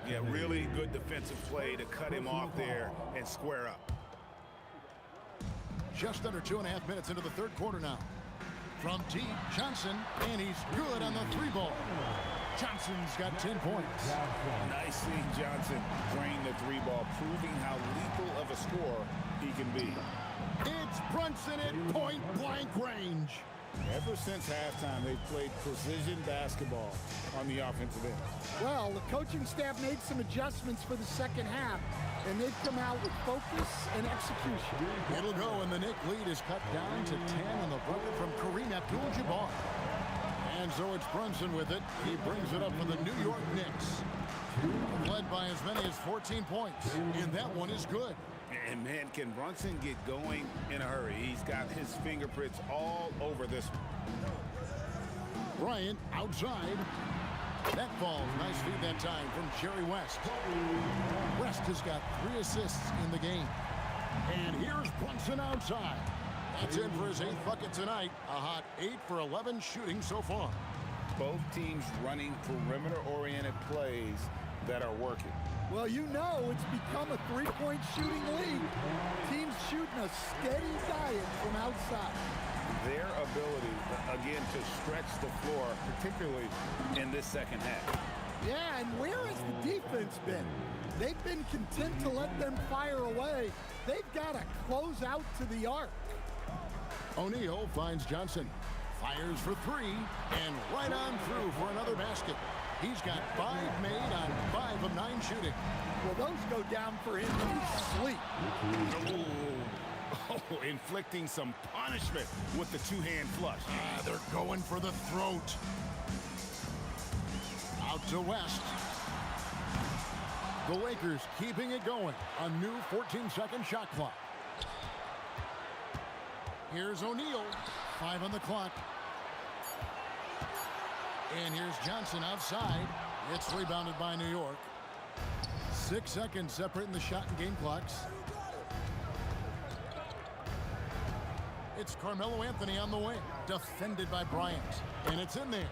Yeah, really good defensive play to cut him off there and square up. Just under 2.5 minutes into the third quarter now. From deep, Johnson, and he's good on the 3 ball. Johnson's got 10 points. Nice seeing Johnson drain the 3 ball, proving how lethal of a scorer he can be. It's Brunson at point-blank range. Ever since halftime, they've played precision basketball on the offensive end. Well, the coaching staff made some adjustments for the second half, and they've come out with focus and execution. It'll go, and the Knick lead is cut down to 10 on the bucket from Kareem Abdul-Jabbar. And so it's Brunson with it. He brings it up for the New York Knicks. Led by as many as 14 points, and that one is good. And man, can Brunson get going in a hurry? He's got his fingerprints all over this one. Bryant outside. That falls. Nice feed that time from Jerry West. West has got 3 assists in the game. And here's Brunson outside. That's in for his 8th bucket tonight. A hot 8 for 11 shooting so far. Both teams running perimeter-oriented plays that are working. Well, you know it's become a 3-point shooting league. Teams shooting a steady diet from outside. Their ability, again, to stretch the floor, particularly in this second half. Yeah, and where has the defense been? They've been content to let them fire away. They've got to close out to the arc. O'Neal finds Johnson. Fires for three, and right on through for another basket. He's got 5 made on 5 of 9 shooting. Well, those go down for him in his sleep. Oh, inflicting some punishment with the two-hand flush. They're going for the throat. Out to West. The Lakers keeping it going. A new 14-second shot clock. Here's O'Neal. 5 on the clock. And here's Johnson outside. It's rebounded by New York. 6 seconds separating the shot and game clocks. It's Carmelo Anthony on the wing. Defended by Bryant. And it's in there.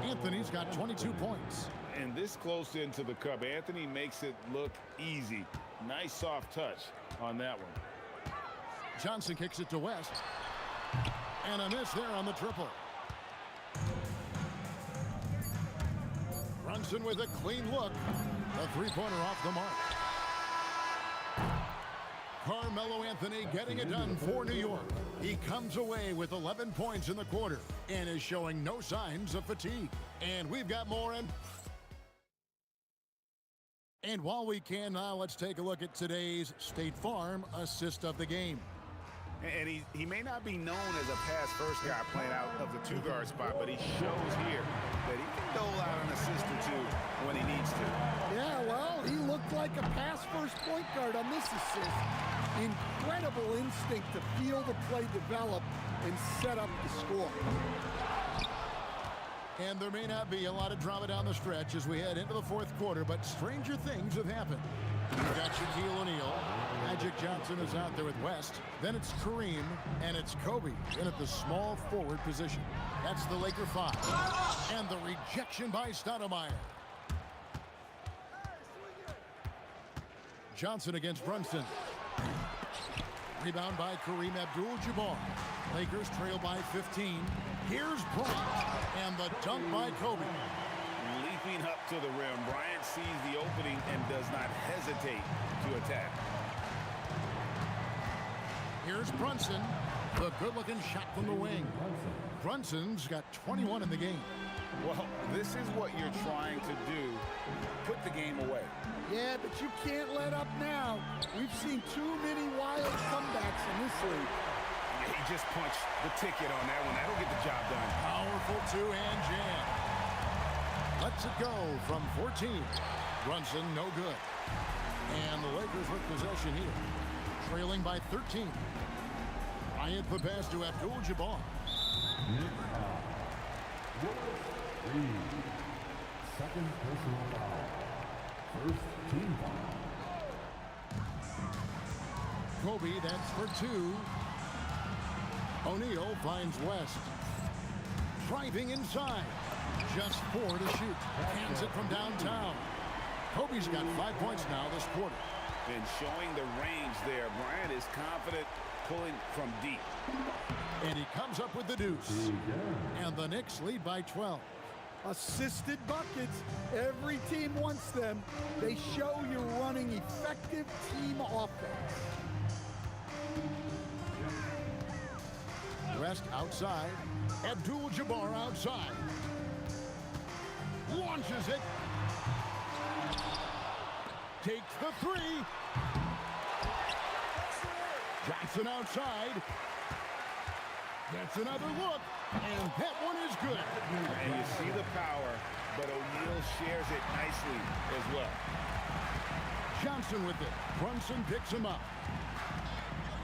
Anthony's got 22 points. And this close into the cup, Anthony makes it look easy. Nice soft touch on that one. Johnson kicks it to West. And a miss there on the triple. Brunson with a clean look. The three-pointer off the mark. Carmelo Anthony getting it done for New York. He comes away with 11 points in the quarter and is showing no signs of fatigue. And we've got more. And while we can now, let's take a look at today's State Farm assist of the game. And he may not be known as a pass-first guy playing out of the two-guard spot, but he shows here that he can dole out an assist or two when he needs to. Yeah, well, he looked like a pass-first point guard on this assist. Incredible instinct to feel the play develop and set up the score. And there may not be a lot of drama down the stretch as we head into the fourth quarter, but stranger things have happened. You've got Shaquille O'Neal. Magic Johnson is out there with West. Then it's Kareem, and it's Kobe in at the small forward position. That's the Laker 5. And the rejection by Stoudemire. Johnson against Brunson. Rebound by Kareem Abdul-Jabbar. Lakers trail by 15. Here's Bryant, and the dunk by Kobe. Leaping up to the rim, Bryant sees the opening and does not hesitate to attack. Here's Brunson, the good-looking shot from the wing. Brunson's got 21 in the game. Well, this is what you're trying to do. Put the game away. Yeah, but you can't let up now. We've seen too many wild comebacks in this league. Yeah, he just punched the ticket on that one. That'll get the job done. Powerful two-hand jam. Lets it go from 14. Brunson, no good. And the Lakers with possession here. Trailing by 13. Bryant put pass to Abdul-Jabbar. Second personal foul. First team foul. Kobe, that's for 2. O'Neal finds West. Driving inside. Just 4 to shoot. Hands it from downtown. Kobe's got 5 points now this quarter. And showing the range there. Bryant is confident pulling from deep. And he comes up with the deuce. And the Knicks lead by 12. Assisted buckets. Every team wants them. They show you're running effective team offense. West outside. Abdul-Jabbar outside. Launches it. Takes the 3. Johnson outside. Gets another look. And that one is good. And you see the power, but O'Neal shares it nicely as well. Johnson with it. Brunson picks him up.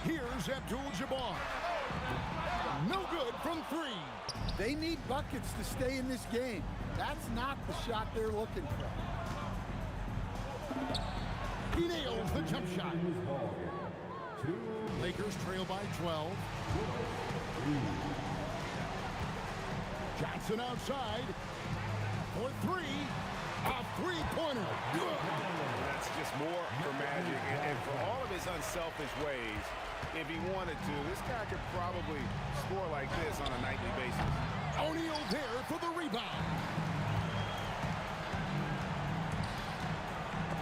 Here's Abdul-Jabbar. No good from 3. They need buckets to stay in this game. That's not the shot they're looking for. He nails the jump shot. Lakers trail by 12. Johnson outside for 3. A three-pointer. Good. That's just more for Magic. And for all of his unselfish ways, if he wanted to, this guy could probably score like this on a nightly basis. O'Neal there for the rebound.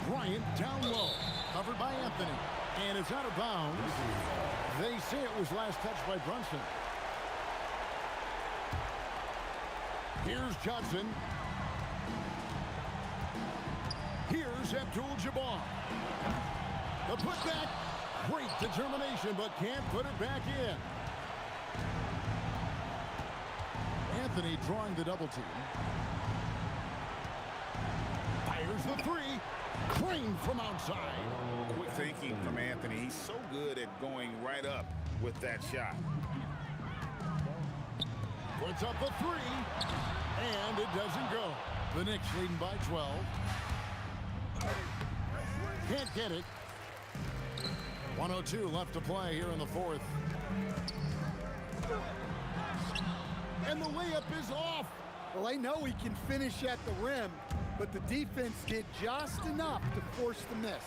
Bryant down low. Covered by Anthony. And it's out of bounds. They say it was last touched by Brunson. Here's Johnson. Here's Abdul-Jabbar. The putback. Great determination, but can't put it back in. Anthony drawing the double team. Fires the three. Crane from outside. Quick thinking from Anthony. He's so good at going right up with that shot. Puts up a three. And it doesn't go. The Knicks leading by 12. Can't get it. 1:02 left to play here in the fourth. And the layup is off. Well, I know he can finish at the rim, but the defense did just enough to force the miss.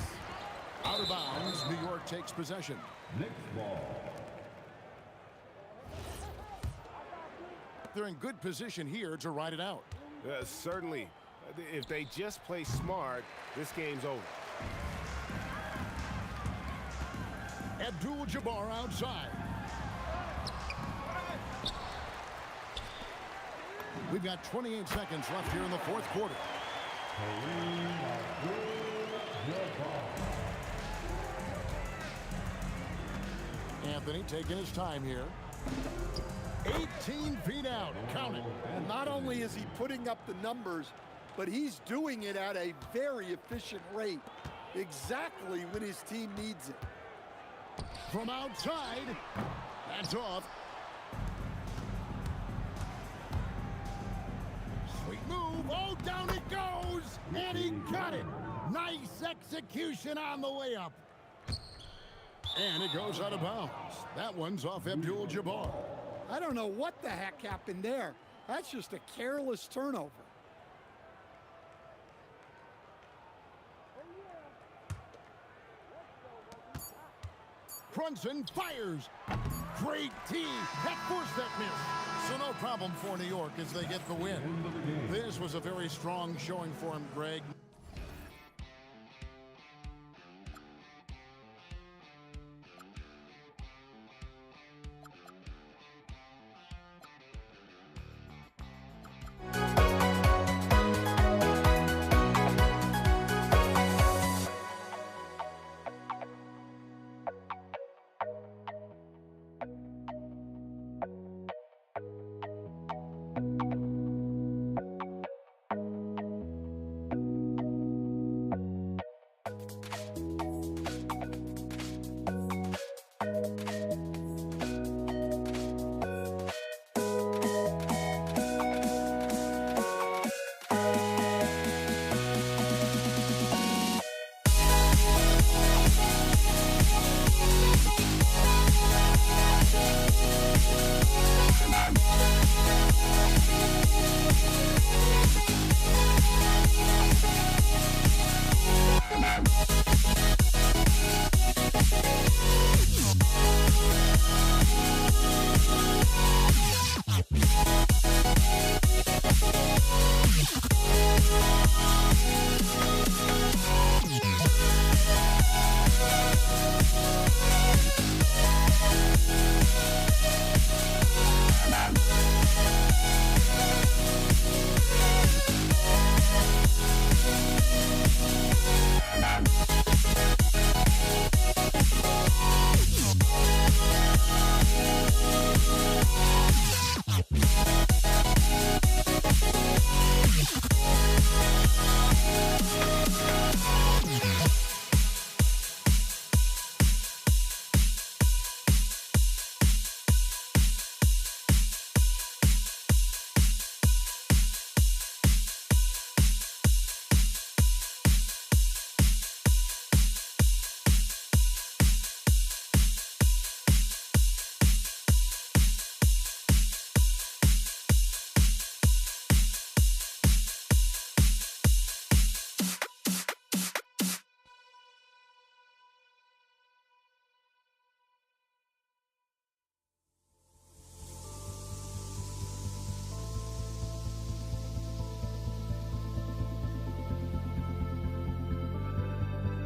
Out of bounds, New York takes possession. Knicks ball. They're in good position here to ride it out. Certainly. If they just play smart, this game's over. Abdul-Jabbar outside. We've got 28 seconds left here in the fourth quarter. Anthony taking his time here. 18 feet out. Count it. And not only is he putting up the numbers, but he's doing it at a very efficient rate. Exactly when his team needs it. From outside. That's off. Sweet move. Oh, down it goes. And he got it. Nice execution on the layup. And it goes out of bounds. That one's off Abdul-Jabbar. I don't know what the heck happened there. That's just a careless turnover. Brunson fires. Great tee. That forced that miss. So no problem for New York as they get the win. This was a very strong showing for him, Greg.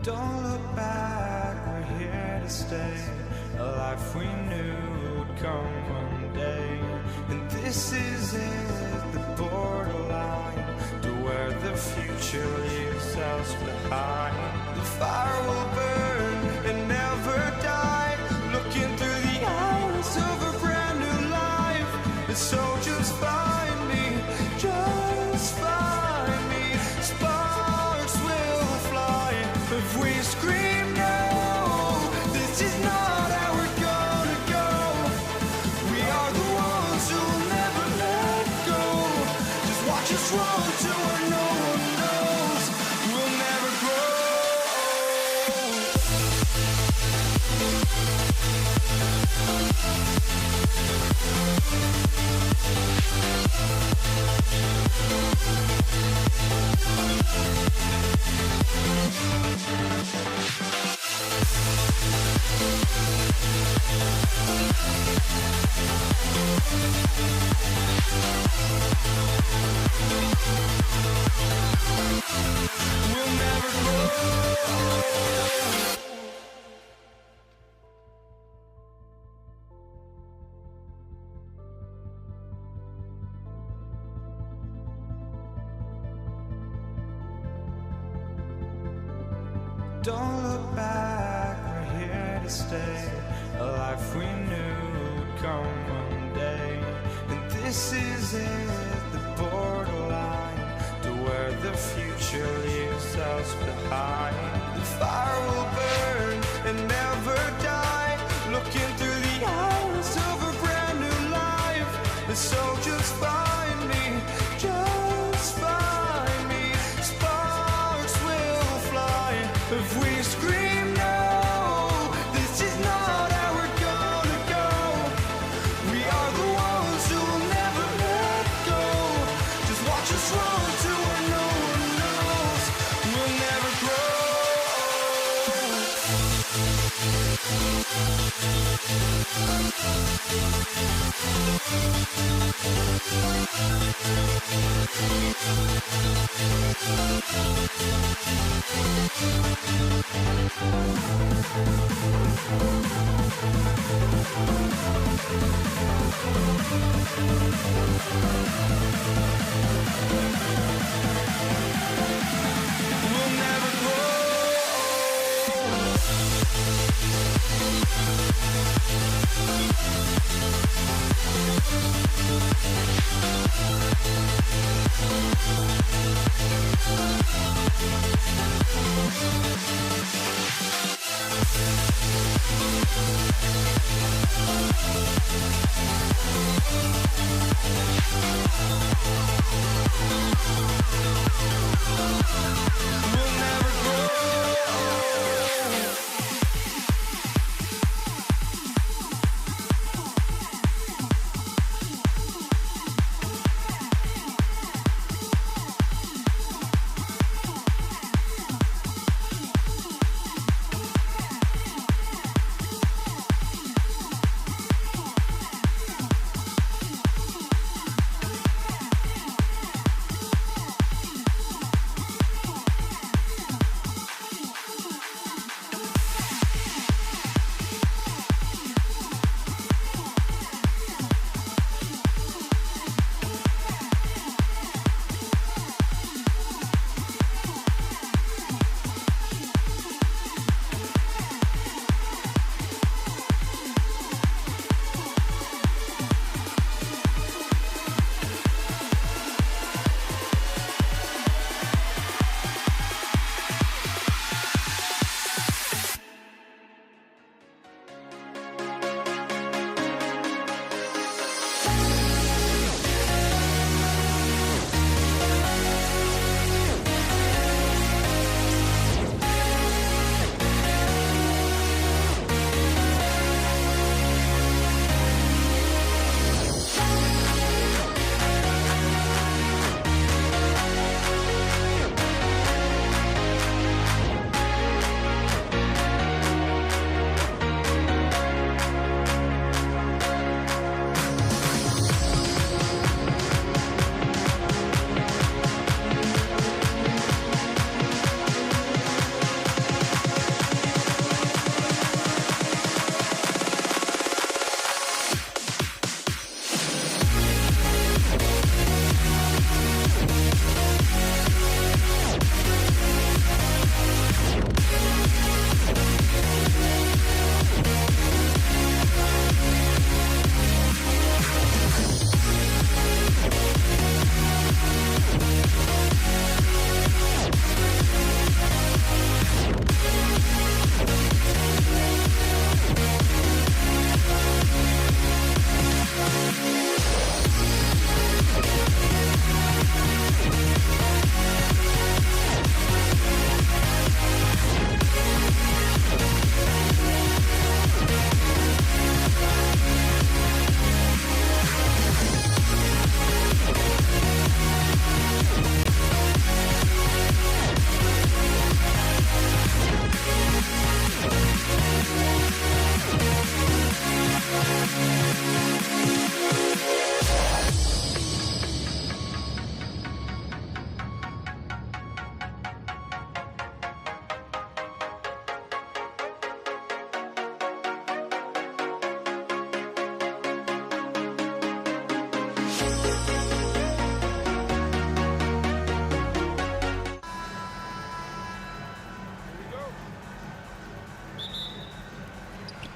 Don't look back, we're here to stay. A life we knew would come one day. And this is it, the borderline to where the future leaves us behind. The fire will burn and never die, looking through the eyes of a brand new life. And so just find me, just find me. Sparks will fly if we scream no. This is not how we're gonna go. We are the ones who will never let go. Just watch us run to where no one knows. We'll never grow. We'll never grow. Don't look back, we're here to stay. A life we knew would come one day. And this is it, the borderline to where the future leaves us behind. The fire will burn and never die, looking through the eyes of a brand new life. And so just find me, just find me. Sparks will fly if we scream no. This is not how we're gonna go. We are the ones who will never let go. Just watch us run to where no one knows. We'll never grow.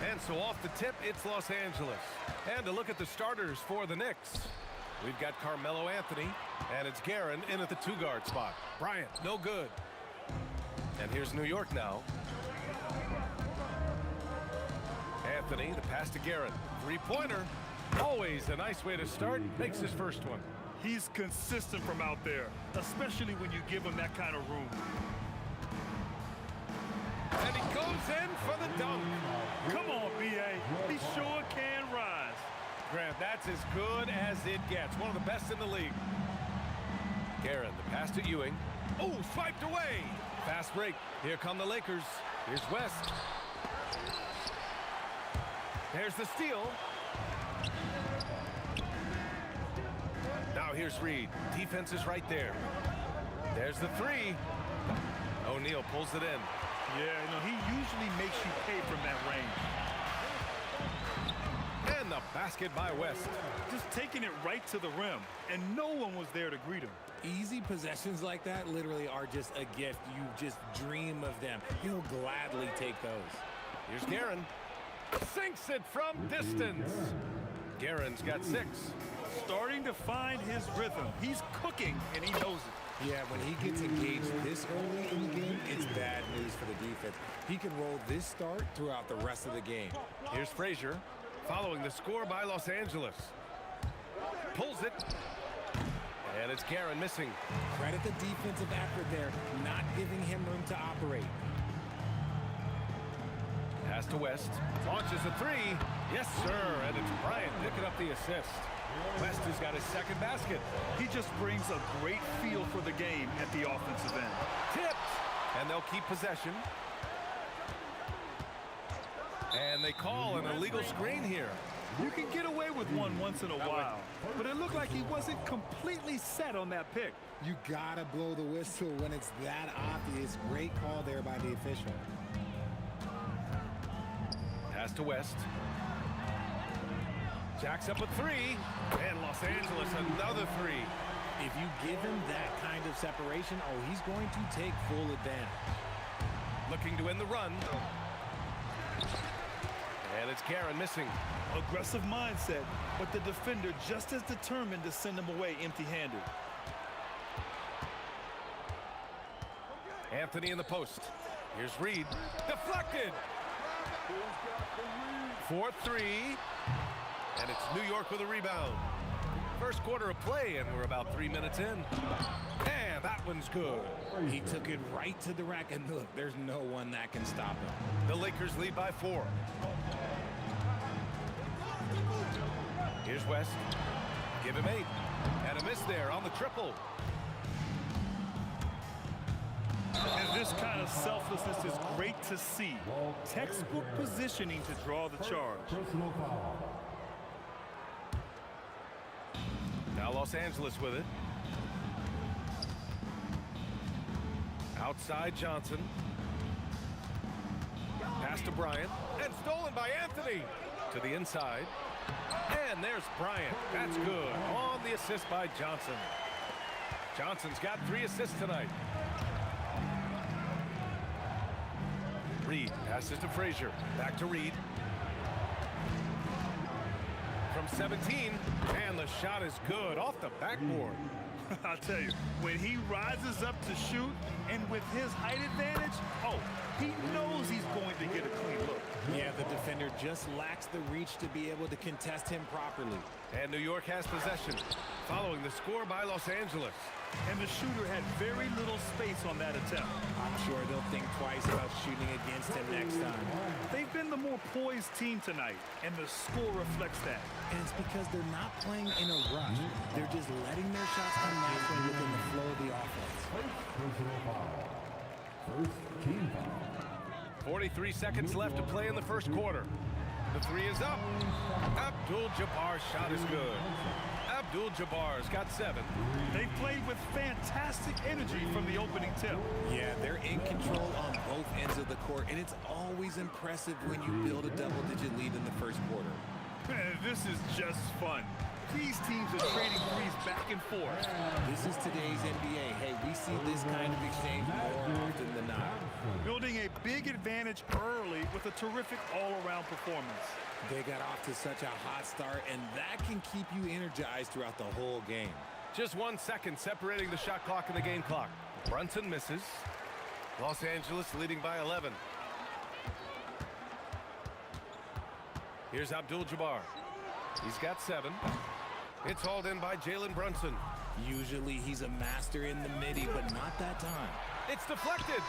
And so off the tip, it's Los Angeles. And to look at the starters for the Knicks. We've got Carmelo Anthony, and it's Guerin in at the 2-guard spot. Bryant, no good. And here's New York now. Anthony, the pass to Guerin. Three-pointer. Always a nice way to start. Makes his first one. He's consistent from out there, especially when you give him that kind of room. And he goes in for the dunk. Come on, B.A. He sure can rise. Grant, that's as good as it gets. One of the best in the league. Guerin, the pass to Ewing. Oh, swiped away. Fast break. Here come the Lakers. Here's West. There's the steal. Now here's Reed. Defense is right there. There's the three. O'Neal pulls it in. Yeah, he usually makes you pay from that range. And the basket by West. Just taking it right to the rim, and no one was there to greet him. Easy possessions like that literally are just a gift. You just dream of them. He'll gladly take those. Here's Guerin. Sinks it from distance. Guerin's got 6. Starting to find his rhythm. He's cooking, and he knows it. Yeah, when he gets engaged this early in the game, it's bad news for the defense. He can roll this start throughout the rest of the game. Here's Frazier, following the score by Los Angeles. Pulls it. And it's Guerin missing. Credit the defensive effort there, not giving him room to operate. Pass to West. Launches a 3. Yes, sir. And it's Bryant picking up the assist. West has got his second basket. He just brings a great feel for the game at the offensive end. Tipped. And they'll keep possession. And they call an illegal screen here. You can get away with one once in a while, but it looked like he wasn't completely set on that pick. You gotta blow the whistle when it's that obvious. Great call there by the official. Pass to West. Jacks up a 3. And Los Angeles another 3. If you give him that kind of separation, oh, he's going to take full advantage. Looking to win the run. And it's Guerin missing. Aggressive mindset, but the defender just as determined to send him away empty-handed. Anthony in the post. Here's Reed. Deflected. 4-3. And it's New York with a rebound. First quarter of play, and we're about 3 minutes in. And that one's good. He took it right to the rack, and look, there's no one that can stop him. The Lakers lead by 4. Here's West. Give him 8. And a miss there on the triple. And this kind of selflessness is great to see. Textbook positioning to draw the charge. Now Los Angeles with it. Outside Johnson. Pass to Bryant. And stolen by Anthony. To the inside. And there's Bryant. That's good. On the assist by Johnson. Johnson's got 3 assists tonight. Reed passes to Frazier. Back to Reed. From 17. And the shot is good. Off the backboard. I'll tell you, when he rises up to shoot, and with his height advantage, oh, he knows he's going to get a clean look. Yeah, the defender just lacks the reach to be able to contest him properly. And New York has possession, following the score by Los Angeles. And the shooter had very little space on that attempt. I'm sure they'll think twice about shooting against him next time. They've been the more poised team tonight, and the score reflects that. And it's because they're not playing in a rush. They're just letting their shots come naturally within the flow of the offense. First team foul. 43 seconds left to play in the first quarter. The 3 is up. Abdul-Jabbar's shot is good. Abdul-Jabbar's got 7. They played with fantastic energy from the opening tip. Yeah, they're in control on both ends of the court, and it's always impressive when you build a double-digit lead in the first quarter. This is just fun. These teams are trading threes back and forth. This is today's NBA. Hey, we see this kind of exchange more often than not. Building a big advantage early with a terrific all-around performance. They got off to such a hot start, and that can keep you energized throughout the whole game. Just 1 second separating the shot clock and the game clock. Brunson misses. Los Angeles leading by 11. Here's Abdul-Jabbar. He's got 7. It's hauled in by Jalen Brunson. Usually he's a master in the midi, but not that time. It's deflected.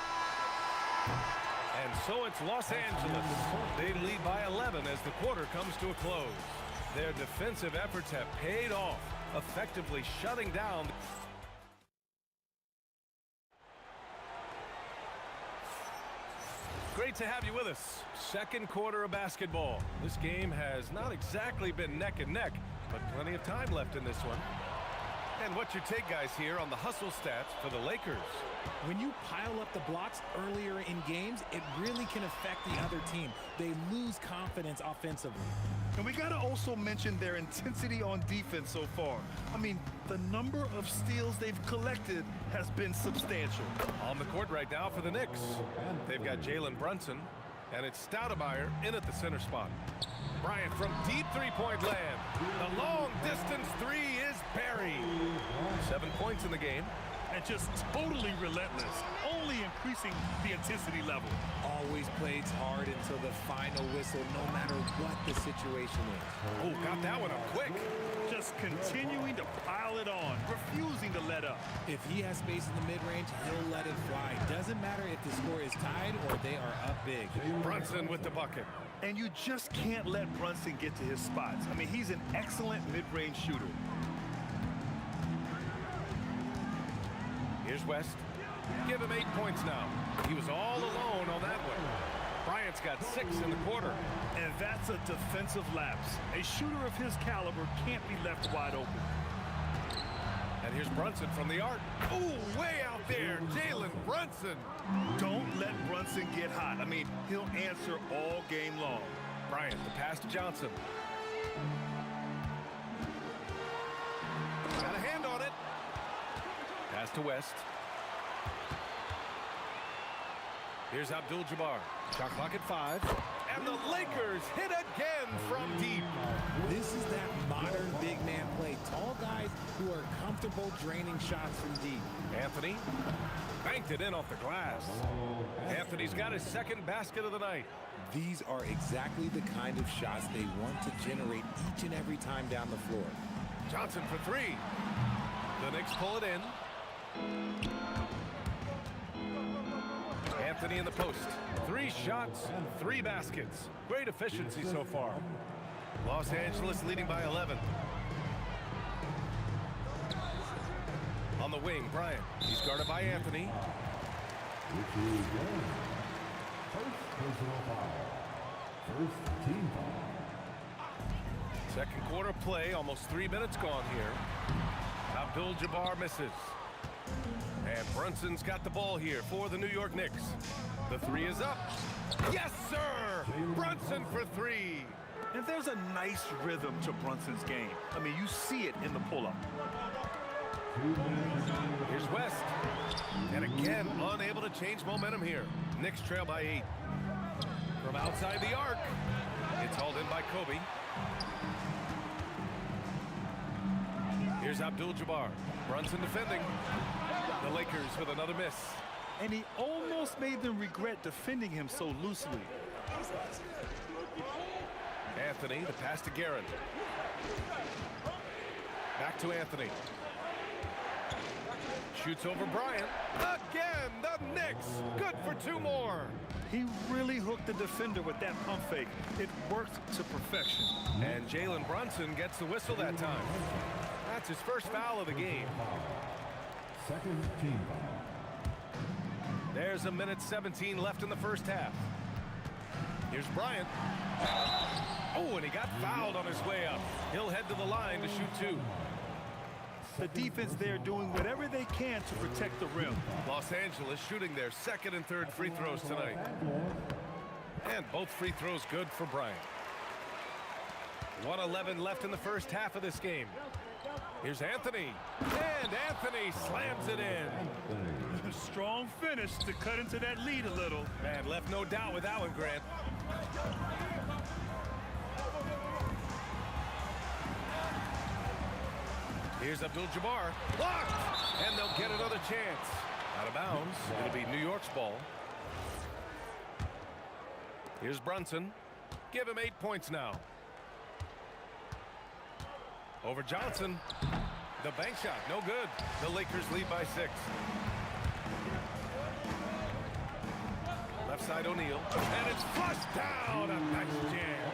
And so it's Los Angeles. They lead by 11 as the quarter comes to a close. Their defensive efforts have paid off, effectively shutting down. Great to have you with us. Second quarter of basketball. This game has not exactly been neck and neck, but plenty of time left in this one. And what's your take, guys, here on the hustle stats for the Lakers? When you pile up the blocks earlier in games, it really can affect the other team. They lose confidence offensively. And we got to also mention their intensity on defense so far. I mean, the number of steals they've collected has been substantial. On the court right now for the Knicks. They've got Jalen Brunson, and it's Stoudemire in at the center spot. Bryant from deep three-point land. The long-distance three is buried. 7 points in the game. And just totally relentless, only increasing the intensity level. Always plays hard until the final whistle, no matter what the situation is. Oh, got that one up quick. Just continuing to pile it on, refusing to let up. If he has space in the mid-range, he'll let it fly. Doesn't matter if the score is tied or they are up big. Brunson with the bucket. And you just can't let Brunson get to his spots. I mean, he's an excellent mid-range shooter. Here's West. Give him 8 points now. He was all alone on that one. Bryant's got 6 in the quarter. And that's a defensive lapse. A shooter of his caliber can't be left wide open. And here's Brunson from the arc. Ooh, way out there, Jalen Brunson. Don't let Brunson get hot. I mean, he'll answer all game long. Bryant, the pass to Johnson. Got a hand on it. Pass to West. Here's Abdul-Jabbar. Shot clock at 5. And the Lakers hit again from deep. This is that modern big man play. Tall guys who are comfortable draining shots from deep. Anthony banked it in off the glass. Anthony's got his second basket of the night. These are exactly the kind of shots they want to generate each and every time down the floor. Johnson for 3. The Knicks pull it in. Anthony in the post. 3 shots, 3 baskets. Great efficiency so far. Los Angeles leading by 11. On the wing, Bryant. He's guarded by Anthony. First team foul. Second quarter play, almost 3 minutes gone here. Abdul-Jabbar misses. And Brunson's got the ball here for the New York Knicks. The 3 is up. Yes, sir! Brunson for 3. And there's a nice rhythm to Brunson's game. I mean, you see it in the pull-up. Here's West. And again, unable to change momentum here. Knicks trail by 8. From outside the arc, it's hauled in by Kobe. Here's Abdul-Jabbar. Brunson defending. The Lakers with another miss. And he almost made them regret defending him so loosely. Anthony, the pass to Guerin. Back to Anthony. Shoots over Bryant. Again, the Knicks. Good for 2 more. He really hooked the defender with that pump fake. It worked to perfection. And Jalen Brunson gets the whistle that time. That's his first foul of the game. Second team foul. There's a minute 17 left in the first half. Here's Bryant. Oh, and he got fouled on his way up. He'll head to the line to shoot 2. The defense there doing whatever they can to protect the rim. Los Angeles shooting their second and third free throws tonight. And both free throws good for Bryant. 1:11 left in the first half of this game. Here's Anthony. And Anthony slams it in. Strong finish to cut into that lead a little. Man, left no doubt with that one, Grant. Here's Abdul-Jabbar. Blocked! And they'll get another chance. Out of bounds. It'll be New York's ball. Here's Brunson. Give him 8 points now. Over Johnson. The bank shot, no good. The Lakers lead by 6. Left side O'Neal. And it's flushed down. A nice jam.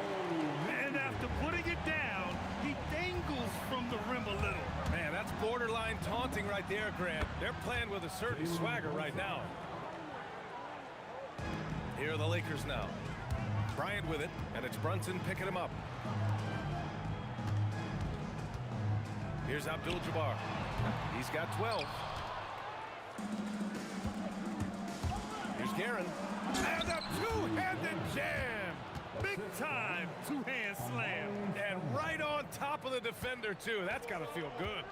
And after putting it down, he dangles from the rim a little. Man, that's borderline taunting right there, Grant. They're playing with a certain swagger right now. Here are the Lakers now. Bryant with it, and it's Brunson picking him up. Here's Abdul-Jabbar. He's got 12. Here's Guerin. And a two-handed jam. Big time two-hand slam. And right on top of the defender, too. That's got to feel good.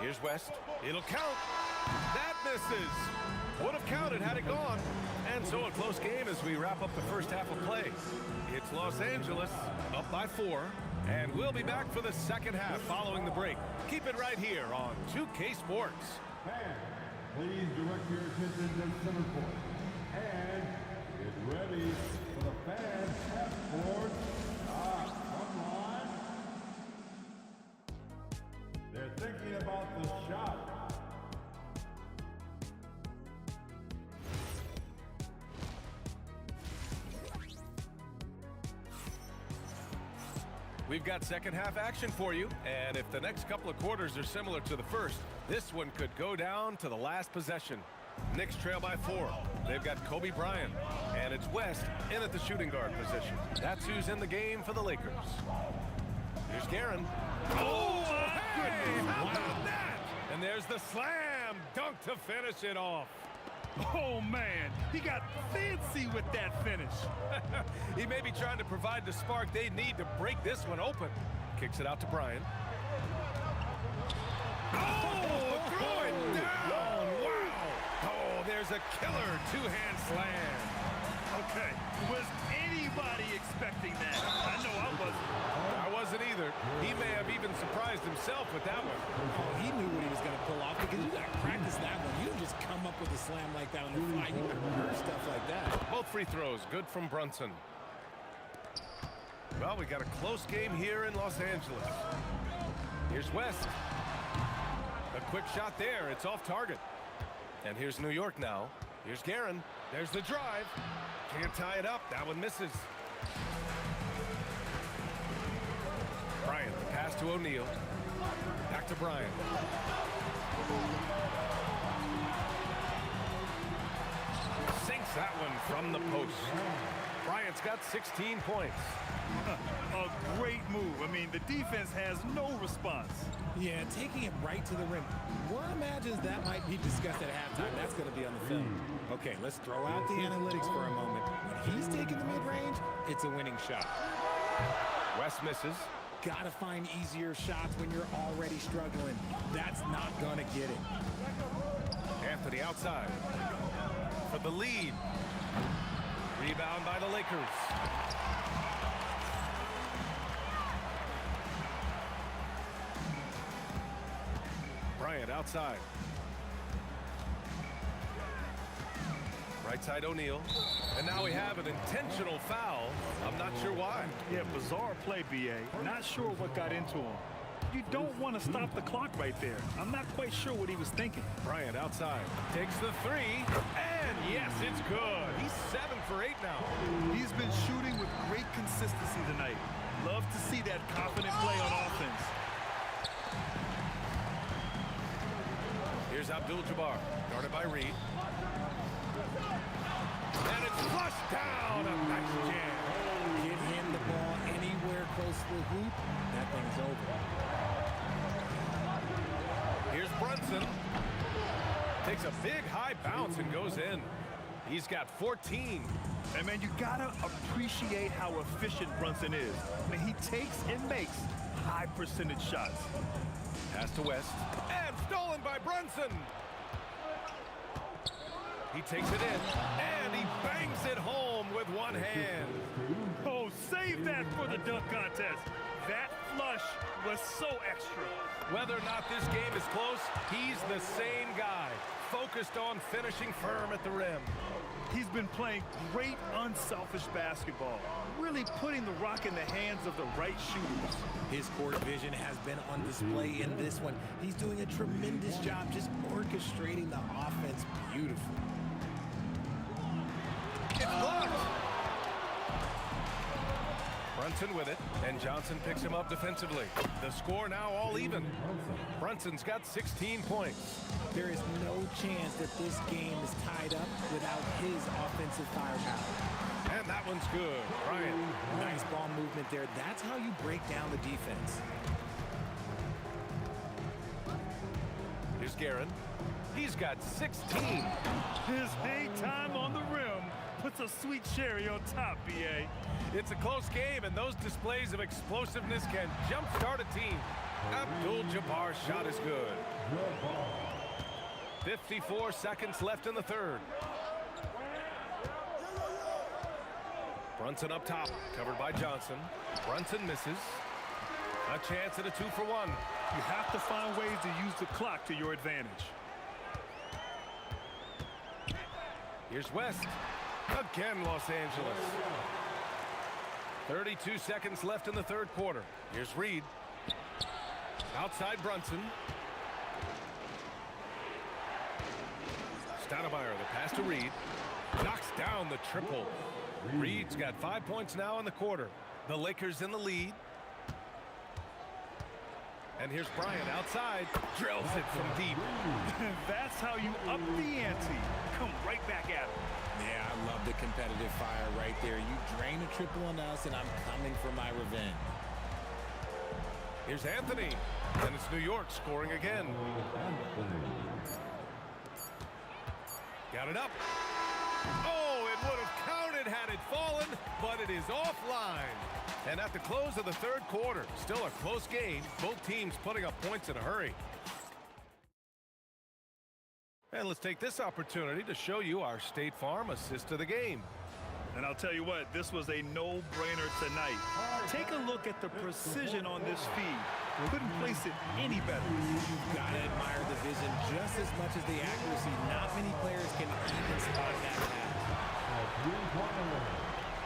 Here's West. It'll count. That misses. Would have counted had it gone. And so a close game as we wrap up the first half of play. It's Los Angeles up by 4. And we'll be back for the second half following the break. Keep it right here on 2K Sports. Please direct your attention to center court. And get ready for the fan half-court shot. Come on. They're thinking about the shot. We've got second half action for you, and if the next couple of quarters are similar to the first, this one could go down to the last possession. Knicks trail by 4. They've got Kobe Bryant, and it's West in at the shooting guard position. That's who's in the game for the Lakers. Here's Guerin. Oh, hey, how about that? And there's the slam dunk to finish it off. Oh, man, he got fancy with that finish. He may be trying to provide the spark they need to break this one open. Kicks it out to Bryant. Oh, throw it down. Wow. Oh, there's a killer two-hand slam. Okay, was anybody expecting that? I know I wasn't. I wasn't either. He may have even surprised himself with that one. Oh, he knew what he was going to pull off because you got to practice that one. You don't just come up with a slam like that on the fly. You got to learn stuff like that. Both free throws, good from Brunson. Well, we got a close game here in Los Angeles. Here's West. A quick shot there. It's off target. And here's New York now. Here's Guerin. There's the drive. Can't tie it up. That one misses. Bryant, the pass to O'Neal. Back to Bryant. Sinks that one from the post. Bryant's got 16 points. A great move. I mean, the defense has no response. Yeah, taking it right to the rim. One imagines that might be discussed at halftime. That's going to be on the film. Okay, let's throw out the analytics for a moment. When he's taking the mid-range, it's a winning shot. West misses. Got to find easier shots when you're already struggling. That's not going to get it. Anthony outside for the lead. Rebound by the Lakers. Bryant outside. Right side O'Neal. And now we have an intentional foul. I'm not sure why. Yeah, bizarre play, B.A. Not sure what got into him. You don't want to stop the clock right there. I'm not quite sure what he was thinking. Bryant outside. Takes the three. And yes, it's good. He's 7 for 8 now. He's been shooting with great consistency tonight. Love to see that confident play on offense. Here's Abdul-Jabbar, guarded by Reed. And it's flushed down. A nice jam. Get him the ball anywhere close to the hoop, that thing's over. Here's Brunson. Takes a big high bounce and goes in. He's got 14. And, man, you got to appreciate how efficient Brunson is. I mean, he takes and makes high-percentage shots. Pass to West. And stolen by Brunson. He takes it in, and he bangs it home with one hand. Oh, save that for the dunk contest. That flush was so extra. Whether or not this game is close, he's the same guy, focused on finishing firm at the rim. He's been playing great unselfish basketball, really putting the rock in the hands of the right shooters. His court vision has been on display in this one. He's doing a tremendous job just orchestrating the offense beautifully. It's blocked. Brunson with it, and Johnson picks him up defensively. The score now all even. Brunson's got 16 points. There is no chance that this game is tied up without his offensive firepower. And that one's good. Bryant. Nice ball movement there. That's how you break down the defense. Here's Guerin. He's got 16. His hang time on the rim puts a sweet cherry on top, B.A. It's a close game, and those displays of explosiveness can jumpstart a team. Abdul-Jabbar's shot is good. 54 seconds left in the third. Brunson up top, covered by Johnson. Brunson misses. A chance at a 2-for-1. You have to find ways to use the clock to your advantage. Here's West. Again, Los Angeles. 32 seconds left in the third quarter. Here's Reed. Outside Brunson. Stoudemire, the pass to Reed. Knocks down the triple. Reed's got 5 points now in the quarter. The Lakers in the lead. And here's Bryant outside. Drills it from deep. That's how you up the ante. Come right back at him. Yeah, I love the competitive fire right there. You drain a triple on us, and I'm coming for my revenge. Here's Anthony. And it's New York scoring again. Got it up. Oh, it would have counted had it fallen, but it is offline. And at the close of the third quarter, still a close game. Both teams putting up points in a hurry. And let's take this opportunity to show you our State Farm assist of the game. And I'll tell you what, this was a no-brainer tonight. Take a look at the precision on this feed. Couldn't place it any better. You've got to admire the vision just as much as the accuracy. Not many players can even spot that pass.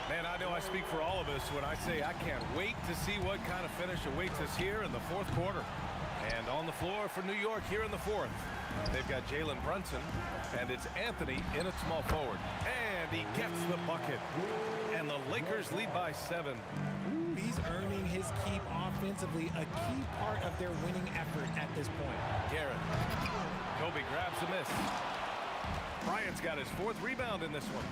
Man, I know I speak for all of us when I say I can't wait to see what kind of finish awaits us here in the fourth quarter. And on the floor for New York here in the fourth, they've got Jalen Brunson, and it's Anthony in at small forward. And he gets the bucket. And the Lakers lead by 7. He's earning his keep offensively, a key part of their winning effort at this point. Garrett. Kobe grabs a miss. Bryant's got his 4th rebound in this one.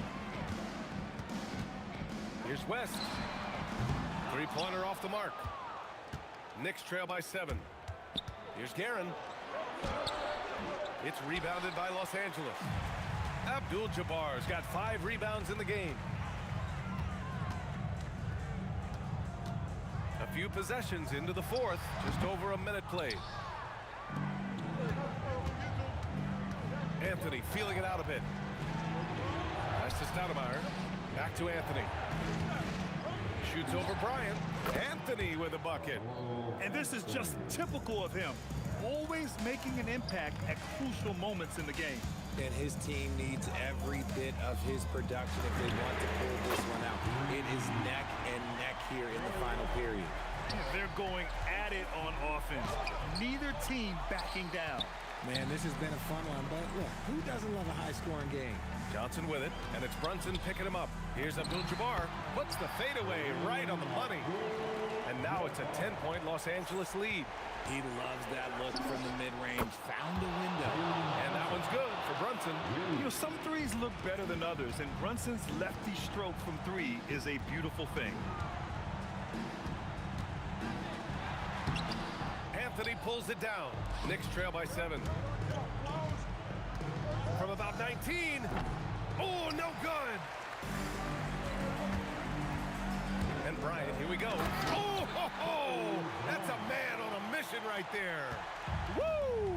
Here's West. 3-pointer off the mark. Knicks trail by 7. Here's Guerin. It's rebounded by Los Angeles. Abdul-Jabbar's got 5 rebounds in the game. A few possessions into the fourth, just over a minute played. Anthony feeling it out a bit. Pass to Stoudemire. Back to Anthony. Shoots over Bryant. Anthony with a bucket. And this is just typical of him. Always making an impact at crucial moments in the game. And his team needs every bit of his production if they want to pull this one out. It is neck and neck here in the final period. They're going at it on offense. Neither team backing down. Man, this has been a fun one, but look, who doesn't love a high-scoring game? Johnson with it, and it's Brunson picking him up. Here's Abdul-Jabbar, puts the fadeaway right on the money. And now it's a 10-point Los Angeles lead. He loves that look from the mid-range. Found a window. And that one's good for Brunson. You know, some threes look better than others, and Brunson's lefty stroke from 3 is a beautiful thing. Anthony pulls it down. Knicks trail by 7. From about 19. Oh, no good. And Bryant, here we go. Oh, ho, ho. That's a man on a mission right there. Woo!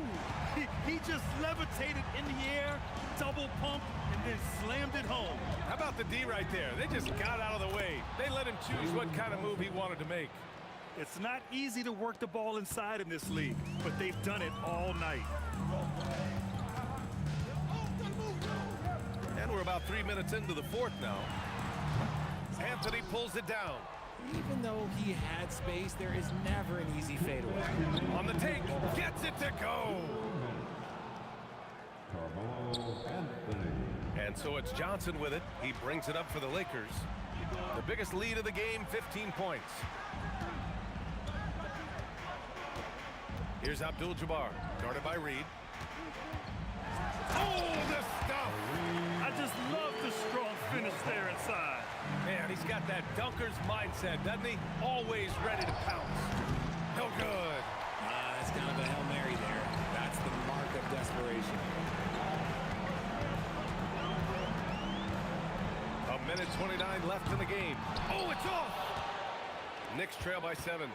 He just levitated in the air, double pump, and then slammed it home. How about the D right there? They just got out of the way. They let him choose what kind of move he wanted to make. It's not easy to work the ball inside in this league, but they've done it all night. And we're about 3 minutes into the fourth now. Anthony pulls it down. Even though he had space, there is never an easy fadeaway. On the take, gets it to go. And so it's Johnson with it. He brings it up for the Lakers. The biggest lead of the game, 15 points. Here's Abdul-Jabbar, guarded by Reed. Oh, the stuff! I just love the strong finish there inside. Man, he's got that dunker's mindset, doesn't he? Always ready to pounce. No good. That's kind of a Hail Mary there. That's the mark of desperation. A minute 29 left in the game. Oh, it's off! Knicks trail by 7.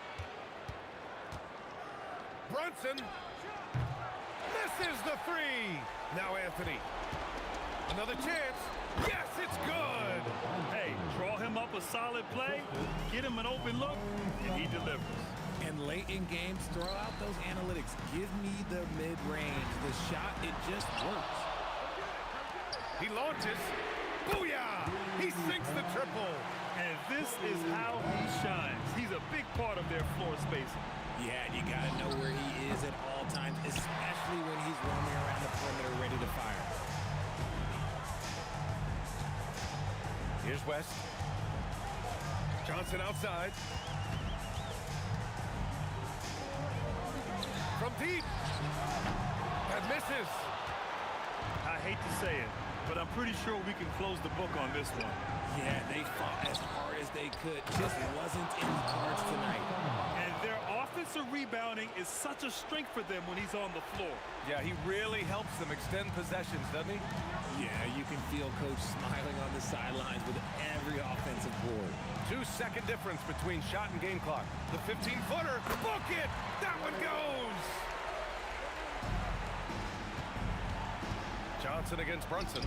Brunson misses the 3. Now Anthony. Another chance. Yes, it's good. Hey, draw him up a solid play, get him an open look, and he delivers. And late in games, throw out those analytics. Give me the mid-range. The shot, it just works. He launches. Booyah! He sinks the triple. And this is how he shines. He's a big part of their floor spacing. Yeah, and you got to know where he is at all times, especially when he's roaming around the perimeter ready to fire. Here's West. Johnson outside. From deep. That misses. I hate to say it, but I'm pretty sure we can close the book on this one. Yeah, they fought as hard as they could. Just wasn't in the cards tonight. And their offensive rebounding is such a strength for them when he's on the floor. Yeah, he really helps them extend possessions, doesn't he? Yeah, you can feel Coach smiling on the sidelines with every offensive board. 2-second difference between shot and game clock. The 15-footer. Book it! That one goes! Johnson against Brunson.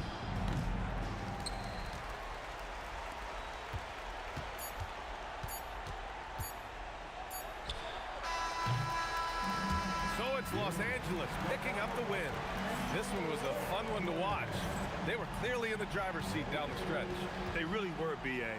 So it's Los Angeles picking up the win. This one was a fun one to watch. They were clearly in the driver's seat down the stretch. They really were, B.A.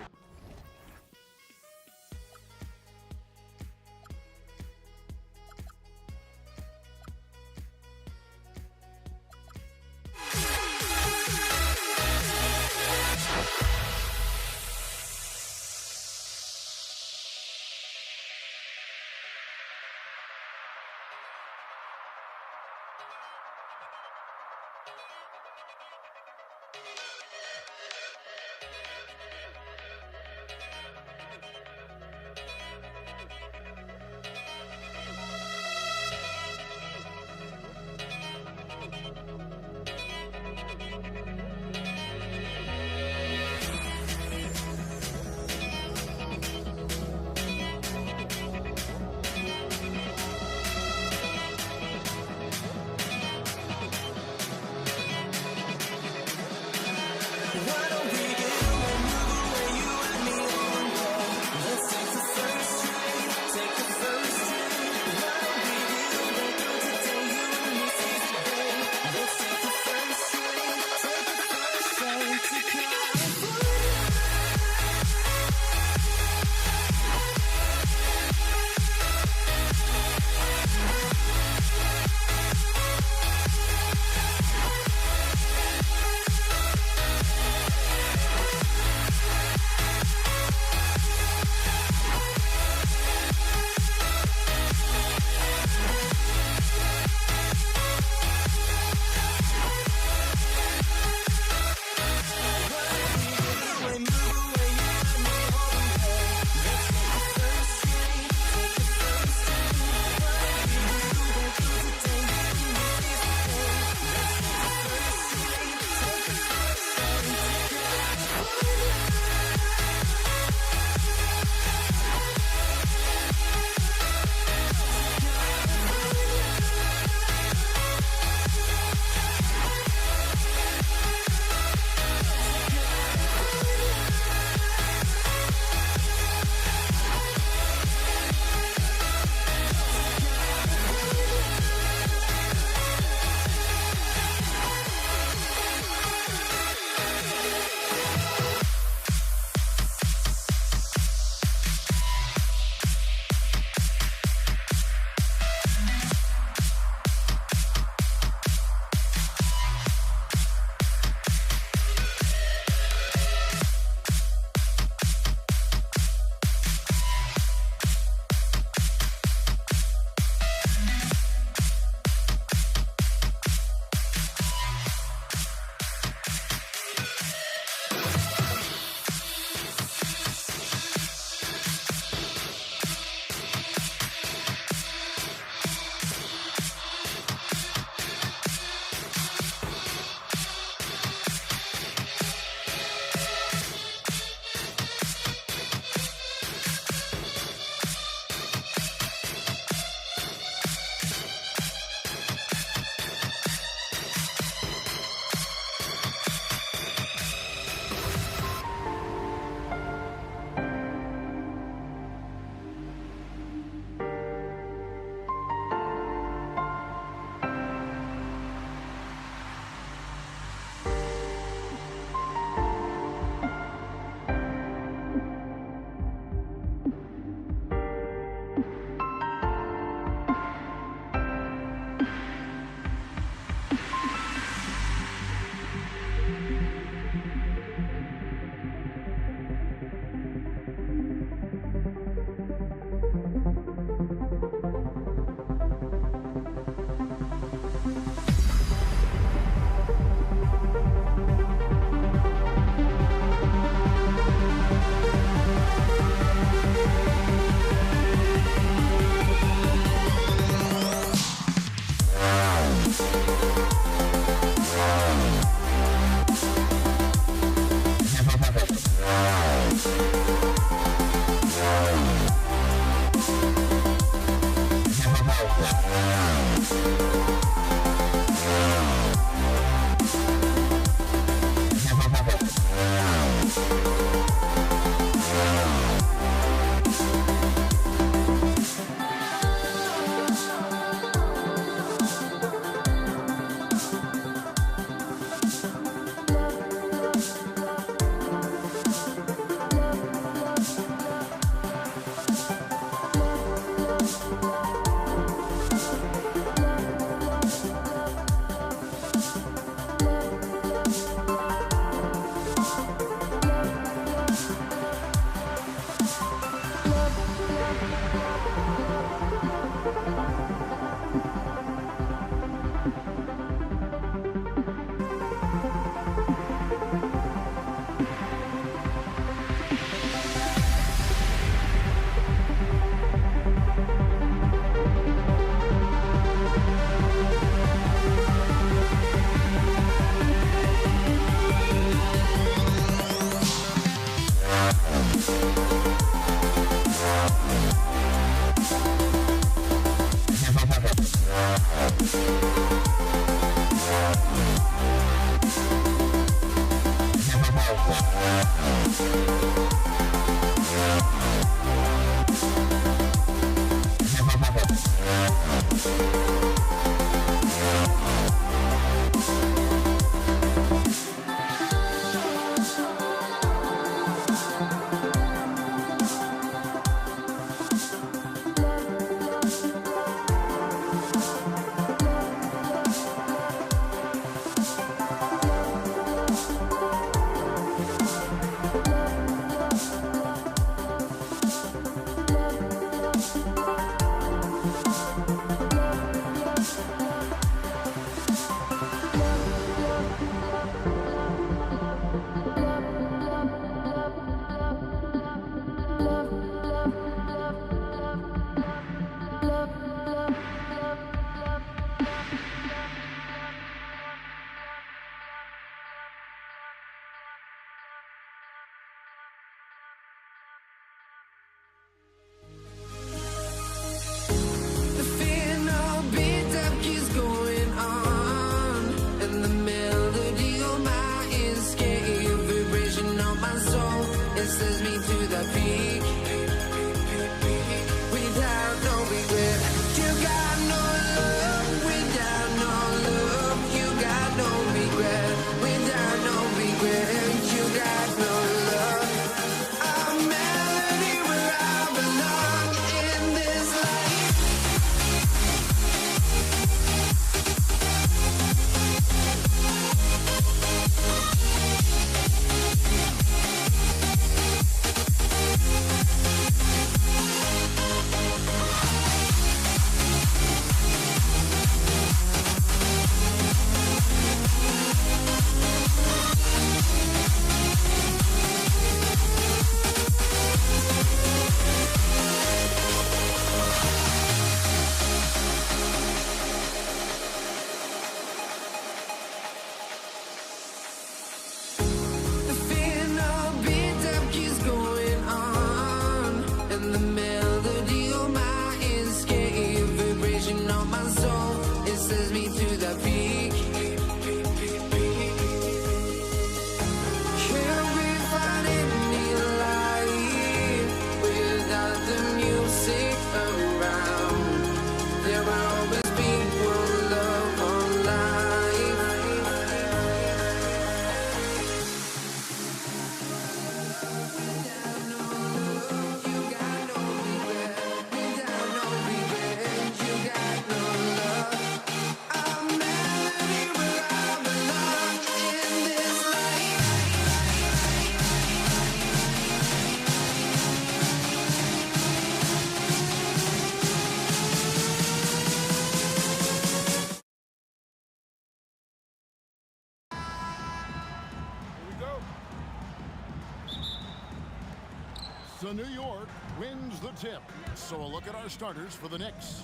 So New York wins the tip. So a look at our starters for the Knicks.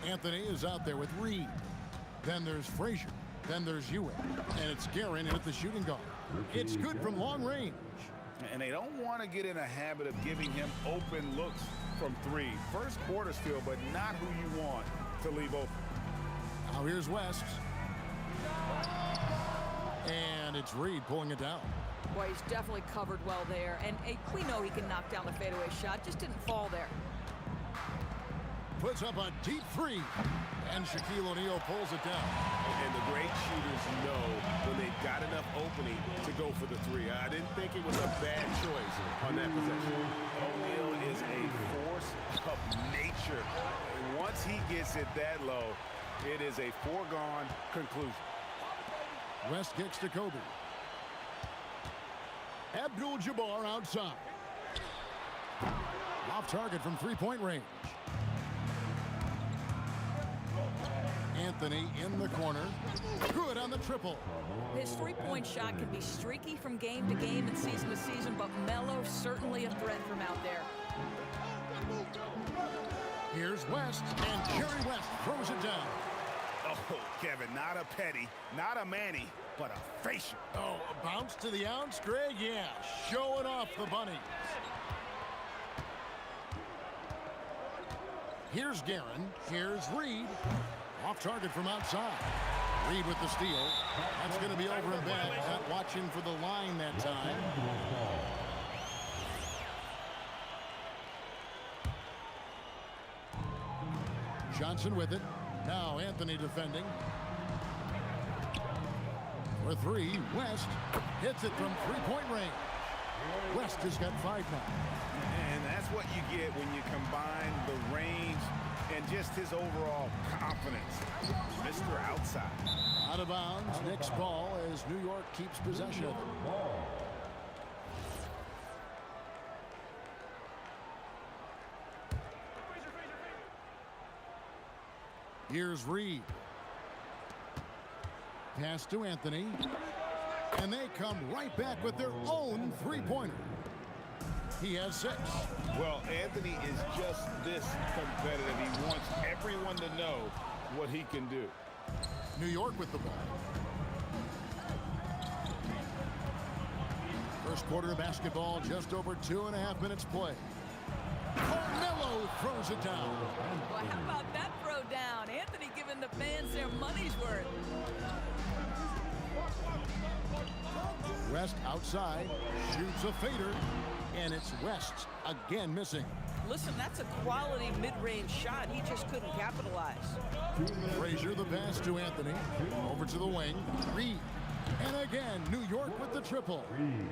Anthony is out there with Reed. Then there's Frazier. Then there's Ewing. And it's Guerin in at the shooting guard. It's good from long range. And they don't want to get in a habit of giving him open looks from three. First quarter still, but not who you want to leave open. Now here's West. And it's Reed pulling it down. Boy, he's definitely covered well there. And we know he can knock down the fadeaway shot. Just didn't fall there. Puts up a deep three. And Shaquille O'Neal pulls it down. And the great shooters know when they've got enough opening to go for the three. I didn't think it was a bad choice on that possession. O'Neal is a force of nature. And once he gets it that low, it is a foregone conclusion. West kicks to Kobe. Abdul-Jabbar outside. Off target from three-point range. Anthony in the corner. Good on the triple. His three-point shot can be streaky from game to game and season to season, but Melo certainly a threat from out there. Here's West, and Jerry West throws it down. Oh, Kevin, not a Petty, not a Manny, but a facial. Oh, a bounce to the ounce, Greg? Yeah, showing off the bunnies. Here's Guerin. Here's Reed. Off target from outside. Reed with the steal. That's going to be over and back. Not watching for the line that time. Johnson with it. Now Anthony defending. For three, West hits it from three-point range. West has got 5 now. And that's what you get when you combine the range and just his overall confidence. Mr. Outside. Out of bounds, Knicks ball as New York keeps possession of it. Here's Reed. Pass to Anthony. And they come right back with their own three-pointer. He has 6. Well, Anthony is just this competitive. He wants everyone to know what he can do. New York with the ball. First quarter of basketball, just over 2.5 minutes play. Carmelo throws it down. Well, how about that throw down? Anthony giving the fans their money's worth. West outside, shoots a fader, and it's West again missing. Listen, that's a quality mid-range shot. He just couldn't capitalize. Frazier the pass to Anthony. Over to the wing. Reed. And again, New York with the triple.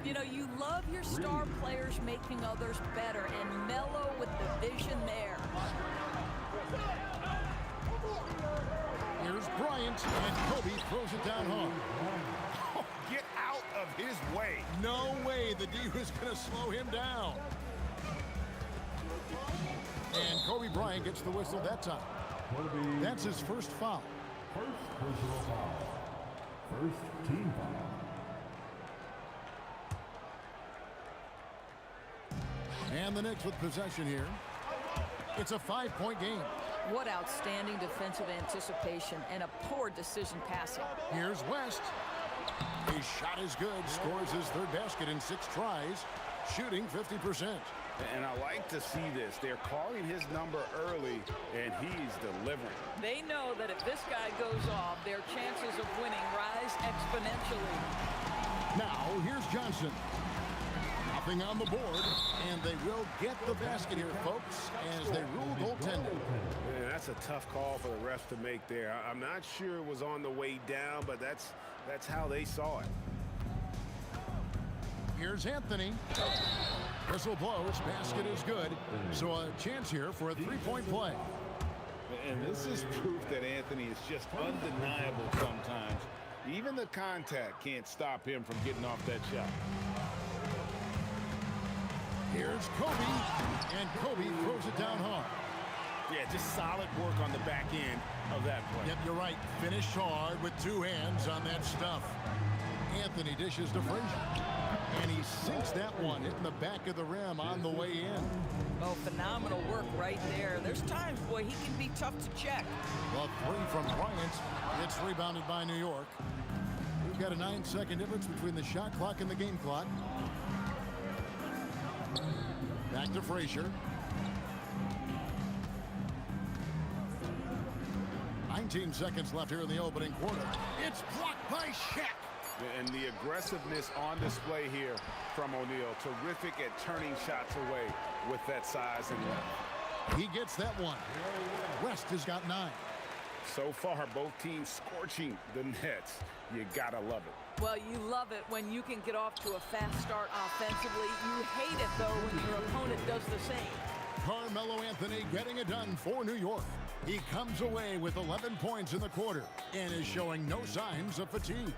You know, you love your star players making others better, and Melo with the vision there. Here's Bryant, and Kobe throws it down hard. Get out of his way. No way the D was going to slow him down. And Kobe Bryant gets the whistle that time. That's his first foul. First personal foul. First team foul. And the Knicks with possession here. It's a 5-point game. What outstanding defensive anticipation and a poor decision passing. Here's West. His shot is good. Scores his third basket in 6 tries. Shooting 50%. And I like to see this. They're calling his number early, and he's delivering. They know that if this guy goes off, their chances of winning rise exponentially. Now, here's Johnson. Nothing on the board, and they will get the basket here, folks, as they rule goaltending. Man, that's a tough call for the refs to make there. I'm not sure it was on the way down, but that's how they saw it. Here's Anthony. Whistle blows. Basket is good. So a chance here for a 3-point play. And this is proof that Anthony is just undeniable sometimes. Even the contact can't stop him from getting off that shot. Here's Kobe. And Kobe throws it down hard. Yeah, just solid work on the back end of that play. Yep, you're right. Finished hard with 2 hands on that stuff. Anthony dishes to Frazier. And he sinks that one, hitting the back of the rim on the way in. Oh, phenomenal work right there. There's times, boy, he can be tough to check. The three from Bryant. It's rebounded by New York. We've got a 9-second difference between the shot clock and the game clock. Back to Frazier. 19 seconds left here in the opening quarter. It's blocked by Shaq. And the aggressiveness on display here from O'Neal. Terrific at turning shots away with that size and length. He gets that one. West has got 9. So far, both teams scorching the Nets. You gotta love it. Well, you love it when you can get off to a fast start offensively. You hate it, though, when your opponent does the same. Carmelo Anthony getting it done for New York. He comes away with 11 points in the quarter and is showing no signs of fatigue.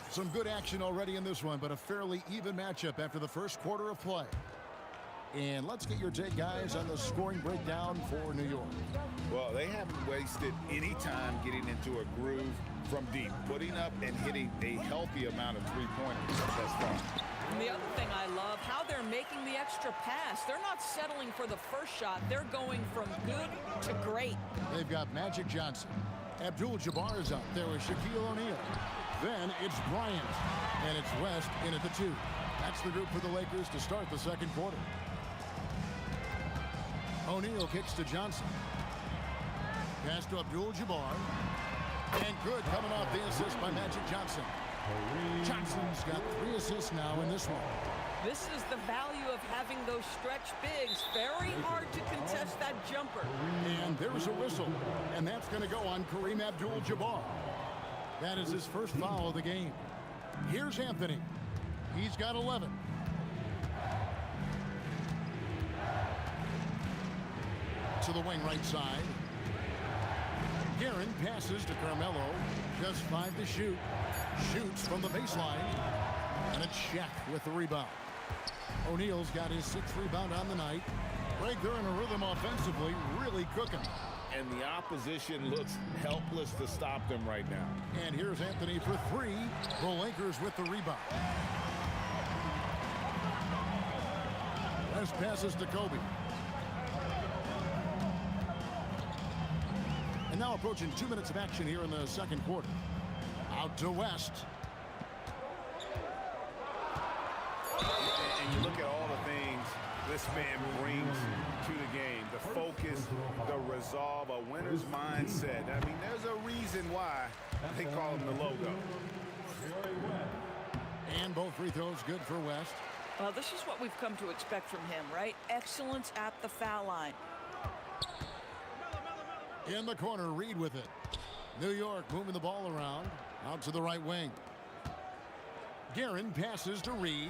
Some good action already in this one, but a fairly even matchup after the first quarter of play. And let's get your take, guys, on the scoring breakdown for New York. Well, they haven't wasted any time getting into a groove from deep, putting up and hitting a healthy amount of three-pointers thus far. And the other thing I love, how they're making the extra pass. They're not settling for the first shot. They're going from good to great. They've got Magic Johnson. Abdul-Jabbar is out there with Shaquille O'Neal. Then it's Bryant, and it's West in at the 2. That's the group for the Lakers to start the second quarter. O'Neal kicks to Johnson. Pass to Abdul-Jabbar. And good, coming off the assist by Magic Johnson. Johnson's got 3 assists now in this one. This is the value of having those stretch bigs. Very hard to contest that jumper. And there's a whistle, and that's going to go on Kareem Abdul-Jabbar. That is his first foul of the game. Here's Anthony. He's got 11. To the wing right side. Guerin passes to Carmelo. Just 5 to shoot. Shoots from the baseline. And it's Shaq with the rebound. O'Neal's got his 6th rebound on the night. Right there in a rhythm offensively, really cooking. And the opposition looks helpless to stop them right now. And here's Anthony for 3. The Lakers with the rebound. West passes to Kobe. And now approaching 2 minutes of action here in the second quarter. Out to West. And you look at all the things this man brings to the game. The focus, the resolve, a winner's mindset. I mean, there's a reason why they call him the logo. And both free throws good for West. Well, this is what we've come to expect from him, right? Excellence at the foul line. In the corner, Reed with it. New York moving the ball around. Out to the right wing. Guerin passes to Reed.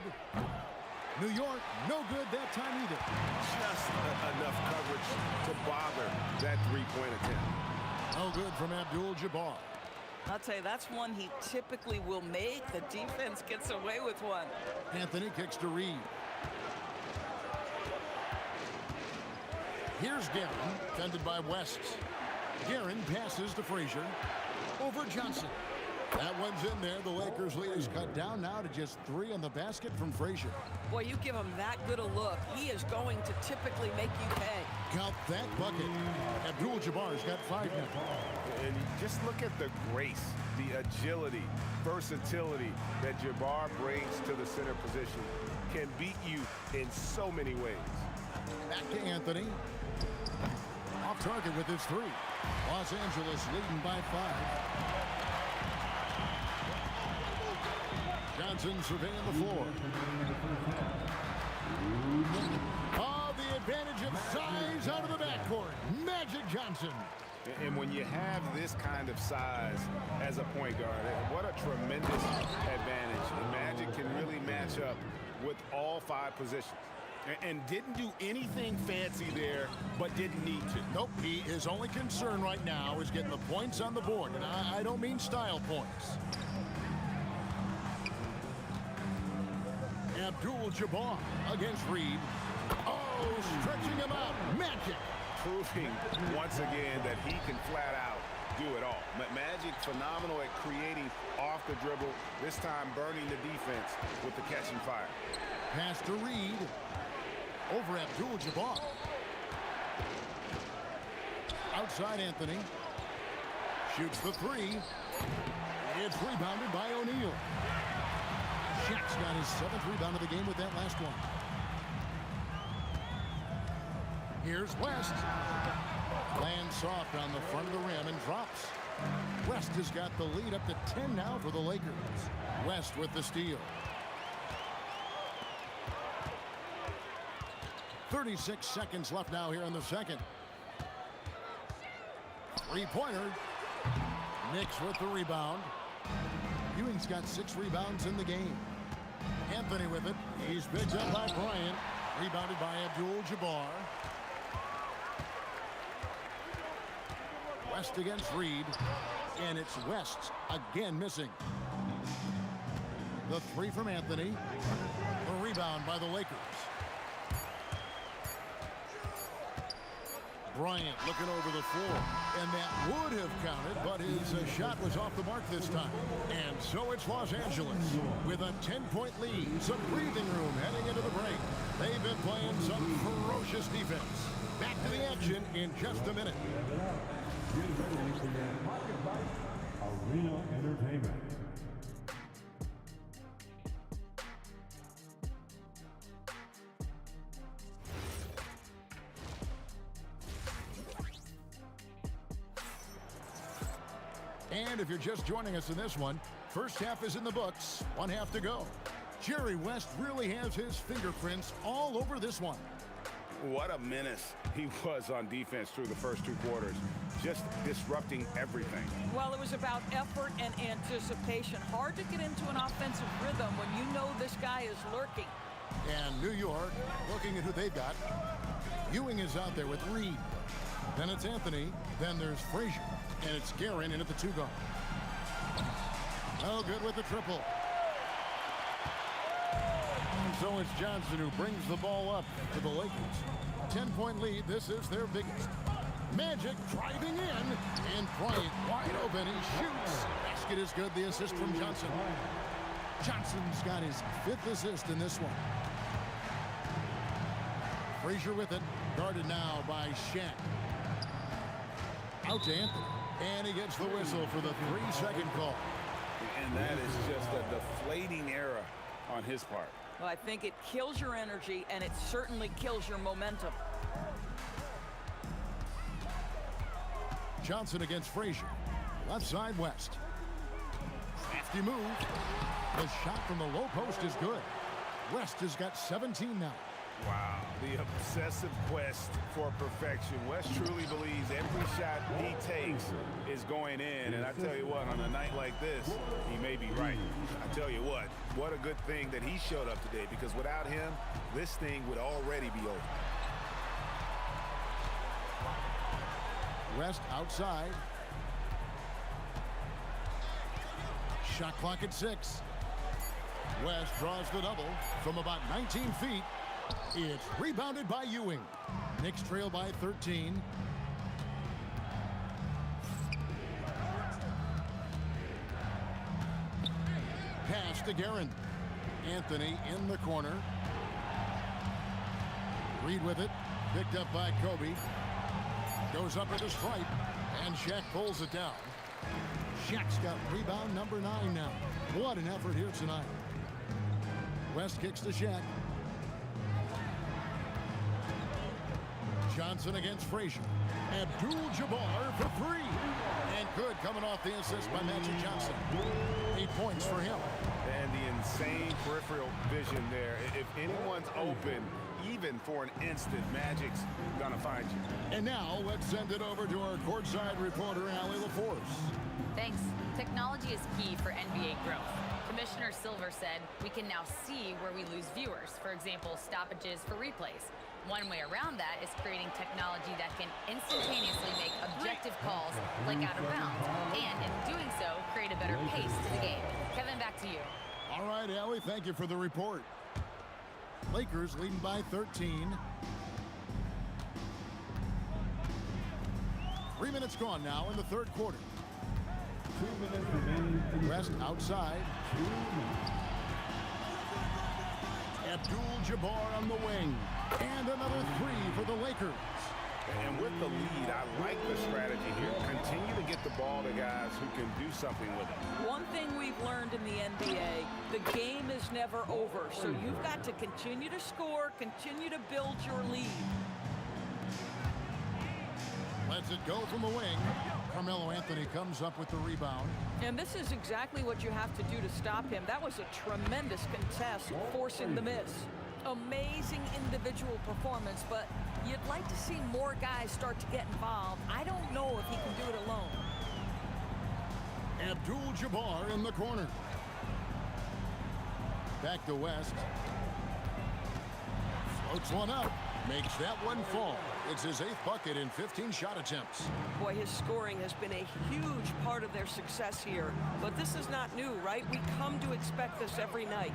New York, no good that time either. Just enough coverage to bother that three-point attempt. No good from Abdul-Jabbar. I'll tell you, that's one he typically will make. The defense gets away with one. Anthony kicks to Reed. Here's Guerin, defended by West. Guerin passes to Frazier. Over Johnson. That one's in there. The Lakers lead is cut down now to just 3 on the basket from Frazier. Boy, you give him that good a look, he is going to typically make you pay. Count that bucket. Abdul-Jabbar's got 5 now. And you just look at the grace, the agility, versatility that Jabbar brings to the center position. Can beat you in so many ways. Back to Anthony. Off target with his 3. Los Angeles leading by 5. Johnson surveying the floor. Oh, the advantage of size out of the backcourt. Magic Johnson. And when you have this kind of size as a point guard, what a tremendous advantage. And Magic can really match up with all 5 positions. And didn't do anything fancy there, but didn't need to. Nope, his only concern right now is getting the points on the board. And I don't mean style points. Abdul-Jabbar against Reed. Oh, stretching him out. Magic proving once again that he can flat out do it all. Magic phenomenal at creating off the dribble, this time burning the defense with the catch and fire. Pass to Reed. Over Abdul-Jabbar. Outside Anthony. Shoots the three. It's rebounded by O'Neal. Shaq's got his 7th rebound of the game with that last one. Here's West. Lands soft on the front of the rim and drops. West has got the lead up to 10 now for the Lakers. West with the steal. 36 seconds left now here in the second. Three-pointer. Knicks with the rebound. Ewing's got 6 rebounds in the game. Anthony with it. He's picked up by Bryant. Rebounded by Abdul-Jabbar. West against Reed. And it's West again missing. The three from Anthony. The rebound by the Lakers. Bryant looking over the floor. And that would have counted, but his shot was off the mark this time. And so it's Los Angeles with a 10-point lead. Some breathing room heading into the break. They've been playing some ferocious defense. Back to the action in just a minute. Get ready for your Pocket Bite Arena Entertainment. And if you're just joining us in this one, first half is in the books. 1 half to go. Jerry West really has his fingerprints all over this one. What a menace he was on defense through the first 2 quarters, just disrupting everything. Well, it was about effort and anticipation. Hard to get into an offensive rhythm when you know this guy is lurking. And New York looking at who they've got. Ewing is out there with Reed. Then it's Anthony. Then there's Frazier. And it's Guerin in at the 2 guard. No good with the triple. So it's Johnson who brings the ball up to the Lakers. 10-point lead. This is their biggest. Magic driving in. And Bryant wide open. He shoots. Basket is good. The assist from Johnson. Johnson's got his 5th assist in this one. Frazier with it. Guarded now by Shaq. Out to Anthony. And he gets the whistle for the 3-second call. And that is just a deflating error on his part. Well, I think it kills your energy, and it certainly kills your momentum. Johnson against Frazier. Left side West. Crafty move. The shot from the low post is good. West has got 17 now. Wow, the obsessive quest for perfection. West truly believes every shot he takes is going in. And I tell you what, on a night like this, he may be right. I tell you what a good thing that he showed up today, because without him, this thing would already be over. West outside. Shot clock at 6. West draws the double from about 19 feet. It's rebounded by Ewing. Knicks trail by 13. Pass to Guerin. Anthony in the corner. Reed with it. Picked up by Kobe. Goes up at the stripe. And Shaq pulls it down. Shaq's got rebound number 9 now. What an effort here tonight. West kicks to Shaq. Johnson against Frazier. Abdul-Jabbar for 3. And good coming off the assist by Magic Johnson. 8 points for him. And the insane peripheral vision there. If anyone's open, even for an instant, Magic's gonna find you. And now let's send it over to our courtside reporter, Allie LaForce. Thanks. Technology is key for NBA growth. Commissioner Silver said we can now see where we lose viewers. For example, stoppages for replays. One way around that is creating technology that can instantaneously make objective calls like out of bounds, and in doing so, create a better pace to the game. Kevin, back to you. All right, Allie, thank you for the report. Lakers leading by 13. 3 minutes gone now in the third quarter. 2 minutes remaining. West outside. 2 minutes. Abdul-Jabbar on the wing. And another three for the Lakers. And with the lead, I like the strategy here. Continue to get the ball to guys who can do something with it. One thing we've learned in the NBA, the game is never over. So you've got to continue to score, continue to build your lead. Lets it go from the wing. Carmelo Anthony comes up with the rebound. And this is exactly what you have to do to stop him. That was a tremendous contest, forcing the miss. Amazing individual performance, but you'd like to see more guys start to get involved. I don't know if he can do it alone. Abdul-Jabbar in the corner. Back to West. Floats one up. Makes that one fall. It's his 8th bucket in 15 shot attempts. Boy, his scoring has been a huge part of their success here. But this is not new, right? We come to expect this every night.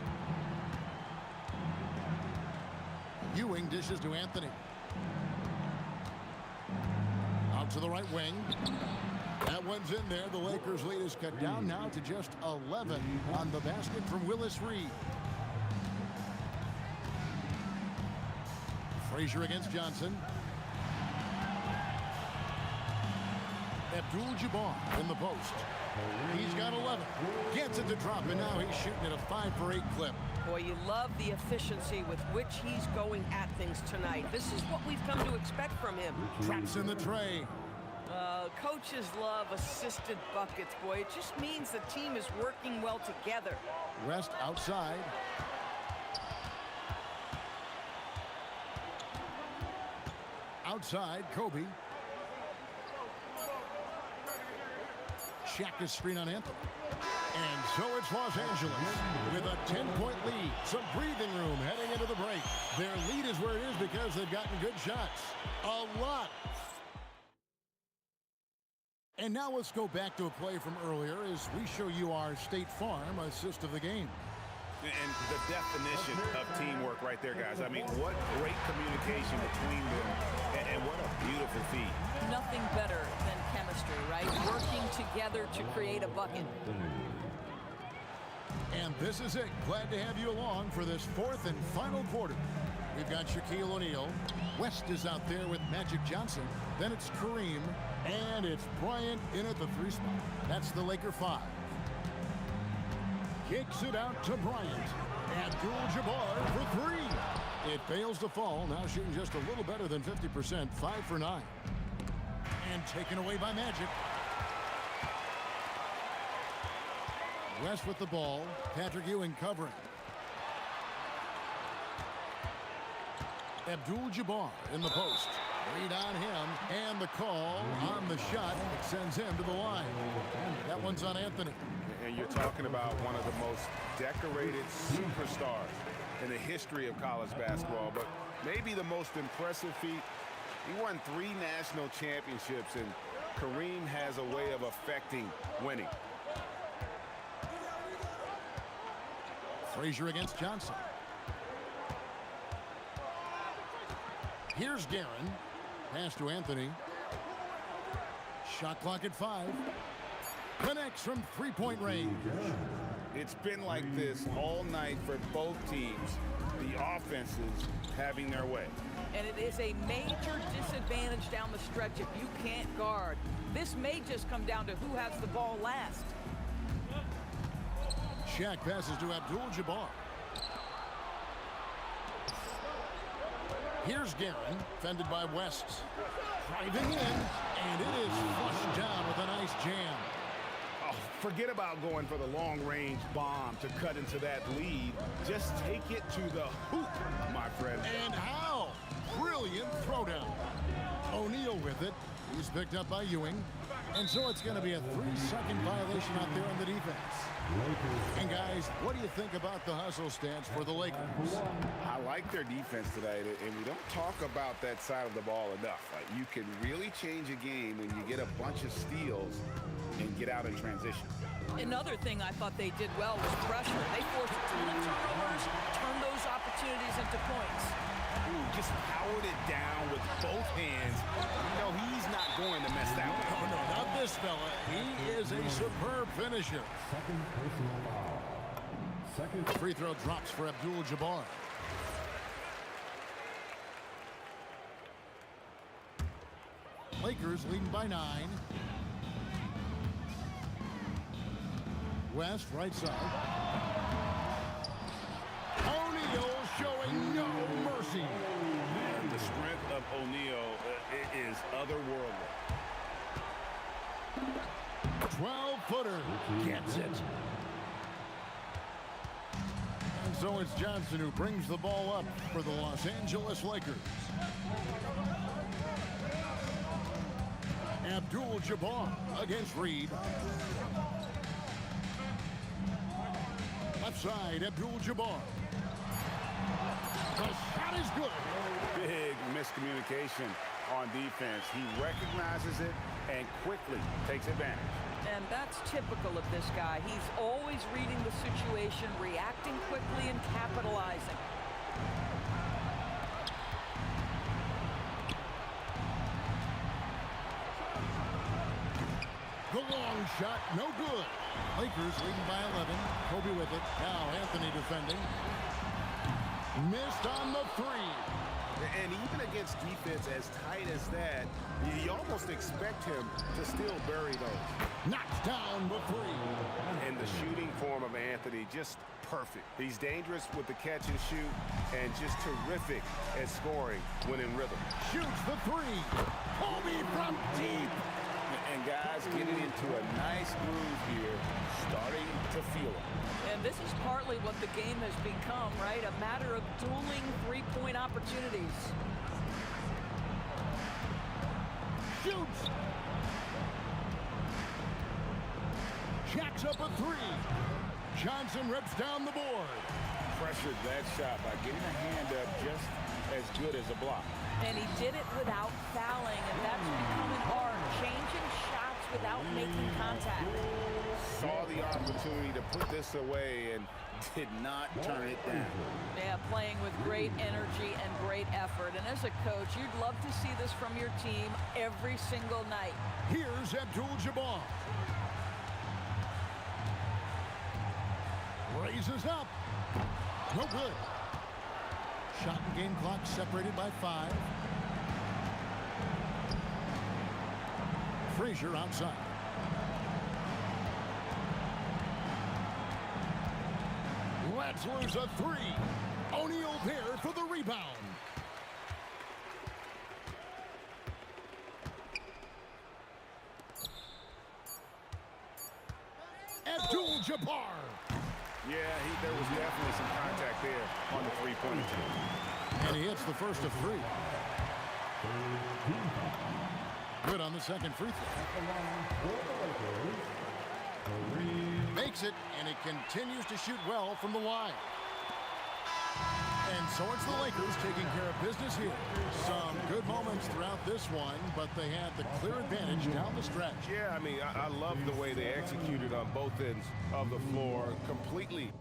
Ewing dishes to Anthony. Out to the right wing. That one's in there. The Lakers' lead is cut down now to just 11 on the basket from Willis Reed. Frazier against Johnson. Abdul-Jabbar in the post. He's got 11. Gets it to drop, and now he's shooting at a 5 for 8 clip. Boy, you love the efficiency with which he's going at things tonight. This is what we've come to expect from him. Traps in the tray. Coaches love assisted buckets, boy. It just means the team is working well together. West outside. Outside, Kobe. Shaq is screen on Anthony. And so it's Los Angeles with a 10-point lead. Some breathing room heading into the break. Their lead is where it is because they've gotten good shots. A lot. And now let's go back to a play from earlier as we show you our State Farm assist of the game. And the definition of teamwork right there, guys. I mean, what great communication between them, and what a beautiful feat. Nothing better than chemistry, right? Working together to create a bucket. And this is it. Glad to have you along for this 4th and final quarter. We've got Shaquille O'Neal. West is out there with Magic Johnson. Then it's Kareem. And it's Bryant in at the 3 spot. That's the Laker 5. Kicks it out to Bryant. Abdul-Jabbar for 3. It fails to fall. Now shooting just a little better than 50%. 5 for 9. And taken away by Magic. West with the ball. Patrick Ewing covering. Abdul-Jabbar in the post. Read on him, and the call on the shot sends him to the line. That one's on Anthony. And you're talking about one of the most decorated superstars in the history of college basketball, but maybe the most impressive feat. He won 3 national championships, and Kareem has a way of affecting winning. Frazier against Johnson. Here's Guerin. Pass to Anthony. Shot clock at 5. Connects from 3-point range. It's been like this all night for both teams. The offenses having their way. And it is a major disadvantage down the stretch if you can't guard. This may just come down to who has the ball last. Shaq passes to Abdul-Jabbar. Here's Guerin, fended by West. Driving in, and it is flushed down with a nice jam. Oh, forget about going for the long-range bomb to cut into that lead. Just take it to the hoop, my friend. And how? Brilliant throwdown. O'Neal with it. He's picked up by Ewing. And so it's going to be a 3-second violation out there on the defense. And guys, what do you think about the hustle stance for the Lakers? I like their defense today, and we don't talk about that side of the ball enough. Like, you can really change a game when you get a bunch of steals and get out in transition. Another thing I thought they did well was pressure. They forced a ton of turnovers, turned those opportunities into points. Ooh, just powered it down with both hands. You know, he's not going to mess that one up. Oh, no, not this fella. He is a superb finisher. Second personal foul. Second. Free throw drops for Abdul-Jabbar. Lakers leading by 9. West, right side. O'Neal showing no mercy. Man, the strength of O'Neal is otherworldly. 12-footer. Gets it. And so it's Johnson who brings the ball up for the Los Angeles Lakers. Abdul-Jabbar against Reed. Left side, Abdul-Jabbar. The shot is good. Big miscommunication on defense. He recognizes it and quickly takes advantage. And that's typical of this guy. He's always reading the situation, reacting quickly, and capitalizing. The long shot, no good. Lakers leading by 11. Kobe with it. Now Anthony defending. Missed on the 3. And even against defense as tight as that, you almost expect him to still bury those. Knocks down the 3. And the shooting form of Anthony, just perfect. He's dangerous with the catch and shoot and just terrific at scoring when in rhythm. Shoots the 3. Kobe from deep. And guys getting into a nice groove here, starting to feel it. And this is partly what the game has become, right? A matter of dueling three-point opportunities. Shoots. Jacks up a 3. Johnson rips down the board. Pressured that shot by getting a hand up just as good as a block. And he did it without fouling, and that's become an art, changing shots without making contact. Saw the opportunity to put this away and did not turn it down. Yeah, playing with great energy and great effort. And as a coach, you'd love to see this from your team every single night. Here's Abdul-Jabbar. Raises up. No good. Shot and game clock separated by 5. Frazier outside. Let's lose a 3. O'Neal there for the rebound. Abdul-Jabbar. Yeah, there was definitely some contact there on the three-point attempt. And he hits the first of 3. Good on the second free throw. Makes it, and it continues to shoot well from the line. And so it's the Lakers taking care of business here. Some good moments throughout this one, but they had the clear advantage down the stretch. Yeah, I mean, I love the way they executed on both ends of the floor completely.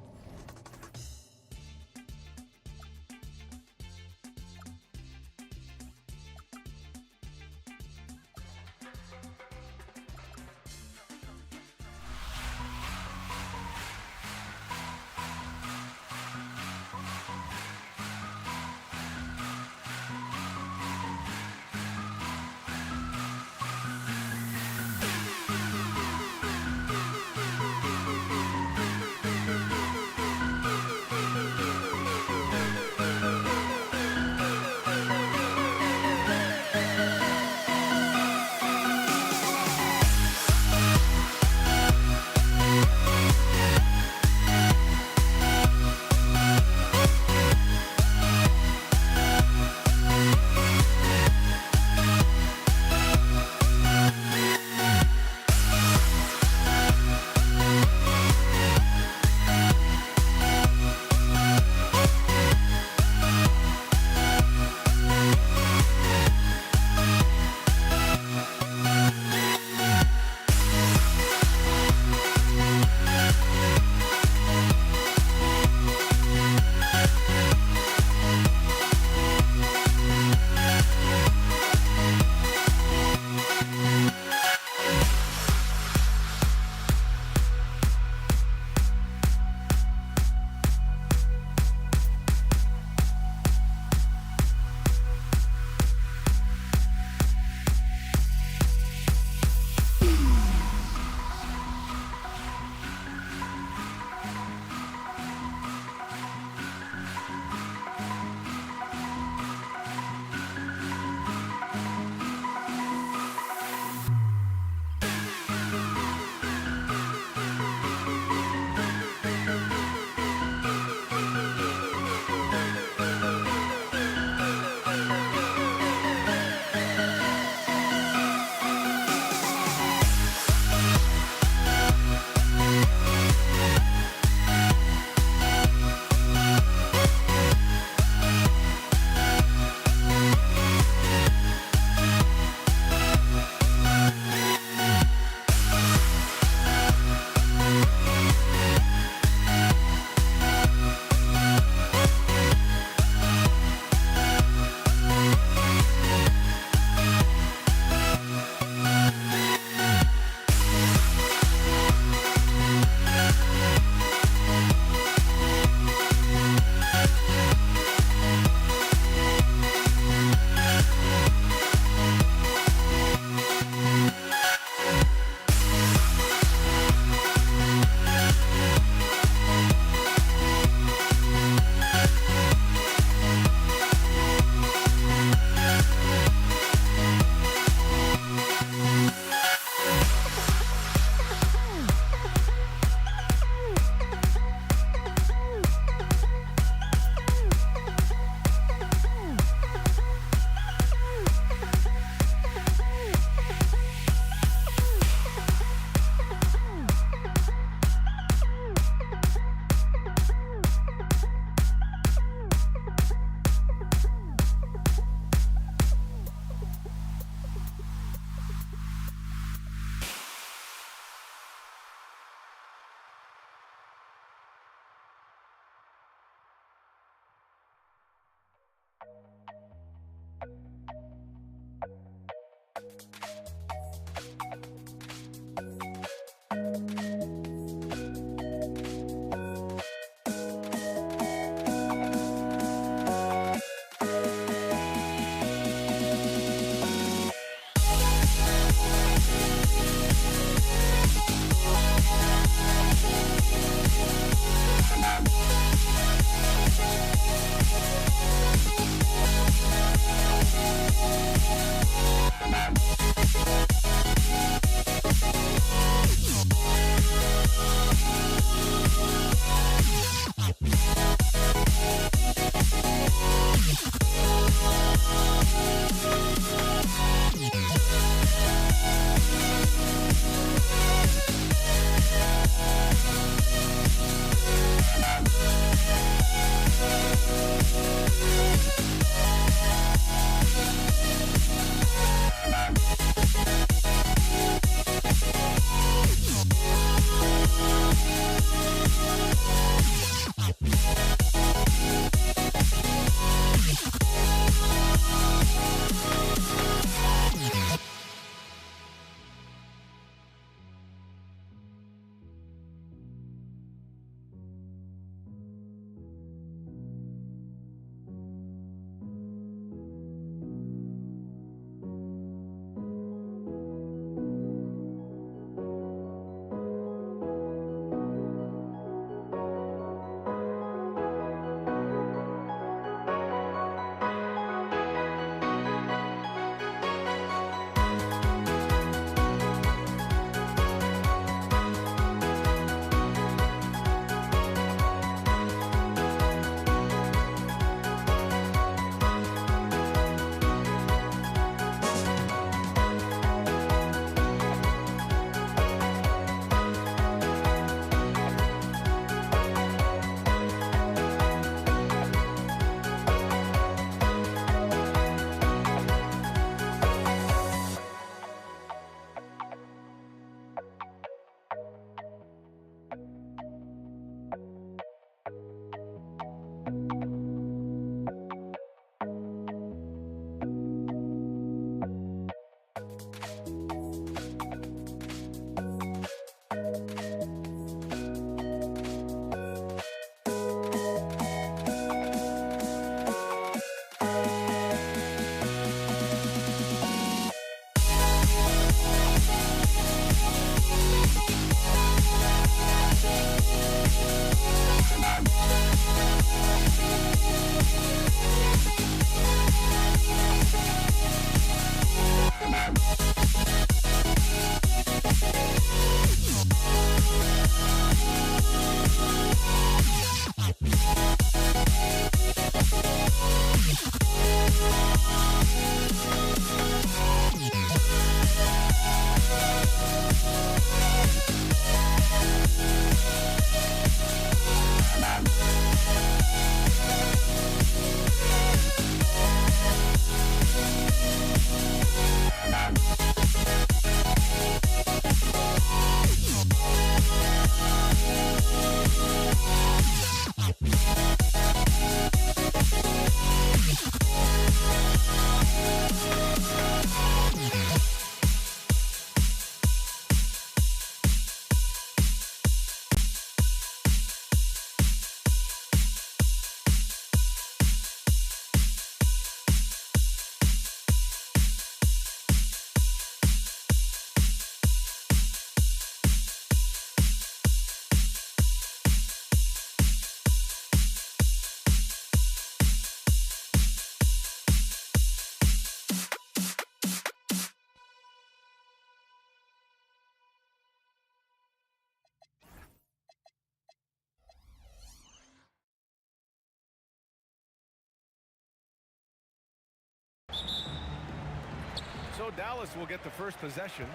Dallas will get the first possession.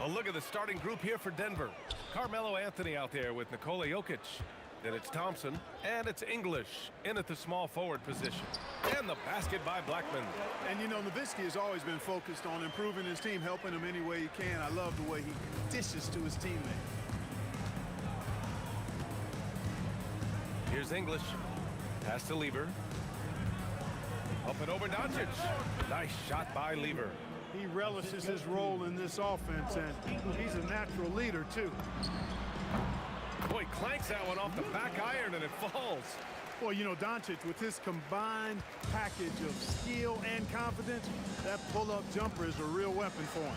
A look at the starting group here for Denver. Carmelo Anthony out there with Nikola Jokic. Then it's Thompson, and it's English in at the small forward position. And the basket by Blackman. And you know, Nowitzki has always been focused on improving his team, helping him any way he can. I love the way he dishes to his teammates. Here's English. Pass to Lever. Up and over Doncic. Nice shot by Lever. He relishes his role in this offense, and he's a natural leader, too. Boy, clanks that one off the back iron, and it falls. Well, you know, Doncic, with his combined package of skill and confidence, that pull-up jumper is a real weapon for him.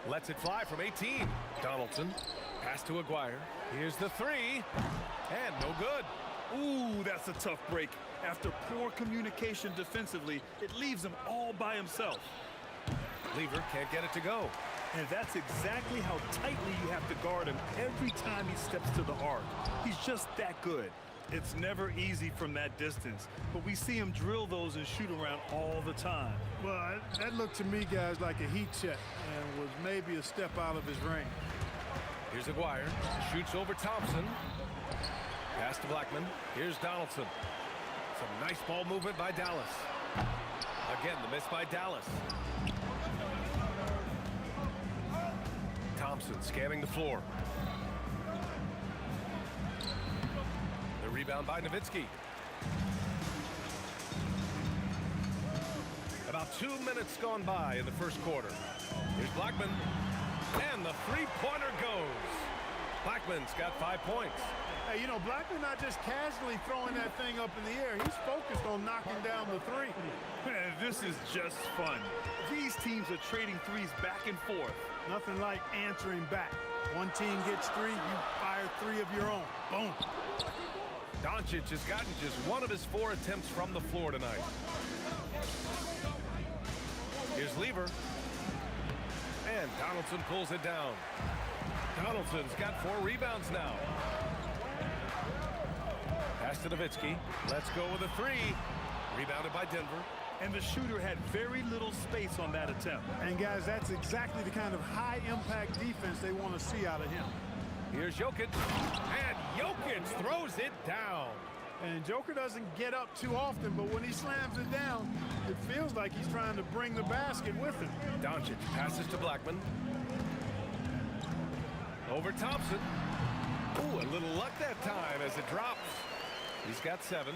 Lets it fly from 18. Donaldson. Pass to Aguirre. Here's the three. And no good. Ooh, that's a tough break. After poor communication defensively, it leaves him all by himself. Lever can't get it to go. And that's exactly how tightly you have to guard him every time he steps to the arc. He's just that good. It's never easy from that distance, but we see him drill those and shoot around all the time. Well, that looked to me, guys, like a heat check and was maybe a step out of his range. Here's Aguirre. Shoots over Thompson. Pass to Blackman. Here's Donaldson. Some nice ball movement by Dallas. Again, the miss by Dallas. Thompson scanning the floor. The rebound by Nowitzki. About 2 minutes gone by in the first quarter. Here's Blackman. And the three-pointer goes. Blackman's got 5 points. Hey, you know, Blackman not just casually throwing that thing up in the air. He's focused on knocking down the three. Man, this is just fun. These teams are trading threes back and forth. Nothing like answering back. One team gets three, you fire three of your own. Boom. Doncic has gotten just one of his 4 attempts from the floor tonight. Here's Lever. And Donaldson pulls it down. Donaldson's got 4 rebounds now. Pass to Nowitzki. Let's go with a three. Rebounded by Denver. And the shooter had very little space on that attempt. And guys, that's exactly the kind of high-impact defense they want to see out of him. Here's Jokic. And Jokic throws it down. And Joker doesn't get up too often, but when he slams it down, it feels like he's trying to bring the basket with him. Doncic passes to Blackman. Over Thompson. Ooh, a little luck that time as it drops. He's got 7.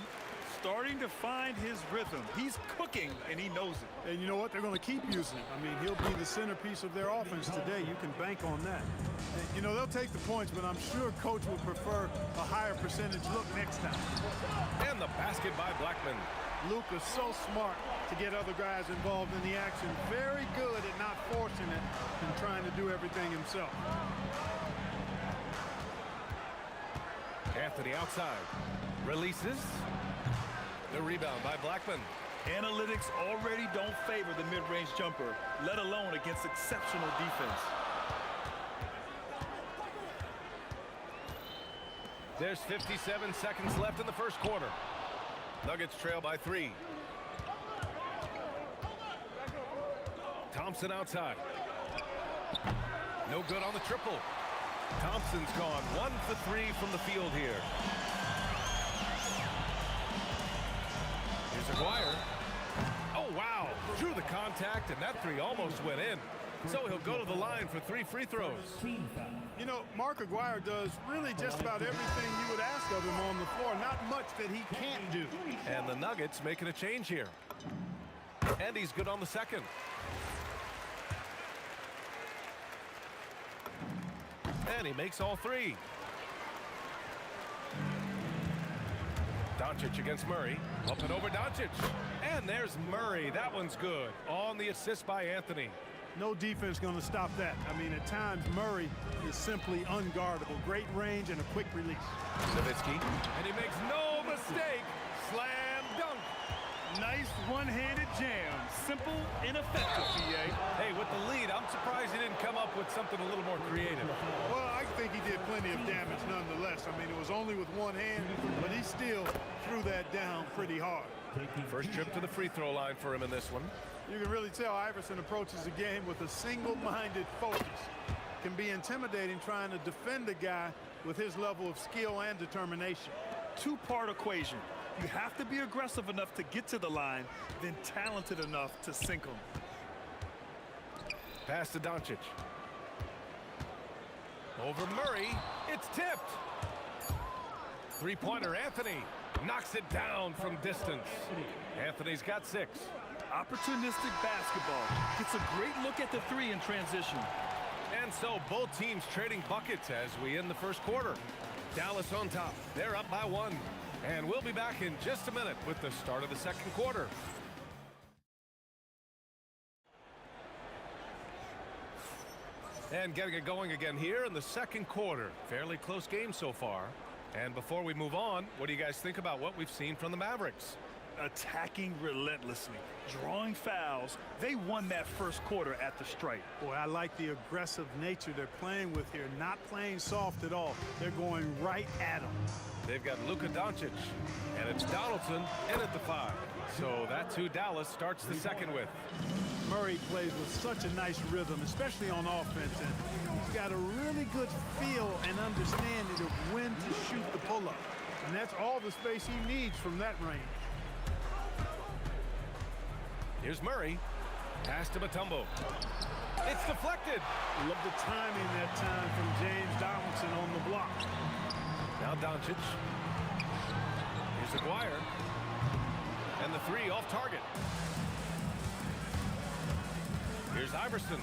Starting to find his rhythm. He's cooking, and he knows it. And you know what? They're going to keep using him. I mean, he'll be the centerpiece of their offense today. You can bank on that. And, you know, they'll take the points, but I'm sure Coach will prefer a higher percentage look next time. And the basket by Blackman. Luka's so smart to get other guys involved in the action. Very good at not forcing it and trying to do everything himself. Anthony outside. Releases. The rebound by Blackman. Analytics already don't favor the mid-range jumper, let alone against exceptional defense. There's 57 seconds left in the first quarter. Nuggets trail by 3. Thompson outside. No good on the triple. Thompson's gone 1 for 3 from the field here. Here's Aguirre. Oh, wow. Drew the contact, and that three almost went in. So he'll go to the line for 3 free throws. You know, Mark Aguirre does really just about everything you would ask of him on the floor. Not much that he can't do. And the Nuggets making a change here. And he's good on the second. And he makes all 3. Doncic against Murray. Up and over Doncic. And there's Murray. That one's good. On the assist by Anthony. No defense going to stop that. I mean, at times, Murray is simply unguardable. Great range and a quick release. Nowitzki. And he makes no mistake. Slam dunk. Nice one-handed jam. Simple and effective, PA. Hey, with the lead, I'm surprised he didn't come up with something a little more creative. Well, I think he did plenty of damage nonetheless. I mean, it was only with one hand, but he still threw that down pretty hard. First trip to the free throw line for him in this one. You can really tell Iverson approaches the game with a single-minded focus. Can be intimidating trying to defend a guy with his level of skill and determination. Two-part equation. You have to be aggressive enough to get to the line, then talented enough to sink them. Pass to Doncic. Over Murray. It's tipped. Three-pointer Anthony knocks it down from distance. Anthony's got 6. Opportunistic basketball. Gets a great look at the three in transition. And so both teams trading buckets as we end the first quarter. Dallas on top. They're up by 1. And we'll be back in just a minute with the start of the second quarter. And getting it going again here in the second quarter. Fairly close game so far. And before we move on, what do you guys think about what we've seen from the Mavericks? Attacking relentlessly, drawing fouls. They won that first quarter at the stripe. Boy, I like the aggressive nature they're playing with here. Not playing soft at all. They're going right at him. They've got Luka Doncic, and it's Donaldson in at the 5. So that's who Dallas starts the second with. Murray plays with such a nice rhythm, especially on offense. And he's got a really good feel and understanding of when to shoot the pull-up. And that's all the space he needs from that range. Here's Murray. Pass to Mutombo. It's deflected. Love the timing that time from James Donaldson on the block. Now Doncic. Here's Aguirre. And the 3 off target. Here's Iverson.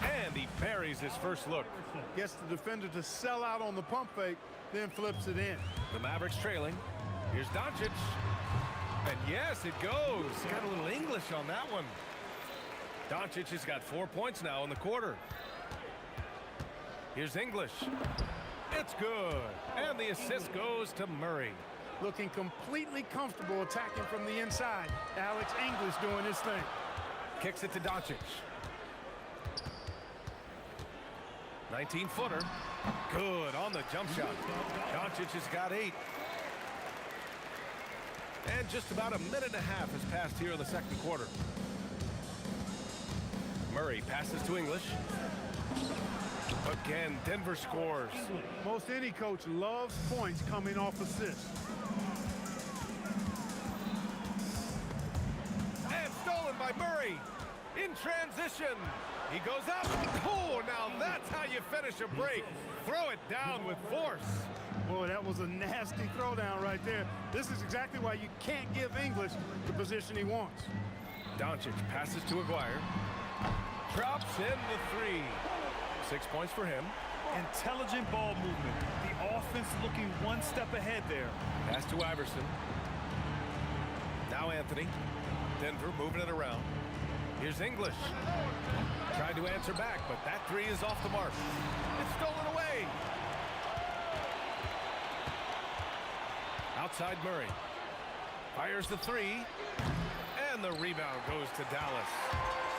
And he buries his first look. Gets the defender to sell out on the pump fake, then flips it in. The Mavericks trailing. Here's Doncic. And yes, it goes. Got a little English on that one. Doncic has got 4 points now in the quarter. Here's English. It's good. And the assist goes to Murray. Looking completely comfortable attacking from the inside. Alex English doing his thing. Kicks it to Doncic. 19-footer. Good on the jump shot. Doncic has got 8. And just about a minute and a half has passed here in the second quarter. Murray passes to English. Again, Denver scores. Most any coach loves points coming off assists. And stolen by Murray. In transition. He goes up. Oh, now that's how you finish a break. Throw it down with force. Boy, that was a nasty throwdown right there. This is exactly why you can't give English the position he wants. Doncic passes to Aguirre. Drops in the 3. 6 points for him. Intelligent ball movement. The offense looking one step ahead there. Pass to Iverson. Now Anthony. Denver moving it around. Here's English. Tried to answer back, but that 3 is off the mark. It's stolen away. Outside Murray. Fires the 3. And the rebound goes to Dallas.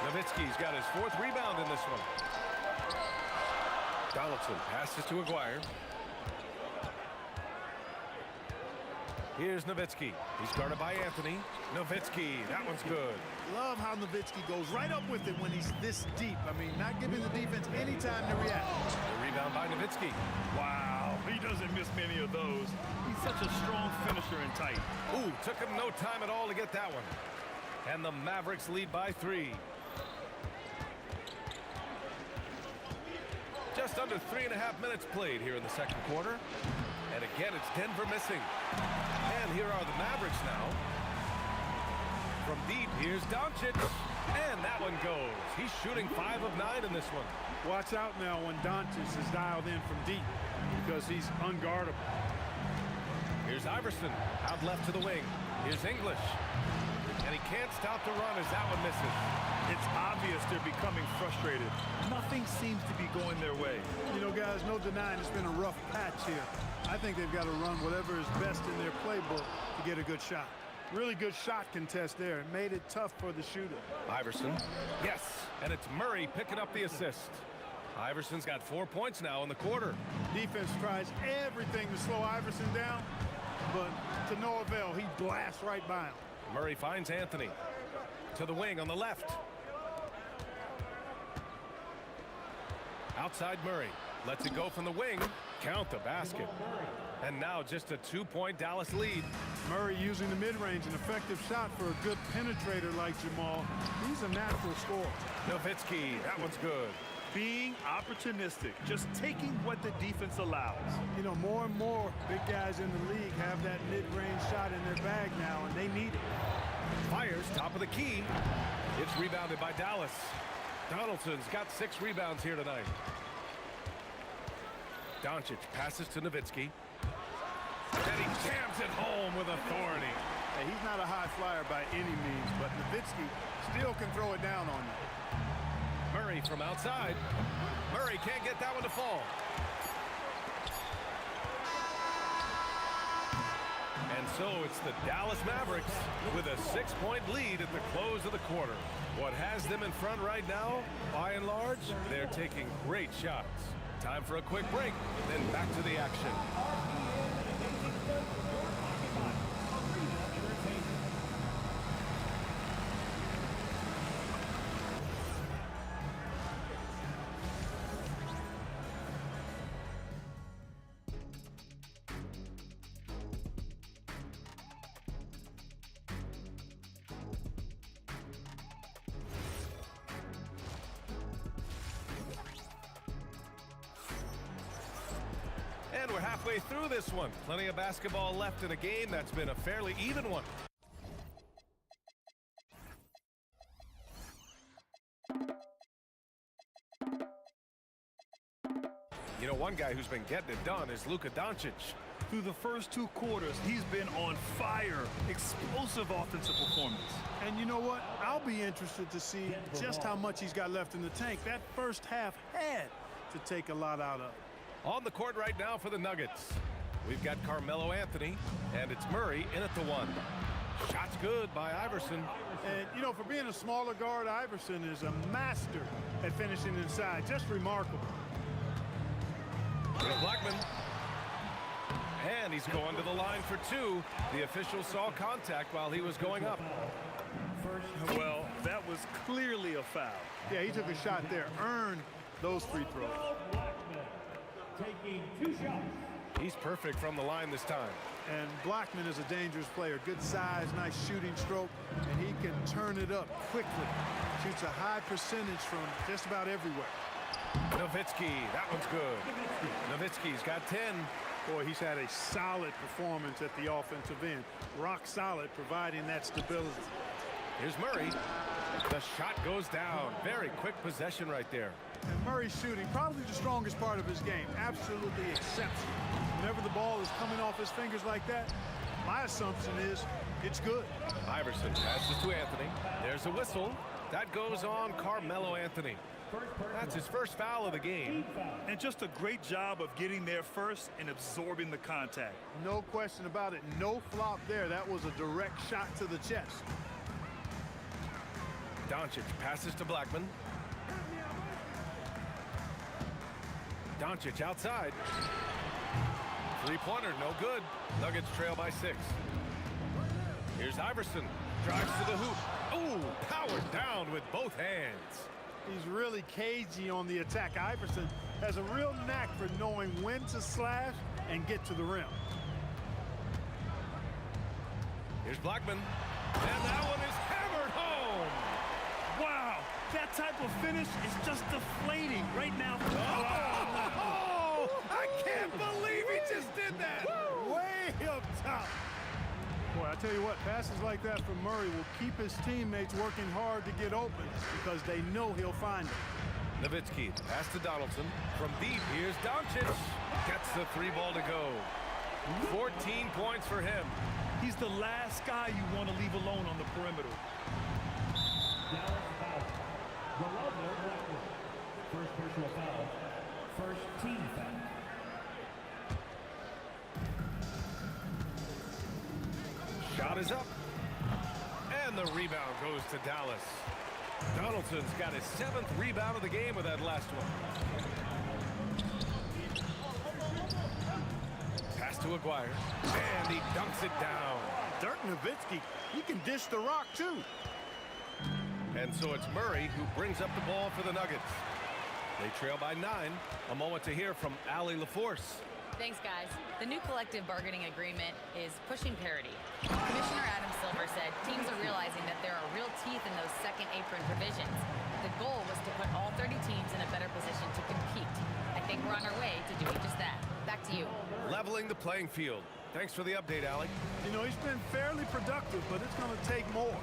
Nowitzki's got his 4th rebound in this one. Donaldson passes to Aguirre. Here's Nowitzki. He's guarded by Anthony. Nowitzki, that one's good. Love how Nowitzki goes right up with it when he's this deep. I mean, not giving the defense any time to react. The rebound by Nowitzki. Wow, he doesn't miss many of those. He's such a strong finisher in tight. Ooh, took him no time at all to get that one. And the Mavericks lead by 3. Just under 3.5 minutes played here in the second quarter. And again, it's Denver missing. And here are the Mavericks now. From deep, here's Doncic. And that one goes. He's shooting 5 of 9 in this one. Watch out now when Doncic is dialed in from deep because he's unguardable. Here's Iverson out left to the wing. Here's English. And he can't stop the run as that one misses. It's obvious they're becoming frustrated. Nothing seems to be going their way. You know, guys, no denying it's been a rough patch here. I think they've got to run whatever is best in their playbook to get a good shot. Really good shot contest there. It made it tough for the shooter. Iverson. Yes. And it's Murray picking up the assist. Iverson's got 4 points now in the quarter. Defense tries everything to slow Iverson down. but to no avail. He blasts right by him. Murray finds Anthony. To the wing on the left. Outside Murray. Lets it go from the wing. Count the basket. And now just a 2-point Dallas lead. Murray using the mid-range, an effective shot for a good penetrator like Jamal. He's a natural scorer. Nowitzki, that one's good. Being opportunistic, just taking what the defense allows. You know, more and more big guys in the league have that mid-range shot in their bag now, and they need it. Fires top of the key. It's rebounded by Dallas. Donaldson's got 6 rebounds here tonight. Doncic passes to Nowitzki. And he jams it home with authority. Hey, he's not a high flyer by any means, but Nowitzki still can throw it down on you. Murray from outside. Murray can't get that one to fall. And so it's the Dallas Mavericks with a 6-point lead at the close of the quarter. What has them in front right now, by and large, they're taking great shots. Time for a quick break, then back to the action. And we're halfway through this one. Plenty of basketball left in a game that's been a fairly even one. You know, one guy who's been getting it done is Luka Doncic. Through the first 2 quarters, he's been on fire. Explosive offensive performance. And you know what? I'll be interested to see just how much he's got left in the tank. That first half had to take a lot out of. On the court right now for the Nuggets. We've got Carmelo Anthony, and it's Murray in at the 1. Shot's good by Iverson. And, you know, for being a smaller guard, Iverson is a master at finishing inside. Just remarkable. Blackman. And he's going to the line for 2. The official saw contact while he was going up. Well, that was clearly a foul. Yeah, he took a shot there. Earned those free throws. Taking 2 shots. He's perfect from the line this time. And Blackman is a dangerous player. Good size, nice shooting stroke, and he can turn it up quickly. Shoots a high percentage from just about everywhere. Nowitzki, that one's good. Nowitzki's got 10. Boy, he's had a solid performance at the offensive end. Rock solid, providing that stability. Here's Murray. The shot goes down. Very quick possession right there. And Murray's shooting, probably the strongest part of his game. Absolutely exceptional. Whenever the ball is coming off his fingers like that, my assumption is it's good. Iverson passes to Anthony. There's a whistle. That goes on Carmelo Anthony. That's his first foul of the game. And just a great job of getting there first and absorbing the contact. No question about it. No flop there. That was a direct shot to the chest. Doncic passes to Blackman. Doncic outside. 3-pointer, no good. Nuggets trail by 6. Here's Iverson. Drives to the hoop. Ooh, powered down with both hands. He's really cagey on the attack. Iverson has a real knack for knowing when to slash and get to the rim. Here's Blackman. And that one is hammered home. Wow, that type of finish is just deflating right now. Oh, I can't believe he just did that. Way up top. Boy, I tell you what, passes like that from Murray will keep his teammates working hard to get open because they know he'll find it. Nowitzki pass to Donaldson. From deep, here's Doncic. Gets the 3-ball to go. 14 points for him. He's the last guy you want to leave alone on the perimeter. Dallas foul. Valhalla, first personal foul. First team foul. Shot is up. And the rebound goes to Dallas. Donaldson's got his 7th rebound of the game with that last one. Pass to Aguirre, and he dunks it down. Dirk Nowitzki, he can dish the rock too. And so it's Murray who brings up the ball for the Nuggets. They trail by 9. A moment to hear from Allie LaForce. Thanks, guys. The new collective bargaining agreement is pushing parity. Commissioner Adam Silver said teams are realizing that there are real teeth in those second apron provisions. The goal was to put all 30 teams in a better position to compete. I think we're on our way to doing just that. Back to you. Leveling the playing field. Thanks for the update, Allie. You know, he's been fairly productive, but it's going to take more,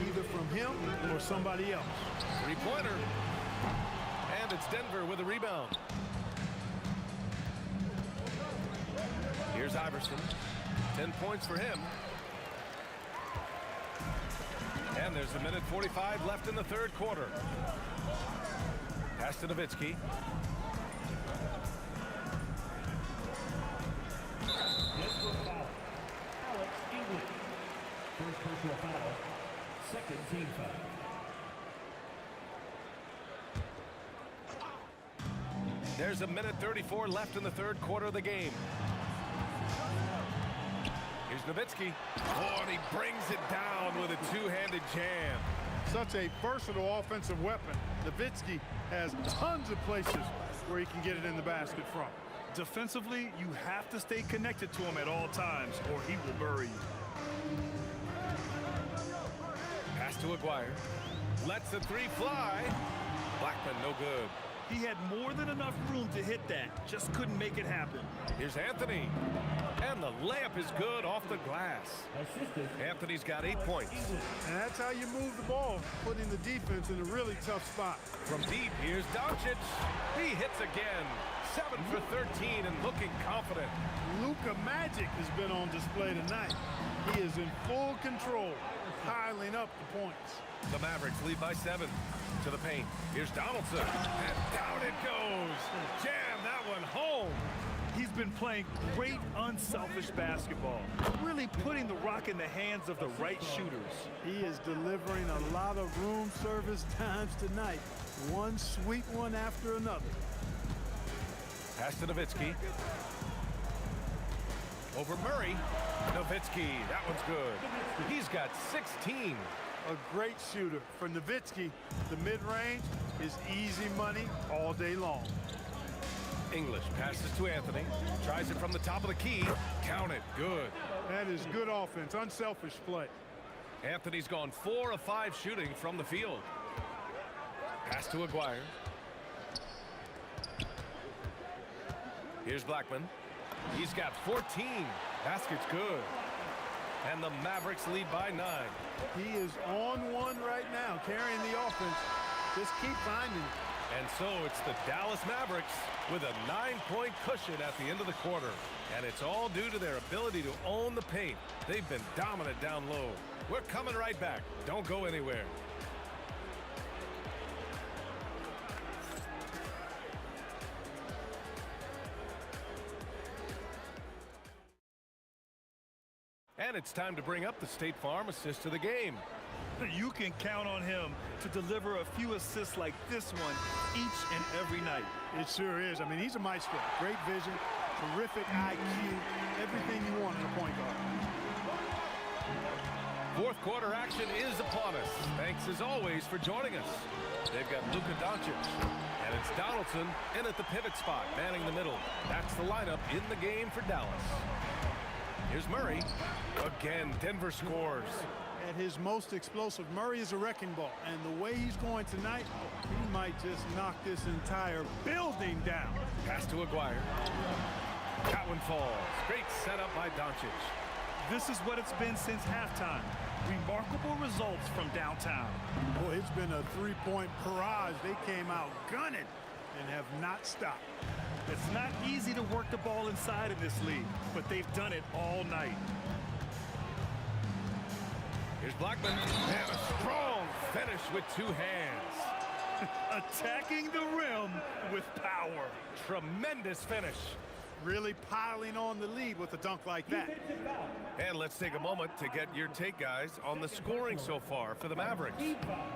either from him or somebody else. Three-pointer. And it's Denver with a rebound. Here's Iverson. 10 points for him. And there's a minute 45 left in the third quarter. Pass to Nowitzki. First personal foul. Second team foul. There's a minute 34 left in the third quarter of the game. Here's Nowitzki. Oh, and he brings it down with a two-handed jam. Such a versatile offensive weapon. Nowitzki has tons of places where he can get it in the basket from. Defensively, you have to stay connected to him at all times, or he will bury you. Pass to Aguirre. Lets the three fly. Blackman, no good. He had more than enough room to hit that, just couldn't make it happen. Here's Anthony. And the layup is good off the glass. Anthony's got 8 points. And that's how you move the ball, putting the defense in a really tough spot. From deep, here's Doncic. He hits again. 7 for 13 and looking confident. Luka Magic has been on display tonight. He is in full control, piling up the points. The Mavericks lead by 7. To the paint. Here's Donaldson. And down it goes. Jam that one home. He's been playing great, unselfish basketball, really putting the rock in the hands of the right shooters. He is delivering a lot of room service times tonight. One sweet one after another. Pass to Nowitzki. Over Murray. Nowitzki. That one's good. He's got 16. A great shooter. For Nowitzki, the mid-range is easy money all day long. English passes to Anthony. Tries it from the top of the key. Count it. Good. That is good offense. Unselfish play. Anthony's gone 4 of 5 shooting from the field. Pass to Aguirre. Here's Blackman. He's got 14. Basket's good. And the Mavericks lead by 9. He is on one right now, carrying the offense. Just keep finding it. And so it's the Dallas Mavericks with a 9-point cushion at the end of the quarter. And it's all due to their ability to own the paint. They've been dominant down low. We're coming right back. Don't go anywhere. And it's time to bring up the State Farm assist to the game. You can count on him to deliver a few assists like this one each and every night. It sure is. I mean, he's a maestro. Great vision, terrific IQ, everything you want in a point guard. Fourth quarter action is upon us. Thanks as always for joining us. They've got Luka Doncic. And it's Donaldson in at the pivot spot, manning the middle. That's the lineup in the game for Dallas. Here's Murray. Again, Denver scores. At his most explosive, Murray is a wrecking ball. And the way he's going tonight, he might just knock this entire building down. Pass to Aguirre. That one falls. Great setup by Doncic. This is what it's been since halftime. Remarkable results from downtown. Boy, it's been a three-point barrage. They came out gunning and have not stopped. It's not easy to work the ball inside in this league, but they've done it all night. Here's Blackman, and a strong finish with 2 hands. Attacking the rim with power. Tremendous finish. really piling on the lead with a dunk like that. And let's take a moment to get your take, guys, on the scoring so far for the Mavericks.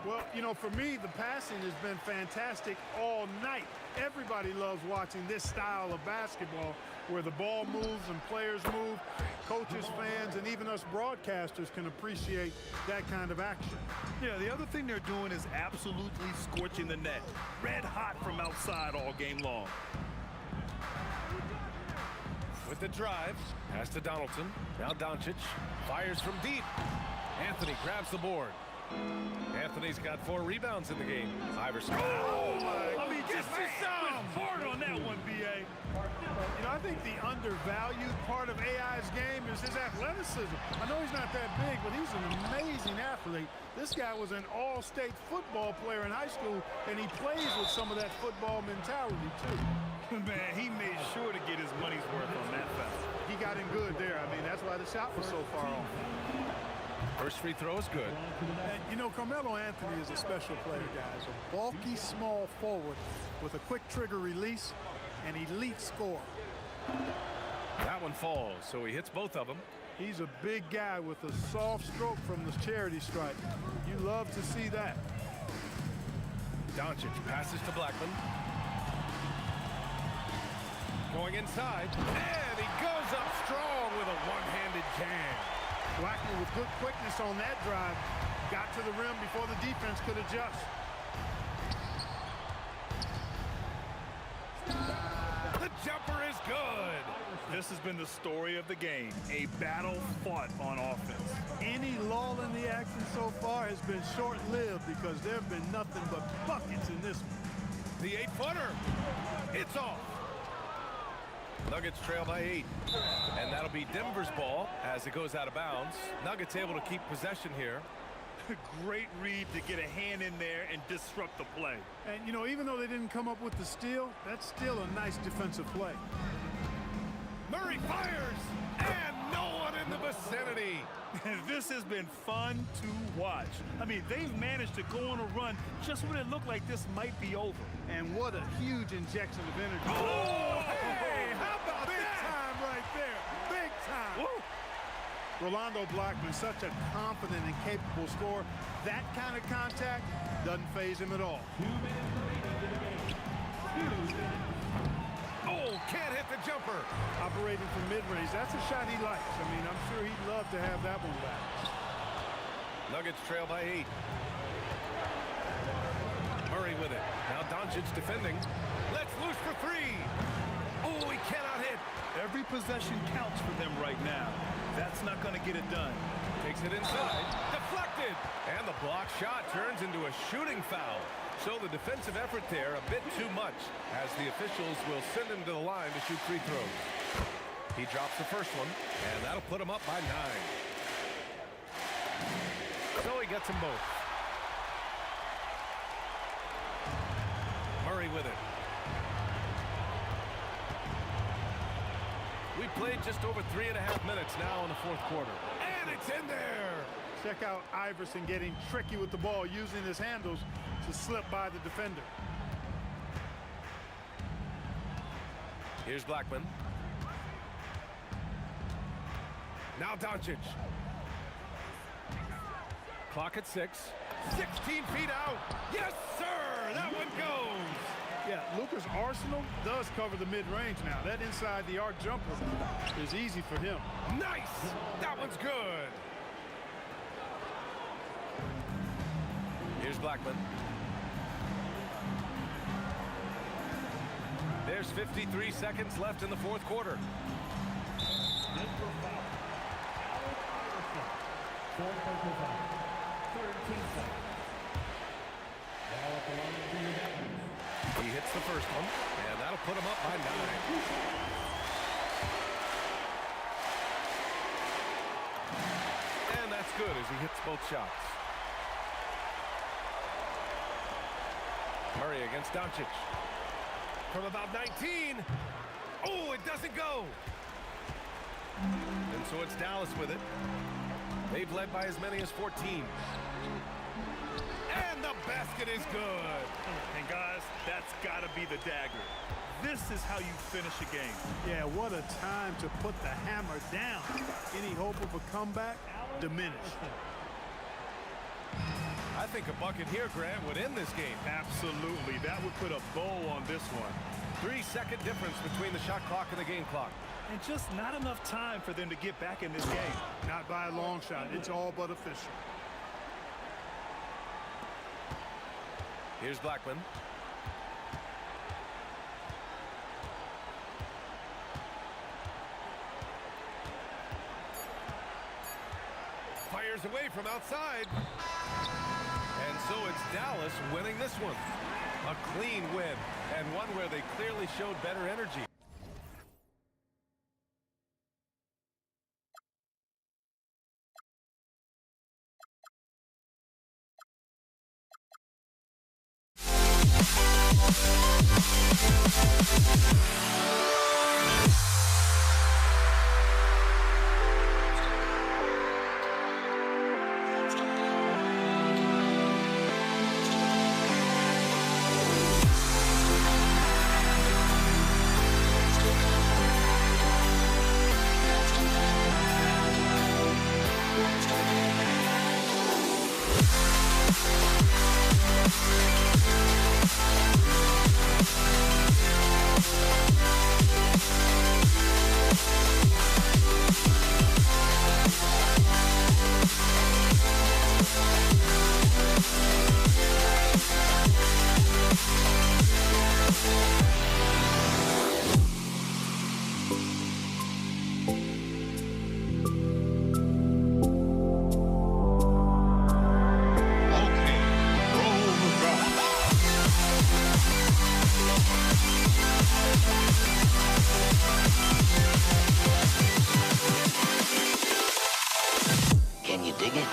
Well, you know, for me, the passing has been fantastic all night. Everybody loves watching this style of basketball where the ball moves and players move. Coaches, fans, and even us broadcasters can appreciate that kind of action. Yeah, the other thing they're doing is absolutely scorching the net. Red hot from outside all game long. With the drive, pass to Donaldson. Now Doncic fires from deep. Anthony grabs the board. Anthony's got 4 rebounds in the game. Iverson. Oh, my. I mean, just hard on that one, B.A. You know, I think the undervalued part of AI's game is his athleticism. I know he's not that big, but he's an amazing athlete. This guy was an all-state football player in high school, and he plays with some of that football mentality, too. Man, he made sure to get his money's worth on that foul. He got in good there. I mean, that's why the shot was so far off. First free throw is good. And, you know, Carmelo Anthony is a special player, guys. A bulky, small forward with a quick trigger release, an elite scorer. That one falls, so he hits both of them. He's a big guy with a soft stroke from the charity stripe. You love to see that. Doncic passes to Blackman. Going inside, and he goes up strong with a one-handed jam. Blackman with good quickness on that drive. Got to the rim before the defense could adjust. The jumper is good. This has been the story of the game, a battle fought on offense. Any lull in the action so far has been short-lived because there have been nothing but buckets in this one. The 8-footer. It's off. Nuggets trail by 8. And that'll be Denver's ball as it goes out of bounds. Nuggets able to keep possession here. Great read to get a hand in there and disrupt the play. And, you know, even though they didn't come up with the steal, that's still a nice defensive play. Murray fires, and no one in the vicinity. This has been fun to watch. I mean, they've managed to go on a run just when it looked like this might be over. And what a huge injection of energy. Oh, hey, how about big that? time right there. Big time. Woo. Rolando Blackman, such a confident and capable scorer. That kind of contact doesn't faze him at all. Oh, can't hit the jumper. Operating from mid-range, that's a shot he likes. I mean, I'm sure he'd love to have that one back. Nuggets trail by 8. Murray with it. Now Doncic defending. Let's loose for 3. Oh, he cannot hit. Every possession counts for them right now. That's not going to get it done. Takes it inside. Deflected. And the block shot turns into a shooting foul. So the defensive effort there a bit too much as the officials will send him to the line to shoot free throws. He drops the first one, and that'll put him up by 9. So he gets them both. Murray with it. We played just over 3.5 minutes now in the fourth quarter. And it's in there! Check out Iverson getting tricky with the ball, using his handles to slip by the defender. Here's Blackman. Now Doncic. Clock at 6. 16 feet out. Yes, sir! That one goes! Yeah, Luka's arsenal does cover the mid-range now. That inside the arc jumper is easy for him. Nice! That one's good! Here's Blackman. There's 53 seconds left in the fourth quarter. He hits the first one, and that'll put him up by 9. And that's good as he hits both shots. Murray against Doncic. From about 19. Oh, it doesn't go. And so it's Dallas with it. They've led by as many as 14. And the basket. bucket is good. And guys, that's got to be the dagger. This is how you finish a game. Yeah, what a time to put the hammer down. Any hope of a comeback? Diminished. I think a bucket here, Grant, would end this game. Absolutely. That would put a bow on this one. 3-second difference between the shot clock and the game clock. And just not enough time for them to get back in this game. Not by a long shot. It's all but official. Here's Blackman. Fires away from outside. And so it's Dallas winning this one. A clean win, and one where they clearly showed better energy. Can you dig it?